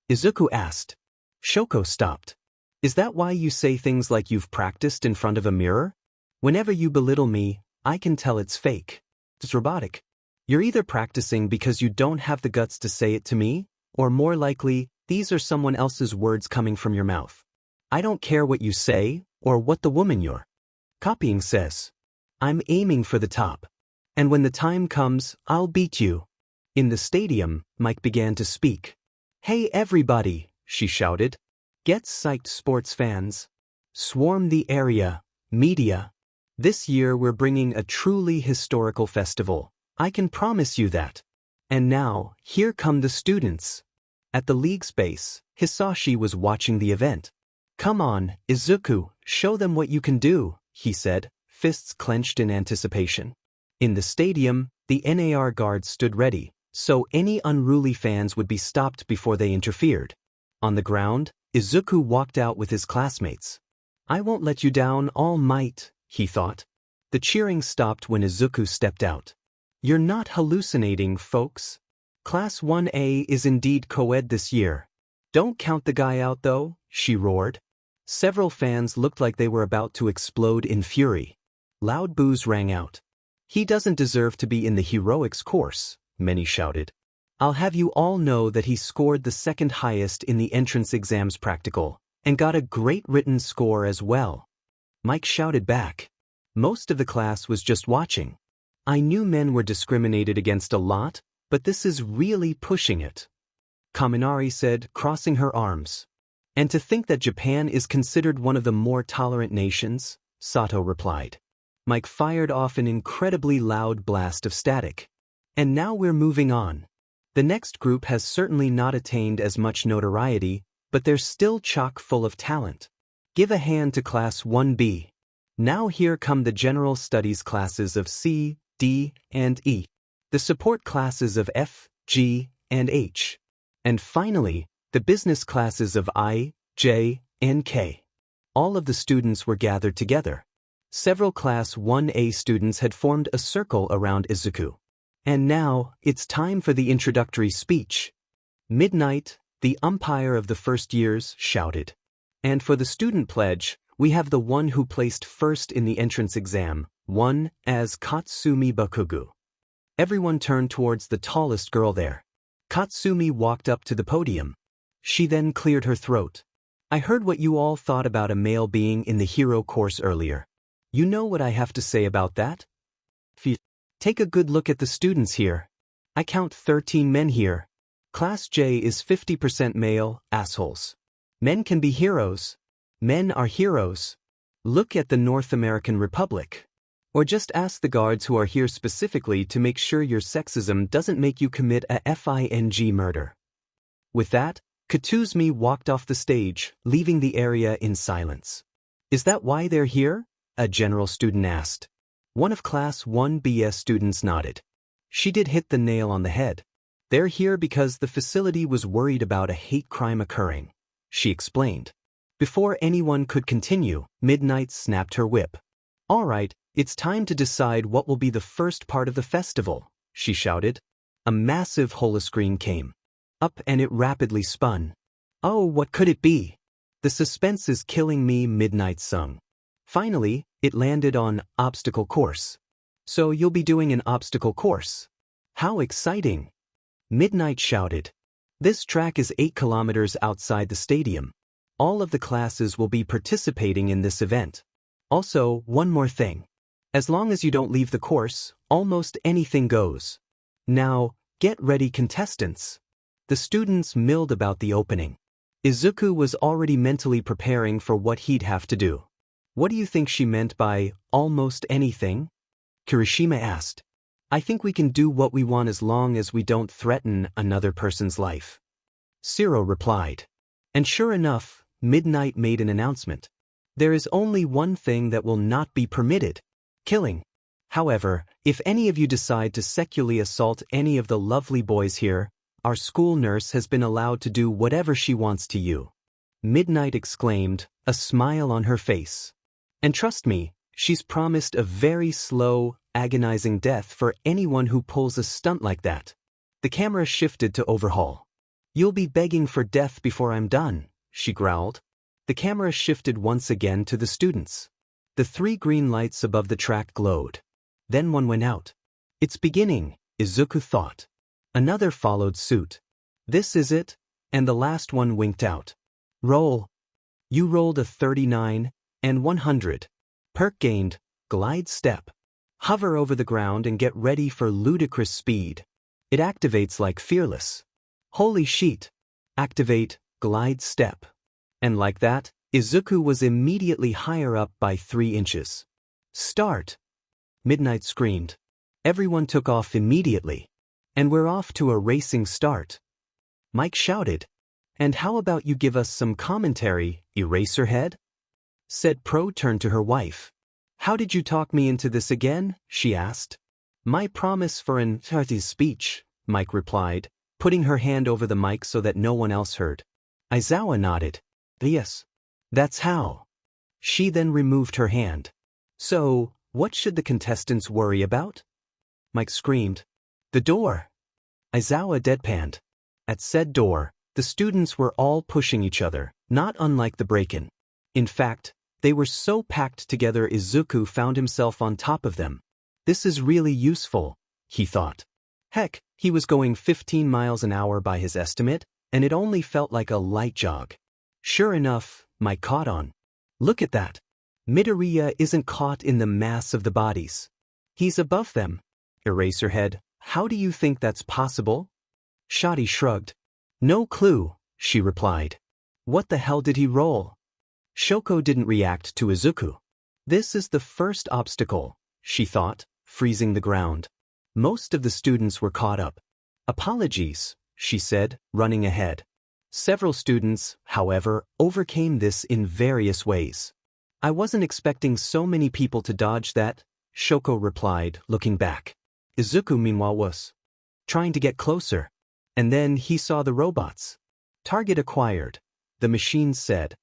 Izuku asked. Shoko stopped. Is that why you say things like you've practiced in front of a mirror? Whenever you belittle me, I can tell it's fake. It's robotic. You're either practicing because you don't have the guts to say it to me, or more likely, these are someone else's words coming from your mouth. I don't care what you say, or what the woman you're copying says. I'm aiming for the top. And when the time comes, I'll beat you. In the stadium, Mike began to speak. Hey everybody, she shouted. Get psyched, sports fans. Swarm the area, media. This year we're bringing a truly historical festival. I can promise you that. And now, here come the students. At the league space, Hisashi was watching the event. Come on, Izuku, show them what you can do, he said, fists clenched in anticipation. In the stadium, the NAR guards stood ready, so any unruly fans would be stopped before they interfered. On the ground, Izuku walked out with his classmates. I won't let you down, All Might, he thought. The cheering stopped when Izuku stepped out. You're not hallucinating, folks. Class 1A is indeed co-ed this year. Don't count the guy out though, she roared. Several fans looked like they were about to explode in fury. Loud boos rang out. He doesn't deserve to be in the heroics course, many shouted. I'll have you all know that he scored the second highest in the entrance exams practical, and got a great written score as well. Mike shouted back. Most of the class was just watching. I knew men were discriminated against a lot, but this is really pushing it. Kaminari said, crossing her arms. And to think that Japan is considered one of the more tolerant nations, Sato replied. Mike fired off an incredibly loud blast of static. And now we're moving on. The next group has certainly not attained as much notoriety, but they're still chock full of talent. Give a hand to Class 1B. Now here come the general studies classes of C, D, and E. The support classes of F, G, and H. And finally, the business classes of I, J, and K. All of the students were gathered together. Several Class 1A students had formed a circle around Izuku. And now, it's time for the introductory speech. Midnight, the umpire of the first years, shouted. And for the student pledge, we have the one who placed first in the entrance exam, one as Katsumi Bakugu. Everyone turned towards the tallest girl there. Katsumi walked up to the podium. She then cleared her throat. I heard what you all thought about a male being in the hero course earlier. You know what I have to say about that? Take a good look at the students here. I count 13 men here. Class J is 50% male, assholes. Men can be heroes. Men are heroes. Look at the North American Republic. Or just ask the guards who are here specifically to make sure your sexism doesn't make you commit a FING murder. With that, Katsumi walked off the stage, leaving the area in silence. Is that why they're here? A general student asked. One of Class 1B's students nodded. She did hit the nail on the head. They're here because the facility was worried about a hate crime occurring, she explained. Before anyone could continue, Midnight snapped her whip. All right, it's time to decide what will be the first part of the festival, she shouted. A massive holoscreen came up and it rapidly spun. Oh, what could it be? The suspense is killing me, Midnight sung. Finally, it landed on obstacle course. So you'll be doing an obstacle course. How exciting! Midnight shouted. This track is 8 kilometers outside the stadium. All of the classes will be participating in this event. Also, one more thing. As long as you don't leave the course, almost anything goes. Now, get ready, contestants. The students milled about the opening. Izuku was already mentally preparing for what he'd have to do. What do you think she meant by almost anything? Kirishima asked. I think we can do what we want as long as we don't threaten another person's life. Zero replied. And sure enough, Midnight made an announcement. There is only one thing that will not be permitted: killing. However, if any of you decide to sexually assault any of the lovely boys here, our school nurse has been allowed to do whatever she wants to you. Midnight exclaimed, a smile on her face. And trust me, she's promised a very slow, agonizing death for anyone who pulls a stunt like that. The camera shifted to Overhaul. You'll be begging for death before I'm done, she growled. The camera shifted once again to the students. The 3 green lights above the track glowed. Then one went out. It's beginning, Izuku thought. Another followed suit. This is it, and the last one winked out. Roll. You rolled a 39 and 100. Perk gained, glide step. Hover over the ground and get ready for ludicrous speed. It activates like fearless. Holy sheet. Activate, glide step. And like that, Izuku was immediately higher up by 3 inches. Start. Midnight screamed. Everyone took off immediately. And we're off to a racing start. Mike shouted. And how about you give us some commentary, Eraserhead? Said Pro turned to her wife. How did you talk me into this again? She asked. My promise for an artist's speech, Mike replied, putting her hand over the mic so that no one else heard. Aizawa nodded. Yes. That's how. She then removed her hand. So, what should the contestants worry about? Mike screamed. The door. Aizawa deadpanned. At said door, the students were all pushing each other, not unlike the break-in. In fact, they were so packed together Izuku found himself on top of them. This is really useful, he thought. Heck, he was going 15 miles an hour by his estimate, and it only felt like a light jog. Sure enough, Mike caught on. Look at that. Midoriya isn't caught in the mass of the bodies. He's above them. Eraserhead, how do you think that's possible? Shotty shrugged. No clue, she replied. What the hell did he roll? Shoko didn't react to Izuku. This is the first obstacle, she thought, freezing the ground. Most of the students were caught up. Apologies, she said, running ahead. Several students, however, overcame this in various ways. I wasn't expecting so many people to dodge that, Shoko replied, looking back. Izuku meanwhile was trying to get closer. And then he saw the robots. Target acquired, the machine said.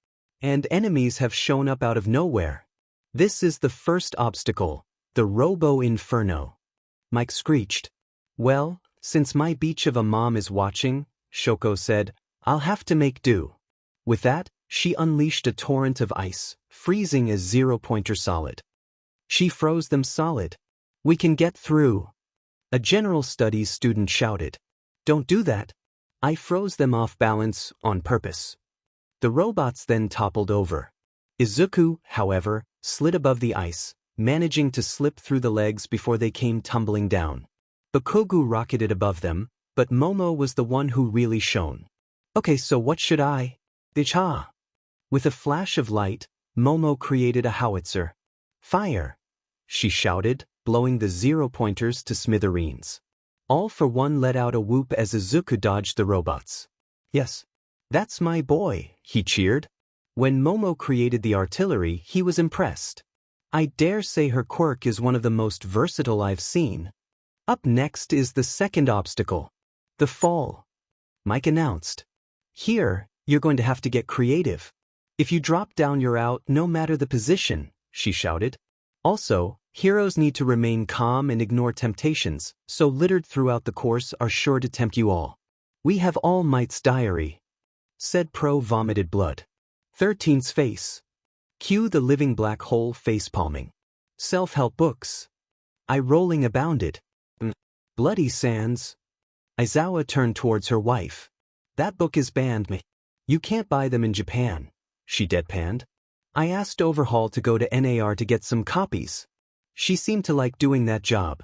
And enemies have shown up out of nowhere. This is the first obstacle, the Robo Inferno. Mike screeched. Well, since my beach of a mom is watching, Shoko said, I'll have to make do. With that, she unleashed a torrent of ice, freezing a 0-pointer solid. She froze them solid. We can get through. A general studies student shouted. Don't do that. I froze them off balance on purpose. The robots then toppled over. Izuku, however, slid above the ice, managing to slip through the legs before they came tumbling down. Bakugo rocketed above them, but Momo was the one who really shone. Okay, so what should I? Dicha. With a flash of light, Momo created a howitzer. Fire! She shouted, blowing the 0-pointers to smithereens. All for one let out a whoop as Izuku dodged the robots. Yes. That's my boy, he cheered. When Momo created the artillery, he was impressed. I dare say her quirk is one of the most versatile I've seen. Up next is the second obstacle. The fall. Mike announced. Here, you're going to have to get creative. If you drop down, you're out no matter the position, she shouted. Also, heroes need to remain calm and ignore temptations, so littered throughout the course are sure to tempt you all. We have All Might's diary. Said Pro vomited blood. 13's face. Cue the living black hole face-palming. Self-help books. Eye-rolling abounded. Bloody sands. Aizawa turned towards her wife. That book is banned, me. You can't buy them in Japan, she deadpanned. I asked Overhaul to go to NAR to get some copies. She seemed to like doing that job.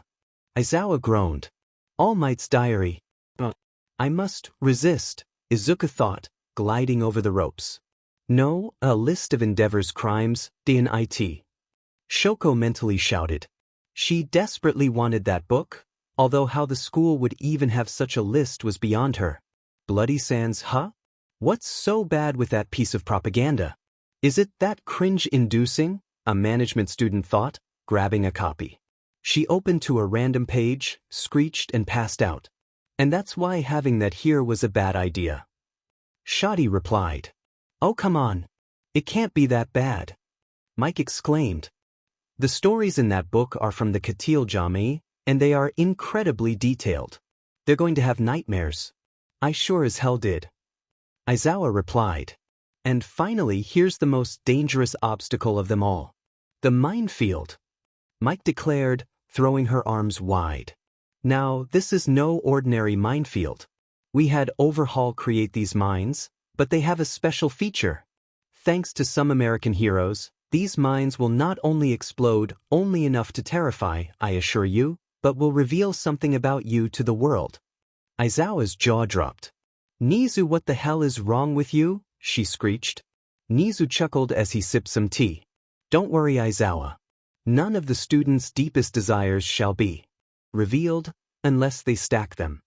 Aizawa groaned. All Might's diary. I must resist, Izuku thought, gliding over the ropes. No, a list of Endeavor's crimes, DNIT. Shoko mentally shouted. She desperately wanted that book, although how the school would even have such a list was beyond her. Bloody Sands, huh? What's so bad with that piece of propaganda? Is it that cringe-inducing? A management student thought, grabbing a copy. She opened to a random page, screeched and passed out. And that's why having that here was a bad idea. Shoddy replied. Oh come on. It can't be that bad. Mike exclaimed. The stories in that book are from the Katil Jami, and they are incredibly detailed. They're going to have nightmares. I sure as hell did. Aizawa replied. And finally, here's the most dangerous obstacle of them all. The minefield. Mike declared, throwing her arms wide. Now, this is no ordinary minefield. We had Overhaul create these mines, but they have a special feature. Thanks to some American heroes, these mines will not only explode only enough to terrify, I assure you, but will reveal something about you to the world. Aizawa's jaw dropped. Nizu, what the hell is wrong with you? She screeched. Nizu chuckled as he sipped some tea. Don't worry, Aizawa. None of the students' deepest desires shall be revealed unless they stack them.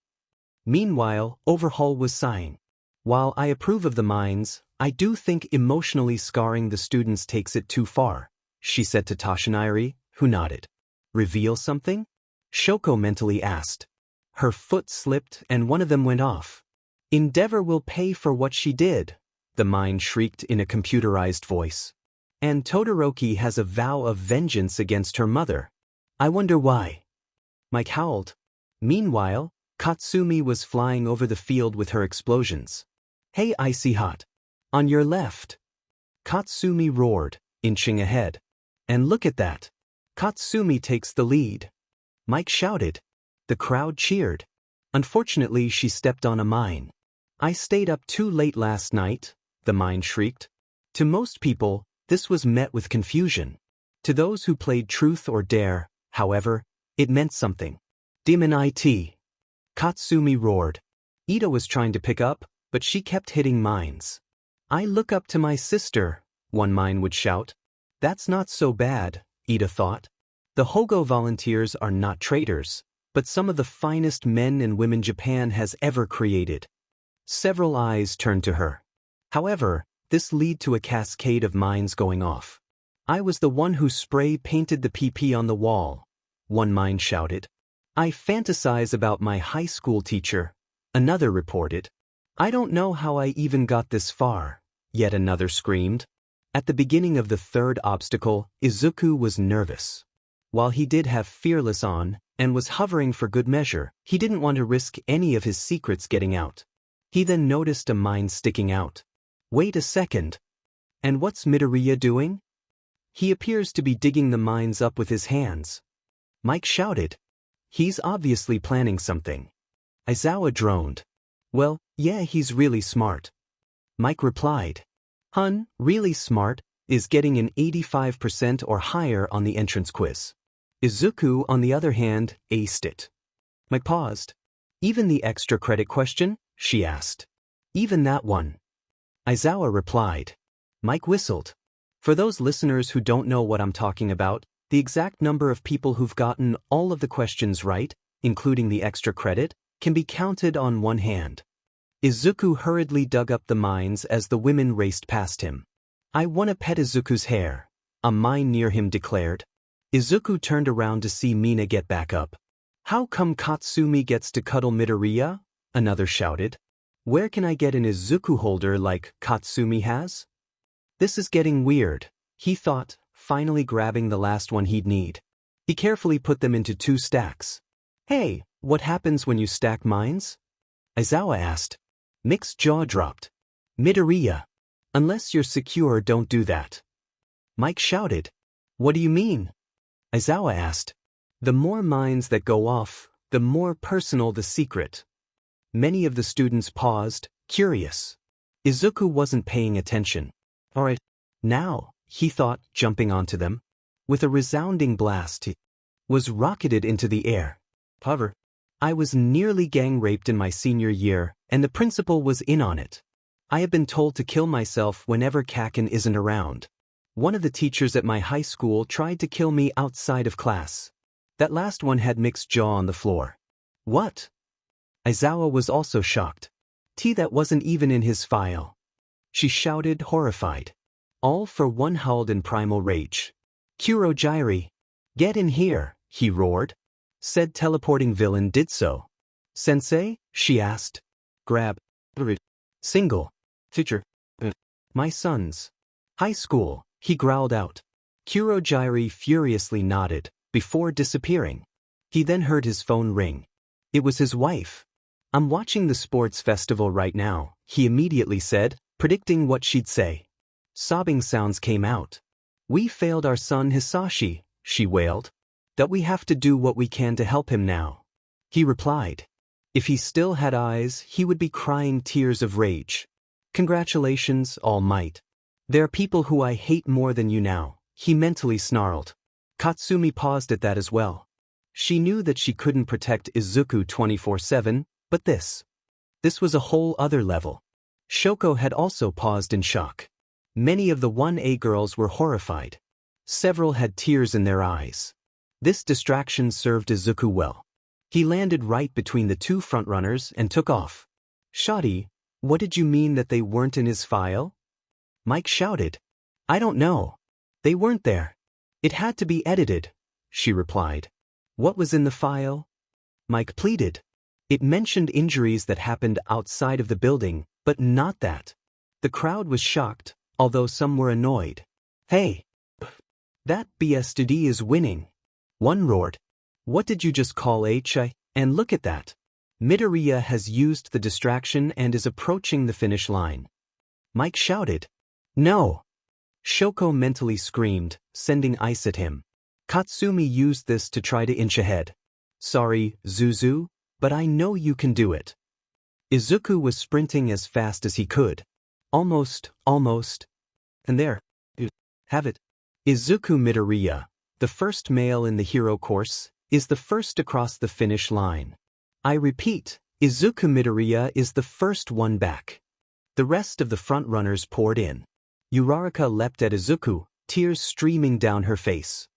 Meanwhile, Overhaul was sighing. While I approve of the mines, I do think emotionally scarring the students takes it too far, she said to Toshinari, who nodded. Reveal something? Shoko mentally asked. Her foot slipped and one of them went off. Endeavor will pay for what she did, the mine shrieked in a computerized voice. And Todoroki has a vow of vengeance against her mother. I wonder why. Mike howled. Meanwhile, Katsumi was flying over the field with her explosions. Hey, Icy Hot. On your left. Katsumi roared, inching ahead. And look at that. Katsumi takes the lead. Mike shouted. The crowd cheered. Unfortunately, she stepped on a mine. I stayed up too late last night, the mine shrieked. To most people, this was met with confusion. To those who played Truth or Dare, however, it meant something. Demon IT. Katsumi roared. Ida was trying to pick up, but she kept hitting mines. I look up to my sister, one mine would shout. That's not so bad, Ida thought. The Hogo volunteers are not traitors, but some of the finest men and women Japan has ever created. Several eyes turned to her. However, this led to a cascade of mines going off. I was the one who spray-painted the PP on the wall, one mine shouted. I fantasize about my high school teacher, another reported. I don't know how I even got this far, yet another screamed. At the beginning of the third obstacle, Izuku was nervous. While he did have Fearless on, and was hovering for good measure, he didn't want to risk any of his secrets getting out. He then noticed a mine sticking out. Wait a second. And what's Midoriya doing? He appears to be digging the mines up with his hands. Mike shouted. He's obviously planning something. Aizawa droned. Well, yeah, he's really smart. Mike replied. Hun, really smart, is getting an 85% or higher on the entrance quiz. Izuku, on the other hand, aced it. Mike paused. Even the extra credit question? She asked. Even that one. Aizawa replied. Mike whistled. For those listeners who don't know what I'm talking about, the exact number of people who've gotten all of the questions right, including the extra credit, can be counted on one hand. Izuku hurriedly dug up the mines as the women raced past him. I wanna pet Izuku's hair, a mine near him declared. Izuku turned around to see Mina get back up. How come Katsumi gets to cuddle Midoriya? Another shouted. Where can I get an Izuku holder like Katsumi has? This is getting weird, he thought, finally grabbing the last one he'd need. He carefully put them into 2 stacks. Hey, what happens when you stack mines? Aizawa asked. Mick's jaw dropped. Midoriya. Unless you're secure, don't do that. Mike shouted. What do you mean? Aizawa asked. The more mines that go off, the more personal the secret. Many of the students paused, curious. Izuku wasn't paying attention. Alright, now, he thought, jumping onto them. With a resounding blast, he was rocketed into the air. However, I was nearly gang raped in my senior year, and the principal was in on it. I have been told to kill myself whenever Kaken isn't around. One of the teachers at my high school tried to kill me outside of class. That last one had Mick's jaw on the floor. What? Aizawa was also shocked. That wasn't even in his file. She shouted, horrified. All for one howled in primal rage. Kurogyri. Get in here, he roared. Said teleporting villain did so. Sensei? She asked. Grab. Single. Future. My son's. High school, he growled out. Kurogyri furiously nodded, before disappearing. He then heard his phone ring. It was his wife. I'm watching the sports festival right now, he immediately said, predicting what she'd say. Sobbing sounds came out. We failed our son Hisashi, she wailed. That we have to do what we can to help him now. He replied. If he still had eyes, he would be crying tears of rage. Congratulations, All Might. There are people who I hate more than you now, he mentally snarled. Katsumi paused at that as well. She knew that she couldn't protect Izuku 24/7, but this was a whole other level. Shoko had also paused in shock. Many of the 1A girls were horrified. Several had tears in their eyes. This distraction served Izuku well. He landed right between the two frontrunners and took off. Shoddy, what did you mean that they weren't in his file? Mike shouted. I don't know. They weren't there. It had to be edited, she replied. What was in the file? Mike pleaded. It mentioned injuries that happened outside of the building, but not that. The crowd was shocked, although some were annoyed. Hey! That BSTD is winning. One roared. What did you just call HI? And look at that. Midoriya has used the distraction and is approaching the finish line. Mike shouted. No! Shoko mentally screamed, sending ice at him. Katsumi used this to try to inch ahead. Sorry, Zuzu, but I know you can do it. Izuku was sprinting as fast as he could. Almost. And there. Have it. Izuku Midoriya, the first male in the hero course, is the first across the finish line. I repeat, Izuku Midoriya is the first one back. The rest of the front-runners poured in. Uraraka leapt at Izuku, tears streaming down her face.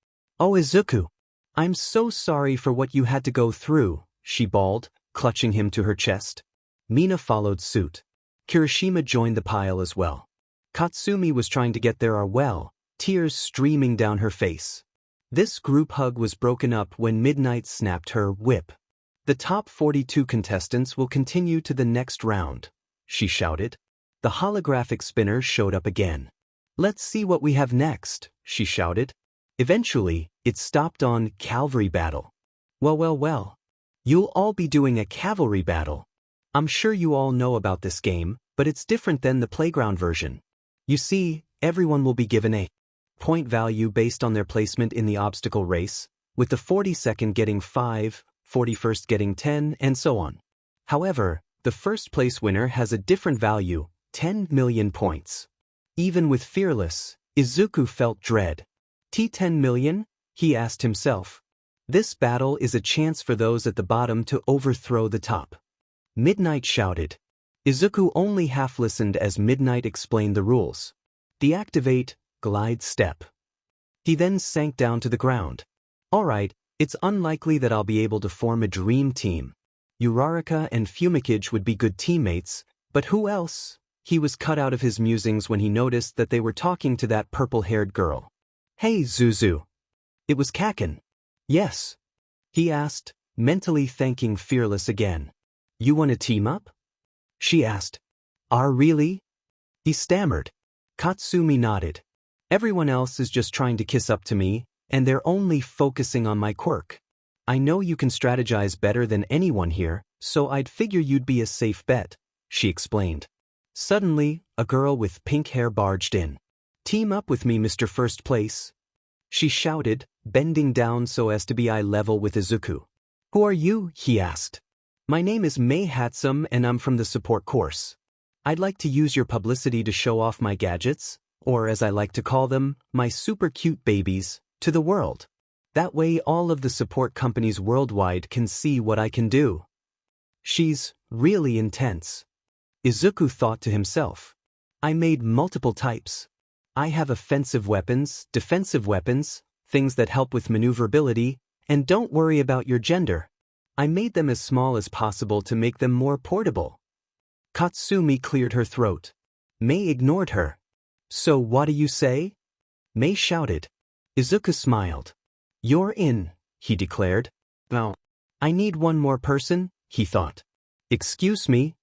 Oh Izuku! I'm so sorry for what you had to go through, she bawled, clutching him to her chest. Mina followed suit. Kirishima joined the pile as well. Katsumi was trying to get there as well, tears streaming down her face. This group hug was broken up when Midnight snapped her whip. The top 42 contestants will continue to the next round, she shouted. The holographic spinner showed up again. Let's see what we have next, she shouted. Eventually, it stopped on cavalry battle. Well. You'll all be doing a cavalry battle. I'm sure you all know about this game, but it's different than the playground version. You see, everyone will be given a point value based on their placement in the obstacle race, with the 42nd getting 5, 41st getting 10, and so on. However, the first place winner has a different value, 10 million points. Even with Fearless, Izuku felt dread. 10 million? He asked himself. This battle is a chance for those at the bottom to overthrow the top. Midnight shouted. Izuku only half listened as Midnight explained the rules. Deactivate, glide step. He then sank down to the ground. Alright, it's unlikely that I'll be able to form a dream team. Uraraka and Fumikage would be good teammates, but who else? He was cut out of his musings when he noticed that they were talking to that purple-haired girl. Hey Zuzu. It was Kaken. Yes. He asked, mentally thanking Fearless again. You want to team up? She asked. Really? He stammered. Katsumi nodded. Everyone else is just trying to kiss up to me, and they're only focusing on my quirk. I know you can strategize better than anyone here, so I'd figure you'd be a safe bet, she explained. Suddenly, a girl with pink hair barged in. Team up with me, Mr. First Place. She shouted, bending down so as to be eye level with Izuku. Who are you? He asked. My name is Mei Hatsum and I'm from the support course. I'd like to use your publicity to show off my gadgets, or as I like to call them, my super cute babies, to the world. That way all of the support companies worldwide can see what I can do. She's really intense. Izuku thought to himself. I made multiple types. I have offensive weapons, defensive weapons, things that help with maneuverability, and don't worry about your gender. I made them as small as possible to make them more portable. Katsumi cleared her throat. Mei ignored her. So what do you say? Mei shouted. Izuku smiled. You're in, he declared. Well, I need one more person, he thought. Excuse me?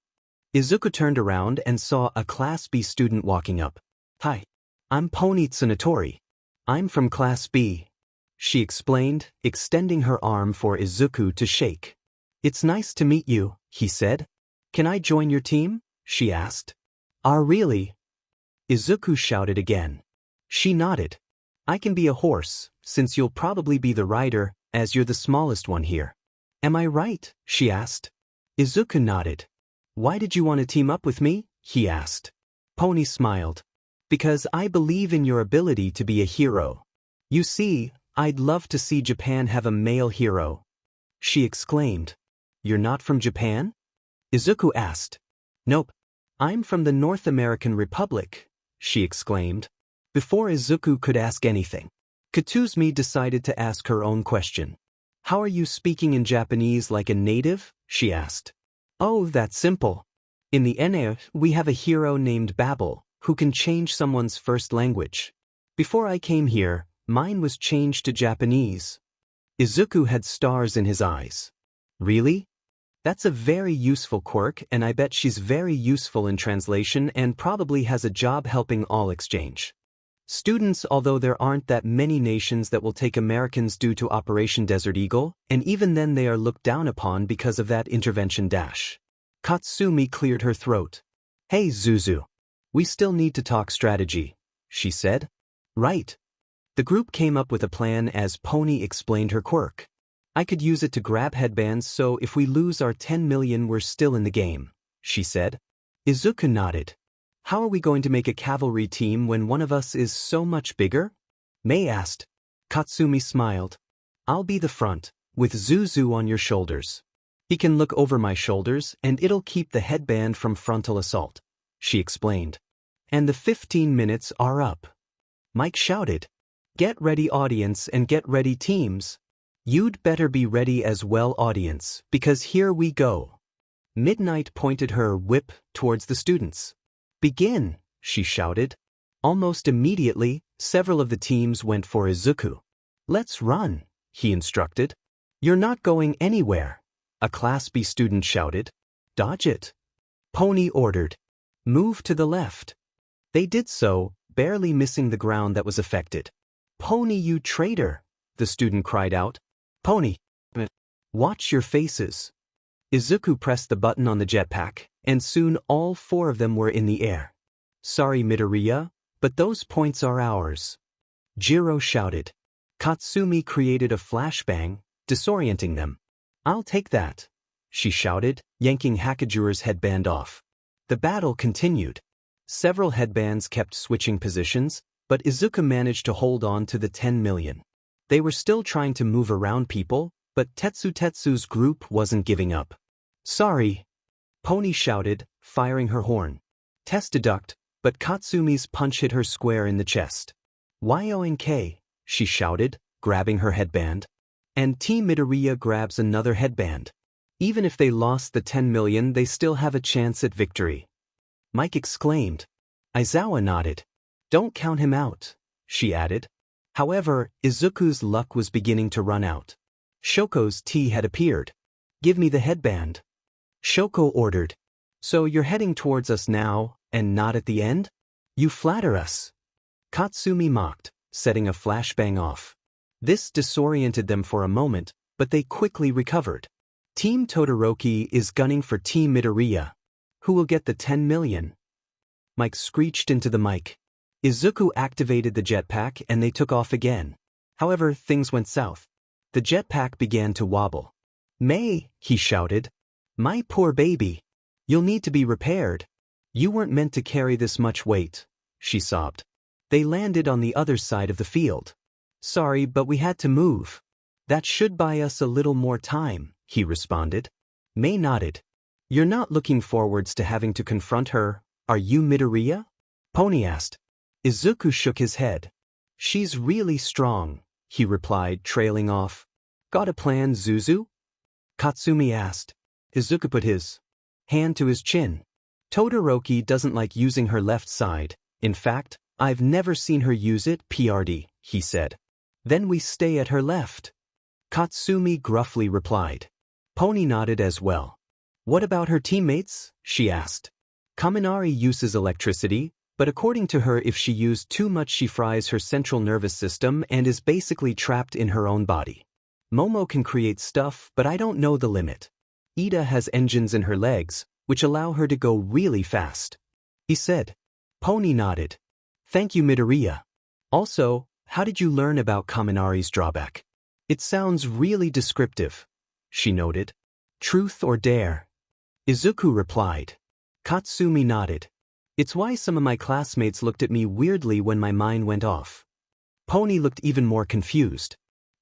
Izuku turned around and saw a Class B student walking up. Hi. I'm Pony Tsunatori. I'm from Class B, she explained, extending her arm for Izuku to shake. It's nice to meet you, he said. Can I join your team? She asked. Really? Izuku shouted again. She nodded. I can be a horse, since you'll probably be the rider, as you're the smallest one here. Am I right? She asked. Izuku nodded. Why did you want to team up with me? He asked. Pony smiled. Because I believe in your ability to be a hero. You see, I'd love to see Japan have a male hero. She exclaimed. You're not from Japan? Izuku asked. Nope. I'm from the North American Republic, she exclaimed. Before Izuku could ask anything, Katsumi decided to ask her own question. How are you speaking in Japanese like a native? She asked. Oh, that's simple. In the NA, we have a hero named Babel, who can change someone's first language. Before I came here, mine was changed to Japanese. Izuku had stars in his eyes. Really? That's a very useful quirk, and I bet she's very useful in translation and probably has a job helping all exchange students, although there aren't that many nations that will take Americans due to Operation Desert Eagle, and even then they are looked down upon because of that intervention dash. Katsumi cleared her throat. Hey Zuzu. We still need to talk strategy, she said. Right. The group came up with a plan as Pony explained her quirk. I could use it to grab headbands, so if we lose our 10 million we're still in the game, she said. Izuku nodded. How are we going to make a cavalry team when one of us is so much bigger? Mei asked. Katsumi smiled. I'll be the front, with Zuzu on your shoulders. He can look over my shoulders and it'll keep the headband from frontal assault, she explained. And the 15 minutes are up. Mike shouted. Get ready audience and get ready teams. You'd better be ready as well audience, because here we go. Midnight pointed her whip towards the students. Begin, she shouted. Almost immediately, several of the teams went for Izuku. Let's run, he instructed. You're not going anywhere, a Class B student shouted. Dodge it. Pony ordered. Move to the left. They did so, barely missing the ground that was affected. Pony, you traitor, the student cried out. Pony. Watch your faces. Izuku pressed the button on the jetpack, and soon all 4 of them were in the air. Sorry Midoriya, but those points are ours. Jiro shouted. Katsumi created a flashbang, disorienting them. I'll take that, she shouted, yanking Hakajura's headband off. The battle continued. Several headbands kept switching positions, but Izuku managed to hold on to the 10 million. They were still trying to move around people, but Tetsu's group wasn't giving up. Sorry, Pony shouted, firing her horn. Tess ducked, but Katsumi's punch hit her square in the chest. Yoink, she shouted, grabbing her headband. And Team Midoriya grabs another headband. Even if they lost the 10 million, they still have a chance at victory. Mike exclaimed. Aizawa nodded. Don't count him out, she added. However, Izuku's luck was beginning to run out. Shoko's tea had appeared. Give me the headband. Shoko ordered. So you're heading towards us now, and not at the end? You flatter us. Katsumi mocked, setting a flashbang off. This disoriented them for a moment, but they quickly recovered. Team Todoroki is gunning for Team Midoriya. Who will get the 10 million? Mike screeched into the mic. Izuku activated the jetpack and they took off again. However, things went south. The jetpack began to wobble. Mei, he shouted. My poor baby. You'll need to be repaired. You weren't meant to carry this much weight, she sobbed. They landed on the other side of the field. Sorry, but we had to move. That should buy us a little more time, he responded. Mei nodded. You're not looking forwards to having to confront her, are you Midoriya? Pony asked. Izuku shook his head. She's really strong, he replied, trailing off. Got a plan, Zuzu? Katsumi asked. Izuku put his hand to his chin. Todoroki doesn't like using her left side. In fact, I've never seen her use it, PRD, he said. Then we stay at her left. Katsumi gruffly replied. Pony nodded as well. What about her teammates? She asked. Kaminari uses electricity, but according to her, if she used too much she fries her central nervous system and is basically trapped in her own body. Momo can create stuff, but I don't know the limit. Ida has engines in her legs, which allow her to go really fast. He said. Pony nodded. Thank you, Midoriya. Also, how did you learn about Kaminari's drawback? It sounds really descriptive, she noted. Truth or dare? Izuku replied. Katsumi nodded. It's why some of my classmates looked at me weirdly when my mind went off. Pony looked even more confused.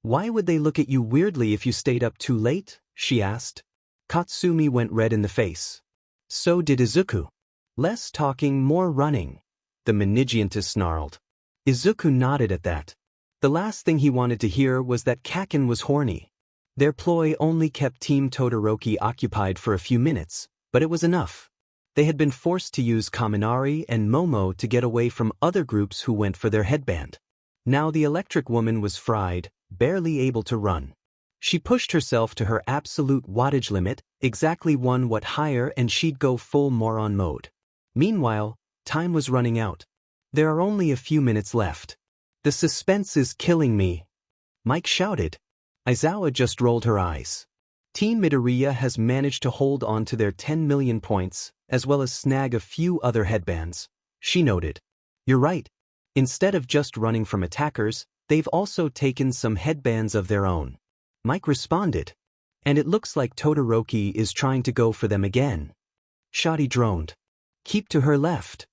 Why would they look at you weirdly if you stayed up too late? She asked. Katsumi went red in the face. So did Izuku. Less talking, more running, the Minigiantess snarled. Izuku nodded at that. The last thing he wanted to hear was that Kakin was horny. Their ploy only kept Team Todoroki occupied for a few minutes, but it was enough. They had been forced to use Kaminari and Momo to get away from other groups who went for their headband. Now the electric woman was fried, barely able to run. She pushed herself to her absolute wattage limit, exactly 1 watt higher, and she'd go full moron mode. Meanwhile, time was running out. There are only a few minutes left. The suspense is killing me, Mike shouted. Aizawa just rolled her eyes. Team Midoriya has managed to hold on to their 10 million points, as well as snag a few other headbands, she noted. You're right. Instead of just running from attackers, they've also taken some headbands of their own. Mike responded. And it looks like Todoroki is trying to go for them again. Shadi droned. Keep to her left.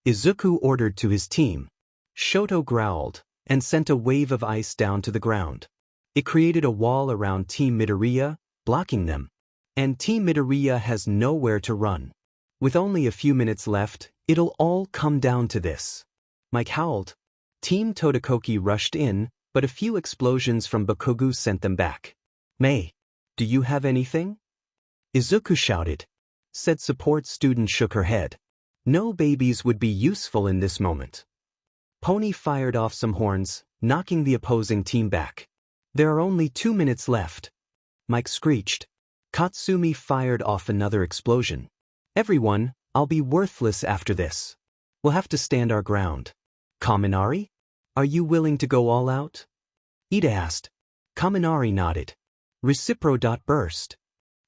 Izuku ordered to his team. Shoto growled, and sent a wave of ice down to the ground. It created a wall around Team Midoriya, blocking them. And Team Midoriya has nowhere to run. With only a few minutes left, it'll all come down to this. Mike howled. Team Todoroki rushed in, but a few explosions from Bakugo sent them back. Mei, do you have anything? Izuku shouted. Said support student shook her head. No babies would be useful in this moment. Pony fired off some horns, knocking the opposing team back. There are only 2 minutes left. Mike screeched. Katsumi fired off another explosion. Everyone, I'll be worthless after this. We'll have to stand our ground. Kaminari? Are you willing to go all out? Ida asked. Kaminari nodded. Recipro. Burst.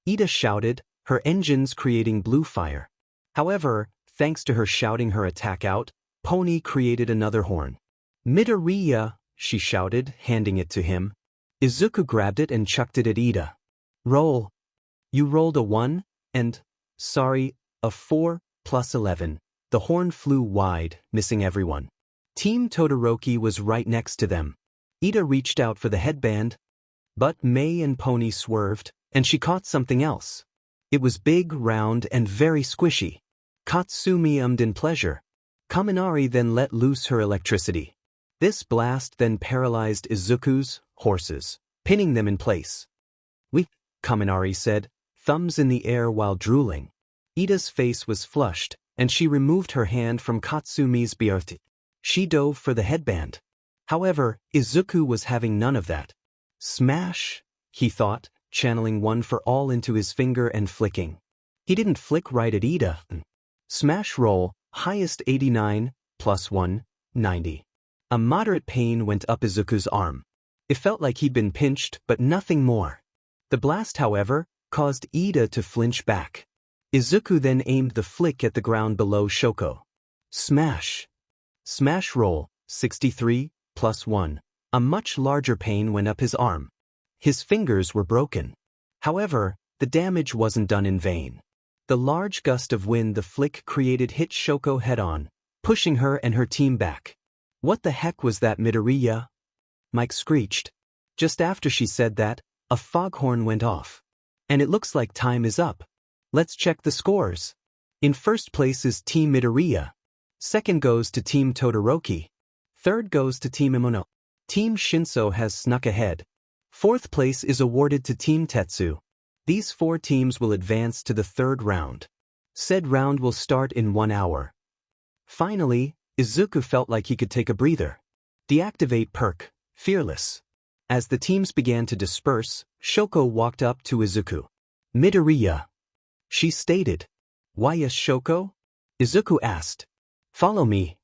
Ida shouted, her engines creating blue fire. However, thanks to her shouting her attack out, Pony created another horn. Midoriya, she shouted, handing it to him. Izuku grabbed it and chucked it at Ida. Roll. You rolled a 1, and, sorry, a 4, plus 11. The horn flew wide, missing everyone. Team Todoroki was right next to them. Ida reached out for the headband, but Mei and Pony swerved, and she caught something else. It was big, round, and very squishy. Katsumi ummed in pleasure. Kaminari then let loose her electricity. This blast then paralyzed Izuku's horses, pinning them in place. We, Kaminari said, thumbs in the air while drooling. Ida's face was flushed, and she removed her hand from Katsumi's beard. She dove for the headband. However, Izuku was having none of that. Smash, he thought, channeling one for all into his finger and flicking. He didn't flick right at Ida. Smash roll, highest 89, plus 1, 90. A moderate pain went up Izuku's arm. It felt like he'd been pinched, but nothing more. The blast, however, caused Ida to flinch back. Izuku then aimed the flick at the ground below Shoko. Smash. Smash roll, 63, plus 1. A much larger pain went up his arm. His fingers were broken. However, the damage wasn't done in vain. The large gust of wind the flick created hit Shoko head-on, pushing her and her team back. What the heck was that, Midoriya? Mike screeched. Just after she said that, a foghorn went off. And it looks like time is up. Let's check the scores. In first place is Team Midoriya. Second goes to Team Todoroki. Third goes to Team Imono. Team Shinso has snuck ahead. Fourth place is awarded to Team Tetsu. These 4 teams will advance to the 3rd round. Said round will start in 1 hour. Finally, Izuku felt like he could take a breather. Deactivate perk, Fearless. As the teams began to disperse, Shoko walked up to Izuku. Midoriya. She stated. Why yes, Shoko? Izuku asked. Follow me.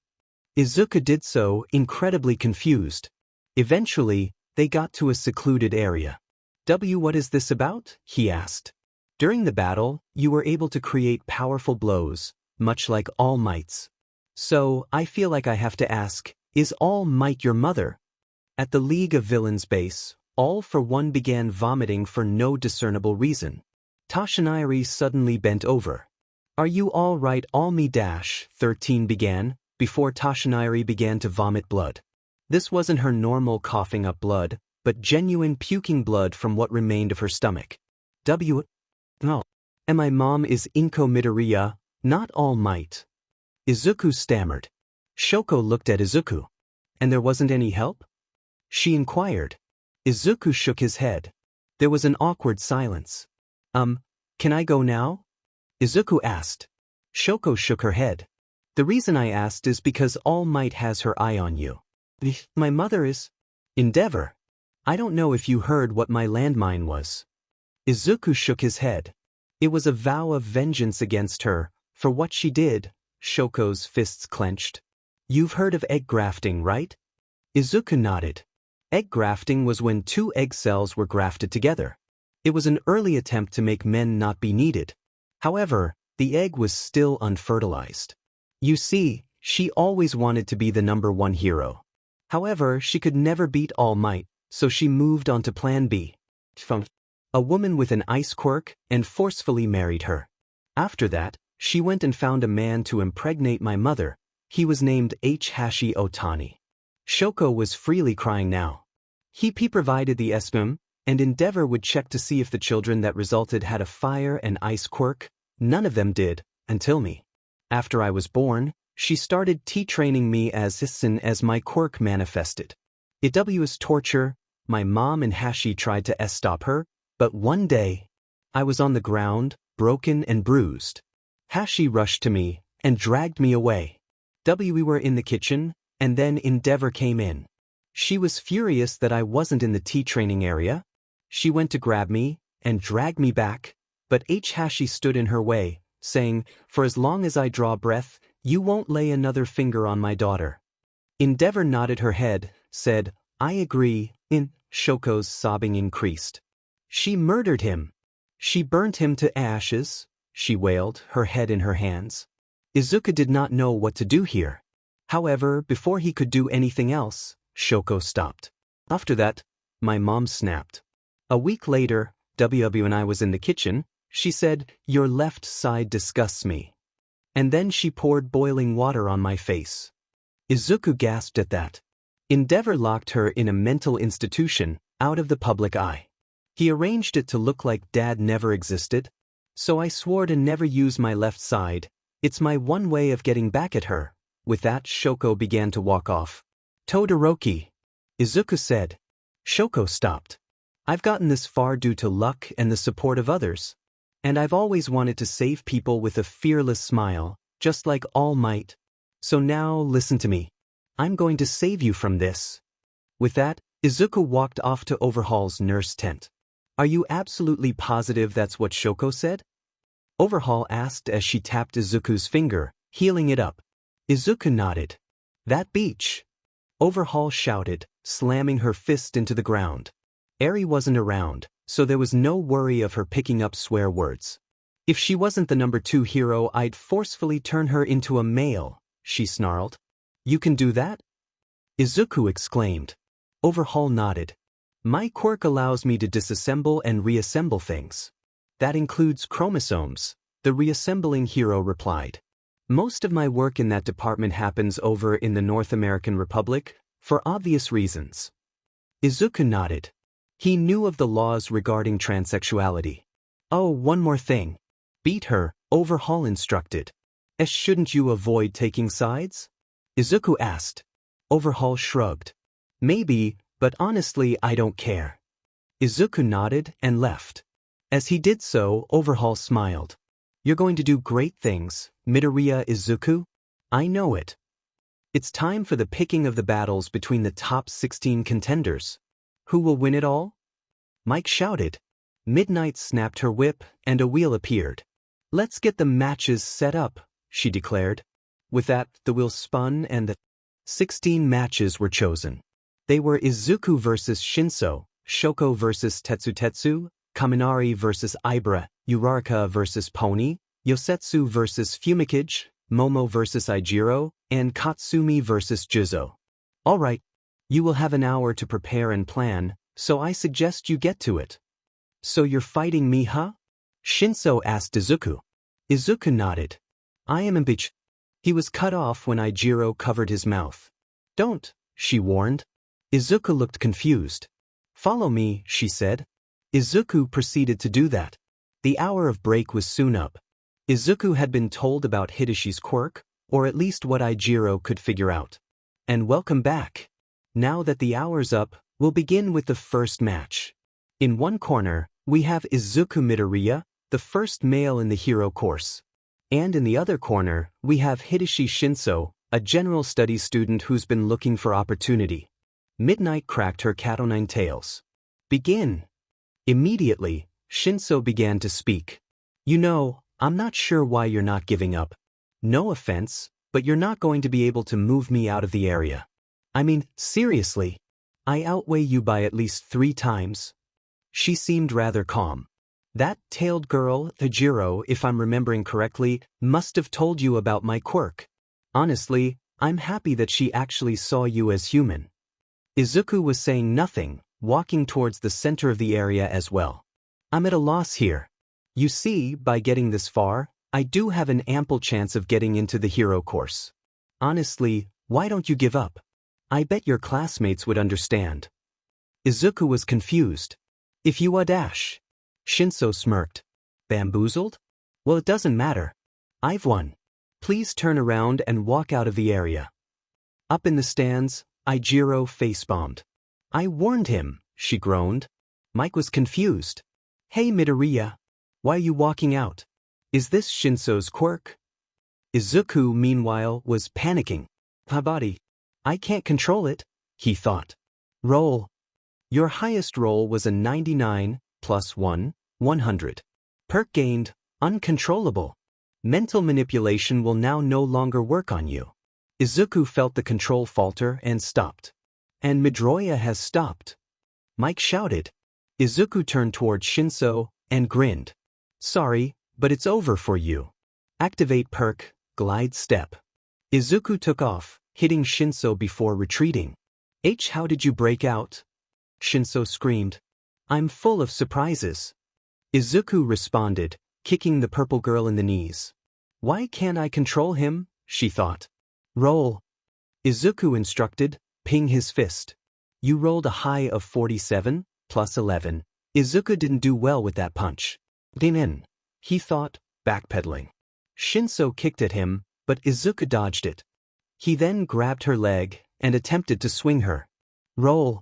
Izuku did so, incredibly confused. Eventually, they got to a secluded area. What is this about? He asked. During the battle, you were able to create powerful blows, much like All Might's. So, I feel like I have to ask, is All Might your mother? At the League of Villains base, All for one began vomiting for no discernible reason. Tashinari suddenly bent over. Are you all right? All me 13 began, before Tashinari began to vomit blood. This wasn't her normal coughing up blood, but genuine puking blood from what remained of her stomach. No. And my mom is Inko Midoriya, not All Might. Izuku stammered. Shoko looked at Izuku. And there wasn't any help? She inquired. Izuku shook his head. There was an awkward silence. Can I go now? Izuku asked. Shoko shook her head. The reason I asked is because All Might has her eye on you. My mother is... Endeavor. I don't know if you heard what my landmine was. Izuku shook his head. It was a vow of vengeance against her, for what she did. Shoko's fists clenched. You've heard of egg grafting, right? Izuku nodded. Egg grafting was when 2 egg cells were grafted together. It was an early attempt to make men not be needed. However, the egg was still unfertilized. You see, she always wanted to be the number 1 hero. However, she could never beat All Might, so she moved on to Plan B. A woman with an ice quirk, and forcefully married her. After that, she went and found a man to impregnate my mother. He was named Otani. Shoko was freely crying now. He provided the esmum, and Endeavor would check to see if the children that resulted had a fire and ice quirk. None of them did, until me. After I was born, she started training me as soon as my quirk manifested. It was torture. My mom and Hashi tried to stop her, but one day, I was on the ground, broken and bruised. Hashi rushed to me and dragged me away. We were in the kitchen, and then Endeavor came in. She was furious that I wasn't in the training area. She went to grab me and drag me back, but Hashi stood in her way, saying, for as long as I draw breath, you won't lay another finger on my daughter. Endeavor nodded her head, said, I agree. Shoko's sobbing increased. She murdered him. She burnt him to ashes, she wailed, her head in her hands. Izuku did not know what to do here. However, before he could do anything else, Shoko stopped. After that, my mom snapped. A week later, when I was in the kitchen, she said, your left side disgusts me. And then she poured boiling water on my face. Izuku gasped at that. Endeavor locked her in a mental institution, out of the public eye. He arranged it to look like Dad never existed. So I swore to never use my left side. It's my one way of getting back at her. With that, Shoko began to walk off. Todoroki. Izuku said. Shoko stopped. I've gotten this far due to luck and the support of others. And I've always wanted to save people with a fearless smile, just like All Might. So now, listen to me. I'm going to save you from this. With that, Izuku walked off to Overhaul's nurse tent. Are you absolutely positive that's what Shoko said? Overhaul asked as she tapped Izuku's finger, healing it up. Izuku nodded. That beach. Overhaul shouted, slamming her fist into the ground. Eri wasn't around, so there was no worry of her picking up swear words. If she wasn't the number 2 hero, I'd forcefully turn her into a male, she snarled. You can do that? Izuku exclaimed. Overhaul nodded. My quirk allows me to disassemble and reassemble things. That includes chromosomes, the reassembling hero replied. Most of my work in that department happens over in the North American Republic, for obvious reasons. Izuku nodded. He knew of the laws regarding transsexuality. Oh, one more thing. Beat her, Overhaul instructed. Shouldn't you avoid taking sides? Izuku asked. Overhaul shrugged. Maybe, but honestly I don't care. Izuku nodded and left. As he did so, Overhaul smiled. You're going to do great things, Midoriya Izuku. I know it. It's time for the picking of the battles between the top 16 contenders. Who will win it all? Mike shouted. Midnight snapped her whip, and a wheel appeared. Let's get the matches set up, she declared. With that, the wheel spun and the 16 matches were chosen. They were Izuku versus Shinso, Shoko versus Tetsu, Kaminari versus Ibra, Uraraka versus Pony, Yosetsu versus Fumikage, Momo versus Ijiro, and Katsumi versus Juzo. Alright, you will have an hour to prepare and plan, so I suggest you get to it. So you're fighting me, huh? Shinso asked Izuku. Izuku nodded. I am impeached. He was cut off when Ijiro covered his mouth. Don't, she warned. Izuku looked confused. Follow me, she said. Izuku proceeded to do that. The hour of break was soon up. Izuku had been told about Hideshi's quirk, or at least what Ijiro could figure out. And welcome back. Now that the hour's up, we'll begin with the first match. In one corner, we have Izuku Midoriya, the first male in the hero course. And in the other corner, we have Hideshi Shinso, a general studies student who's been looking for opportunity. Midnight cracked her cat-o'-nine tails. Begin. Immediately, Shinso began to speak. You know, I'm not sure why you're not giving up. No offense, but you're not going to be able to move me out of the area. I mean, seriously. I outweigh you by at least 3 times. She seemed rather calm. That tailed girl, Ijiro, if I'm remembering correctly, must have told you about my quirk. Honestly, I'm happy that she actually saw you as human. Izuku was saying nothing, walking towards the center of the area as well. I'm at a loss here. You see, by getting this far, I do have an ample chance of getting into the hero course. Honestly, why don't you give up? I bet your classmates would understand. Izuku was confused. If you would dash. Shinso smirked. Bamboozled? Well, it doesn't matter. I've won. Please turn around and walk out of the area. Up in the stands, Ijiro face-bombed. I warned him, she groaned. Mike was confused. Hey Midoriya. Why are you walking out? Is this Shinso's quirk? Izuku, meanwhile, was panicking. Habari. I can't control it, he thought. Roll. Your highest roll was a 99, plus 1, 100. Perk gained, uncontrollable. Mental manipulation will now no longer work on you. Izuku felt the control falter and stopped. And Midoriya has stopped. Mike shouted. Izuku turned toward Shinso and grinned. Sorry, but it's over for you. Activate perk, glide step. Izuku took off, hitting Shinso before retreating. How did you break out? Shinso screamed. I'm full of surprises. Izuku responded, kicking the purple girl in the knees. Why can't I control him? She thought. Roll. Izuku instructed, ping his fist. You rolled a high of 47, plus 11. Izuku didn't do well with that punch. Dinin. He thought, backpedaling. Shinso kicked at him, but Izuku dodged it. He then grabbed her leg and attempted to swing her. Roll.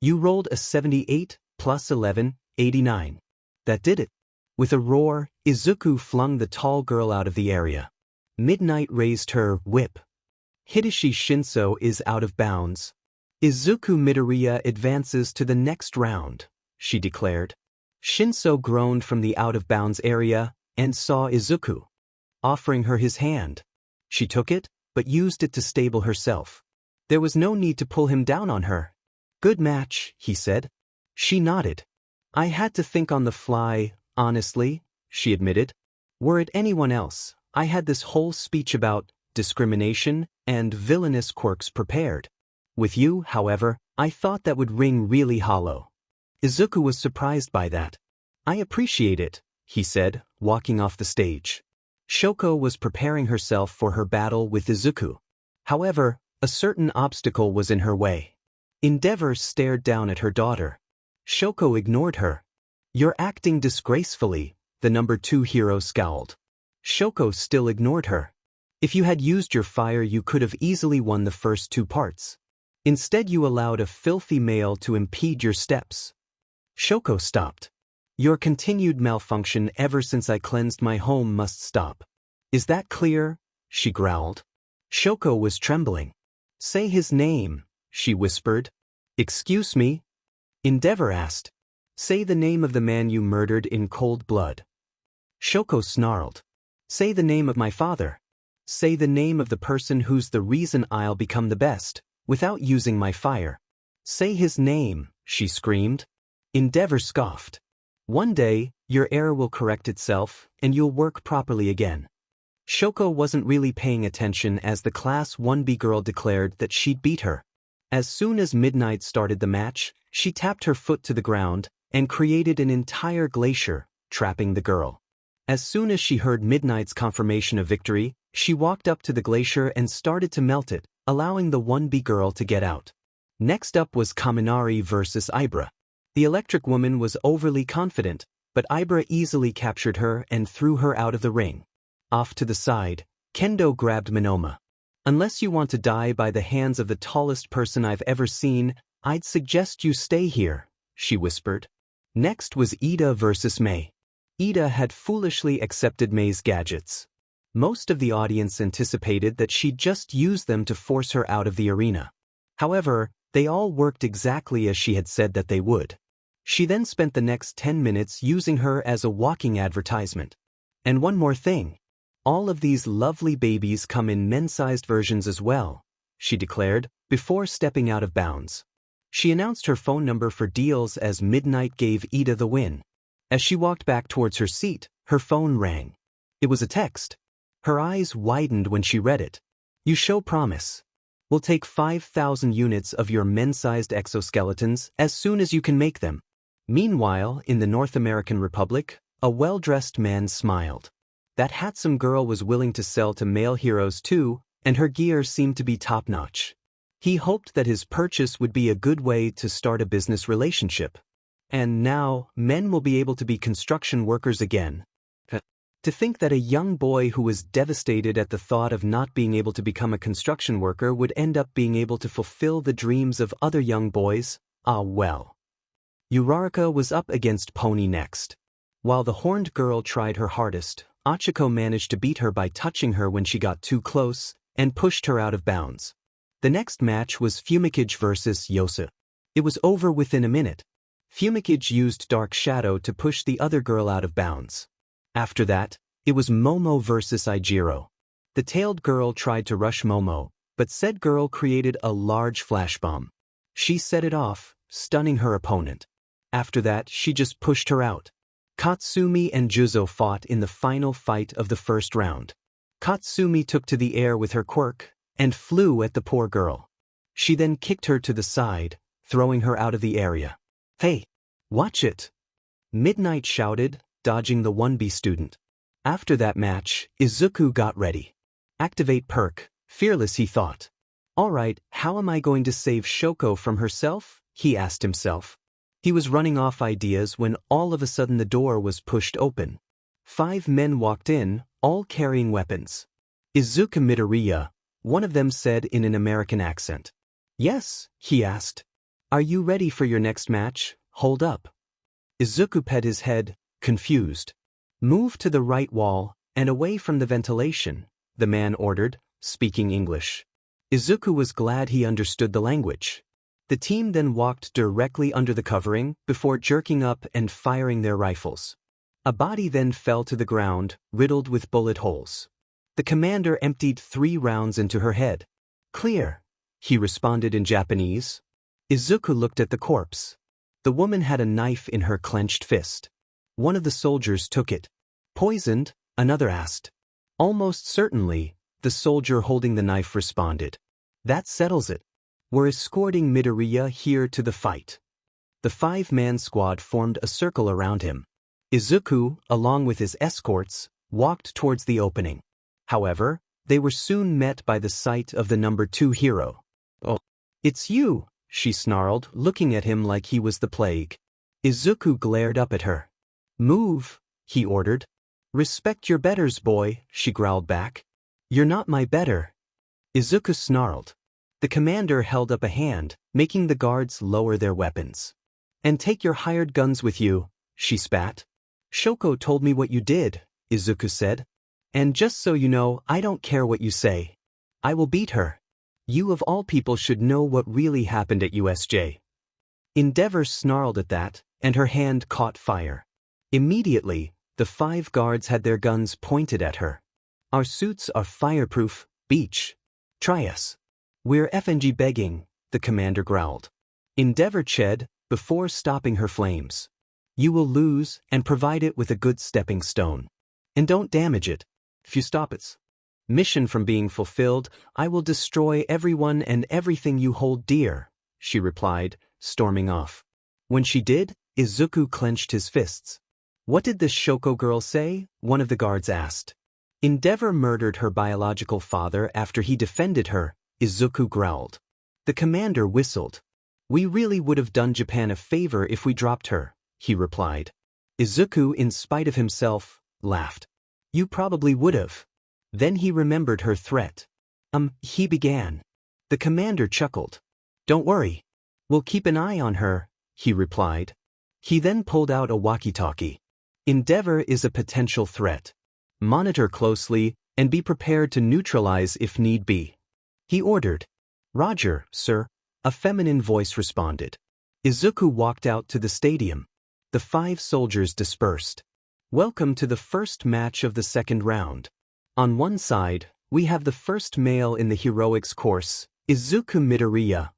You rolled a 78, plus 11, 89. That did it. With a roar, Izuku flung the tall girl out of the area. Midnight raised her whip. Hideshi Shinso is out of bounds. Izuku Midoriya advances to the next round, she declared. Shinso groaned from the out-of-bounds area and saw Izuku, offering her his hand. She took it, but used it to stable herself. There was no need to pull him down on her. Good match, he said. She nodded. I had to think on the fly, honestly, she admitted. Were it anyone else, I had this whole speech about discrimination and villainous quirks prepared. With you, however, I thought that would ring really hollow. Izuku was surprised by that. I appreciate it, he said, walking off the stage. Shoko was preparing herself for her battle with Izuku. However, a certain obstacle was in her way. Endeavor stared down at her daughter. Shoko ignored her. You're acting disgracefully, the number 2 hero scowled. Shoko still ignored her. If you had used your fire, you could have easily won the first 2 parts. Instead, you allowed a filthy male to impede your steps. Shoko stopped. Your continued malfunction ever since I cleansed my home must stop. Is that clear? She growled. Shoko was trembling. Say his name, she whispered. Excuse me? Endeavor asked. Say the name of the man you murdered in cold blood. Shoko snarled. Say the name of my father. Say the name of the person who's the reason I'll become the best, without using my fire. Say his name, she screamed. Endeavor scoffed. One day, your error will correct itself, and you'll work properly again. Shoko wasn't really paying attention as the Class 1B girl declared that she'd beat her. As soon as Midnight started the match, she tapped her foot to the ground and created an entire glacier, trapping the girl. As soon as she heard Midnight's confirmation of victory, she walked up to the glacier and started to melt it, allowing the 1B girl to get out. Next up was Kaminari versus Ibra. The electric woman was overly confident, but Ibra easily captured her and threw her out of the ring. Off to the side, Kendo grabbed Monoma. Unless you want to die by the hands of the tallest person I've ever seen, I'd suggest you stay here, she whispered. Next was Ida versus Mei. Ida had foolishly accepted Mei's gadgets. Most of the audience anticipated that she'd just use them to force her out of the arena. However, they all worked exactly as she had said that they would. She then spent the next 10 minutes using her as a walking advertisement. And one more thing. All of these lovely babies come in men-sized versions as well, she declared, before stepping out of bounds. She announced her phone number for deals as Midnight gave Ida the win. As she walked back towards her seat, her phone rang. It was a text. Her eyes widened when she read it. You show promise. We'll take 5,000 units of your men-sized exoskeletons as soon as you can make them. Meanwhile, in the North American Republic, a well-dressed man smiled. That handsome girl was willing to sell to male heroes too, and her gear seemed to be top-notch. He hoped that his purchase would be a good way to start a business relationship. And now, men will be able to be construction workers again. To think that a young boy who was devastated at the thought of not being able to become a construction worker would end up being able to fulfill the dreams of other young boys, ah well. Uraraka was up against Pony next. While the horned girl tried her hardest, Achiko managed to beat her by touching her when she got too close, and pushed her out of bounds. The next match was Fumikage versus Yosu. It was over within a minute. Fumikage used Dark Shadow to push the other girl out of bounds. After that, it was Momo versus Ijiro. The tailed girl tried to rush Momo, but said girl created a large flash bomb. She set it off, stunning her opponent. After that, she just pushed her out. Katsumi and Juzo fought in the final fight of the first round. Katsumi took to the air with her quirk and flew at the poor girl. She then kicked her to the side, throwing her out of the area. Hey, watch it! Midnight shouted, dodging the 1B student. After that match, Izuku got ready. Activate perk, fearless he thought. Alright, how am I going to save Shoko from herself? He asked himself. He was running off ideas when all of a sudden the door was pushed open. 5 men walked in, all carrying weapons. Izuku Midoriya, one of them said in an American accent. Yes, he asked. Are you ready for your next match? Hold up. Izuku pet his head, confused. Move to the right wall, and away from the ventilation, the man ordered, speaking English. Izuku was glad he understood the language. The team then walked directly under the covering before jerking up and firing their rifles. A body then fell to the ground, riddled with bullet holes. The commander emptied 3 rounds into her head. Clear, he responded in Japanese. Izuku looked at the corpse. The woman had a knife in her clenched fist. One of the soldiers took it. Poisoned? Another asked. Almost certainly, the soldier holding the knife responded. That settles it. We're escorting Midoriya here to the fight. The 5-man squad formed a circle around him. Izuku, along with his escorts, walked towards the opening. However, they were soon met by the sight of the number 2 hero. Oh, it's you, she snarled, looking at him like he was the plague. Izuku glared up at her. Move, he ordered. Respect your betters, boy, she growled back. You're not my better. Izuku snarled. The commander held up a hand, making the guards lower their weapons. And take your hired guns with you, she spat. Shoko told me what you did, Izuku said. And just so you know, I don't care what you say. I will beat her. You of all people should know what really happened at USJ. Endeavor snarled at that, and her hand caught fire. Immediately, the 5 guards had their guns pointed at her. Our suits are fireproof, Beach. Try us. We're FNG begging, the commander growled. Endeavor ched, before stopping her flames. You will lose, and provide it with a good stepping stone. And don't damage it. If you stop its mission from being fulfilled, I will destroy everyone and everything you hold dear, she replied, storming off. When she did, Izuku clenched his fists. What did this Shoko girl say? One of the guards asked. Endeavor murdered her biological father after he defended her, Izuku growled. The commander whistled. We really would have done Japan a favor if we dropped her, he replied. Izuku, in spite of himself, laughed. You probably would have. Then he remembered her threat. He began. The commander chuckled. Don't worry. We'll keep an eye on her, he replied. He then pulled out a walkie-talkie. Endeavor is a potential threat. Monitor closely, and be prepared to neutralize if need be. He ordered. Roger, sir, a feminine voice responded. Izuku walked out to the stadium. The 5 soldiers dispersed. Welcome to the first match of the second round. On one side, we have the first male in the heroics course, Izuku Midoriya.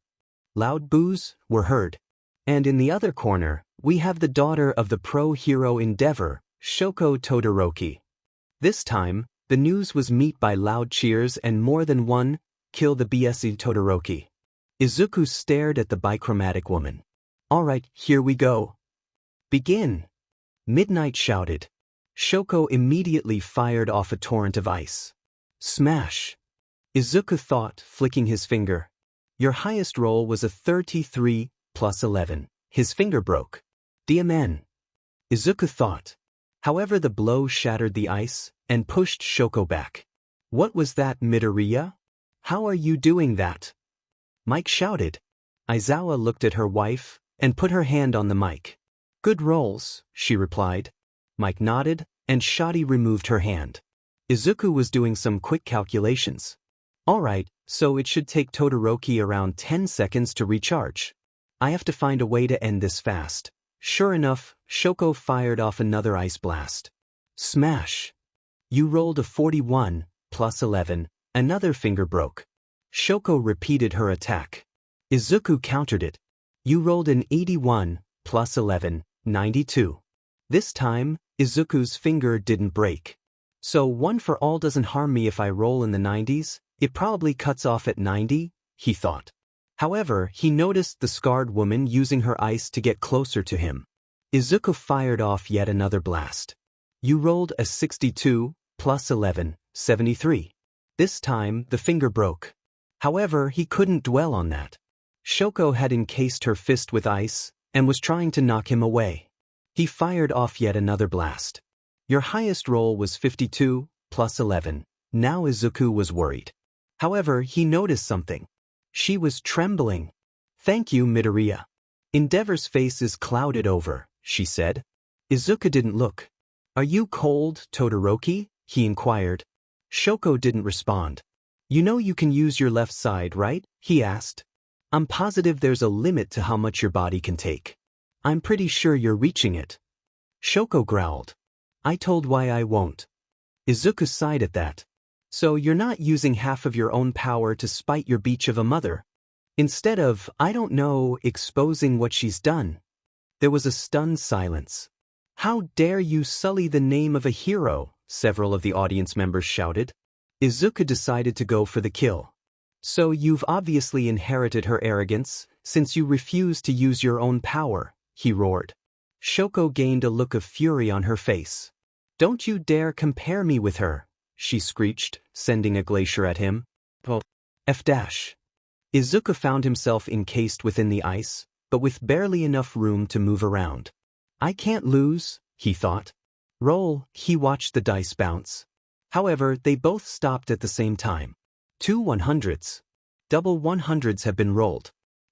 Loud boos were heard. And in the other corner, we have the daughter of the pro-hero Endeavor, Shoko Todoroki. This time, the news was met by loud cheers and more than one, kill the BSE Todoroki. Izuku stared at the bichromatic woman. All right, here we go. Begin. Midnight shouted. Shoko immediately fired off a torrent of ice. Smash. Izuku thought, flicking his finger. Your highest roll was a 33 plus 11. His finger broke. DMN. Izuku thought. However, the blow shattered the ice and pushed Shoko back. What was that, Midoriya? How are you doing that? Mike shouted. Aizawa looked at her wife and put her hand on the mic. Good rolls, she replied. Mike nodded, and Shadi removed her hand. Izuku was doing some quick calculations. All right, so it should take Todoroki around 10 seconds to recharge. I have to find a way to end this fast. Sure enough, Shoko fired off another ice blast. Smash. You rolled a 41, plus 11, another finger broke. Shoko repeated her attack. Izuku countered it. You rolled an 81, plus 11, 92. This time, Izuku's finger didn't break. So one for all doesn't harm me if I roll in the 90s, it probably cuts off at 90, he thought. However, he noticed the scarred woman using her ice to get closer to him. Izuku fired off yet another blast. You rolled a 62, plus 11, 73. This time, the finger broke. However, he couldn't dwell on that. Shoko had encased her fist with ice and was trying to knock him away. He fired off yet another blast. Your highest roll was 52, plus 11. Now Izuku was worried. However, he noticed something. She was trembling. Thank you, Midoriya. Endeavor's face is clouded over, she said. Izuku didn't look. Are you cold, Todoroki? He inquired. Shoko didn't respond. You know you can use your left side, right? He asked. I'm positive there's a limit to how much your body can take. I'm pretty sure you're reaching it. Shoko growled. I told why I won't. Izuku sighed at that. So you're not using half of your own power to spite your beach of a mother. Instead of, I don't know, exposing what she's done. There was a stunned silence. How dare you sully the name of a hero, several of the audience members shouted. Izuku decided to go for the kill. So you've obviously inherited her arrogance, since you refuse to use your own power, he roared. Shoko gained a look of fury on her face. Don't you dare compare me with her, she screeched, sending a glacier at him. Oh. F-. Izuku found himself encased within the ice, but with barely enough room to move around. I can't lose, he thought. Roll, he watched the dice bounce. However, they both stopped at the same time. 2 100s. Double 100s have been rolled.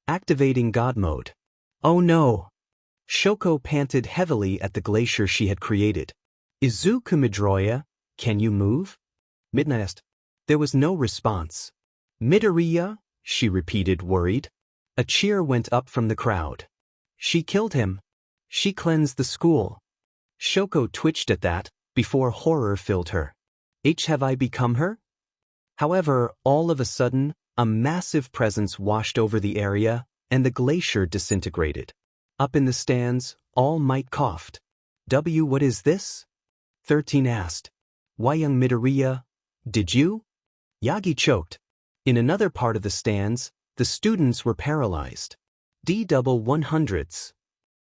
Activating God mode. Oh no! Shoko panted heavily at the glacier she had created. Izuku Midoriya, can you move? Midnight asked. There was no response. Midoriya, she repeated, worried. A cheer went up from the crowd. She killed him. She cleansed the school. Shoko twitched at that, before horror filled her. Have I become her? However, all of a sudden, a massive presence washed over the area, and the glacier disintegrated. Up in the stands, All Might coughed. What is this? 13 asked. Why, young Midoriya, did you? Yagi choked. In another part of the stands, the students were paralyzed. D-100s.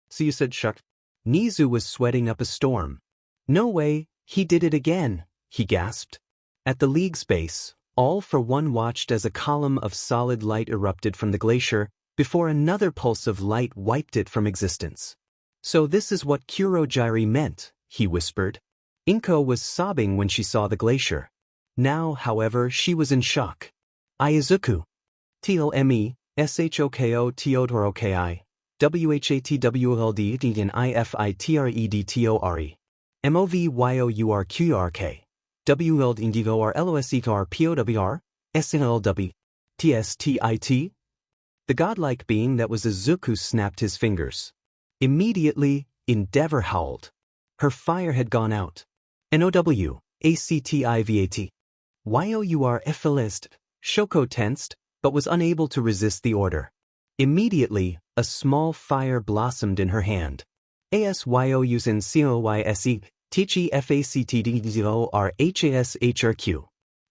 So you said shuck. Nizu was sweating up a storm. No way, he did it again, he gasped. At the league's base, All for One watched as a column of solid light erupted from the glacier, before another pulse of light wiped it from existence. So this is what Kurogiri meant, he whispered. Inko was sobbing when she saw the glacier. Now, however, she was in shock. Izuku. Tlme, Shoko Teodoroki, Whatwld and Ifitredtore. Movyourqrk. Wld indigo r losekr powr, snlw. Tstit? The godlike being that was Izuku snapped his fingers. Immediately, Endeavor howled. Her fire had gone out. Now, activ. Yourfilist. Shoko tensed, but was unable to resist the order. Immediately, a small fire blossomed in her hand. Asyousn coyse, tichi factd0rhashrq.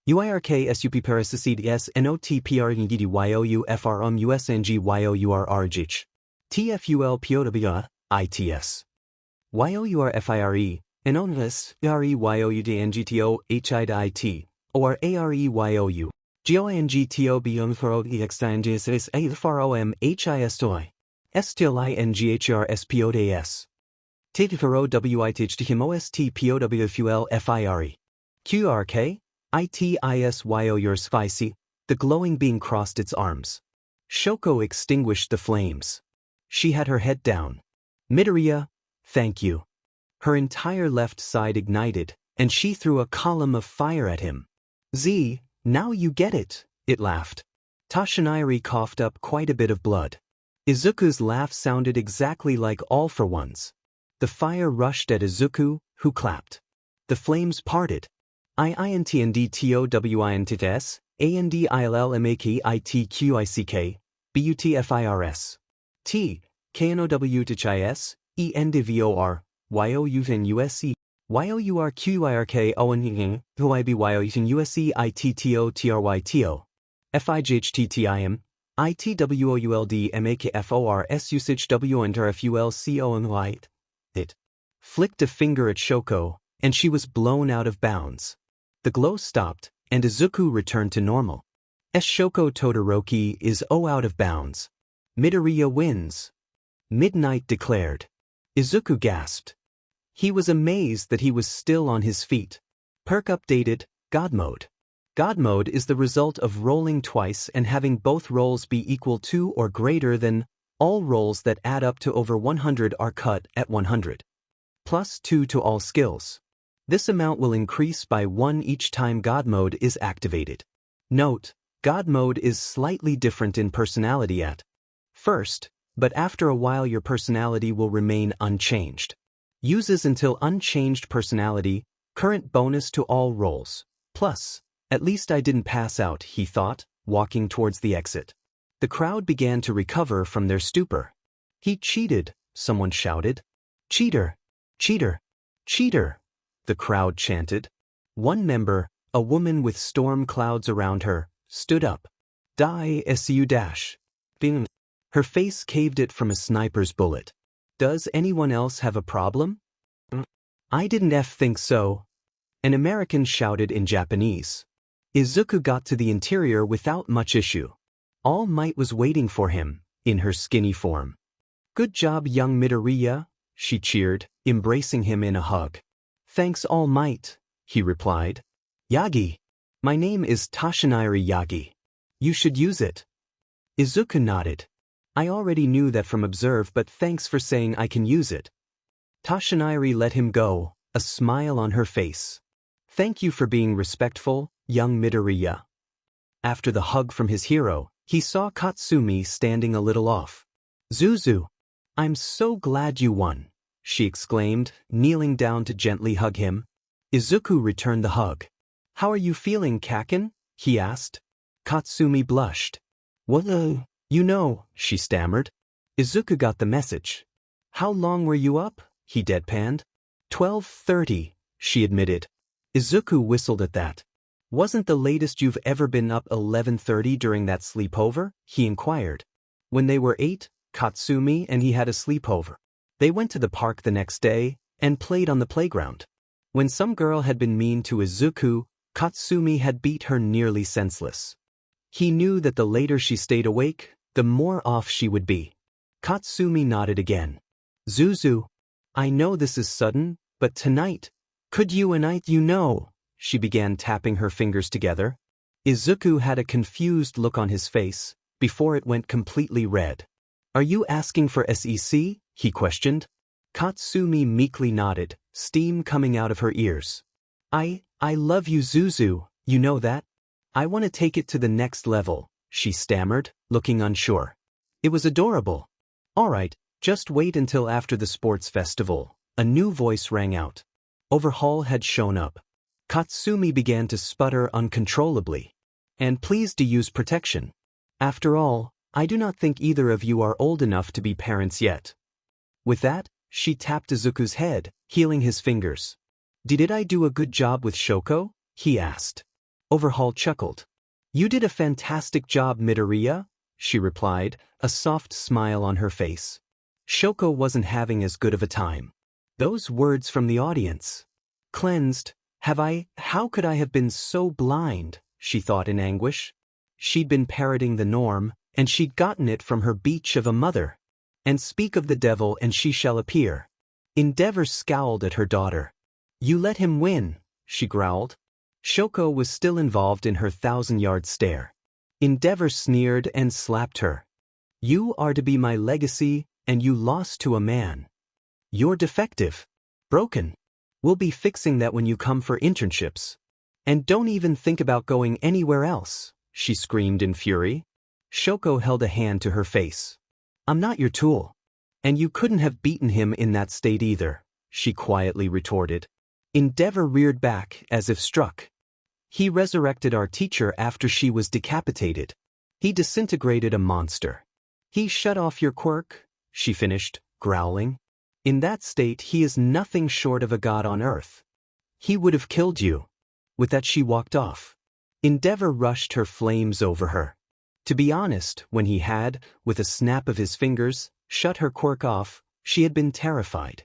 Uirksup parasicds notprnddyufrmusngyourrgh. Tful powr, its. Yourfire, anonymous, reyoudngto hid or areyou. Gongto bumfro extanges afrom histoi. Stilinghrspodas. Tidfero withtimost powful fire. Qrk, itisyourspicy, the glowing being crossed its arms. Shoko extinguished the flames. She had her head down. Midoriya, thank you. Her entire left side ignited, and she threw a column of fire at him. Now you get it, it laughed. Toshinari coughed up quite a bit of blood. Izuku's laugh sounded exactly like All for One's. The fire rushed at Izuku, who clapped. The flames parted. IINTNDTOWINTS, ANDILLMAKITQICK, BUTFIRS. T, KNOWTHIS, ENDVOR, YOUVN YOURQYRK OWN HOIBYOUVN USC ITTO FIGHTTIM, ITWOULD MAKFORS usage WNTRFULCON It flicked a finger at Shoko, and she was blown out of bounds. The glow stopped, and Izuku returned to normal. Shoko Todoroki is out of bounds. Midoriya wins. Midnight declared. Izuku gasped. He was amazed that he was still on his feet. Perk updated, God Mode. God Mode is the result of rolling twice and having both rolls be equal to or greater than all rolls that add up to over 100 are cut at 100. Plus 2 to all skills. This amount will increase by 1 each time God Mode is activated. Note, God Mode is slightly different in personality at first, but after a while your personality will remain unchanged. Uses until unchanged personality, current bonus to all rolls. Plus, at least I didn't pass out, he thought, walking towards the exit. The crowd began to recover from their stupor. He cheated, someone shouted. Cheater! Cheater! Cheater! The crowd chanted. One member, a woman with storm clouds around her, stood up. Die su dash. Bing. Her face caved it from a sniper's bullet. Does anyone else have a problem? I didn't think so. An American shouted in Japanese. Izuku got to the interior without much issue. All Might was waiting for him, in her skinny form. Good job, young Midoriya, she cheered, embracing him in a hug. Thanks, All Might, he replied. Yagi. My name is Toshinari Yagi. You should use it. Izuku nodded. I already knew that from observe, but thanks for saying I can use it. Tashinari let him go, a smile on her face. Thank you for being respectful, young Midoriya. After the hug from his hero, he saw Katsumi standing a little off. Zuzu, I'm so glad you won, she exclaimed, kneeling down to gently hug him. Izuku returned the hug. How are you feeling, Kaken? He asked. Katsumi blushed. Well, she stammered. Izuku got the message. How long were you up? He deadpanned. 12:30, she admitted. Izuku whistled at that. Wasn't the latest you've ever been up 11:30 during that sleepover? He inquired. When they were 8, Katsumi and he had a sleepover. They went to the park the next day and played on the playground. When some girl had been mean to Izuku, Katsumi had beat her nearly senseless. He knew that the later she stayed awake, the more off she would be. Katsumi nodded again. Zuzu, I know this is sudden, but tonight, could you and I, she began tapping her fingers together. Izuku had a confused look on his face, before it went completely red. Are you asking for SEC? He questioned. Katsumi meekly nodded, steam coming out of her ears. I love you, Zuzu, you know that? I want to take it to the next level, she stammered, looking unsure. It was adorable. All right, just wait until after the sports festival. A new voice rang out. Overhaul had shown up. Katsumi began to sputter uncontrollably. And please do use protection. After all, I do not think either of you are old enough to be parents yet. With that, she tapped Izuku's head, healing his fingers. Did I do a good job with Shoko? He asked. Overhaul chuckled. You did a fantastic job, Midoriya, she replied, a soft smile on her face. Shoko wasn't having as good of a time. Those words from the audience. Cleansed, how could I have been so blind, she thought in anguish. She'd been parroting the norm, and she'd gotten it from her beach of a mother. And speak of the devil and she shall appear. Endeavor scowled at her daughter. You let him win, she growled. Shoko was still involved in her 1,000-yard stare. Endeavor sneered and slapped her. You are to be my legacy, and you lost to a man. You're defective. Broken. We'll be fixing that when you come for internships. And don't even think about going anywhere else, she screamed in fury. Shoko held a hand to her face. I'm not your tool. And you couldn't have beaten him in that state either, she quietly retorted. Endeavor reared back as if struck. He resurrected our teacher after she was decapitated. He disintegrated a monster. He shut off your quirk, she finished, growling. In that state he is nothing short of a god on earth. He would have killed you. With that she walked off. Endeavor rushed her flames over her. To be honest, when he had, with a snap of his fingers, shut her quirk off, she had been terrified.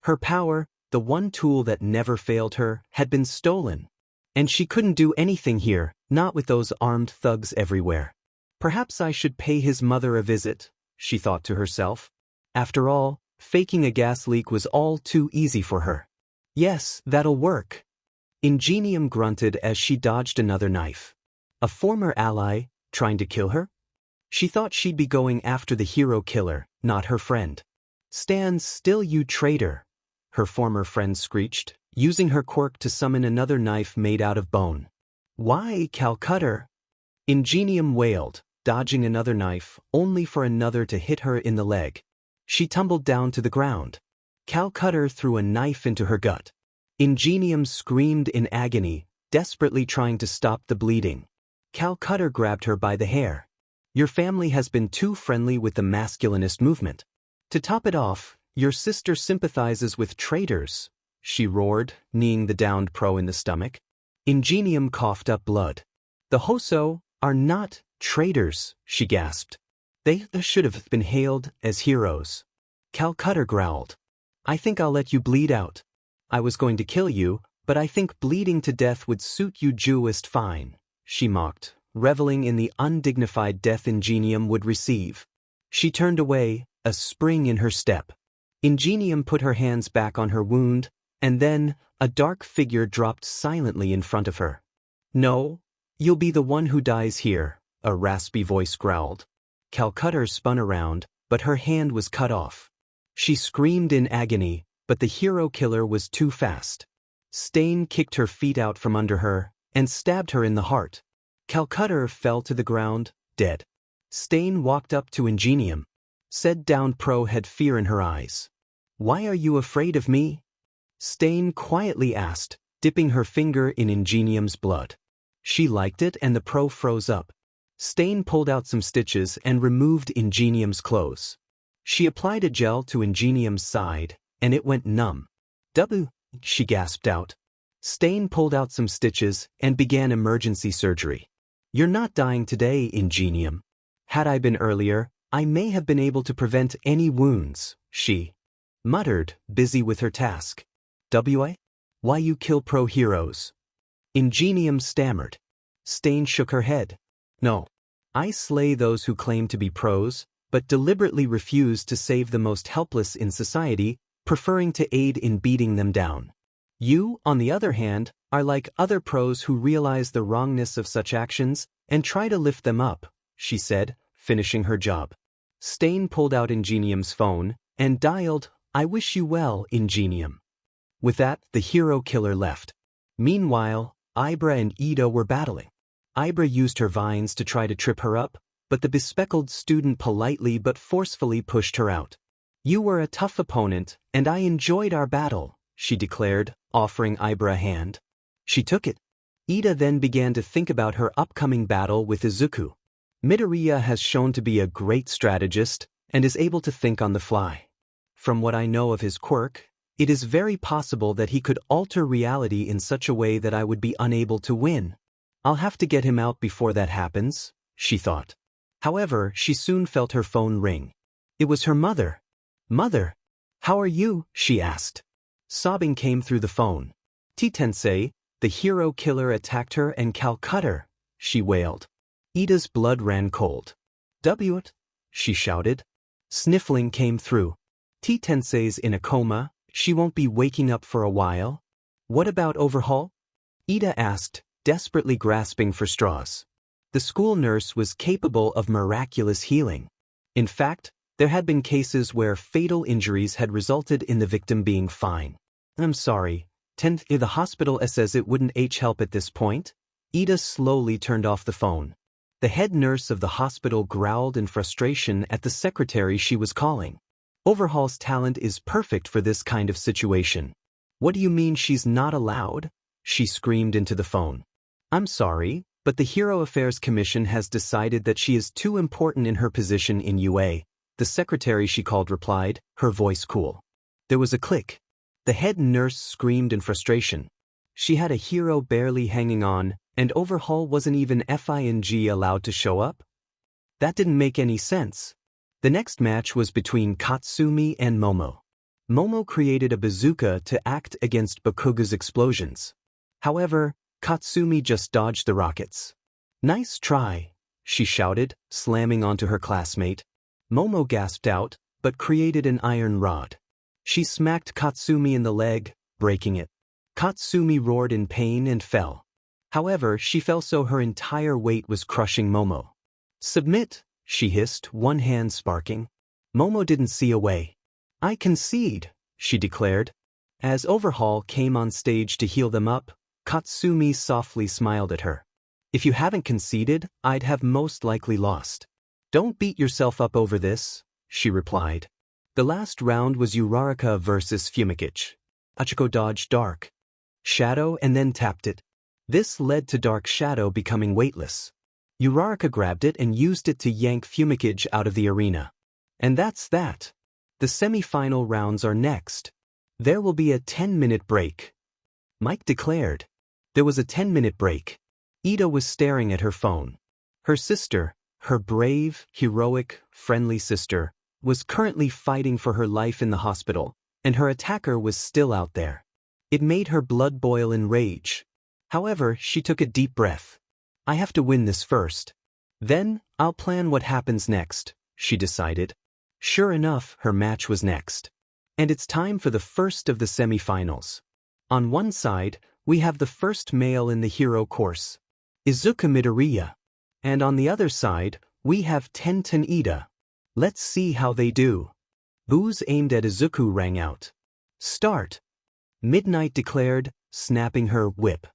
Her power, the one tool that never failed her, had been stolen. And she couldn't do anything here, not with those armed thugs everywhere. Perhaps I should pay his mother a visit, she thought to herself. After all, faking a gas leak was all too easy for her. Yes, that'll work. Ingenium grunted as she dodged another knife. A former ally, trying to kill her? She thought she'd be going after the hero killer, not her friend. Stand still, you traitor, her former friend screeched, using her quirk to summon another knife made out of bone. Why, Calcutta? Ingenium wailed, dodging another knife, only for another to hit her in the leg. She tumbled down to the ground. Calcutta threw a knife into her gut. Ingenium screamed in agony, desperately trying to stop the bleeding. Calcutta grabbed her by the hair. Your family has been too friendly with the masculinist movement. To top it off, your sister sympathizes with traitors, she roared, kneeing the downed pro in the stomach. Ingenium coughed up blood. The Hoso are not traitors, she gasped. They should have been hailed as heroes. Calcutta growled. I think I'll let you bleed out. I was going to kill you, but I think bleeding to death would suit you Jewist fine, she mocked, reveling in the undignified death Ingenium would receive. She turned away, a spring in her step. Ingenium put her hands back on her wound, and then, a dark figure dropped silently in front of her. No, you'll be the one who dies here, a raspy voice growled. Calcutta spun around, but her hand was cut off. She screamed in agony, but the hero killer was too fast. Stain kicked her feet out from under her and stabbed her in the heart. Calcutta fell to the ground, dead. Stain walked up to Ingenium. Said down pro had fear in her eyes. "Why are you afraid of me?" Stain quietly asked, dipping her finger in Ingenium's blood. She liked it and the pro froze up. Stain pulled out some stitches and removed Ingenium's clothes. She applied a gel to Ingenium's side, and it went numb. "W," she gasped out. Stain pulled out some stitches and began emergency surgery. "You're not dying today, Ingenium. Had I been earlier, I may have been able to prevent any wounds," she muttered, busy with her task. Why you kill pro heroes?" Ingenium stammered. Stain shook her head. "No. I slay those who claim to be pros, but deliberately refuse to save the most helpless in society, preferring to aid in beating them down. You, on the other hand, are like other pros who realize the wrongness of such actions and try to lift them up," she said, finishing her job. Stain pulled out Ingenium's phone and dialed, "I wish you well, Ingenium." With that, the hero killer left. Meanwhile, Ibra and Ida were battling. Ibra used her vines to try to trip her up, but the bespectacled student politely but forcefully pushed her out. "You were a tough opponent, and I enjoyed our battle," she declared, offering Ibra a hand. She took it. Ida then began to think about her upcoming battle with Izuku. Midoriya has shown to be a great strategist and is able to think on the fly. From what I know of his quirk, it is very possible that he could alter reality in such a way that I would be unable to win. I'll have to get him out before that happens, she thought. However, she soon felt her phone ring. It was her mother. "Mother, how are you?" she asked. Sobbing came through the phone. "T-Tensei, the hero killer attacked her and Calcutta," she wailed. Ida's blood ran cold. "What?" she shouted. Sniffling came through. "T-Tensei's in a coma, she won't be waking up for a while." "What about overhaul?" Ida asked, desperately grasping for straws. The school nurse was capable of miraculous healing. In fact, there had been cases where fatal injuries had resulted in the victim being fine. "I'm sorry, the hospital says it wouldn't help at this point." Ida slowly turned off the phone. The head nurse of the hospital growled in frustration at the secretary she was calling. "Overhaul's talent is perfect for this kind of situation." "What do you mean she's not allowed?" she screamed into the phone. "I'm sorry, but the Hero Affairs Commission has decided that she is too important in her position in UA, the secretary she called replied, her voice cool. There was a click. The head nurse screamed in frustration. She had a hero barely hanging on, and Overhaul wasn't even allowed to show up? That didn't make any sense. The next match was between Katsumi and Momo. Momo created a bazooka to act against Bakuga's explosions. However, Katsumi just dodged the rockets. "Nice try," she shouted, slamming onto her classmate. Momo gasped out, but created an iron rod. She smacked Katsumi in the leg, breaking it. Katsumi roared in pain and fell. However, she fell so her entire weight was crushing Momo. "Submit," she hissed, one hand sparking. Momo didn't see a way. "I concede," she declared. As Overhaul came on stage to heal them up, Katsumi softly smiled at her. "If you haven't conceded, I'd have most likely lost." "Don't beat yourself up over this," she replied. The last round was Uraraka versus Fumikic. Achiko dodged Dark Shadow and then tapped it. This led to Dark Shadow becoming weightless. Uraraka grabbed it and used it to yank Fumikic out of the arena. And that's that. The semi-final rounds are next. There will be a 10-minute break. Mike declared. There was a 10-minute break. Ida was staring at her phone. Her sister, her brave, heroic, friendly sister, was currently fighting for her life in the hospital, and her attacker was still out there. It made her blood boil in rage. However, she took a deep breath. "I have to win this first. Then, I'll plan what happens next," she decided. Sure enough, her match was next. And it's time for the first of the semi-finals. On one side, we have the first male in the hero course, Izuku Midoriya. And on the other side, We have 10 Ida. Let's see how they do. Boos aimed at Izuku rang out. Start! Midnight declared, snapping her whip.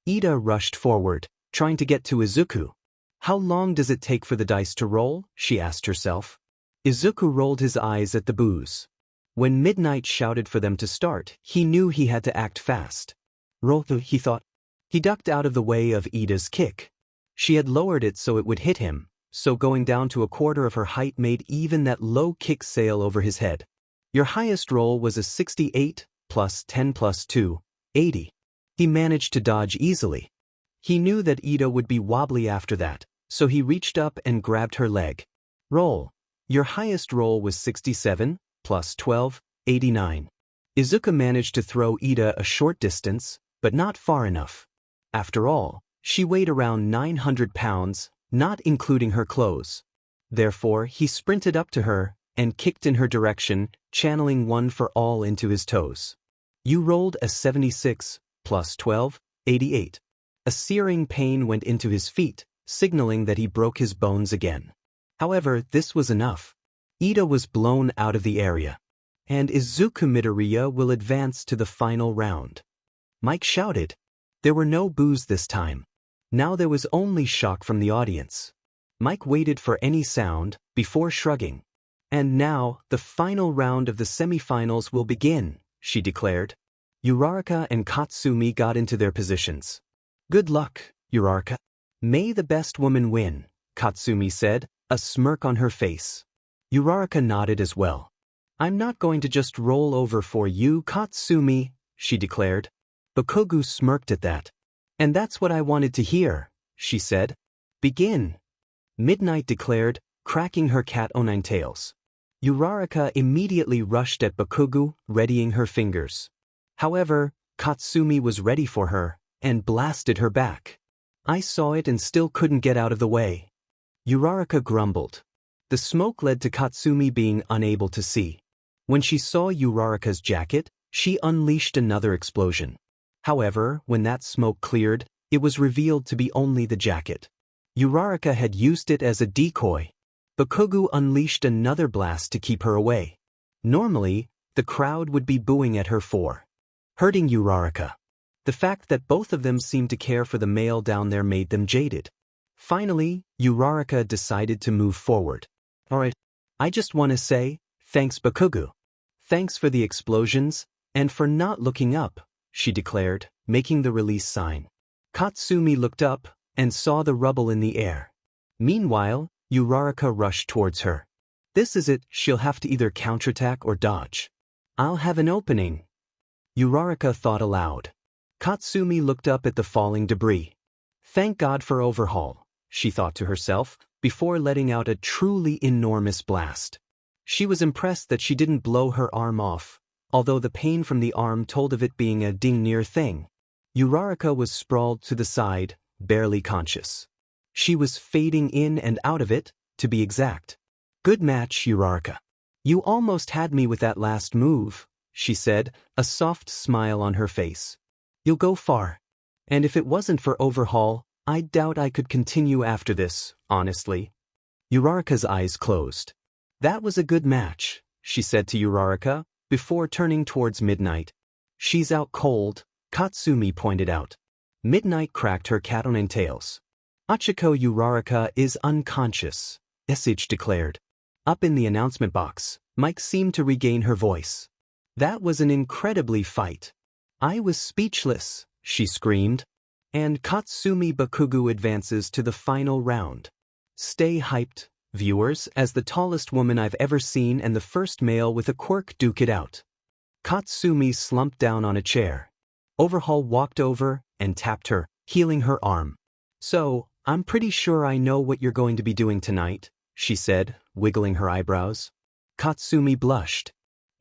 Ida rushed forward, trying to get to Izuku. How long does it take for the dice to roll? She asked herself. Izuku rolled his eyes at the Boos. When Midnight shouted for them to start, he knew he had to act fast. Roll, he thought. He ducked out of the way of Ida's kick. She had lowered it so it would hit him, so going down to a quarter of her height made even that low kick sail over his head. Your highest roll was a 68, plus 10 plus 2, 80. He managed to dodge easily. He knew that Ida would be wobbly after that, so he reached up and grabbed her leg. Roll. Your highest roll was 67, plus 12, 89. Izuku managed to throw Ida a short distance, but not far enough. After all, she weighed around 900 pounds, not including her clothes. Therefore, he sprinted up to her and kicked in her direction, channeling one for all into his toes. You rolled a 76, plus 12, 88. A searing pain went into his feet, signaling that he broke his bones again. However, this was enough. Ida was blown out of the area, and Izuku Midoriya will advance to the final round. Mike shouted. There were no boos this time. Now there was only shock from the audience. Mike waited for any sound before shrugging. And now, the final round of the semifinals will begin, she declared. Uraraka and Katsumi got into their positions. Good luck, Uraraka. May the best woman win, Katsumi said, a smirk on her face. Uraraka nodded as well. I'm not going to just roll over for you, Katsumi, she declared. Bakugo smirked at that. And that's what I wanted to hear, she said. Begin. Midnight declared, cracking her cat o' nine tails. Uraraka immediately rushed at Bakugo, readying her fingers. However, Katsumi was ready for her, and blasted her back. I saw it and still couldn't get out of the way. Uraraka grumbled. The smoke led to Katsumi being unable to see. When she saw Uraraka's jacket, she unleashed another explosion. However, when that smoke cleared, it was revealed to be only the jacket. Uraraka had used it as a decoy. Bakugo unleashed another blast to keep her away. Normally, the crowd would be booing at her for hurting Uraraka. The fact that both of them seemed to care for the male down there made them jaded. Finally, Uraraka decided to move forward. Alright, I just want to say, thanks Bakugo. Thanks for the explosions, and for not looking up, she declared, making the release sign. Katsumi looked up, and saw the rubble in the air. Meanwhile, Uraraka rushed towards her. This is it, she'll have to either counterattack or dodge. I'll have an opening. Uraraka thought aloud. Katsumi looked up at the falling debris. Thank God for overhaul, she thought to herself, before letting out a truly enormous blast. She was impressed that she didn't blow her arm off, although the pain from the arm told of it being a ding-near thing. Uraraka was sprawled to the side, barely conscious. She was fading in and out of it, to be exact. Good match, Uraraka. You almost had me with that last move, she said, a soft smile on her face. You'll go far. And if it wasn't for overhaul, I doubt I could continue after this, honestly. Uraraka's eyes closed. That was a good match, she said to Uraraka, before turning towards Midnight. She's out cold, Katsumi pointed out. Midnight cracked her cat o' nine tails. Achiko Uraraka is unconscious, Esage declared. Up in the announcement box, Mike seemed to regain her voice. That was an incredibly fight. I was speechless, she screamed. And Katsumi Bakugo advances to the final round. Stay hyped, viewers, as the tallest woman I've ever seen and the first male with a quirk duke it out. Katsumi slumped down on a chair. Overhaul walked over and tapped her, healing her arm. So, I'm pretty sure I know what you're going to be doing tonight, she said, wiggling her eyebrows. Katsumi blushed.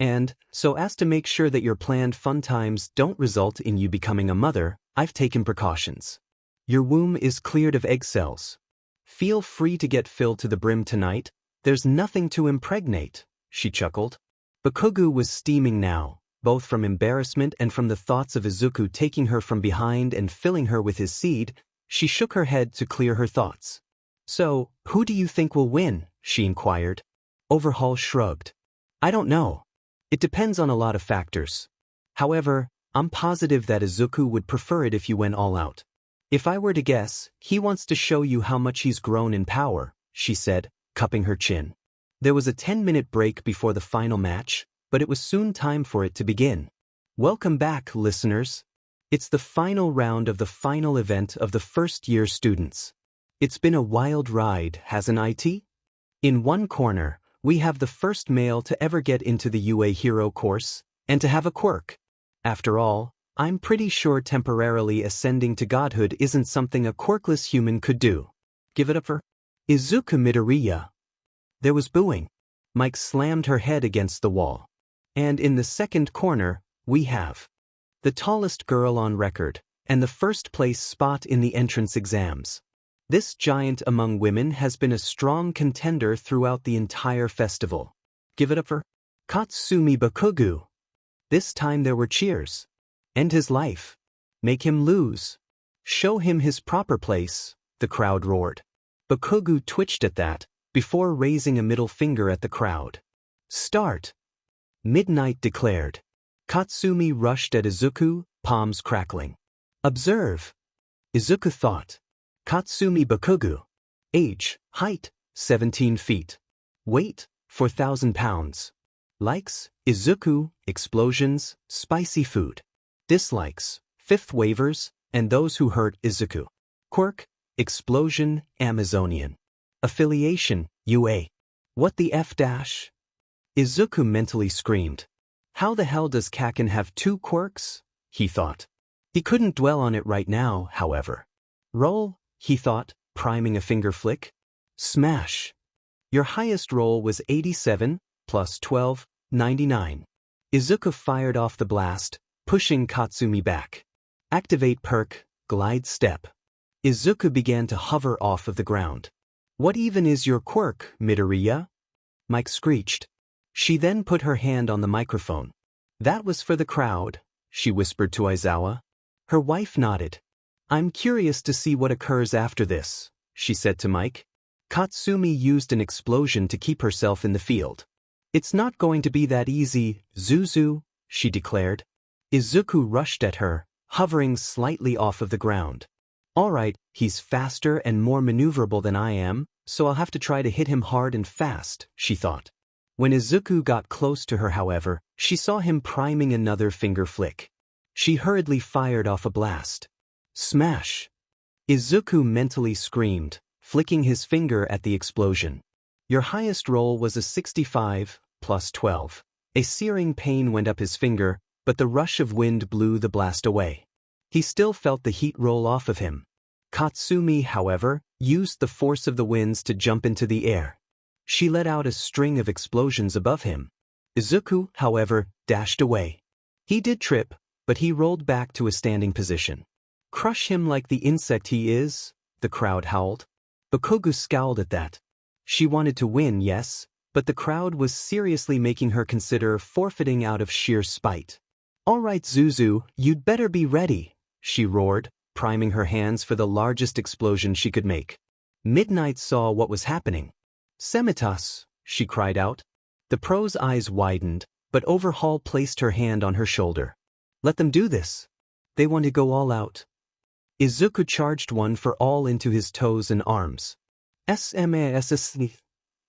And, so as to make sure that your planned fun times don't result in you becoming a mother, I've taken precautions. Your womb is cleared of egg cells. Feel free to get filled to the brim tonight. There's nothing to impregnate, she chuckled. Bakugo was steaming now, both from embarrassment and from the thoughts of Izuku taking her from behind and filling her with his seed. She shook her head to clear her thoughts. So, who do you think will win? She inquired. Overhaul shrugged. I don't know. It depends on a lot of factors. However, I'm positive that Izuku would prefer it if you went all out. If I were to guess, he wants to show you how much he's grown in power, she said, cupping her chin. There was a 10-minute break before the final match, but it was soon time for it to begin. Welcome back, listeners. It's the final round of the final event of the first-year students. It's been a wild ride, hasn't it? In one corner, we have the first male to ever get into the UA Hero course, and to have a quirk. After all, I'm pretty sure temporarily ascending to godhood isn't something a quirkless human could do. Give it up for Izuku Midoriya. There was booing. Mike slammed her head against the wall. And in the second corner, we have the tallest girl on record, and the first-place spot in the entrance exams. This giant among women has been a strong contender throughout the entire festival. Give it up for Katsumi Bakugu. This time there were cheers. End his life. Make him lose. Show him his proper place, the crowd roared. Bakugu twitched at that, before raising a middle finger at the crowd. Start. Midnight declared. Katsumi rushed at Izuku, palms crackling. Observe. Izuku thought. Katsumi Bakugu. Age, height, 17 feet. Weight, 4,000 pounds. Likes, Izuku, explosions, spicy food. Dislikes, fifth waivers, and those who hurt Izuku. Quirk, explosion, Amazonian. Affiliation, UA. What the F dash? Izuku mentally screamed. How the hell does Kaken have two quirks? He thought. He couldn't dwell on it right now, however. Roll, he thought, priming a finger flick. Smash. Your highest roll was 87, plus 12, 99. Izuku fired off the blast, pushing Katsumi back. Activate perk, glide step. Izuku began to hover off of the ground. What even is your quirk, Midoriya? Mike screeched. She then put her hand on the microphone. That was for the crowd, she whispered to Aizawa. Her wife nodded. I'm curious to see what occurs after this, she said to Mike. Katsumi used an explosion to keep herself in the field. It's not going to be that easy, Zuzu, she declared. Izuku rushed at her, hovering slightly off of the ground. All right, he's faster and more maneuverable than I am, so I'll have to try to hit him hard and fast, she thought. When Izuku got close to her, however, she saw him priming another finger flick. She hurriedly fired off a blast. Smash! Izuku mentally screamed, flicking his finger at the explosion. Your highest roll was a 65, plus 12. A searing pain went up his finger, but the rush of wind blew the blast away. He still felt the heat roll off of him. Katsumi, however, used the force of the winds to jump into the air. She let out a string of explosions above him. Izuku, however, dashed away. He did trip, but he rolled back to a standing position. Crush him like the insect he is, the crowd howled. Bakugu scowled at that. She wanted to win, yes, but the crowd was seriously making her consider forfeiting out of sheer spite. All right, Zuzu, you'd better be ready, she roared, priming her hands for the largest explosion she could make. Midnight saw what was happening. Semitas, she cried out. The pro's eyes widened, but Overhaul placed her hand on her shoulder. Let them do this. They want to go all out. Izuku charged one for all into his toes and arms. SMASS,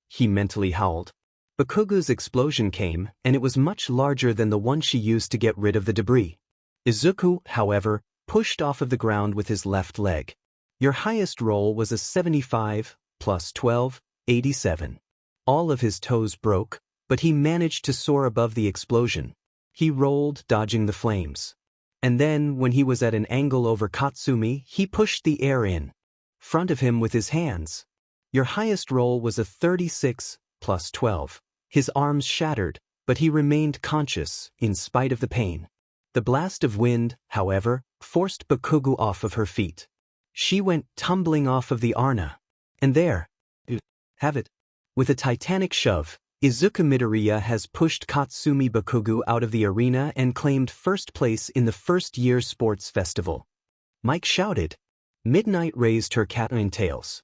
he mentally howled. Bakugu's explosion came, and it was much larger than the one she used to get rid of the debris. Izuku, however, pushed off of the ground with his left leg. Your highest roll was a 75, plus 12, 87. All of his toes broke, but he managed to soar above the explosion. He rolled, dodging the flames. And then, when he was at an angle over Katsumi, he pushed the air in front of him with his hands. Your highest roll was a 36, plus 12. His arms shattered, but he remained conscious, in spite of the pain. The blast of wind, however, forced Bakugu off of her feet. She went tumbling off of the arena. And there you have it. With a titanic shove, Izuku Midoriya has pushed Katsumi Bakugu out of the arena and claimed first place in the first-year sports festival. Mike shouted. Midnight raised her cat-tails.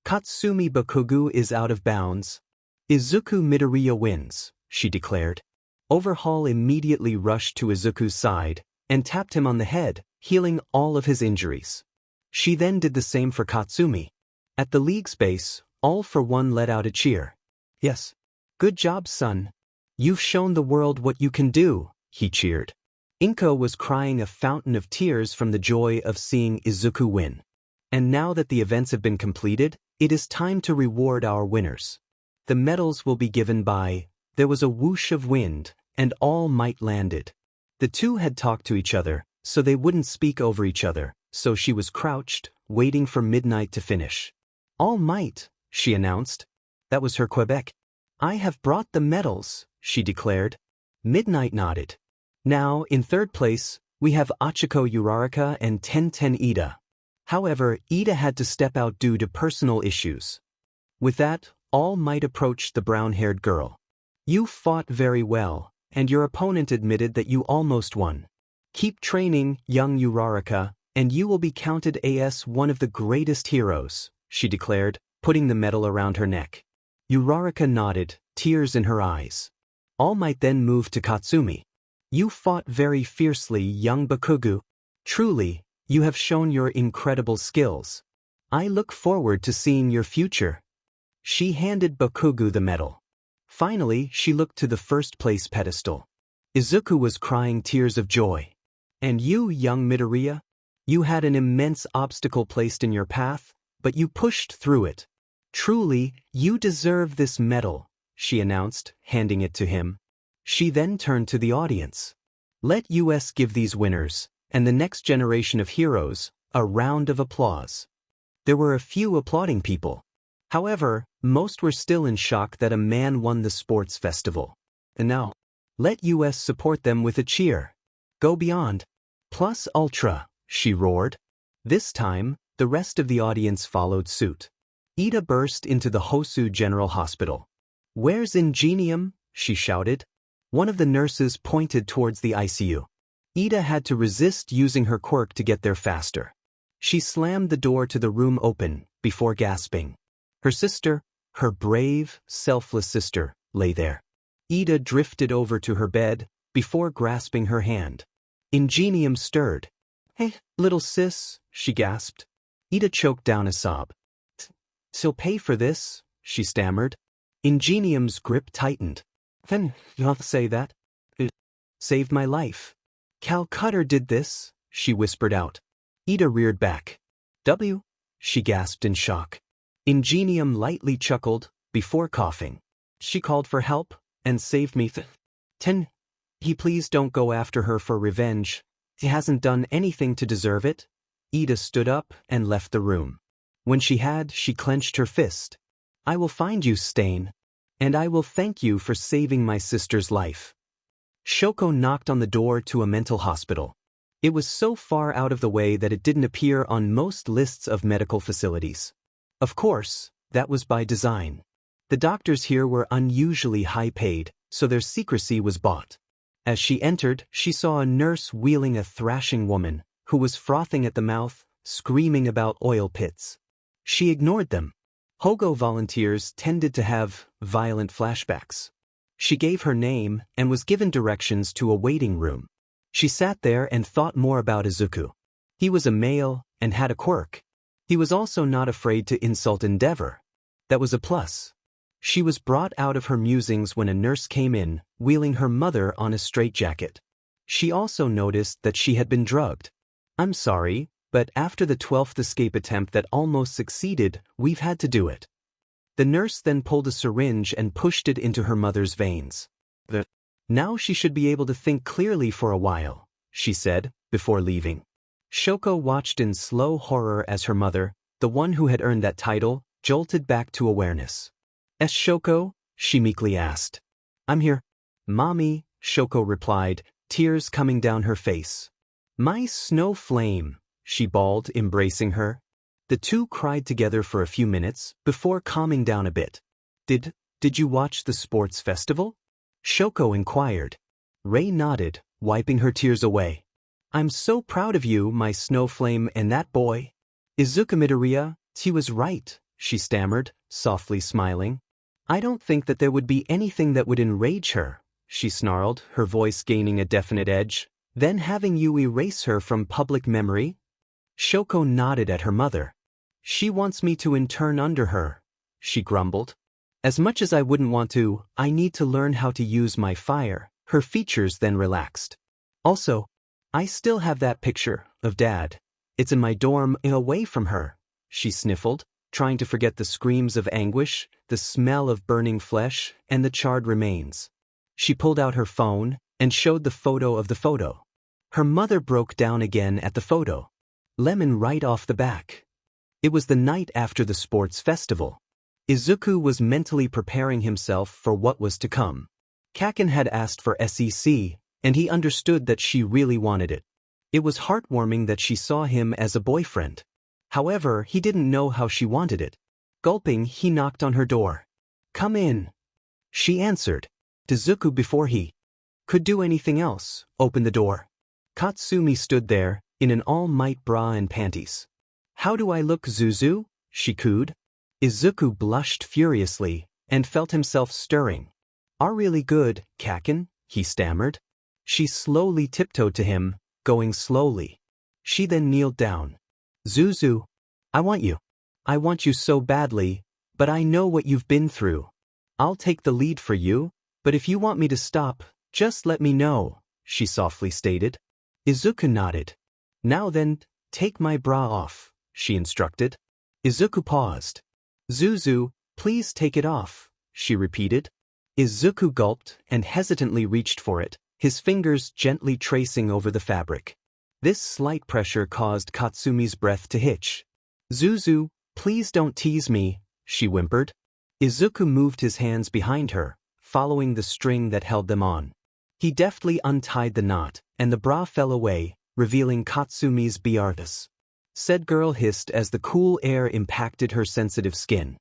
Katsumi Bakugu is out of bounds. Izuku Midoriya wins, she declared. Overhaul immediately rushed to Izuku's side and tapped him on the head, healing all of his injuries. She then did the same for Katsumi. At the league's base, all for one let out a cheer. Yes. Good job, son. You've shown the world what you can do, he cheered. Inko was crying a fountain of tears from the joy of seeing Izuku win. And now that the events have been completed, it is time to reward our winners. The medals will be given by... There was a whoosh of wind, and All Might landed. The two had talked to each other, so they wouldn't speak over each other, so she was crouched, waiting for midnight to finish. All Might, she announced. That was her Quebec. I have brought the medals, she declared. Midnight nodded. Now, in third place, we have Achiko Uraraka and Tenten Ida. However, Ida had to step out due to personal issues. With that, All Might approached the brown-haired girl. You fought very well, and your opponent admitted that you almost won. Keep training, young Uraraka, and you will be counted as one of the greatest heroes, she declared, putting the medal around her neck. Uraraka nodded, tears in her eyes. All Might then moved to Katsumi. You fought very fiercely, young Bakugu. Truly, you have shown your incredible skills. I look forward to seeing your future. She handed Bakugu the medal. Finally, she looked to the first-place pedestal. Izuku was crying tears of joy. And you, young Midoriya? You had an immense obstacle placed in your path, but you pushed through it. Truly, you deserve this medal, she announced, handing it to him. She then turned to the audience. Let us give these winners, and the next generation of heroes, a round of applause. There were a few applauding people. However, most were still in shock that a man won the sports festival. And now, let us support them with a cheer. Go beyond. Plus ultra, she roared. This time, the rest of the audience followed suit. Ida burst into the Hosu General Hospital. Where's Ingenium? She shouted. One of the nurses pointed towards the ICU. Ida had to resist using her quirk to get there faster. She slammed the door to the room open, before gasping. Her sister, her brave, selfless sister, lay there. Ida drifted over to her bed, before grasping her hand. Ingenium stirred. Hey, little sis, she gasped. Ida choked down a sob. She'll pay for this, she stammered. Ingenium's grip tightened. Then, you'll say that? It saved my life. Calcutta did this, she whispered out. Ida reared back. She gasped in shock. Ingenium lightly chuckled, before coughing. She called for help, and saved me. Please don't go after her for revenge. He hasn't done anything to deserve it. Ida stood up and left the room. When she clenched her fist. I will find you, Stain. And I will thank you for saving my sister's life. Shoko knocked on the door to a mental hospital. It was so far out of the way that it didn't appear on most lists of medical facilities. Of course, that was by design. The doctors here were unusually high-paid, so their secrecy was bought. As she entered, she saw a nurse wheeling a thrashing woman, who was frothing at the mouth, screaming about oil pits. She ignored them. Hogo volunteers tended to have violent flashbacks. She gave her name and was given directions to a waiting room. She sat there and thought more about Izuku. He was a male and had a quirk. He was also not afraid to insult Endeavor. That was a plus. She was brought out of her musings when a nurse came in, wheeling her mother on a straitjacket. She also noticed that she had been drugged. I'm sorry, but after the 12th escape attempt that almost succeeded, we've had to do it. The nurse then pulled a syringe and pushed it into her mother's veins. Now she should be able to think clearly for a while, she said, before leaving. Shoko watched in slow horror as her mother, the one who had earned that title, jolted back to awareness. Shoko? She meekly asked. I'm here. Mommy, Shoko replied, tears coming down her face. My snow flame, she bawled, embracing her. The two cried together for a few minutes, before calming down a bit. Did you watch the sports festival? Shoko inquired. Rei nodded, wiping her tears away. I'm so proud of you, my snow flame, and that boy. Izuku Midoriya, he was right, she stammered, softly smiling. I don't think that there would be anything that would enrage her, she snarled, her voice gaining a definite edge. Then having you erase her from public memory? Shoko nodded at her mother. She wants me to intern under her, she grumbled. As much as I wouldn't want to, I need to learn how to use my fire. Her features then relaxed. Also, I still have that picture of Dad. It's in my dorm, away from her, she sniffled, trying to forget the screams of anguish, the smell of burning flesh, and the charred remains. She pulled out her phone and showed the photo of the photo. Her mother broke down again at the photo. Lemon right off the back. It was the night after the sports festival. Izuku was mentally preparing himself for what was to come. Kaken had asked for SEC, and he understood that she really wanted it. It was heartwarming that she saw him as a boyfriend. However, he didn't know how she wanted it. Gulping, he knocked on her door. Come in. She answered. Izuku, before he could do anything else, opened the door. Katsumi stood there, in an all-might bra and panties. How do I look, Zuzu? She cooed. Izuku blushed furiously, and felt himself stirring. Are really good, Kaken, he stammered. She slowly tiptoed to him, going slowly. She then kneeled down. Zuzu, I want you. I want you so badly, but I know what you've been through. I'll take the lead for you, but if you want me to stop, just let me know, she softly stated. Izuku nodded. Now then, take my bra off, she instructed. Izuku paused. Zuzu, please take it off, she repeated. Izuku gulped and hesitantly reached for it, his fingers gently tracing over the fabric. This slight pressure caused Katsumi's breath to hitch. Zuzu, please don't tease me, she whimpered. Izuku moved his hands behind her, following the string that held them on. He deftly untied the knot, and the bra fell away, revealing Katsumi's biartis. Said girl hissed as the cool air impacted her sensitive skin.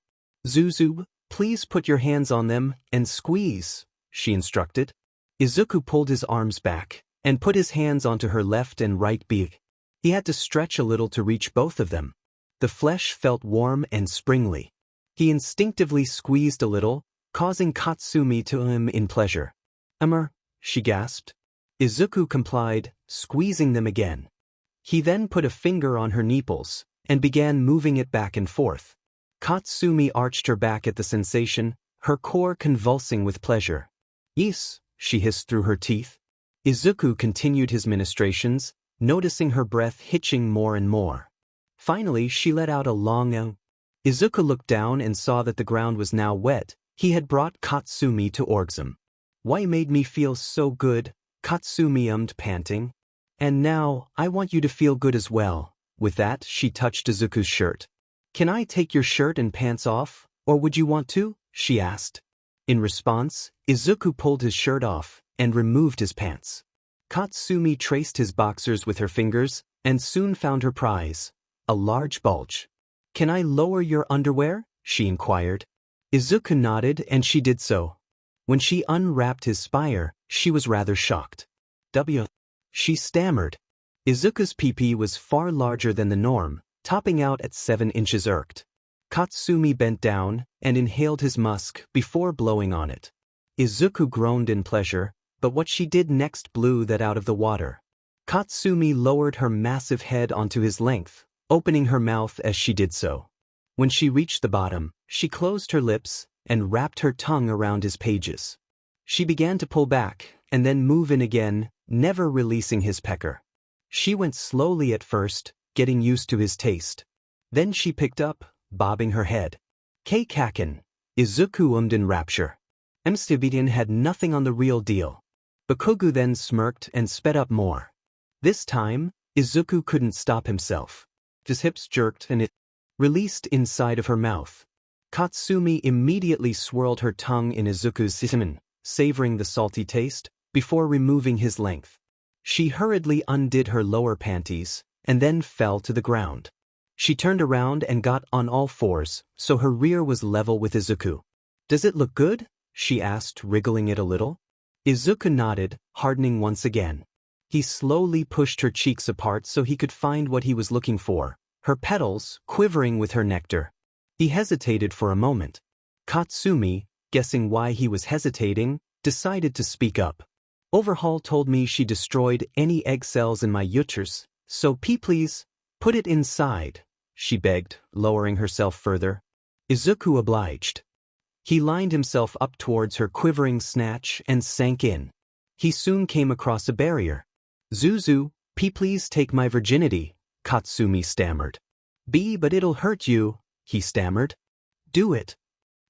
Zuzu, please put your hands on them and squeeze, she instructed. Izuku pulled his arms back and put his hands onto her left and right beak. He had to stretch a little to reach both of them. The flesh felt warm and springly. He instinctively squeezed a little, causing Katsumi to in pleasure. She gasped. Izuku complied, squeezing them again. He then put a finger on her nipples and began moving it back and forth. Katsumi arched her back at the sensation, her core convulsing with pleasure. Yes, she hissed through her teeth. Izuku continued his ministrations, noticing her breath hitching more and more. Finally, she let out a long "oh." Izuku looked down and saw that the ground was now wet. He had brought Katsumi to orgasm. Why made me feel so good? Katsumi ummed, panting. And now, I want you to feel good as well. With that, she touched Izuku's shirt. Can I take your shirt and pants off, or would you want to? She asked. In response, Izuku pulled his shirt off and removed his pants. Katsumi traced his boxers with her fingers and soon found her prize, a large bulge. Can I lower your underwear? She inquired. Izuku nodded and she did so. When she unwrapped his spire, she was rather shocked. She stammered. Izuku's pee-pee was far larger than the norm, topping out at 7 inches irked. Katsumi bent down and inhaled his musk before blowing on it. Izuku groaned in pleasure, but what she did next blew that out of the water. Katsumi lowered her massive head onto his length, opening her mouth as she did so. When she reached the bottom, she closed her lips and wrapped her tongue around his pages. She began to pull back and then move in again, never releasing his pecker. She went slowly at first, getting used to his taste. Then she picked up, bobbing her head. Kaken, Izuku ummed in rapture. Mstibidian had nothing on the real deal. Bakugu then smirked and sped up more. This time, Izuku couldn't stop himself. His hips jerked and it released inside of her mouth. Katsumi immediately swirled her tongue in Izuku's semen, savoring the salty taste, before removing his length. She hurriedly undid her lower panties, and then fell to the ground. She turned around and got on all fours, so her rear was level with Izuku. Does it look good? She asked, wriggling it a little. Izuku nodded, hardening once again. He slowly pushed her cheeks apart so he could find what he was looking for, her petals quivering with her nectar. He hesitated for a moment. Katsumi, guessing why he was hesitating, decided to speak up. Overhaul told me she destroyed any egg cells in my uterus, so please, put it inside, she begged, lowering herself further. Izuku obliged. He lined himself up towards her quivering snatch and sank in. He soon came across a barrier. Zuzu, please take my virginity, Katsumi stammered. But it'll hurt you, he stammered. Do it,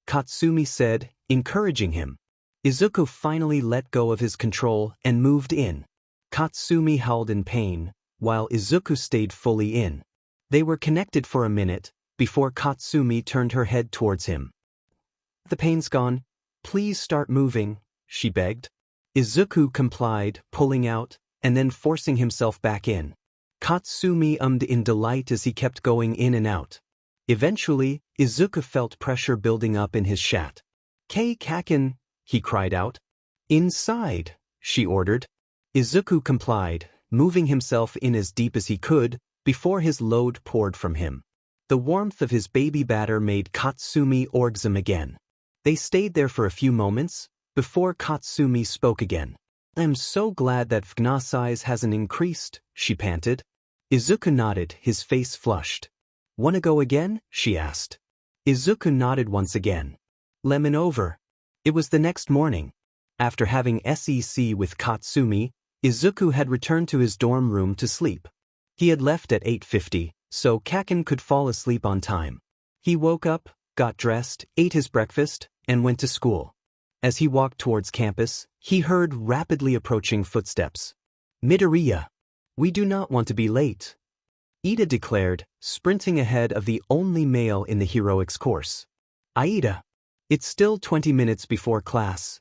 Katsumi said, encouraging him. Izuku finally let go of his control and moved in. Katsumi howled in pain, while Izuku stayed fully in. They were connected for a minute, before Katsumi turned her head towards him. The pain's gone. Please start moving, she begged. Izuku complied, pulling out, and then forcing himself back in. Katsumi ummed in delight as he kept going in and out. Eventually, Izuku felt pressure building up in his shat. Kaken, he cried out. Inside, she ordered. Izuku complied, moving himself in as deep as he could, before his load poured from him. The warmth of his baby batter made Katsumi orgasm again. They stayed there for a few moments, before Katsumi spoke again. I'm so glad that Fgna size hasn't increased, she panted. Izuku nodded, his face flushed. Wanna go again? She asked. Izuku nodded once again. Lemon over. It was the next morning. After having SEC with Katsumi, Izuku had returned to his dorm room to sleep. He had left at 8:50, so Kaken could fall asleep on time. He woke up, got dressed, ate his breakfast, and went to school. As he walked towards campus, he heard rapidly approaching footsteps. Midoriya. We do not want to be late, Ida declared, sprinting ahead of the only male in the heroics course. Aida. It's still 20 minutes before class.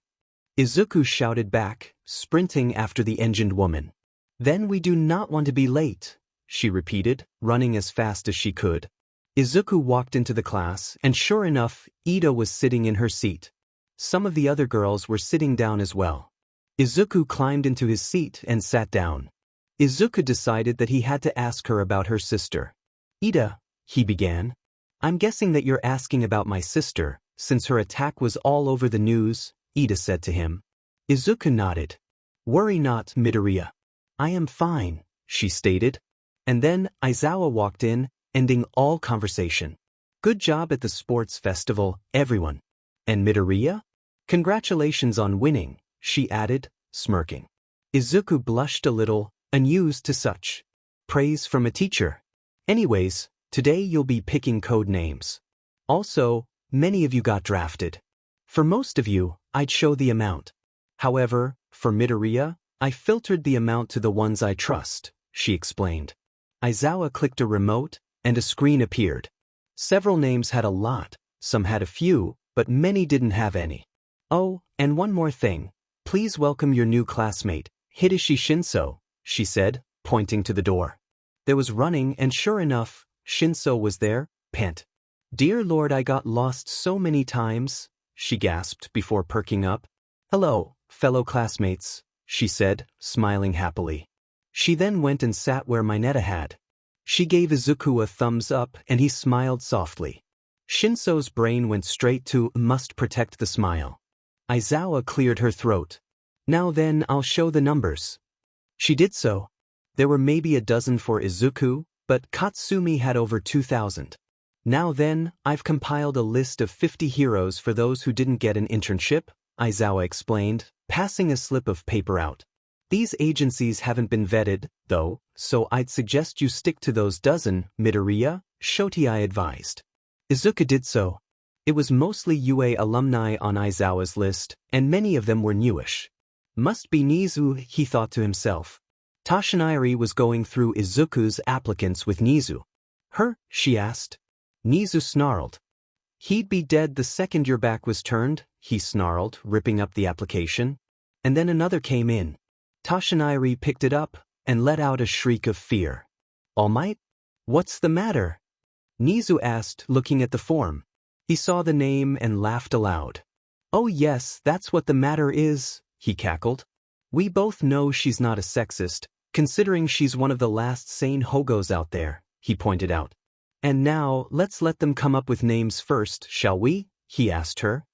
Izuku shouted back, sprinting after the engined woman. Then we do not want to be late, she repeated, running as fast as she could. Izuku walked into the class, and sure enough, Ida was sitting in her seat. Some of the other girls were sitting down as well. Izuku climbed into his seat and sat down. Izuku decided that he had to ask her about her sister. Ida, he began. I'm guessing that you're asking about my sister, since her attack was all over the news, Ida said to him. Izuku nodded. Worry not, Midoriya. I am fine, she stated. And then Aizawa walked in, ending all conversation. Good job at the sports festival, everyone. And Midoriya? Congratulations on winning, she added, smirking. Izuku blushed a little, unused to such praise from a teacher. Anyways, today you'll be picking code names. Also, many of you got drafted. For most of you, I'd show the amount. However, for Midoriya, I filtered the amount to the ones I trust, she explained. Aizawa clicked a remote, and a screen appeared. Several names had a lot, some had a few, but many didn't have any. Oh, and one more thing. Please welcome your new classmate, Hideshi Shinso, she said, pointing to the door. There was running, and sure enough, Shinso was there, pant. Dear Lord, I got lost so many times, she gasped before perking up. Hello, fellow classmates, she said, smiling happily. She then went and sat where Mineta had. She gave Izuku a thumbs up and he smiled softly. Shinso's brain went straight to must protect the smile. Aizawa cleared her throat. Now then, I'll show the numbers. She did so. There were maybe a dozen for Izuku, but Katsumi had over 2,000. Now then, I've compiled a list of 50 heroes for those who didn't get an internship, Aizawa explained, passing a slip of paper out. These agencies haven't been vetted, though, so I'd suggest you stick to those dozen, Midoriya, Shotai advised. Izuku did so. It was mostly UA alumni on Aizawa's list, and many of them were newish. Must be Nizu, he thought to himself. Toshinari was going through Izuku's applicants with Nizu. Her, she asked. Nizu snarled. He'd be dead the second your back was turned, he snarled, ripping up the application. And then another came in. Toshinari picked it up, and let out a shriek of fear. All Might? What's the matter? Nizu asked, looking at the form. He saw the name and laughed aloud. Oh yes, that's what the matter is, he cackled. We both know she's not a sexist, considering she's one of the last sane hogos out there, he pointed out. And now, let's let them come up with names first, shall we? He asked her.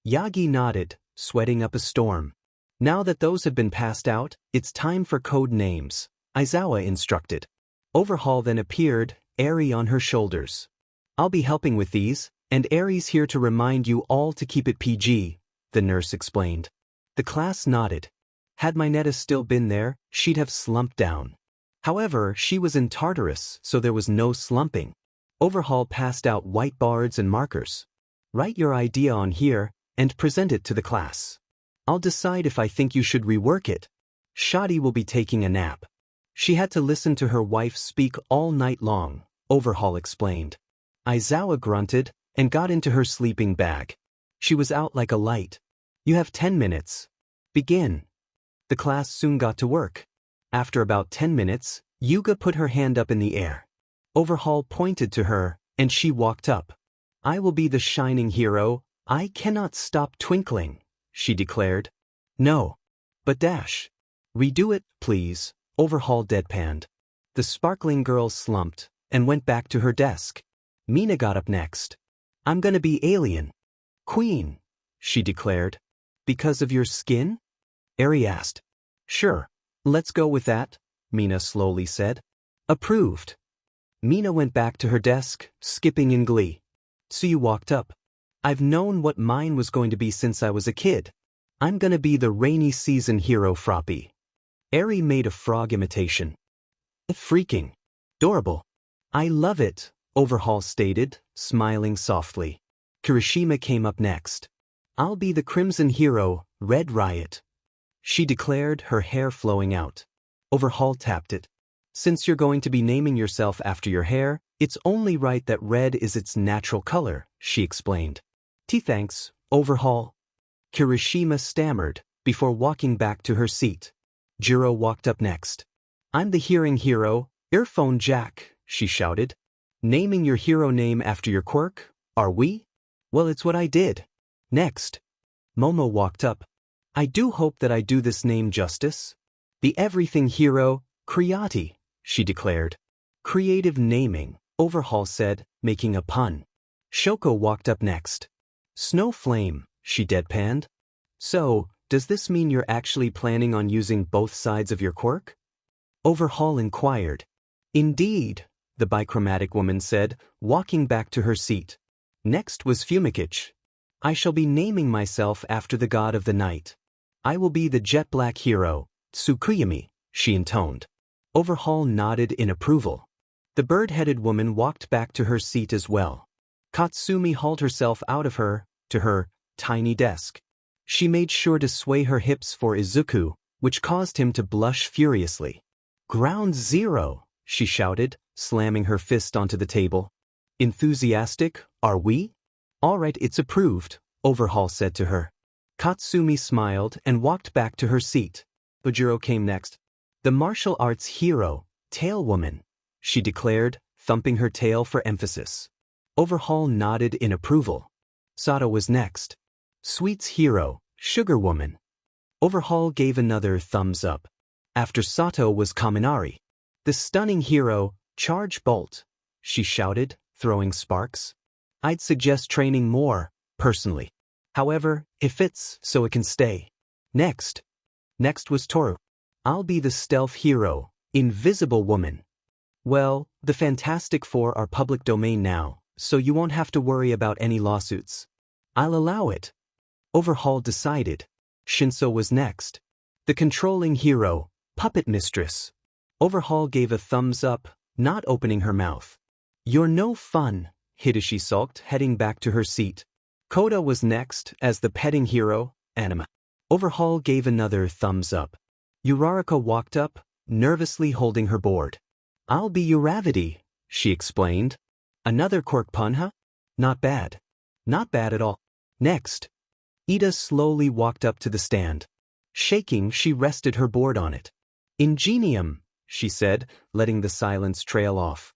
Yagi nodded, sweating up a storm. Now that those have been passed out, it's time for code names, Aizawa instructed. Overhaul then appeared, Eri on her shoulders. I'll be helping with these, and Eri's here to remind you all to keep it PG, the nurse explained. The class nodded. Had Mineta still been there, she'd have slumped down. However, she was in Tartarus, so there was no slumping. Overhaul passed out whiteboards and markers. Write your idea on here, and present it to the class. I'll decide if I think you should rework it. Shadi will be taking a nap. She had to listen to her wife speak all night long, Overhaul explained. Aizawa grunted, and got into her sleeping bag. She was out like a light. You have 10 minutes. Begin. The class soon got to work. After about 10 minutes, Yuga put her hand up in the air. Overhaul pointed to her, and she walked up. I will be the shining hero, I cannot stop twinkling, she declared. No. But dash. Redo it, please, Overhaul deadpanned. The sparkling girl slumped, and went back to her desk. Mina got up next. I'm gonna be alien. Queen, she declared. Because of your skin? Eri asked. Sure. Let's go with that, Mina slowly said. Approved. Mina went back to her desk, skipping in glee. So you walked up. I've known what mine was going to be since I was a kid. I'm gonna be the rainy season hero Froppy. Eri made a frog imitation. Freaking. Adorable. I love it, Overhaul stated, smiling softly. Kirishima came up next. I'll be the crimson hero, Red Riot. She declared, her hair flowing out. Overhaul tapped it. Since you're going to be naming yourself after your hair, it's only right that red is its natural color, she explained. Thanks, Overhaul. Kirishima stammered, before walking back to her seat. Jiro walked up next. I'm the hearing hero, Earphone Jack, she shouted. Naming your hero name after your quirk, are we? Well, it's what I did. Next. Momo walked up. I do hope that I do this name justice. The everything hero, Creati, she declared. Creative naming, Overhaul said, making a pun. Shoko walked up next. Snow Flame, she deadpanned. So, does this mean you're actually planning on using both sides of your quirk? Overhaul inquired. Indeed, the bichromatic woman said, walking back to her seat. Next was Fumikich. I shall be naming myself after the god of the night. I will be the jet black hero, Tsukuyami, she intoned. Overhaul nodded in approval. The bird-headed woman walked back to her seat as well. Katsumi hauled herself out of her, to her, tiny desk. She made sure to sway her hips for Izuku, which caused him to blush furiously. Ground zero, she shouted, slamming her fist onto the table. Enthusiastic, are we? All right, it's approved, Overhaul said to her. Katsumi smiled and walked back to her seat. Bujiro came next. The martial arts hero, Tail Woman, she declared, thumping her tail for emphasis. Overhaul nodded in approval. Sato was next. Sweets hero, Sugar Woman. Overhaul gave another thumbs up. After Sato was Kaminari. The stunning hero, Charge Bolt, she shouted, throwing sparks. I'd suggest training more, personally. However, it fits, so it can stay. Next. Next was Toru. I'll be the stealth hero, Invisible Woman. Well, the Fantastic Four are public domain now, so you won't have to worry about any lawsuits. I'll allow it. Overhaul decided. Shinso was next. The controlling hero, Puppet Mistress. Overhaul gave a thumbs up, not opening her mouth. You're no fun, Hideshi sulked, heading back to her seat. Koda was next as the petting hero, Anima. Overhaul gave another thumbs up. Uraraka walked up, nervously holding her board. I'll be Uravity, she explained. Another quirk pun, huh? Not bad. Not bad at all. Next. Ida slowly walked up to the stand. Shaking, she rested her board on it. Ingenium, she said, letting the silence trail off.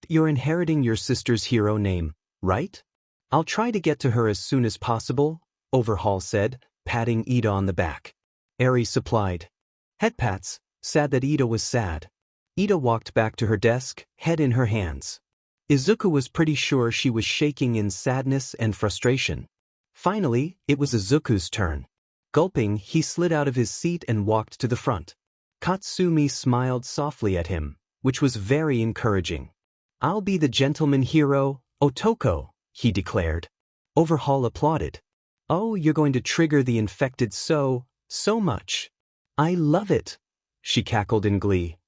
You're inheriting your sister's hero name, right? I'll try to get to her as soon as possible, Overhaul said, patting Ida on the back. Eri supplied. Head pats, sad that Ida was sad. Ida walked back to her desk, head in her hands. Izuku was pretty sure she was shaking in sadness and frustration. Finally, it was Izuku's turn. Gulping, he slid out of his seat and walked to the front. Katsumi smiled softly at him, which was very encouraging. "I'll be the gentleman hero, Otoko," he declared. Overhaul applauded. "Oh, you're going to trigger the infected so much. I love it," she cackled in glee.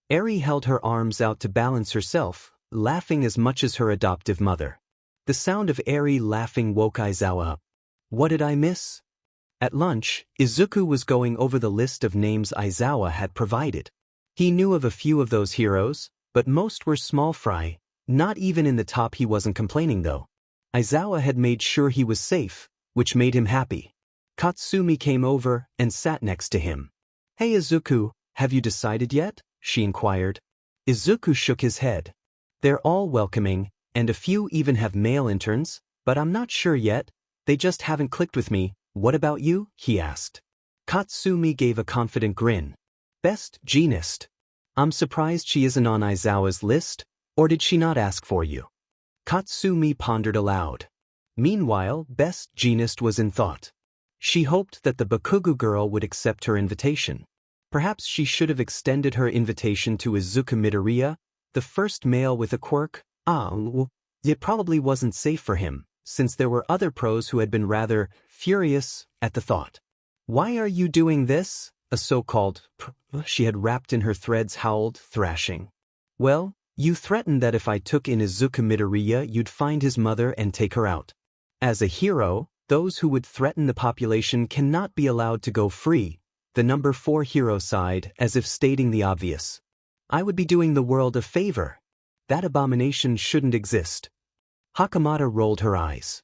Eri held her arms out to balance herself, laughing as much as her adoptive mother. The sound of Eri laughing woke Aizawa up. What did I miss? At lunch, Izuku was going over the list of names Aizawa had provided. He knew of a few of those heroes, but most were small fry. Not even in the top. He wasn't complaining though. Aizawa had made sure he was safe, which made him happy. Katsumi came over and sat next to him. "Hey Izuku, have you decided yet?" she inquired. Izuku shook his head. "They're all welcoming, and a few even have male interns, but I'm not sure yet. They just haven't clicked with me. What about you?" he asked. Katsumi gave a confident grin. "Best genist. I'm surprised she isn't on Aizawa's list, or did she not ask for you?" Katsumi pondered aloud. Meanwhile, Best Genist was in thought. She hoped that the Bakugu girl would accept her invitation. Perhaps she should have extended her invitation to Izuku Midoriya, the first male with a quirk. It probably wasn't safe for him, since there were other pros who had been rather furious at the thought. "Why are you doing this?" a so-called she had wrapped in her threads howled, thrashing. "Well, you threatened that if I took in Izuku Midoriya you'd find his mother and take her out. As a hero, those who would threaten the population cannot be allowed to go free," the number 4 hero sighed, as if stating the obvious. "I would be doing the world a favor. That abomination shouldn't exist." Hakamata rolled her eyes.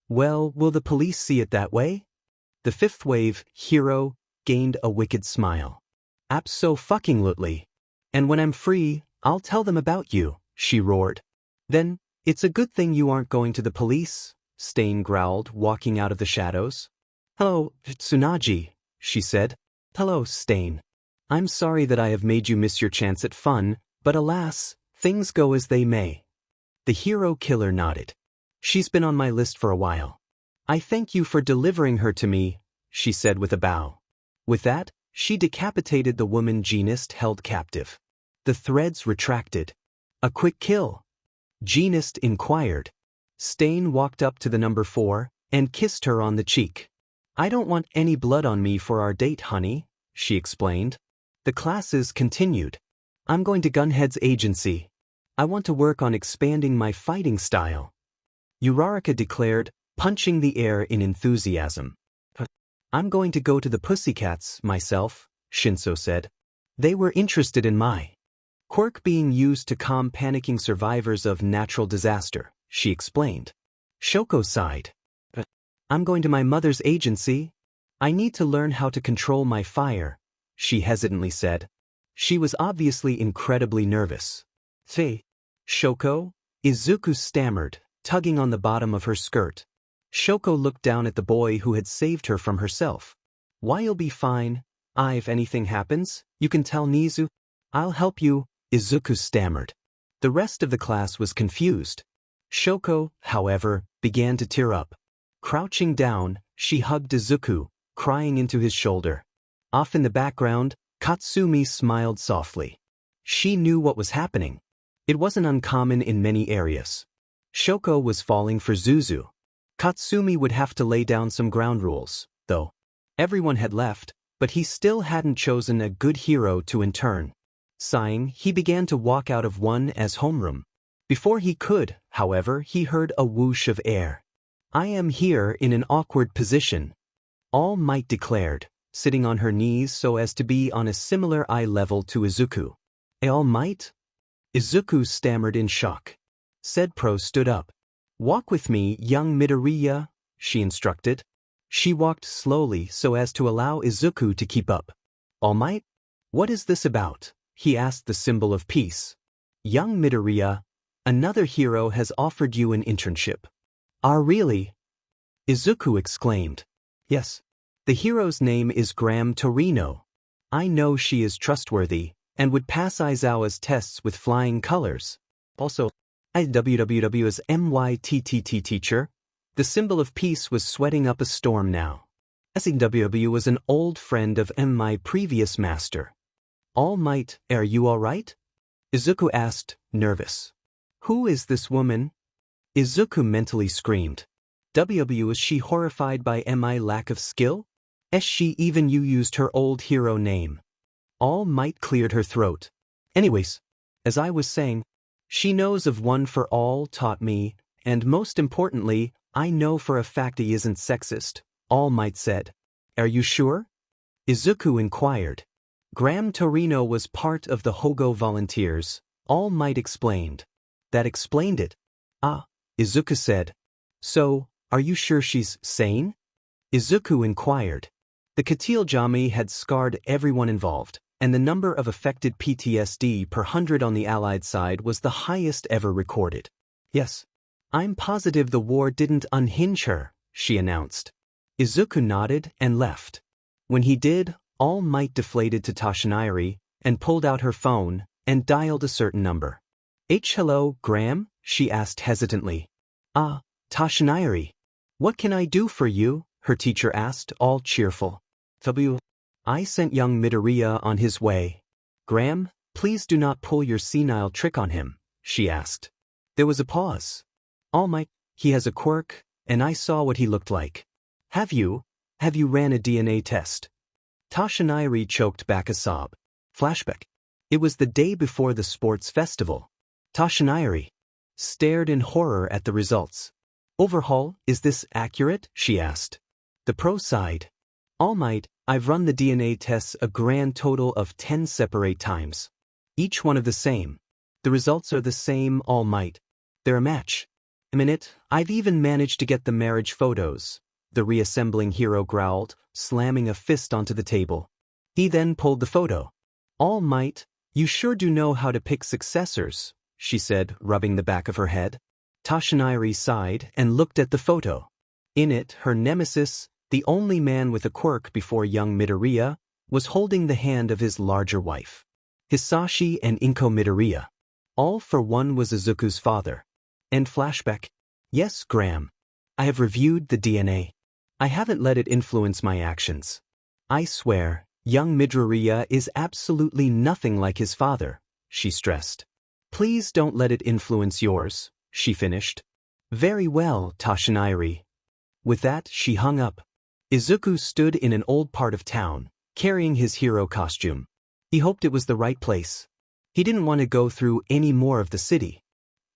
"Well, will the police see it that way?" The 5th wave hero gained a wicked smile. "Abso-fucking-lutely. And when I'm free, I'll tell them about you," she roared. "Then, it's a good thing you aren't going to the police," Stain growled, walking out of the shadows. "Hello, Tsunaji," she said. "Hello, Stain. I'm sorry that I have made you miss your chance at fun, but alas, things go as they may." The hero killer nodded. "She's been on my list for a while. I thank you for delivering her to me," she said with a bow. With that, she decapitated the woman Genist held captive. The threads retracted. "A quick kill?" Genist inquired. Stain walked up to the number 4 and kissed her on the cheek. "I don't want any blood on me for our date, honey," she explained. The classes continued. "I'm going to Gunhead's agency. I want to work on expanding my fighting style," Uraraka declared, punching the air in enthusiasm. "I'm going to go to the Pussycats myself," Shinso said. "They were interested in my quirk being used to calm panicking survivors of natural disaster," she explained. Shoko sighed. "I'm going to my mother's agency. I need to learn how to control my fire," she hesitantly said. She was obviously incredibly nervous. "Say, Shoko?" Izuku stammered, tugging on the bottom of her skirt. Shoko looked down at the boy who had saved her from herself. "Why, you'll be fine. If anything happens, you can tell Nizu." "I'll help you," Izuku stammered. The rest of the class was confused. Shoko, however, began to tear up. Crouching down, she hugged Izuku, crying into his shoulder. Off in the background, Katsumi smiled softly. She knew what was happening. It wasn't uncommon in many areas. Shoko was falling for Zuzu. Katsumi would have to lay down some ground rules, though. Everyone had left, but he still hadn't chosen a good hero to intern. Sighing, he began to walk out of one as homeroom. Before he could, however, he heard a whoosh of air. "I am here in an awkward position," All Might declared, sitting on her knees so as to be on a similar eye level to Izuku. "All Might?" Izuku stammered in shock. Said Pro stood up. "Walk with me, young Midoriya," she instructed. She walked slowly so as to allow Izuku to keep up. "All Might? What is this about?" he asked the symbol of peace. "Young Midoriya, another hero has offered you an internship." "Ah, really?" Izuku exclaimed. "Yes. The hero's name is Graham Torino. I know she is trustworthy, and would pass Aizawa's tests with flying colors. Also, IWWW as MYTTT teacher. The symbol of peace was sweating up a storm now. SWW was an old friend of my previous master. All Might, are you all right? Izuku asked, nervous. Who is this woman? Izuku mentally screamed. WW, is she horrified by my lack of skill? She even used her old hero name. All Might cleared her throat. Anyways, as I was saying, she knows of one for all taught me, and most importantly, I know for a fact he isn't sexist, All Might said. Are you sure? Izuku inquired. Graham Torino was part of the Hogo volunteers, All Might explained. That explained it. Ah, Izuku said. So, are you sure she's sane? Izuku inquired. The Katil-jami had scarred everyone involved, and the number of affected PTSD per 100 on the Allied side was the highest ever recorded. Yes. I'm positive the war didn't unhinge her, she announced. Izuku nodded and left. When he did, All Might deflated to Tashinari and pulled out her phone and dialed a certain number. Hello, Graham? She asked hesitantly. Ah, Tashinari. What can I do for you? Her teacher asked, all cheerful. I sent young Midoriya on his way. Graham, please do not pull your senile trick on him, she asked. There was a pause. All Might, he has a quirk, and I saw what he looked like. Have you ran a DNA test? Tashinari choked back a sob. Flashback. It was the day before the sports festival. Tashinari stared in horror at the results. Overhaul, is this accurate? She asked. The pro sighed. All Might, I've run the DNA tests a grand total of 10 separate times. Each one of the same. The results are the same, All Might. They're a match. A minute, I've even managed to get the marriage photos, the reassembling hero growled, slamming a fist onto the table. He then pulled the photo. All Might, you sure do know how to pick successors, she said, rubbing the back of her head. Tashinari sighed and looked at the photo. In it, her nemesis, the only man with a quirk before young Midoriya, was holding the hand of his larger wife. Hisashi and Inko Midoriya. All for one was Izuku's father. End flashback. Yes, Graham. I have reviewed the DNA. I haven't let it influence my actions. I swear, young Midoriya is absolutely nothing like his father, she stressed. Please don't let it influence yours, she finished. Very well, Tashinari. With that, she hung up. Izuku stood in an old part of town, carrying his hero costume. He hoped it was the right place. He didn't want to go through any more of the city.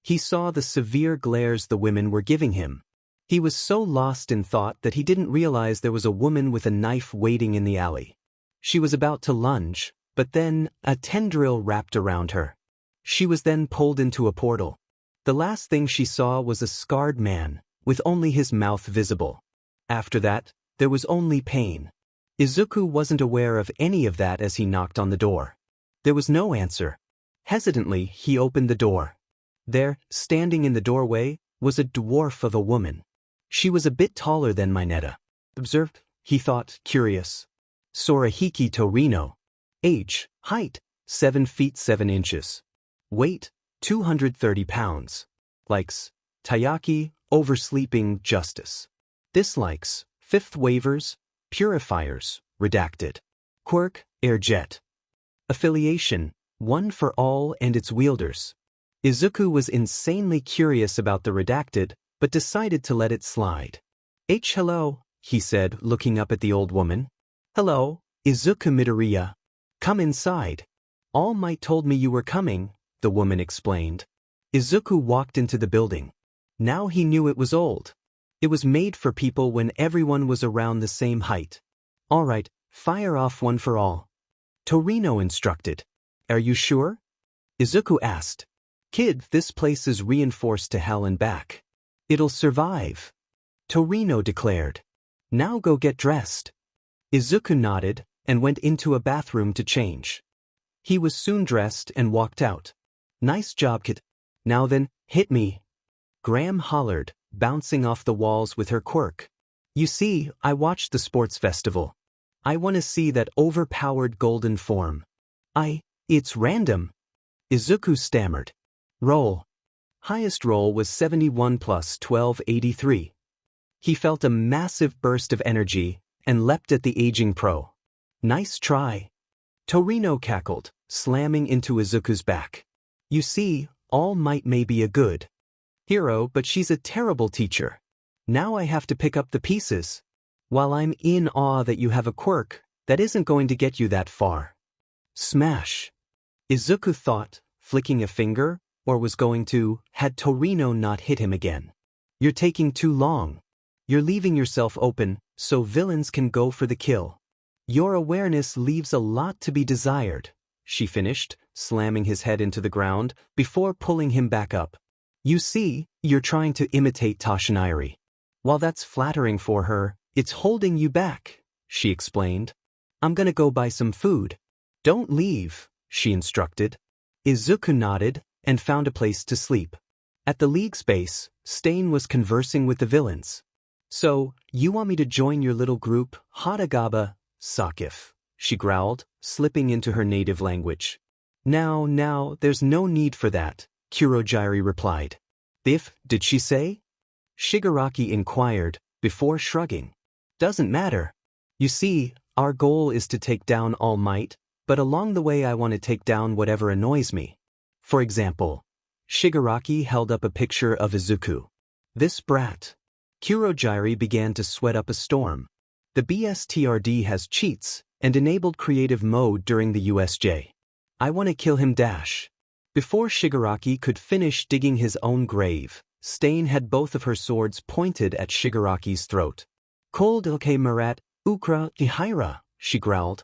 He saw the severe glares the women were giving him. He was so lost in thought that he didn't realize there was a woman with a knife waiting in the alley. She was about to lunge, but then a tendril wrapped around her. She was then pulled into a portal. The last thing she saw was a scarred man, with only his mouth visible. After that, there was only pain. Izuku wasn't aware of any of that as he knocked on the door. There was no answer. Hesitantly, he opened the door. There, standing in the doorway, was a dwarf of a woman. She was a bit taller than Mineta. Observed, he thought, curious. Sorahiki Torino. Age, height, 7 feet 7 inches. Weight, 230 pounds. Likes, Taiyaki, oversleeping, justice. Dislikes, fifth waivers, purifiers, redacted. Quirk, airjet. Affiliation, one for all and its wielders. Izuku was insanely curious about the redacted, but decided to let it slide. Hello, he said, looking up at the old woman. Hello, Izuku Midoriya. Come inside. All Might told me you were coming, the woman explained. Izuku walked into the building. Now he knew it was old. It was made for people when everyone was around the same height. All right, fire off one for all. Torino instructed. Are you sure? Izuku asked. Kid, this place is reinforced to hell and back. It'll survive. Torino declared. Now go get dressed. Izuku nodded and went into a bathroom to change. He was soon dressed and walked out. Nice job, kid. Now then, hit me. Graham hollered, bouncing off the walls with her quirk. You see, I watched the sports festival. I want to see that overpowered golden form. It's random. Izuku stammered. Roll. Highest roll was 71 plus 1283. He felt a massive burst of energy and leapt at the aging pro. Nice try. Torino cackled, slamming into Izuku's back. You see, All Might may be a good hero, but she's a terrible teacher. Now I have to pick up the pieces. While I'm in awe that you have a quirk, that isn't going to get you that far. Smash. Izuku thought, flicking a finger, or was going to, had Torino not hit him again. You're taking too long. You're leaving yourself open, so villains can go for the kill. Your awareness leaves a lot to be desired, she finished, slamming his head into the ground, before pulling him back up. You see, you're trying to imitate Tashinari. While that's flattering for her, it's holding you back, she explained. I'm gonna go buy some food. Don't leave, she instructed. Izuku nodded, and found a place to sleep. At the League's base, Stain was conversing with the villains. So, you want me to join your little group, Hatagaba, Sakif, she growled, slipping into her native language. Now, there's no need for that, Kurojiri replied. Did she say? Shigaraki inquired, before shrugging. Doesn't matter. You see, our goal is to take down All Might, but along the way I want to take down whatever annoys me. For example, Shigaraki held up a picture of Izuku. This brat. Kurojiri began to sweat up a storm. The BSTRD has cheats, and enabled creative mode during the USJ. I want to kill him dash. Before Shigaraki could finish digging his own grave, Stain had both of her swords pointed at Shigaraki's throat. Cold ilke marat, ukra ihaira, she growled.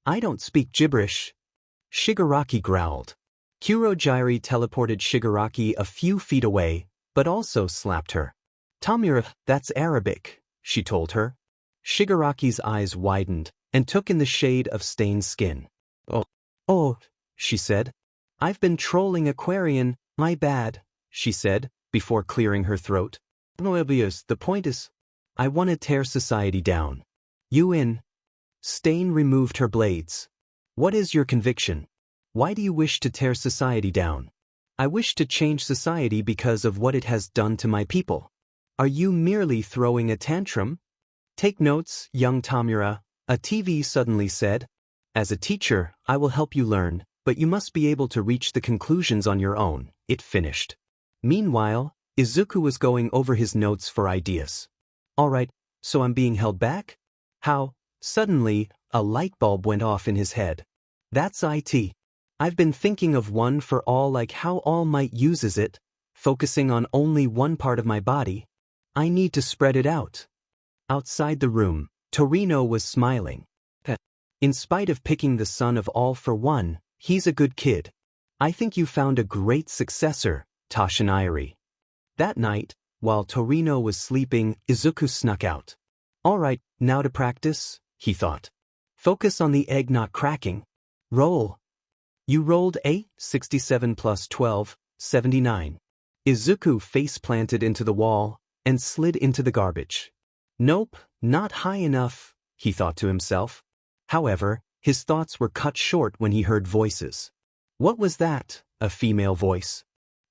I don't speak gibberish. Shigaraki growled. Kurojiri teleported Shigaraki a few feet away, but also slapped her. Tamura, that's Arabic, she told her. Shigaraki's eyes widened, and took in the shade of Stain's skin. Oh, she said. I've been trolling Aquarian, my bad, she said, before clearing her throat. Noebius, the point is, I want to tear society down. You in? Stain removed her blades. What is your conviction? Why do you wish to tear society down? I wish to change society because of what it has done to my people. Are you merely throwing a tantrum? Take notes, young Tamura, a TV suddenly said. As a teacher, I will help you learn, but you must be able to reach the conclusions on your own, it finished. Meanwhile, Izuku was going over his notes for ideas. Alright, so I'm being held back? How? Suddenly, a light bulb went off in his head. That's it. I've been thinking of one for all, like how All Might uses it, focusing on only one part of my body. I need to spread it out. Outside the room, Torino was smiling. In spite of picking the son of All for one, he's a good kid. I think you found a great successor, Tashinari. That night, while Torino was sleeping, Izuku snuck out. Alright, now to practice, he thought. Focus on the egg not cracking. Roll. You rolled a 67 plus 12, 79. Izuku face-planted into the wall and slid into the garbage. Nope, not high enough, he thought to himself. However, his thoughts were cut short when he heard voices. What was that? A female voice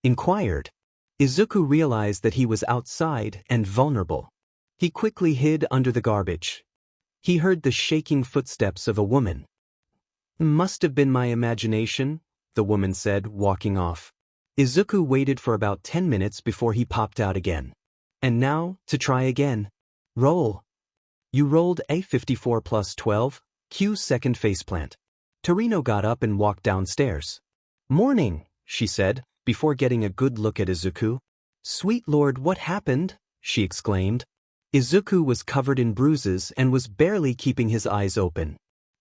inquired. Izuku realized that he was outside and vulnerable. He quickly hid under the garbage. He heard the shaking footsteps of a woman. Must have been my imagination, the woman said, walking off. Izuku waited for about 10 minutes before he popped out again. And now, to try again. Roll. You rolled a 54 plus 12, Q second faceplant. Torino got up and walked downstairs. Morning, she said, before getting a good look at Izuku. Sweet Lord, what happened? She exclaimed. Izuku was covered in bruises and was barely keeping his eyes open.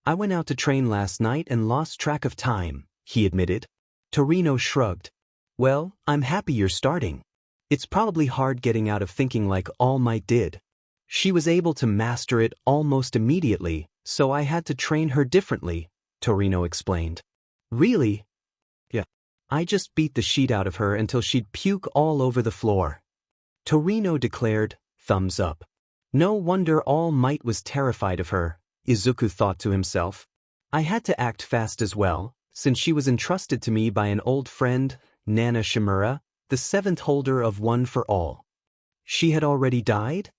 I went out to train last night and lost track of time, he admitted. Torino shrugged. Well, I'm happy you're starting. It's probably hard getting out of thinking like All Might did. She was able to master it almost immediately, so I had to train her differently, Torino explained. Really? Yeah. I just beat the shit out of her until she'd puke all over the floor. Torino declared, thumbs up. No wonder All Might was terrified of her, Izuku thought to himself. I had to act fast as well, since she was entrusted to me by an old friend, Nana Shimura, the seventh holder of One for All. She had already died?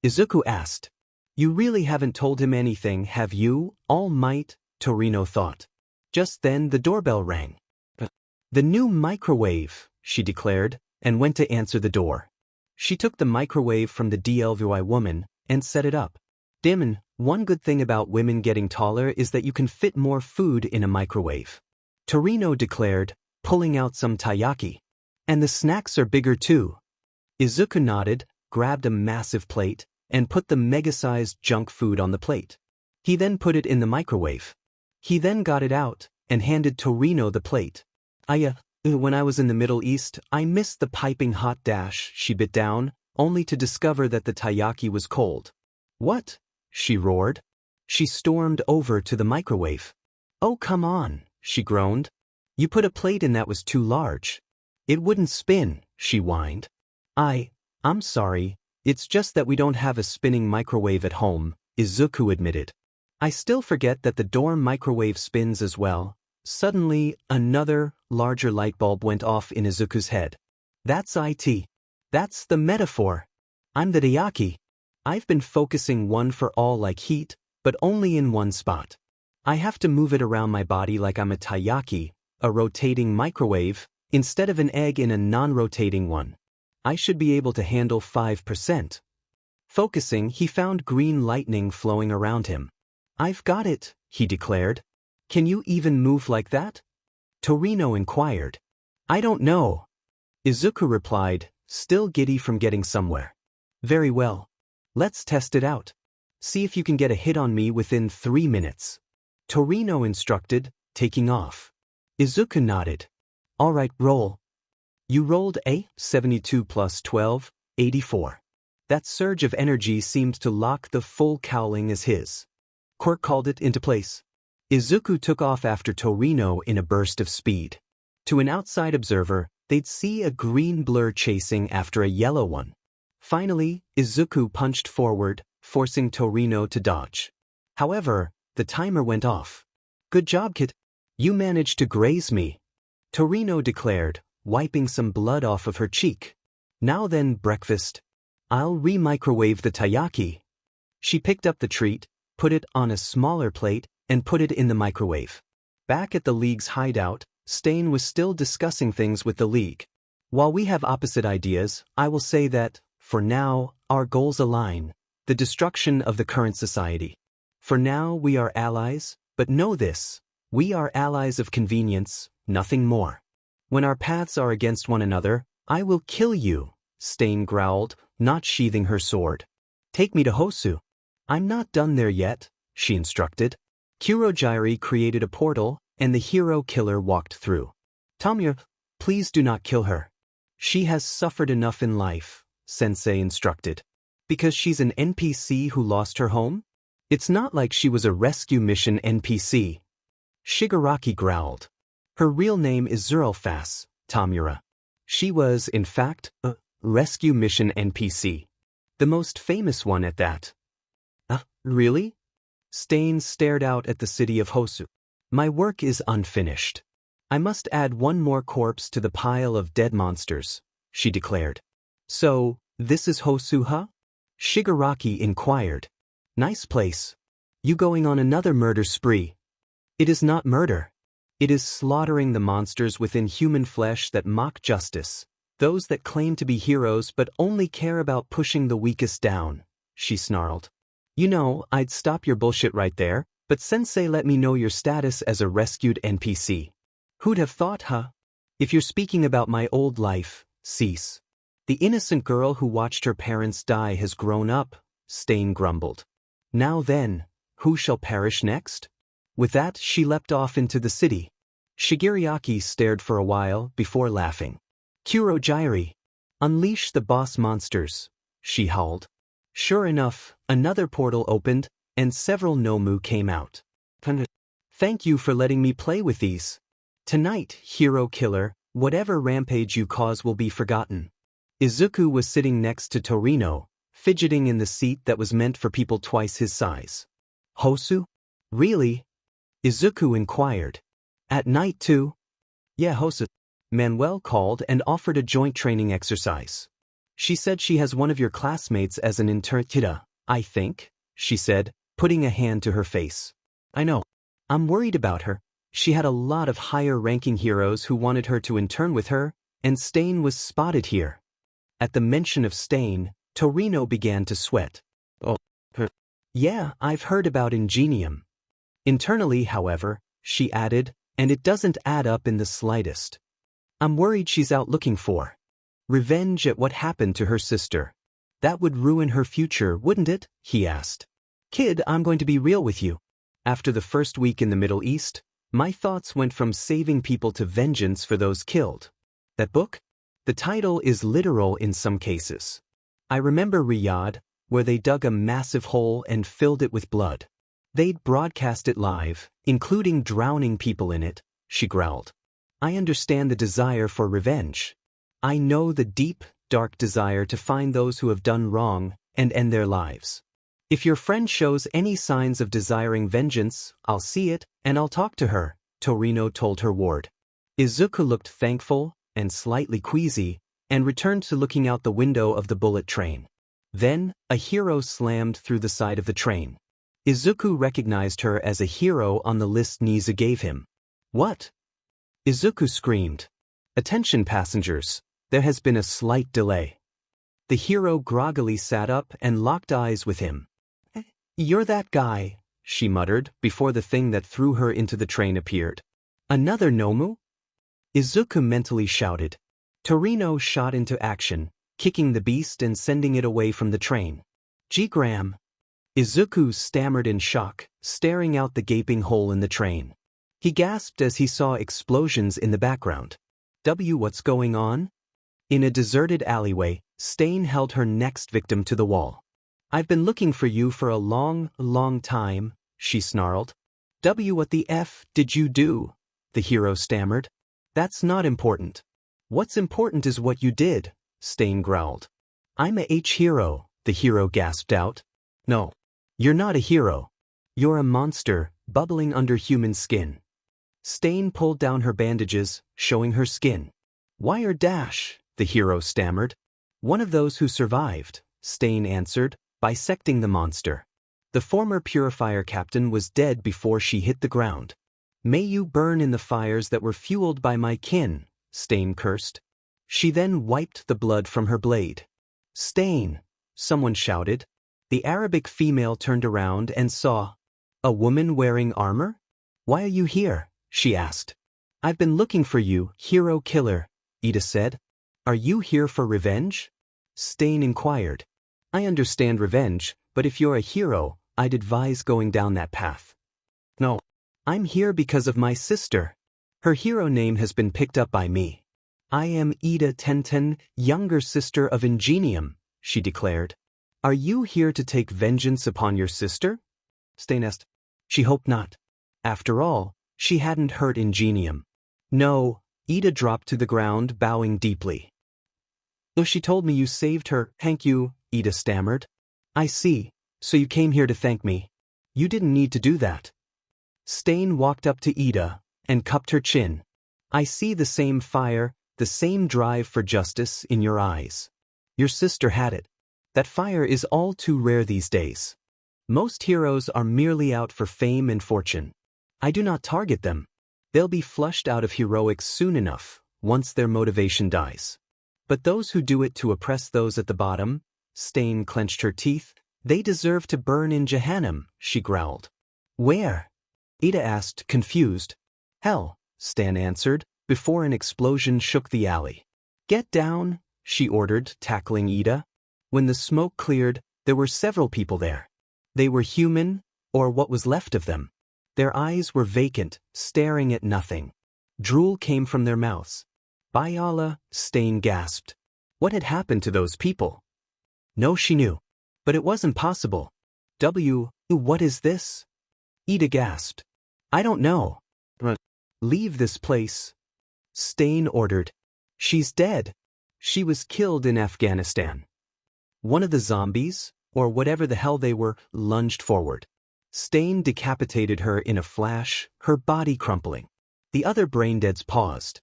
Izuku asked. You really haven't told him anything, have you, All Might? Torino thought. Just then the doorbell rang. The new microwave, she declared, and went to answer the door. She took the microwave from the DLVY woman and set it up. Demon, one good thing about women getting taller is that you can fit more food in a microwave. Torino declared, pulling out some taiyaki. And the snacks are bigger too. Izuku nodded, grabbed a massive plate, and put the mega-sized junk food on the plate. He then put it in the microwave. He then got it out and handed Torino the plate. When I was in the Middle East, I missed the piping hot dash, she bit down, only to discover that the taiyaki was cold. What? She roared. She stormed over to the microwave. Oh, come on, she groaned. You put a plate in that was too large. It wouldn't spin, she whined. I'm sorry, it's just that we don't have a spinning microwave at home, Izuku admitted. I still forget that the dorm microwave spins as well. Suddenly, another, larger light bulb went off in Izuku's head. That's it. That's the metaphor. I'm the taiyaki. I've been focusing One for All like heat, but only in one spot. I have to move it around my body like I'm a taiyaki, a rotating microwave, instead of an egg in a non-rotating one. I should be able to handle 5%. Focusing, he found green lightning flowing around him. I've got it, he declared. Can you even move like that? Torino inquired. I don't know. Izuku replied, still giddy from getting somewhere. Very well. Let's test it out. See if you can get a hit on me within 3 minutes. Torino instructed, taking off. Izuku nodded. All right, roll. You rolled a 72 plus 12, 84. That surge of energy seemed to lock the full cowling as his. Quirk called it into place. Izuku took off after Torino in a burst of speed. To an outside observer, they'd see a green blur chasing after a yellow one. Finally, Izuku punched forward, forcing Torino to dodge. However, the timer went off. Good job, kid. You managed to graze me, Torino declared, wiping some blood off of her cheek. Now then, breakfast. I'll re-microwave the taiyaki. She picked up the treat, put it on a smaller plate, and put it in the microwave. Back at the League's hideout, Stain was still discussing things with the League. While we have opposite ideas, I will say that, for now, our goals align, the destruction of the current society. For now, we are allies, but know this, we are allies of convenience, nothing more. When our paths are against one another, I will kill you, Stain growled, not sheathing her sword. Take me to Hosu. I'm not done there yet, she instructed. Kurogyri created a portal, and the hero killer walked through. Tamura, please do not kill her. She has suffered enough in life, Sensei instructed. Because she's an NPC who lost her home? It's not like she was a rescue mission NPC. Shigaraki growled. Her real name is Surpass, Tamura. She was, in fact, a rescue mission NPC. The most famous one at that. Really? Stain stared out at the city of Hosu. My work is unfinished. I must add one more corpse to the pile of dead monsters, she declared. So, this is Hosu, huh? Shigaraki inquired. Nice place. You going on another murder spree? It is not murder. It is slaughtering the monsters within human flesh that mock justice, those that claim to be heroes but only care about pushing the weakest down, she snarled. You know, I'd stop your bullshit right there, but Sensei let me know your status as a rescued NPC. Who'd have thought, huh? If you're speaking about my old life, cease. The innocent girl who watched her parents die has grown up, Stain grumbled. Now then, who shall perish next? With that, she leapt off into the city. Shigaraki stared for a while before laughing. Kurogyri, unleash the boss monsters, she howled. Sure enough, another portal opened, and several Nomu came out. Thank you for letting me play with these. Tonight, hero killer, whatever rampage you cause will be forgotten. Izuku was sitting next to Torino, fidgeting in the seat that was meant for people twice his size. Hosu? Really? Izuku inquired. At night too? Yeah, Hosu. Manuel called and offered a joint training exercise. She said she has one of your classmates as an intern. Kida, I think, she said, putting a hand to her face. I know. I'm worried about her. She had a lot of higher-ranking heroes who wanted her to intern with her, and Stain was spotted here. At the mention of Stain, Torino began to sweat. Oh, yeah, I've heard about Ingenium. Internally, however, she added, and it doesn't add up in the slightest. I'm worried she's out looking for revenge at what happened to her sister. That would ruin her future, wouldn't it? He asked. Kid, I'm going to be real with you. After the first week in the Middle East, my thoughts went from saving people to vengeance for those killed. That book? The title is literal in some cases. I remember Riyadh, where they dug a massive hole and filled it with blood. They'd broadcast it live, including drowning people in it, she growled. I understand the desire for revenge. I know the deep, dark desire to find those who have done wrong and end their lives. If your friend shows any signs of desiring vengeance, I'll see it, and I'll talk to her, Torino told her ward. Izuku looked thankful and slightly queasy, and returned to looking out the window of the bullet train. Then, a hero slammed through the side of the train. Izuku recognized her as a hero on the list Nizu gave him. What? Izuku screamed. Attention passengers, there has been a slight delay. The hero groggily sat up and locked eyes with him. You're that guy, she muttered before the thing that threw her into the train appeared. Another Nomu? Izuku mentally shouted. Torino shot into action, kicking the beast and sending it away from the train. G-Gram. Izuku stammered in shock, staring out the gaping hole in the train. He gasped as he saw explosions in the background. What's going on? In a deserted alleyway, Stain held her next victim to the wall. I've been looking for you for a long, long time, she snarled. What the F did you do? The hero stammered. That's not important. What's important is what you did, Stain growled. I'm a H-hero, the hero gasped out. No. You're not a hero. You're a monster, bubbling under human skin. Stain pulled down her bandages, showing her skin. Wire dash, the hero stammered. One of those who survived, Stain answered, bisecting the monster. The former purifier captain was dead before she hit the ground. May you burn in the fires that were fueled by my kin, Stain cursed. She then wiped the blood from her blade. Stain, someone shouted. The Arabic female turned around and saw a woman wearing armor? Why are you here? She asked. I've been looking for you, hero killer, Ida said. Are you here for revenge? Stain inquired. I understand revenge, but if you're a hero, I'd advise going down that path. No. I'm here because of my sister. Her hero name has been picked up by me. I am Ida Tenten, younger sister of Ingenium, she declared. Are you here to take vengeance upon your sister? Stain asked. She hoped not. After all, she hadn't hurt Ingenium. No, Ida dropped to the ground, bowing deeply. Though she told me you saved her, thank you, Ida stammered. I see, so you came here to thank me. You didn't need to do that. Stain walked up to Ida and cupped her chin. I see the same fire, the same drive for justice in your eyes. Your sister had it. That fire is all too rare these days. Most heroes are merely out for fame and fortune. I do not target them. They'll be flushed out of heroics soon enough, once their motivation dies. But those who do it to oppress those at the bottom, Stain clenched her teeth, they deserve to burn in Jahannam, she growled. Where? Ida asked, confused. Hell, Stan answered, before an explosion shook the alley. Get down, she ordered, tackling Ida. When the smoke cleared, there were several people there. They were human, or what was left of them. Their eyes were vacant, staring at nothing. Drool came from their mouths. By Allah, Stain gasped. What had happened to those people? No, she knew. But it wasn't possible. What is this? Ida gasped. I don't know. Leave this place. Stain ordered. She's dead. She was killed in Afghanistan. One of the zombies, or whatever the hell they were, lunged forward. Stain decapitated her in a flash, her body crumpling. The other braindeads paused.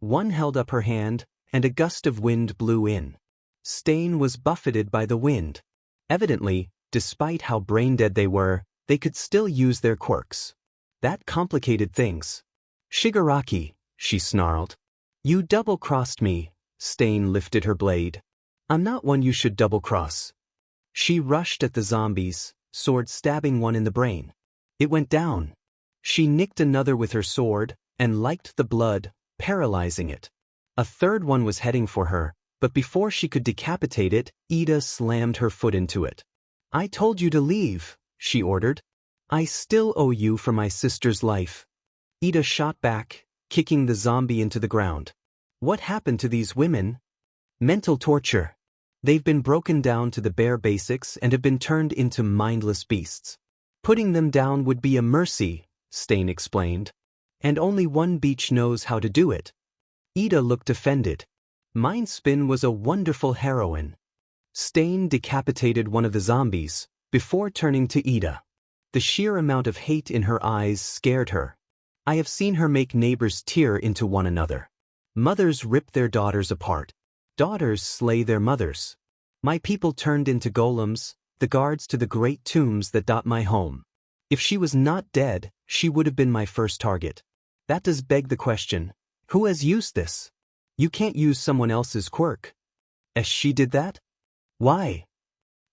One held up her hand, and a gust of wind blew in. Stain was buffeted by the wind. Evidently, despite how brain-dead they were, they could still use their quirks. That complicated things. Shigaraki, she snarled. You double-crossed me. Stain lifted her blade. I'm not one you should double-cross. She rushed at the zombies, sword stabbing one in the brain. It went down. She nicked another with her sword, and liked the blood, paralyzing it. A third one was heading for her, but before she could decapitate it, Ida slammed her foot into it. I told you to leave, she ordered. I still owe you for my sister's life. Ida shot back, kicking the zombie into the ground. What happened to these women? Mental torture. They've been broken down to the bare basics and have been turned into mindless beasts. Putting them down would be a mercy, Stain explained. And only one beach knows how to do it. Ida looked offended. Mindspin was a wonderful heroine. Stain decapitated one of the zombies, before turning to Ida. The sheer amount of hate in her eyes scared her. I have seen her make neighbors tear into one another. Mothers rip their daughters apart. Daughters slay their mothers. My people turned into golems, the guards to the great tombs that dot my home. If she was not dead, she would have been my first target. That does beg the question, who has used this? You can't use someone else's quirk. As she did that? Why?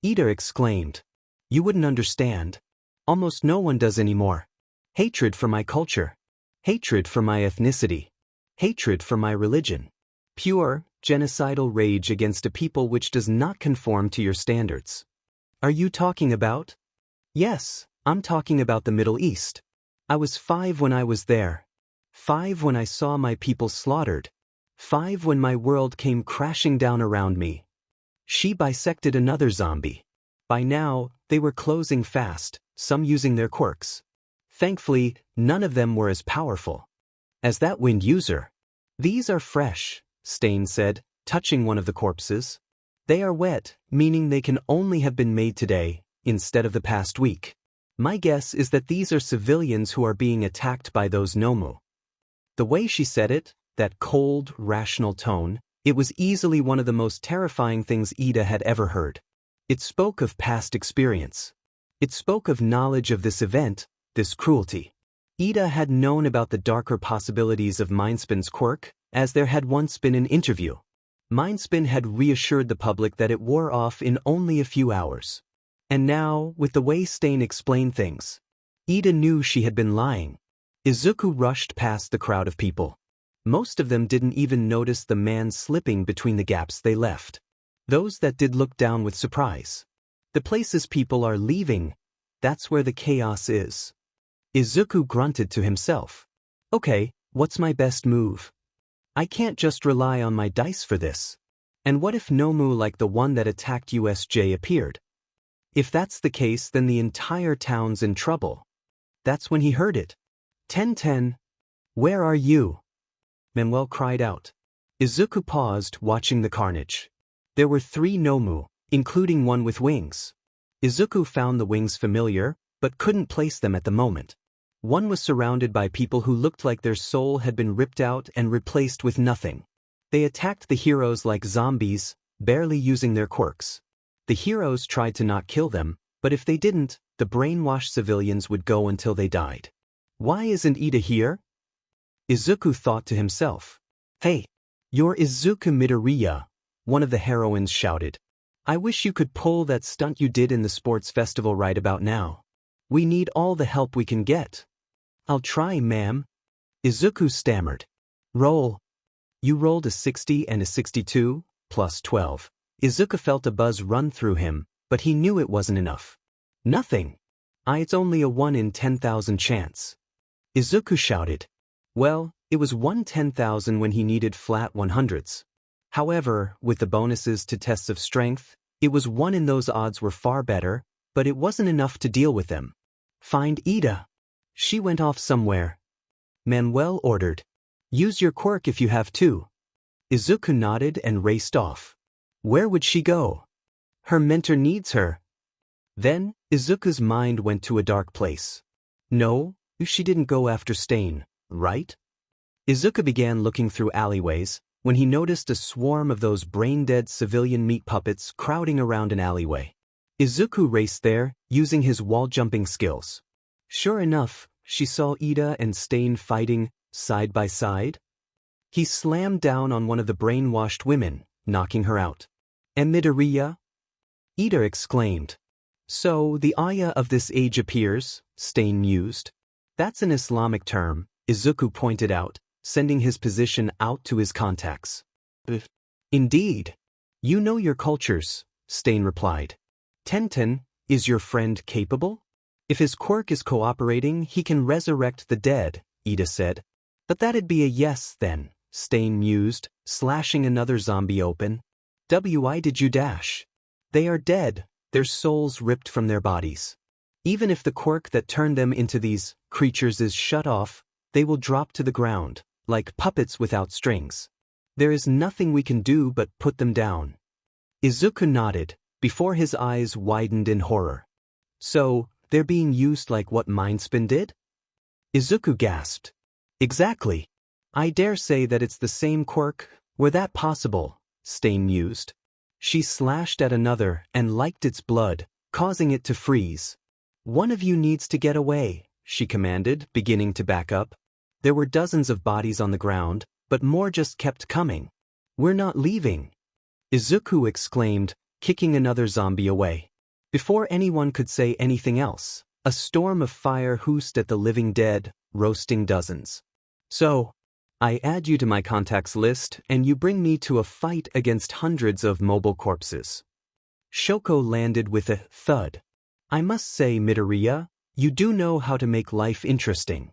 Ida exclaimed. You wouldn't understand. Almost no one does anymore. Hatred for my culture. Hatred for my ethnicity. Hatred for my religion. Pure, genocidal rage against a people which does not conform to your standards. Are you talking about? Yes, I'm talking about the Middle East. I was 5 when I was there. 5 when I saw my people slaughtered. 5 when my world came crashing down around me. She bisected another zombie. By now, they were closing fast, some using their quirks. Thankfully, none of them were as powerful as that wind user. These are fresh, Stain said, touching one of the corpses. They are wet, meaning they can only have been made today, instead of the past week. My guess is that these are civilians who are being attacked by those Nomu. The way she said it, that cold, rational tone, it was easily one of the most terrifying things Ida had ever heard. It spoke of past experience. It spoke of knowledge of this event, this cruelty. Ida had known about the darker possibilities of Mindspin's quirk, as there had once been an interview. Mindspin had reassured the public that it wore off in only a few hours. And now, with the way Stain explained things, Ida knew she had been lying. Izuku rushed past the crowd of people. Most of them didn't even notice the man slipping between the gaps they left. Those that did looked down with surprise. The places people are leaving, that's where the chaos is. Izuku grunted to himself. Okay, what's my best move? I can't just rely on my dice for this. And what if Nomu like the one that attacked USJ appeared? If that's the case, then the entire town's in trouble. That's when he heard it. 10-10. Where are you? Manuel cried out. Izuku paused, watching the carnage. There were 3 Nomu, including one with wings. Izuku found the wings familiar, but couldn't place them at the moment. One was surrounded by people who looked like their soul had been ripped out and replaced with nothing. They attacked the heroes like zombies, barely using their quirks. The heroes tried to not kill them, but if they didn't, the brainwashed civilians would go until they died. Why isn't Ida here? Izuku thought to himself. Hey, you're Izuku Midoriya, one of the heroines shouted. I wish you could pull that stunt you did in the sports festival right about now. We need all the help we can get. I'll try, ma'am. Izuku stammered. Roll. You rolled a 60 and a 62, plus 12. Izuku felt a buzz run through him, but he knew it wasn't enough. Nothing. It's only a 1 in 10,000 chance. Izuku shouted. Well, it was 1/10,000 when he needed flat 100s. However, with the bonuses to tests of strength, it was 1 in those odds were far better, but it wasn't enough to deal with them. Find Ida. She went off somewhere. Manuel ordered. Use your quirk if you have to. Izuku nodded and raced off. Where would she go? Her mentor needs her. Then, Izuku's mind went to a dark place. No, she didn't go after Stain, right? Izuku began looking through alleyways when he noticed a swarm of those brain-dead civilian meat puppets crowding around an alleyway. Izuku raced there, using his wall-jumping skills. Sure enough, she saw Ida and Stain fighting side by side. He slammed down on one of the brainwashed women, knocking her out. "And Midoriya?" Ida exclaimed. "So, the ayah of this age appears," Stain mused. "That's an Islamic term," Izuku pointed out, sending his position out to his contacts. "Indeed. You know your cultures," Stain replied. "Tenten, is your friend capable? If his quirk is cooperating, he can resurrect the dead," Ida said. "But that'd be a yes then," Stain mused, slashing another zombie open. "Why did you dash? They are dead, their souls ripped from their bodies. Even if the quirk that turned them into these creatures is shut off, they will drop to the ground, like puppets without strings. There is nothing we can do but put them down." Izuku nodded, before his eyes widened in horror. "So, they're being used like what Mindspin did?" Izuku gasped. "Exactly. I dare say that it's the same quirk, were that possible," Stain mused. She slashed at another and liked its blood, causing it to freeze. "One of you needs to get away," she commanded, beginning to back up. There were dozens of bodies on the ground, but more just kept coming. "We're not leaving," Izuku exclaimed, kicking another zombie away. Before anyone could say anything else, a storm of fire hissed at the living dead, roasting dozens. "So, I add you to my contacts list and you bring me to a fight against hundreds of mobile corpses." Shoko landed with a thud. "I must say, Midoriya, you do know how to make life interesting."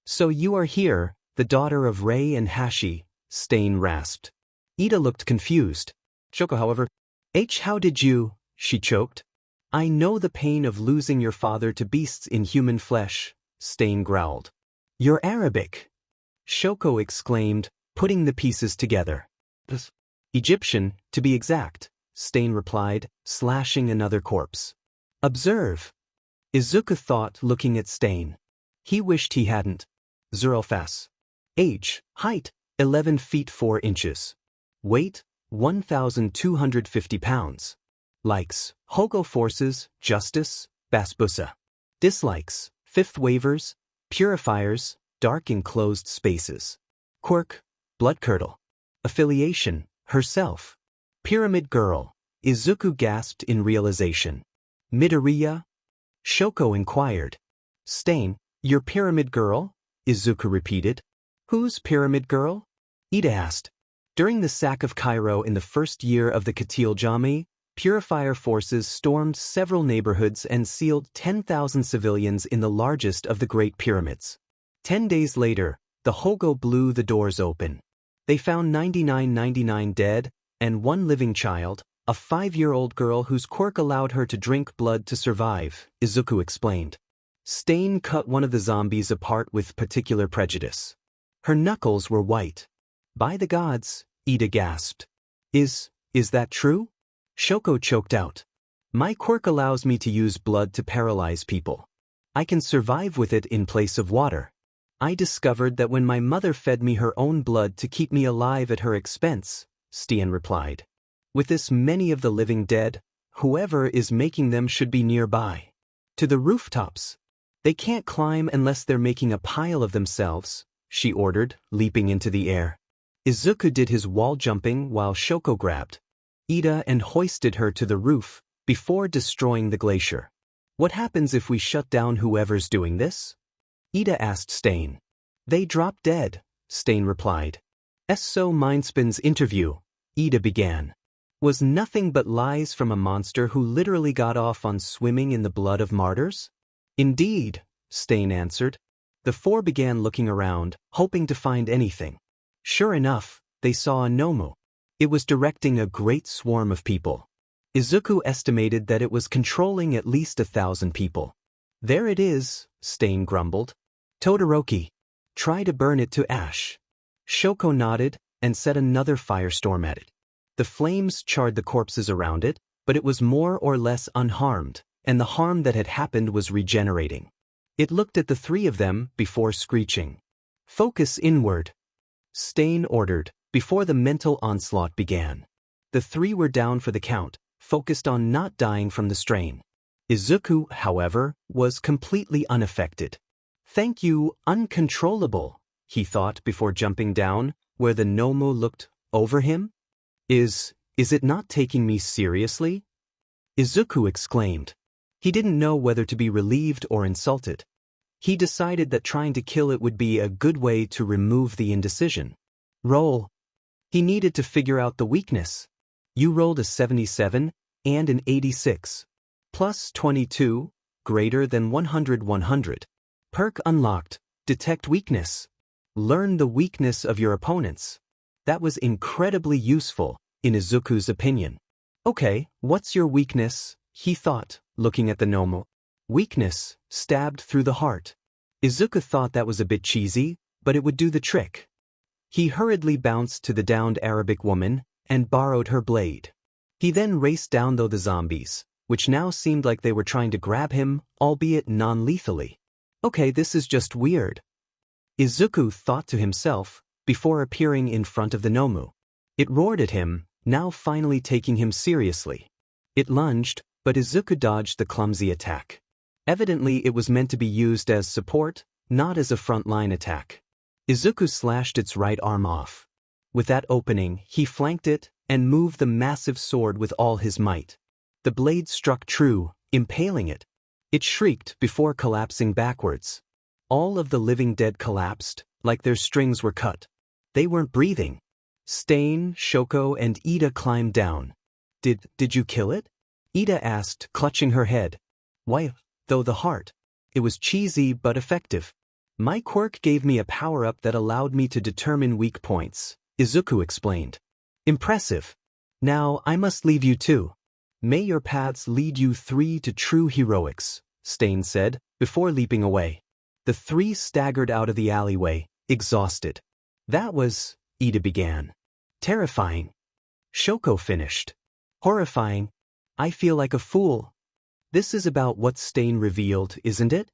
"So you are here, the daughter of Rei and Hashi," Stain rasped. Ida looked confused. Shoko, however, how did you," she choked. "I know the pain of losing your father to beasts in human flesh," Stain growled. "You're Arabic," Shoko exclaimed, putting the pieces together. "Egyptian, to be exact," Stain replied, slashing another corpse. "Observe," Izuku thought, looking at Stain. He wished he hadn't. Surpass. Age, height, 11 feet 4 inches. Weight, 1,250 pounds. Likes, Hogo Forces, Justice, Basbusa. Dislikes, Fifth Waivers, Purifiers, Dark Enclosed Spaces. Quirk, Bloodcurdle. Affiliation, Herself. Pyramid Girl, Izuku gasped in realization. "Midoriya?" Shoko inquired. "Stain, your Pyramid Girl?" Izuku repeated. "Who's Pyramid Girl?" Ida asked. During the sack of Cairo in the first year of the Katil Jami, Purifier forces stormed several neighborhoods and sealed 10,000 civilians in the largest of the Great Pyramids. 10 days later, the Hogo blew the doors open. They found 99 dead, and one living child, a 5-year-old girl whose quirk allowed her to drink blood to survive, Izuku explained. Stain cut one of the zombies apart with particular prejudice. Her knuckles were white. "By the gods," Ida gasped. Is that true?" Shoko choked out. "My quirk allows me to use blood to paralyze people. I can survive with it in place of water. I discovered that when my mother fed me her own blood to keep me alive at her expense," Stian replied. "With this many of the living dead, whoever is making them should be nearby. To the rooftops. They can't climb unless they're making a pile of themselves," she ordered, leaping into the air. Izuku did his wall jumping while Shoko grabbed Ida and hoisted her to the roof before destroying the glacier. "What happens if we shut down whoever's doing this?" Ida asked Stain. "They drop dead," Stain replied. "So Mindspin's interview," Ida began, "was nothing but lies from a monster who literally got off on swimming in the blood of martyrs?" "Indeed," Stain answered. The four began looking around, hoping to find anything. Sure enough, they saw a Nomu. It was directing a great swarm of people. Izuku estimated that it was controlling at least 1,000 people. "There it is," Stain grumbled. "Todoroki, try to burn it to ash." Shoko nodded and set another firestorm at it. The flames charred the corpses around it, but it was more or less unharmed, and the harm that had happened was regenerating. It looked at the three of them before screeching. "Focus inward," Stain ordered, before the mental onslaught began. The three were down for the count, focused on not dying from the strain. Izuku, however, was completely unaffected. "Thank you, uncontrollable," he thought before jumping down, where the Nomu looked over him. Is it not taking me seriously?" Izuku exclaimed. He didn't know whether to be relieved or insulted. He decided that trying to kill it would be a good way to remove the indecision. Roll. He needed to figure out the weakness. You rolled a 77 and an 86. Plus 22, greater than 100. Perk unlocked. Detect weakness. Learn the weakness of your opponents. That was incredibly useful, in Izuku's opinion. "Okay, what's your weakness?" he thought, looking at the Nomu. Weakness, stabbed through the heart. Izuku thought that was a bit cheesy, but it would do the trick. He hurriedly bounced to the downed Arabic woman and borrowed her blade. He then raced down the zombies, which now seemed like they were trying to grab him, albeit non-lethally. "Okay, this is just weird," Izuku thought to himself, before appearing in front of the Nomu. It roared at him, now finally taking him seriously. It lunged, but Izuku dodged the clumsy attack. Evidently it was meant to be used as support, not as a front-line attack. Izuku slashed its right arm off. With that opening, he flanked it and moved the massive sword with all his might. The blade struck true, impaling it. It shrieked before collapsing backwards. All of the living dead collapsed, like their strings were cut. They weren't breathing. Stain, Shoko, and Ida climbed down. Did you kill it?" Ida asked, clutching her head. "Why, though the heart. It was cheesy but effective. My quirk gave me a power-up that allowed me to determine weak points," Izuku explained. "Impressive. Now I must leave you too. May your paths lead you three to true heroics," Stain said, before leaping away. The three staggered out of the alleyway, exhausted. "That was," Ida began. "Terrifying." Shoko finished. "Horrifying. I feel like a fool." "This is about what Stain revealed, isn't it?"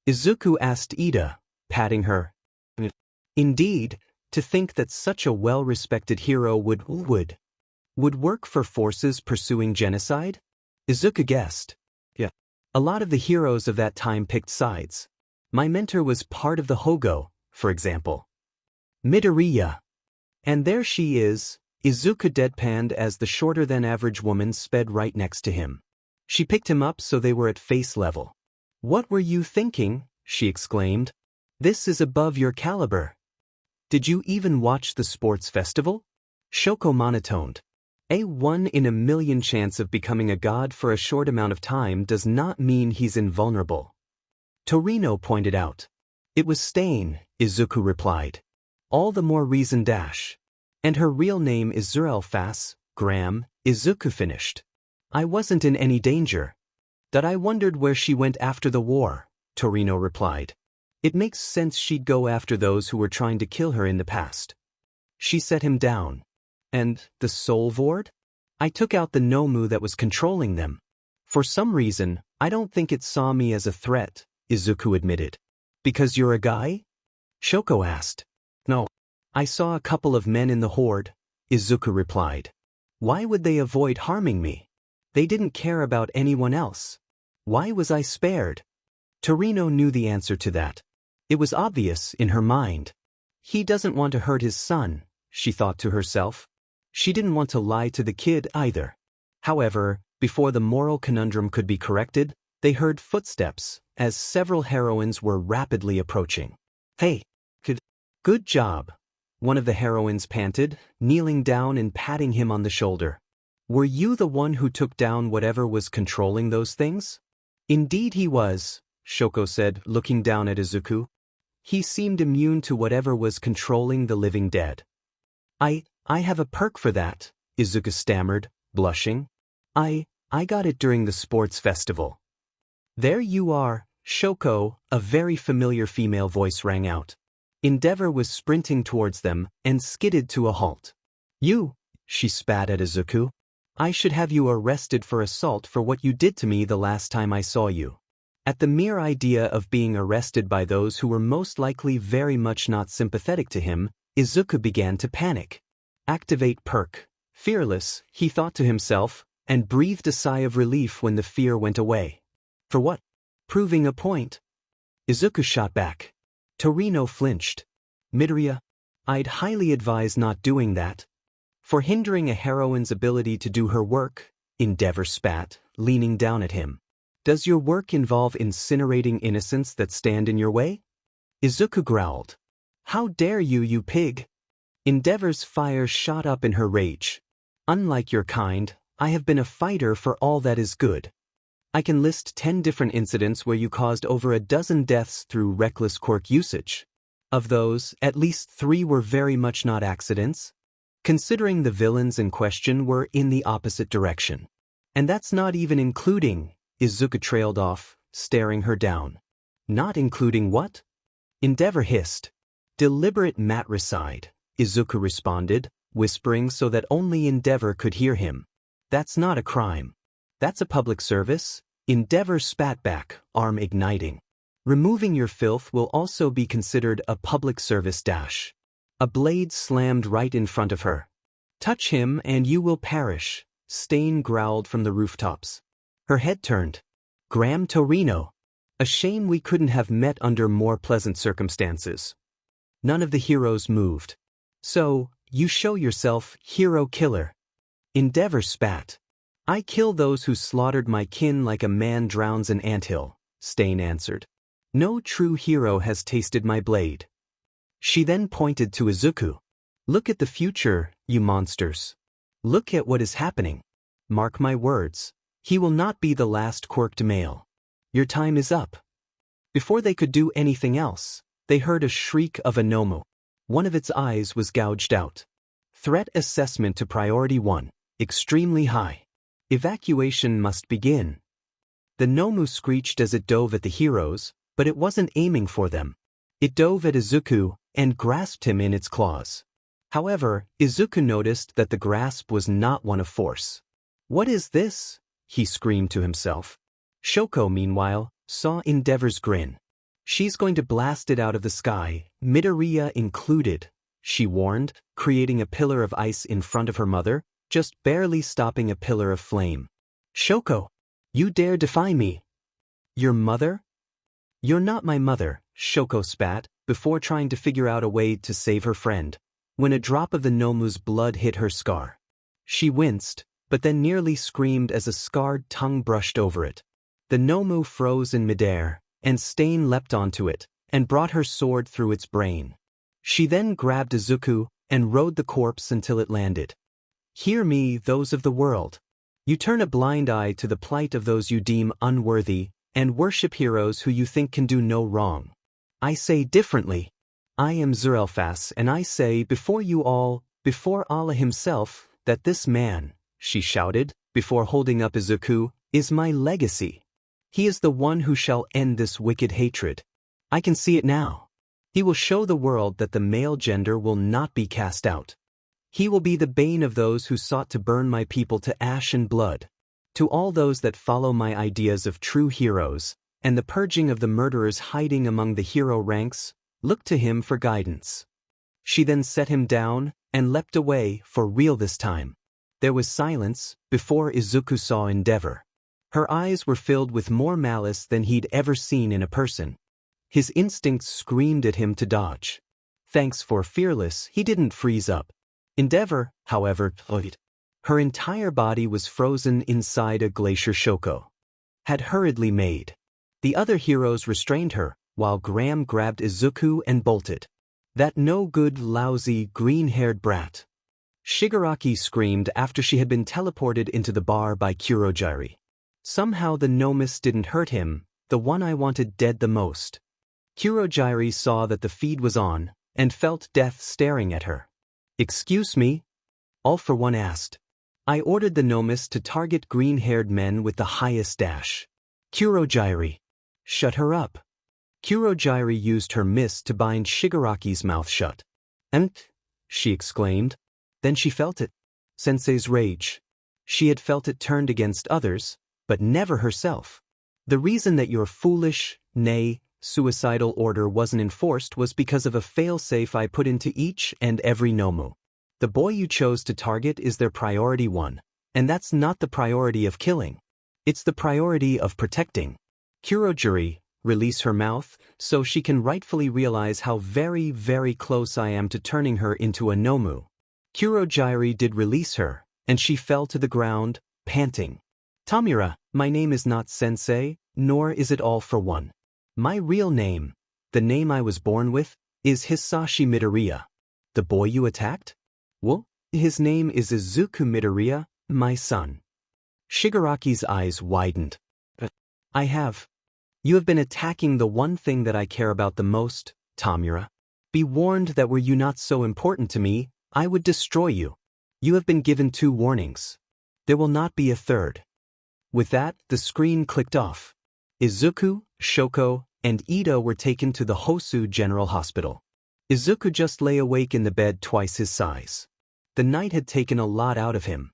Izuku asked Ida, patting her. "Indeed, to think that such a well-respected hero would work for forces pursuing genocide?" Izuku guessed. "Yeah. A lot of the heroes of that time picked sides. My mentor was part of the Hogo, for example. Midoriya. And there she is," Izuku deadpanned as the shorter-than-average woman sped right next to him. She picked him up so they were at face level. "What were you thinking?" she exclaimed. "This is above your caliber. Did you even watch the sports festival?" Shoko monotoned. "A 1 in a million chance of becoming a god for a short amount of time does not mean he's invulnerable." Torino pointed out. "It was Stain," Izuku replied. "All the more reason dash. And her real name is Zurelfas, Graham," Izuku finished. "I wasn't in any danger. That I wondered where she went after the war," Torino replied. "It makes sense she'd go after those who were trying to kill her in the past." She set him down. "And the Soul Vord? I took out the Nomu that was controlling them. For some reason, I don't think it saw me as a threat," Izuku admitted. "Because you're a guy?" Shoko asked. "No. I saw a couple of men in the horde," Izuku replied. "Why would they avoid harming me? They didn't care about anyone else. Why was I spared?" Torino knew the answer to that. It was obvious in her mind. He doesn't want to hurt his son, she thought to herself. She didn't want to lie to the kid either. However, before the moral conundrum could be corrected, they heard footsteps as several heroines were rapidly approaching. "Hey, good job," one of the heroines panted, kneeling down and patting him on the shoulder. "Were you the one who took down whatever was controlling those things?" "Indeed he was," Shoko said, looking down at Izuku. "He seemed immune to whatever was controlling the living dead." I have a perk for that," Izuku stammered, blushing. I got it during the sports festival." "There you are, Shoko," a very familiar female voice rang out. Endeavor was sprinting towards them and skidded to a halt. "You," she spat at Izuku. "I should have you arrested for assault for what you did to me the last time I saw you." At the mere idea of being arrested by those who were most likely very much not sympathetic to him, Izuku began to panic. Activate perk. Fearless, he thought to himself, and breathed a sigh of relief when the fear went away. For what? Proving a point. Izuku shot back. Torino flinched. Midoriya, I'd highly advise not doing that. For hindering a heroine's ability to do her work, Endeavor spat, leaning down at him. Does your work involve incinerating innocents that stand in your way? Izuku growled. How dare you, you pig! Endeavor's fire shot up in her rage. Unlike your kind, I have been a fighter for all that is good. I can list 10 different incidents where you caused over a dozen deaths through reckless quirk usage. Of those, at least 3 were very much not accidents. Considering the villains in question were in the opposite direction. And that's not even including, Izuku trailed off, staring her down. Not including what? Endeavor hissed. Deliberate matricide, Izuku responded, whispering so that only Endeavor could hear him. That's not a crime. That's a public service. Endeavor spat back, arm igniting. Removing your filth will also be considered a public service dash. A blade slammed right in front of her. Touch him and you will perish, Stain growled from the rooftops. Her head turned. Graham Torino. A shame we couldn't have met under more pleasant circumstances. None of the heroes moved. So, you show yourself, hero killer. Endeavor spat. I kill those who slaughtered my kin like a man drowns an anthill, Stain answered. No true hero has tasted my blade. She then pointed to Izuku. Look at the future, you monsters. Look at what is happening. Mark my words. He will not be the last quirked male. Your time is up. Before they could do anything else, they heard a shriek of a Nomu. One of its eyes was gouged out. Threat assessment to priority 1, extremely high. Evacuation must begin. The Nomu screeched as it dove at the heroes, but it wasn't aiming for them. It dove at Izuku and grasped him in its claws. However, Izuku noticed that the grasp was not one of force. What is this? He screamed to himself. Shoko, meanwhile, saw Endeavor's grin. She's going to blast it out of the sky, Midoriya included, she warned, creating a pillar of ice in front of her mother, just barely stopping a pillar of flame. Shoko, you dare defy me? Your mother? You're not my mother, Shoko spat, before trying to figure out a way to save her friend, when a drop of the Nomu's blood hit her scar. She winced, but then nearly screamed as a scarred tongue brushed over it. The Nomu froze in midair, and Stain leapt onto it, and brought her sword through its brain. She then grabbed Izuku, and rode the corpse until it landed. Hear me, those of the world. You turn a blind eye to the plight of those you deem unworthy, and worship heroes who you think can do no wrong. I say differently. I am Zerelphas, and I say before you all, before Allah himself, that this man, she shouted, before holding up Izuku, is my legacy. He is the one who shall end this wicked hatred. I can see it now. He will show the world that the male gender will not be cast out. He will be the bane of those who sought to burn my people to ash and blood. To all those that follow my ideas of true heroes, and the purging of the murderers hiding among the hero ranks, look to him for guidance. She then set him down, and leapt away, for real this time. There was silence, before Izuku saw Endeavor. Her eyes were filled with more malice than he'd ever seen in a person. His instincts screamed at him to dodge. Thanks for Fearless, he didn't freeze up. Endeavor, however, her entire body was frozen inside a glacier Shoko had hurriedly made. The other heroes restrained her, while Graham grabbed Izuku and bolted. That no-good, lousy, green-haired brat. Shigaraki screamed after she had been teleported into the bar by Kurogiri. Somehow the Nomus didn't hurt him, the one I wanted dead the most. Kurogiri saw that the feed was on, and felt death staring at her. Excuse me? All for one asked. I ordered the Nomus to target green-haired men with the highest dash. Kurogiri. Shut her up. Kurogiri used her mist to bind Shigaraki's mouth shut. She exclaimed. Then she felt it. Sensei's rage. She had felt it turned against others, but never herself. The reason that your foolish, nay, suicidal order wasn't enforced was because of a failsafe I put into each and every Nomu. The boy you chose to target is their priority one, and that's not the priority of killing. It's the priority of protecting. Kurojuri, release her mouth, so she can rightfully realize how very, very close I am to turning her into a Nomu. Kurojiri did release her, and she fell to the ground, panting. Tamira, my name is not Sensei, nor is it all for one. My real name, the name I was born with, is Hisashi Midoriya. The boy you attacked? Well, his name is Izuku Midoriya, my son. Shigaraki's eyes widened. You have been attacking the one thing that I care about the most, Tamura. Be warned that were you not so important to me, I would destroy you. You have been given 2 warnings. There will not be a third. With that, the screen clicked off. Izuku, Shoko, and Ida were taken to the Hosu General Hospital. Izuku just lay awake in the bed twice his size. The night had taken a lot out of him.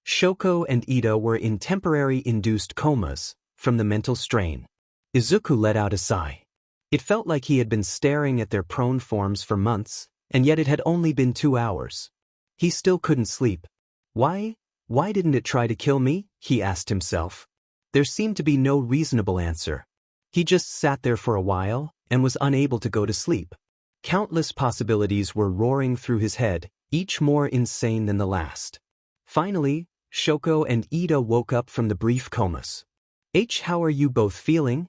Shoko and Ida were in temporary induced comas from the mental strain. Izuku let out a sigh. It felt like he had been staring at their prone forms for months, and yet it had only been 2 hours. He still couldn't sleep. Why didn't it try to kill me? He asked himself. There seemed to be no reasonable answer. He just sat there for a while and was unable to go to sleep. Countless possibilities were roaring through his head, each more insane than the last. Finally, Shoko and Ida woke up from the brief comas. How are you both feeling?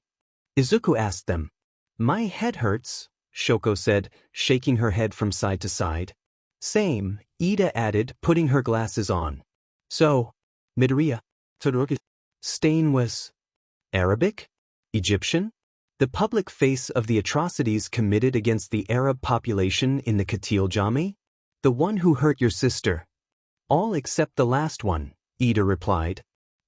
Izuku asked them. My head hurts, Shoko said, shaking her head from side to side. Same, Ida added, putting her glasses on. So, Midoriya, Todoroki. Stain was Arabic? Egyptian? The public face of the atrocities committed against the Arab population in the Katiljami? The one who hurt your sister. All except the last one, Ida replied.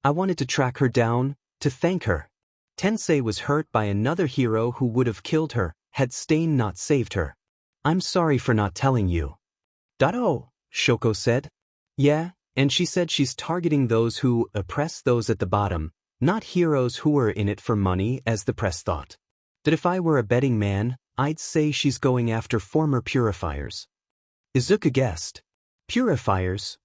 I wanted to track her down, to thank her. Tensei was hurt by another hero who would have killed her, had Stain not saved her. I'm sorry for not telling you. Dado, Shoko said. Yeah, and she said she's targeting those who oppress those at the bottom, not heroes who are in it for money as the press thought. That if I were a betting man, I'd say she's going after former purifiers. Izuku guessed. Purifiers?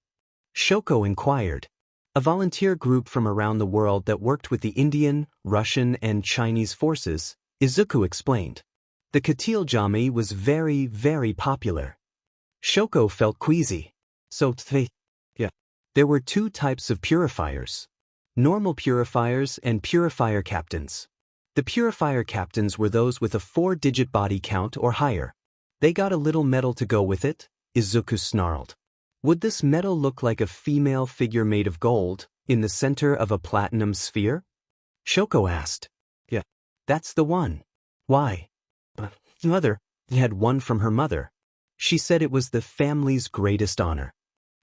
Shoko inquired. A volunteer group from around the world that worked with the Indian, Russian, and Chinese forces, Izuku explained. The Katiljami was very, very popular. Shoko felt queasy. There were 2 types of purifiers. Normal purifiers and purifier captains. The purifier captains were those with a 4-digit body count or higher. They got a little medal to go with it, Izuku snarled. Would this medal look like a female figure made of gold, in the center of a platinum sphere? Shoko asked. Yeah, that's the one. Why? Mother had one from her mother. She said it was the family's greatest honor.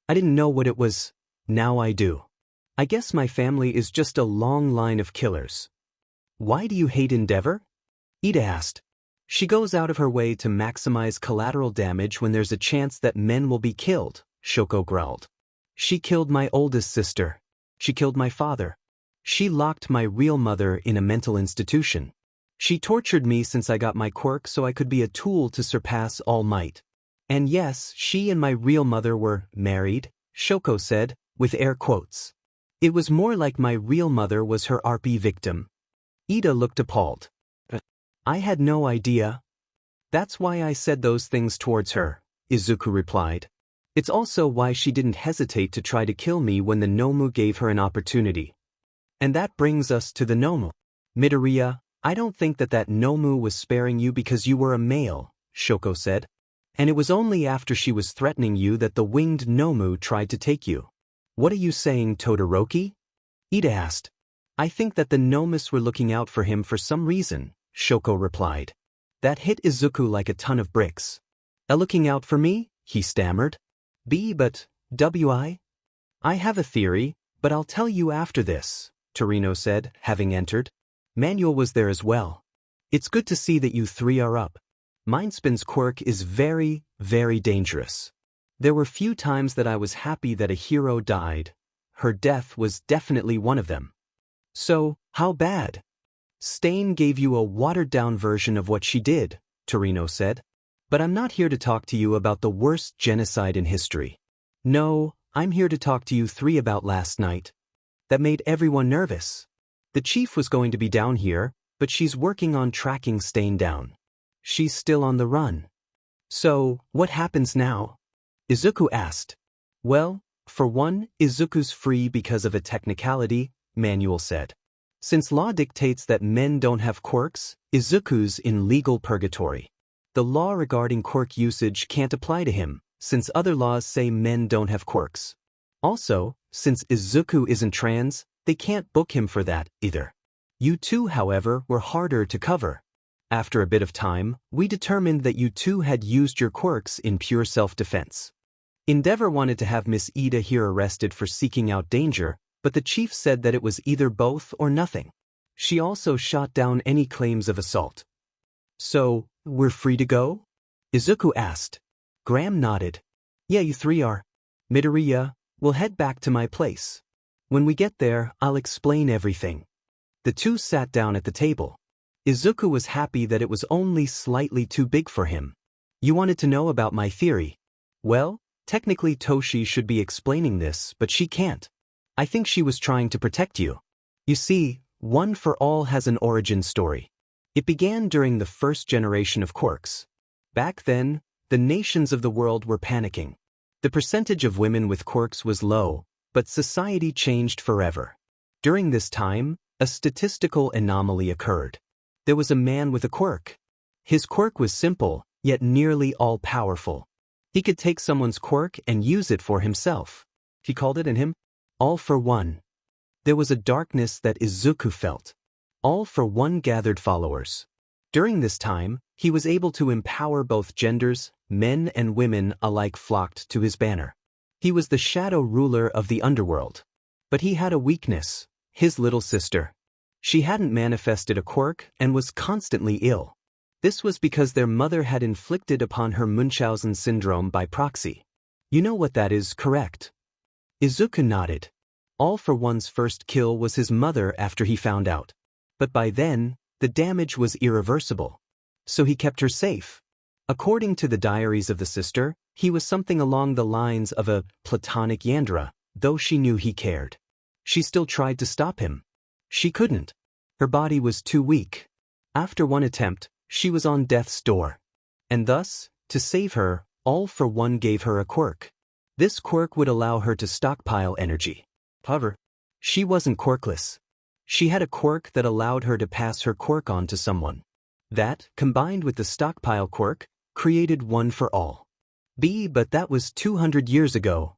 I didn't know what it was. Now I do. I guess my family is just a long line of killers. Why do you hate Endeavor? Ida asked. She goes out of her way to maximize collateral damage when there's a chance that men will be killed, Shoko growled. She killed my oldest sister. She killed my father. She locked my real mother in a mental institution. She tortured me since I got my quirk so I could be a tool to surpass all might. And yes, she and my real mother were married, Shoko said, with air quotes. It was more like my real mother was her RP victim. Ida looked appalled. I had no idea. That's why I said those things towards her, Izuku replied. It's also why she didn't hesitate to try to kill me when the Nomu gave her an opportunity. And that brings us to the Nomu. Midoriya, I don't think that Nomu was sparing you because you were a male, Shoko said. And it was only after she was threatening you that the winged Nomu tried to take you. What are you saying, Todoroki? Ida asked. I think that the Nomus were looking out for him for some reason, Shoko replied. That hit Izuku like a ton of bricks. Looking out for me? He stammered. But, I have a theory, but I'll tell you after this, Torino said, having entered. Manuel was there as well. It's good to see that you 3 are up. Mindspin's quirk is very, very dangerous. There were few times that I was happy that a hero died. Her death was definitely one of them. So, how bad? Stain gave you a watered-down version of what she did, Torino said. But I'm not here to talk to you about the worst genocide in history. No, I'm here to talk to you three about last night. That made everyone nervous. The chief was going to be down here, but she's working on tracking Stain down. She's still on the run. So, what happens now? Izuku asked. Well, for one, Izuku's free because of a technicality, Manuel said. Since law dictates that men don't have quirks, Izuku's in legal purgatory. The law regarding quirk usage can't apply to him, since other laws say men don't have quirks. Also, since Izuku isn't trans, they can't book him for that, either. You two, however, were harder to cover. After a bit of time, we determined that you two had used your quirks in pure self-defense. Endeavor wanted to have Miss Ida here arrested for seeking out danger, but the chief said that it was either both or nothing. She also shot down any claims of assault. So, we're free to go? Izuku asked. Graham nodded. Yeah, you three are. Midoriya, we'll head back to my place. When we get there, I'll explain everything. The two sat down at the table. Izuku was happy that it was only slightly too big for him. You wanted to know about my theory. Well, technically Toshi should be explaining this, but she can't. I think she was trying to protect you. You see, One for All has an origin story. It began during the first generation of quirks. Back then, the nations of the world were panicking. The percentage of women with quirks was low, but society changed forever. During this time, a statistical anomaly occurred. There was a man with a quirk. His quirk was simple, yet nearly all-powerful. He could take someone's quirk and use it for himself. He called it in him, All for One. There was a darkness that Izuku felt. All for One gathered followers. During this time, he was able to empower both genders, men and women alike flocked to his banner. He was the shadow ruler of the underworld. But he had a weakness, his little sister. She hadn't manifested a quirk and was constantly ill. This was because their mother had inflicted upon her Munchausen syndrome by proxy. You know what that is, correct? Izuku nodded. All for One's first kill was his mother after he found out. But by then, the damage was irreversible. So he kept her safe. According to the diaries of the sister, he was something along the lines of a platonic Yandere, though she knew he cared. She still tried to stop him. She couldn't. Her body was too weak. After one attempt, she was on death's door. And thus, to save her, All for One gave her a quirk. This quirk would allow her to stockpile energy. However, she wasn't quirkless. She had a quirk that allowed her to pass her quirk on to someone. That, combined with the stockpile quirk, created One for All. But that was 200 years ago.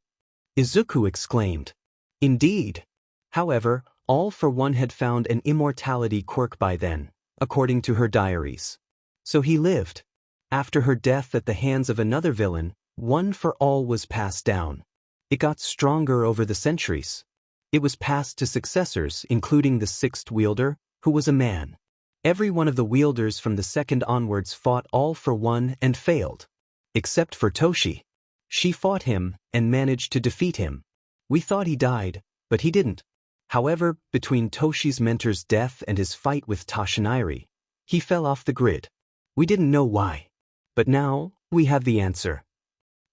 Izuku exclaimed. Indeed. However, All for One had found an immortality quirk by then, according to her diaries. So he lived. After her death at the hands of another villain, One for All was passed down. It got stronger over the centuries. It was passed to successors, including the sixth wielder, who was a man. Every one of the wielders from the second onwards fought All for One and failed. Except for Toshi. She fought him and managed to defeat him. We thought he died, but he didn't. However, between Toshi's mentor's death and his fight with Toshinari, he fell off the grid. We didn't know why. But now, we have the answer.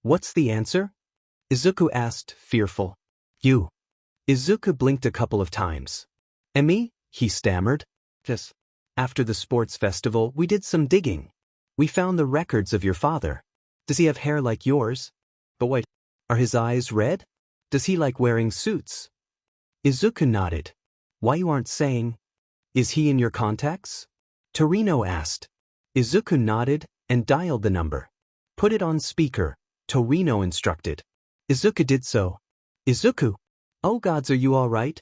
What's the answer? Izuku asked, fearful. You. Izuku blinked a couple of times. And me? He stammered. Yes. After the sports festival, we did some digging. We found the records of your father. Does he have hair like yours? But wait, are his eyes red? Does he like wearing suits? Izuku nodded. Why you aren't saying? Is he in your contacts? Torino asked. Izuku nodded and dialed the number. Put it on speaker, Torino instructed. Izuku did so. Izuku! Oh gods, are you all right?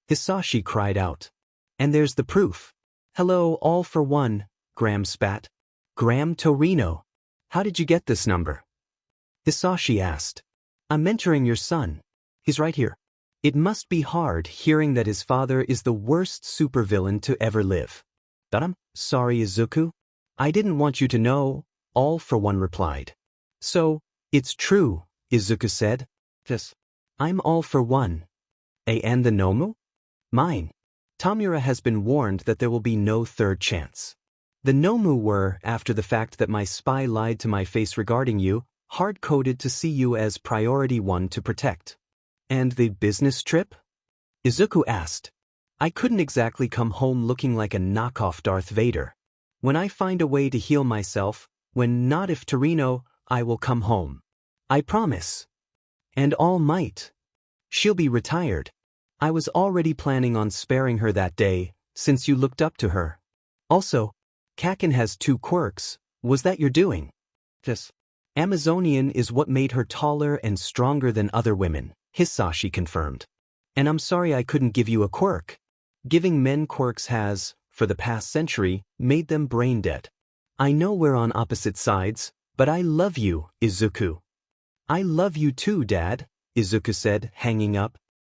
Hisashi cried out. And there's the proof. Hello, All for One, Graham spat. Graham Torino. How did you get this number? Hisashi asked. I'm mentoring your son. He's right here. It must be hard hearing that his father is the worst supervillain to ever live. But I'm sorry, Izuku. I didn't want you to know, All for One replied. So, it's true, Izuku said. Yes. I'm All for One. And the Nomu? Mine. Tamura has been warned that there will be no third chance. The Nomu were, after the fact that my spy lied to my face regarding you, hard-coded to see you as priority one to protect. And the business trip? Izuku asked. I couldn't exactly come home looking like a knockoff Darth Vader. When I find a way to heal myself, when not if Torino, I will come home. I promise. And all might. She'll be retired. I was already planning on sparing her that day, since you looked up to her. Also, Kakin has 2 quirks, was that your doing? Yes. Amazonian is what made her taller and stronger than other women, Hisashi confirmed. And I'm sorry I couldn't give you a quirk. Giving men quirks has, for the past century, made them brain dead. I know we're on opposite sides, but I love you, Izuku. I love you too, Dad, Izuku said, hanging up.